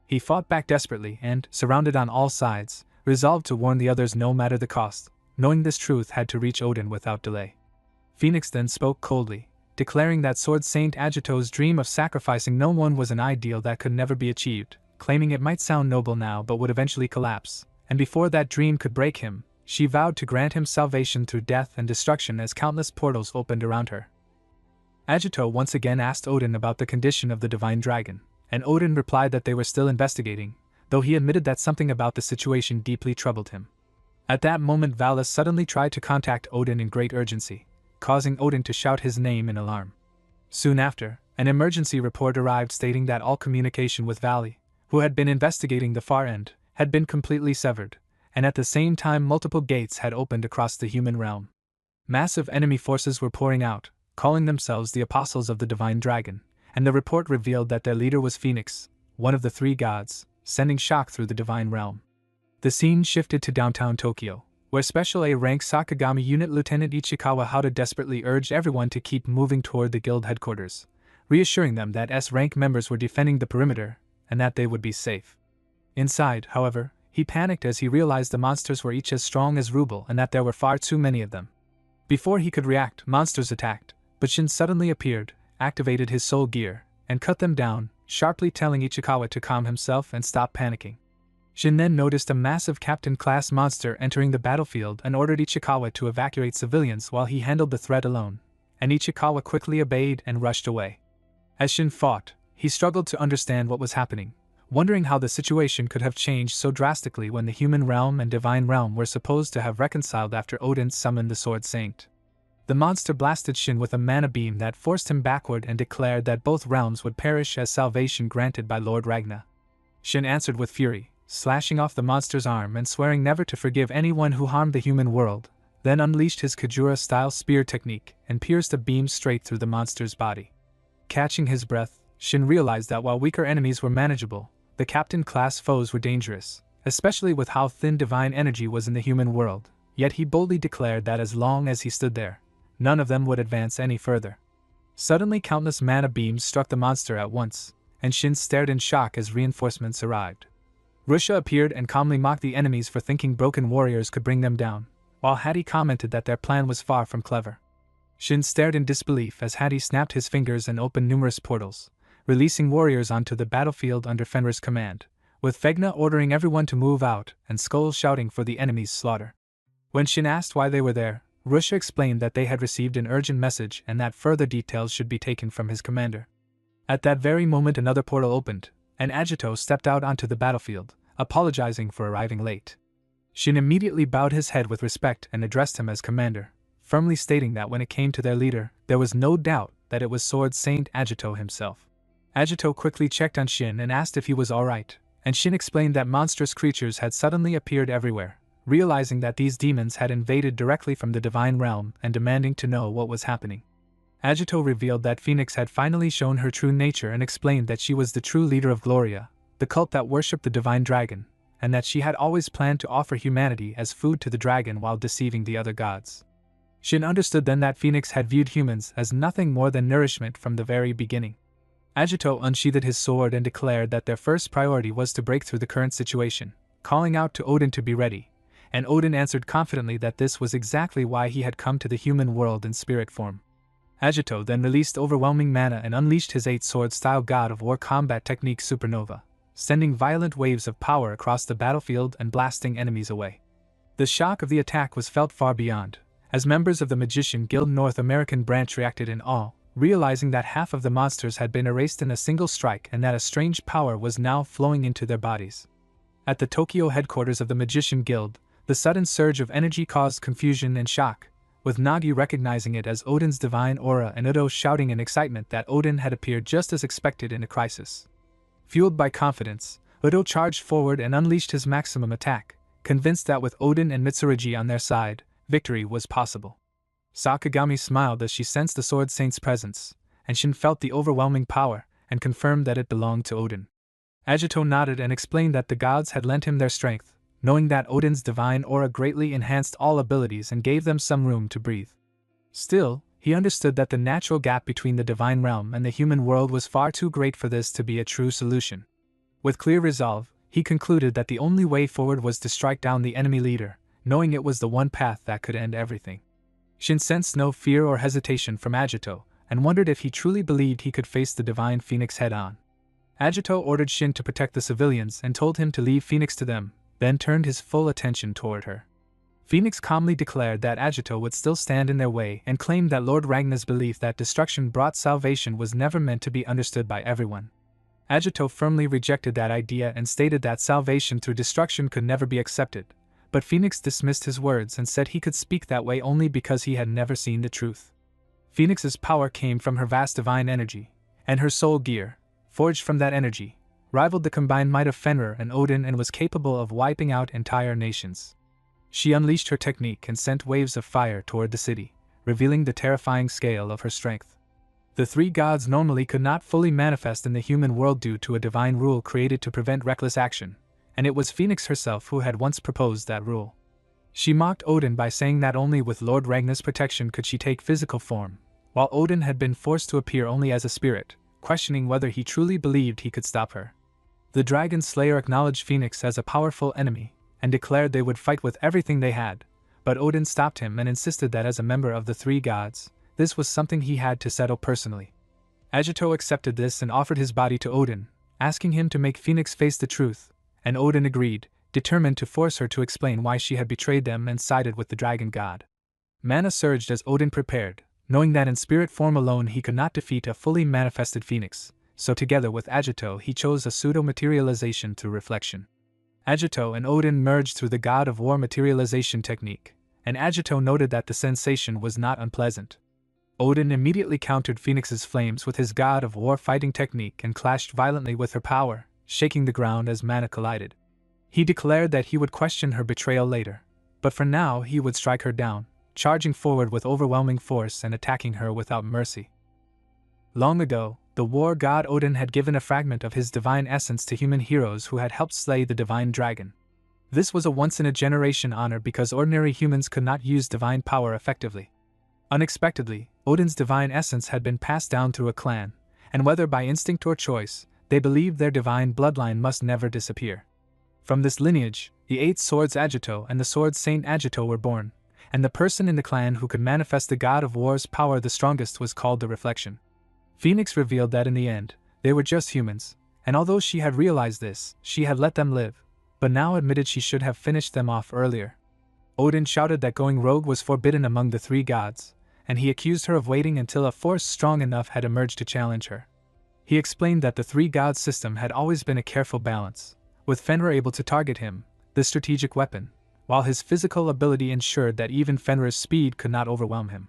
He fought back desperately and, surrounded on all sides, resolved to warn the others no matter the cost, knowing this truth had to reach Odin without delay. Phoenix then spoke coldly, declaring that Sword Saint Agito's dream of sacrificing no one was an ideal that could never be achieved, claiming it might sound noble now but would eventually collapse, and before that dream could break him, she vowed to grant him salvation through death and destruction as countless portals opened around her. Agito once again asked Odin about the condition of the divine dragon, and Odin replied that they were still investigating, though he admitted that something about the situation deeply troubled him. At that moment Vala suddenly tried to contact Odin in great urgency, causing Odin to shout his name in alarm. Soon after, an emergency report arrived stating that all communication with Vali, who had been investigating the far end, had been completely severed, and at the same time multiple gates had opened across the human realm. Massive enemy forces were pouring out, calling themselves the Apostles of the Divine Dragon, and the report revealed that their leader was Phoenix, one of the 3 gods, sending shock through the divine realm. The scene shifted to downtown Tokyo, where Special A-rank Sakagami Unit Lieutenant Ichikawa Hauda desperately urged everyone to keep moving toward the guild headquarters, reassuring them that S-rank members were defending the perimeter, and that they would be safe. Inside, however, he panicked as he realized the monsters were each as strong as Rubel and that there were far too many of them. Before he could react, monsters attacked, but Shin suddenly appeared, activated his soul gear, and cut them down, sharply telling Ichikawa to calm himself and stop panicking. Shin then noticed a massive captain-class monster entering the battlefield and ordered Ichikawa to evacuate civilians while he handled the threat alone, and Ichikawa quickly obeyed and rushed away. As Shin fought, he struggled to understand what was happening, wondering how the situation could have changed so drastically when the human realm and divine realm were supposed to have reconciled after Odin summoned the Sword Saint. The monster blasted Shin with a mana beam that forced him backward and declared that both realms would perish as salvation granted by Lord Ragna. Shin answered with fury, slashing off the monster's arm and swearing never to forgive anyone who harmed the human world, then unleashed his Kajura-style spear technique and pierced a beam straight through the monster's body. Catching his breath, Shin realized that while weaker enemies were manageable, the captain-class foes were dangerous, especially with how thin divine energy was in the human world, yet he boldly declared that as long as he stood there, none of them would advance any further. Suddenly countless mana beams struck the monster at once, and Shin stared in shock as reinforcements arrived. Rusha appeared and calmly mocked the enemies for thinking broken warriors could bring them down, while Hattie commented that their plan was far from clever. Shin stared in disbelief as Hattie snapped his fingers and opened numerous portals, releasing warriors onto the battlefield under Fenrir's command, with Vegna ordering everyone to move out and Skull shouting for the enemy's slaughter. When Shin asked why they were there, Rusha explained that they had received an urgent message and that further details should be taken from his commander. At that very moment another portal opened, and Agito stepped out onto the battlefield, apologizing for arriving late. Shin immediately bowed his head with respect and addressed him as commander, firmly stating that when it came to their leader, there was no doubt that it was Sword Saint Agito himself. Agito quickly checked on Shin and asked if he was alright, and Shin explained that monstrous creatures had suddenly appeared everywhere, realizing that these demons had invaded directly from the divine realm and demanding to know what was happening. Agito revealed that Phoenix had finally shown her true nature and explained that she was the true leader of Gloria, the cult that worshipped the divine dragon, and that she had always planned to offer humanity as food to the dragon while deceiving the other gods. Shin understood then that Phoenix had viewed humans as nothing more than nourishment from the very beginning. Agito unsheathed his sword and declared that their first priority was to break through the current situation, calling out to Odin to be ready, and Odin answered confidently that this was exactly why he had come to the human world in spirit form. Agito then released overwhelming mana and unleashed his 8-sword-style god of war combat technique Supernova, sending violent waves of power across the battlefield and blasting enemies away. The shock of the attack was felt far beyond, as members of the Magician Guild North American branch reacted in awe, realizing that half of the monsters had been erased in a single strike and that a strange power was now flowing into their bodies. At the Tokyo headquarters of the Magician Guild, the sudden surge of energy caused confusion and shock, with Nagi recognizing it as Odin's divine aura and Udo shouting in excitement that Odin had appeared just as expected in a crisis. Fueled by confidence, Udo charged forward and unleashed his maximum attack, convinced that with Odin and Mitsurugi on their side, victory was possible. Sakagami smiled as she sensed the Sword Saint's presence, and Shin felt the overwhelming power and confirmed that it belonged to Odin. Agito nodded and explained that the gods had lent him their strength, knowing that Odin's divine aura greatly enhanced all abilities and gave them some room to breathe. Still, he understood that the natural gap between the divine realm and the human world was far too great for this to be a true solution. With clear resolve, he concluded that the only way forward was to strike down the enemy leader, knowing it was the one path that could end everything. Shin sensed no fear or hesitation from Agito, and wondered if he truly believed he could face the divine Phoenix head-on. Agito ordered Shin to protect the civilians and told him to leave Phoenix to them, then turned his full attention toward her. Phoenix calmly declared that Agito would still stand in their way and claimed that Lord Ragnar's belief that destruction brought salvation was never meant to be understood by everyone. Agito firmly rejected that idea and stated that salvation through destruction could never be accepted, but Phoenix dismissed his words and said he could speak that way only because he had never seen the truth. Phoenix's power came from her vast divine energy, and her soul gear, forged from that energy, rivaled the combined might of Fenrir and Odin and was capable of wiping out entire nations. She unleashed her technique and sent waves of fire toward the city, revealing the terrifying scale of her strength. The three gods normally could not fully manifest in the human world due to a divine rule created to prevent reckless action, and it was Phoenix herself who had once proposed that rule. She mocked Odin by saying that only with Lord Ragnar's protection could she take physical form, while Odin had been forced to appear only as a spirit, questioning whether he truly believed he could stop her. The Dragon Slayer acknowledged Phoenix as a powerful enemy, and declared they would fight with everything they had, but Odin stopped him and insisted that as a member of the three gods, this was something he had to settle personally. Agito accepted this and offered his body to Odin, asking him to make Phoenix face the truth, and Odin agreed, determined to force her to explain why she had betrayed them and sided with the dragon god. Mana surged as Odin prepared, knowing that in spirit form alone he could not defeat a fully manifested Phoenix, so together with Agito he chose a pseudo-materialization through reflection. Agito and Odin merged through the god of war materialization technique, and Agito noted that the sensation was not unpleasant. Odin immediately countered Phoenix's flames with his god of war fighting technique and clashed violently with her power, shaking the ground as mana collided. He declared that he would question her betrayal later, but for now he would strike her down, charging forward with overwhelming force and attacking her without mercy. Long ago, the war god Odin had given a fragment of his divine essence to human heroes who had helped slay the divine dragon. This was a once-in-a-generation honor because ordinary humans could not use divine power effectively. Unexpectedly, Odin's divine essence had been passed down through a clan, and whether by instinct or choice, they believed their divine bloodline must never disappear. From this lineage, the Eight Swords Agito and the Sword Saint Agito were born, and the person in the clan who could manifest the god of war's power the strongest was called the Reflection. Phoenix revealed that in the end, they were just humans, and although she had realized this, she had let them live, but now admitted she should have finished them off earlier. Odin shouted that going rogue was forbidden among the three gods, and he accused her of waiting until a force strong enough had emerged to challenge her. He explained that the three gods system had always been a careful balance, with Fenrir able to target him, the strategic weapon, while his physical ability ensured that even Fenrir's speed could not overwhelm him.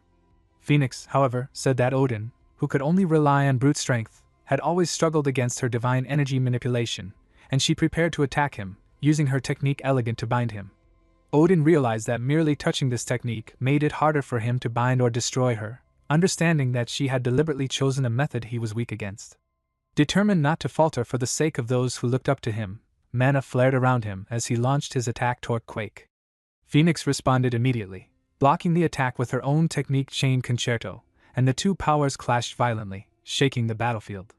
Phoenix, however, said that Odin, who could only rely on brute strength, had always struggled against her divine energy manipulation, and she prepared to attack him, using her technique elegant to bind him. Odin realized that merely touching this technique made it harder for him to bind or destroy her, understanding that she had deliberately chosen a method he was weak against. Determined not to falter for the sake of those who looked up to him, mana flared around him as he launched his attack toward Quake. Phoenix responded immediately, blocking the attack with her own technique Chain Concerto, and the two powers clashed violently, shaking the battlefield.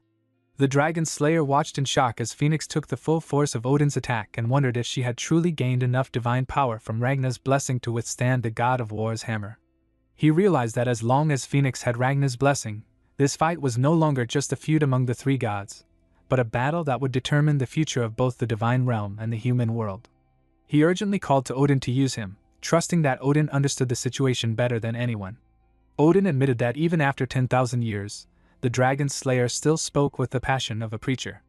The Dragon Slayer watched in shock as Phoenix took the full force of Odin's attack and wondered if she had truly gained enough divine power from Ragnar's blessing to withstand the god of war's hammer. He realized that as long as Phoenix had Ragnar's blessing, this fight was no longer just a feud among the three gods, but a battle that would determine the future of both the divine realm and the human world. He urgently called to Odin to use him, trusting that Odin understood the situation better than anyone. Odin admitted that even after 10,000 years, the Dragon Slayer still spoke with the passion of a preacher.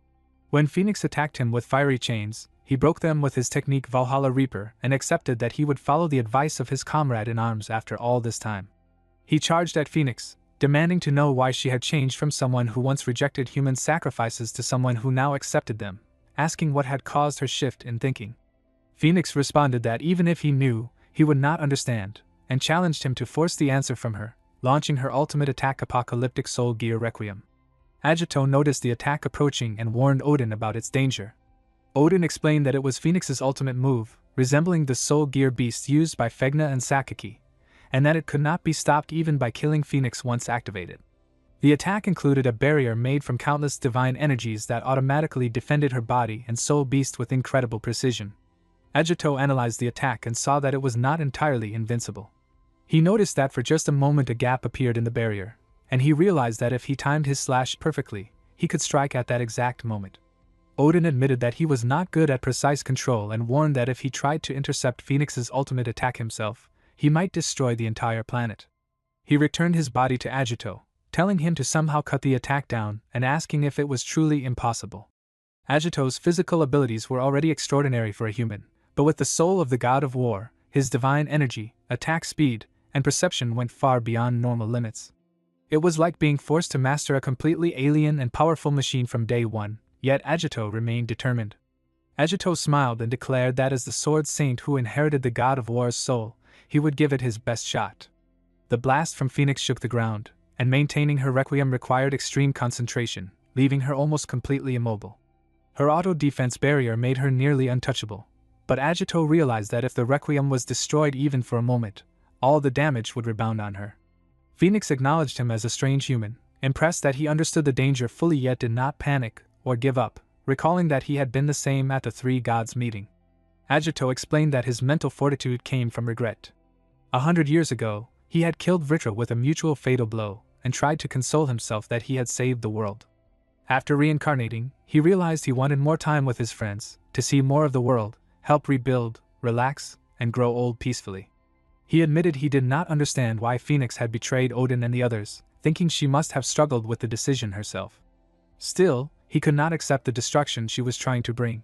When Phoenix attacked him with fiery chains, He broke them with his technique Valhalla Reaper and accepted that he would follow the advice of his comrade in arms after all this time. He charged at Phoenix, demanding to know why she had changed from someone who once rejected human sacrifices to someone who now accepted them, asking what had caused her shift in thinking. Phoenix responded that even if he knew, he would not understand, and challenged him to force the answer from her, launching her ultimate attack Apocalyptic Soul Gear Requiem. Agito noticed the attack approaching and warned Odin about its danger. Odin explained that it was Phoenix's ultimate move, resembling the Soul Gear beasts used by Fegna and Sakaki, and that it could not be stopped even by killing Phoenix once activated. The attack included a barrier made from countless divine energies that automatically defended her body and soul beast with incredible precision. Agito analyzed the attack and saw that it was not entirely invincible. He noticed that for just a moment a gap appeared in the barrier, and he realized that if he timed his slash perfectly, he could strike at that exact moment. Odin admitted that he was not good at precise control and warned that if he tried to intercept Phoenix's ultimate attack himself, he might destroy the entire planet. He returned his body to Agito, telling him to somehow cut the attack down and asking if it was truly impossible. Agito's physical abilities were already extraordinary for a human, but with the soul of the god of war, his divine energy, attack speed, and perception went far beyond normal limits. It was like being forced to master a completely alien and powerful machine from day one, yet Agito remained determined. Agito smiled and declared that as the sword saint who inherited the god of war's soul, he would give it his best shot. The blast from Phoenix shook the ground, and maintaining her requiem required extreme concentration, leaving her almost completely immobile. Her auto-defense barrier made her nearly untouchable, but Agito realized that if the requiem was destroyed even for a moment, all the damage would rebound on her. Phoenix acknowledged him as a strange human, impressed that he understood the danger fully yet did not panic or give up, recalling that he had been the same at the Three Gods meeting. Agito explained that his mental fortitude came from regret. 100 years ago, he had killed Vritra with a mutual fatal blow, and tried to console himself that he had saved the world. After reincarnating, he realized he wanted more time with his friends, to see more of the world, help rebuild, relax, and grow old peacefully. He admitted he did not understand why Phoenix had betrayed Odin and the others, thinking she must have struggled with the decision herself. Still, he could not accept the destruction she was trying to bring.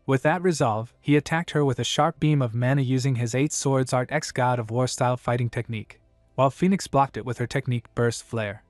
With that resolve, he attacked her with a sharp beam of mana using his 8 Swords Art X God of War style fighting technique, while Phoenix blocked it with her technique Burst Flare.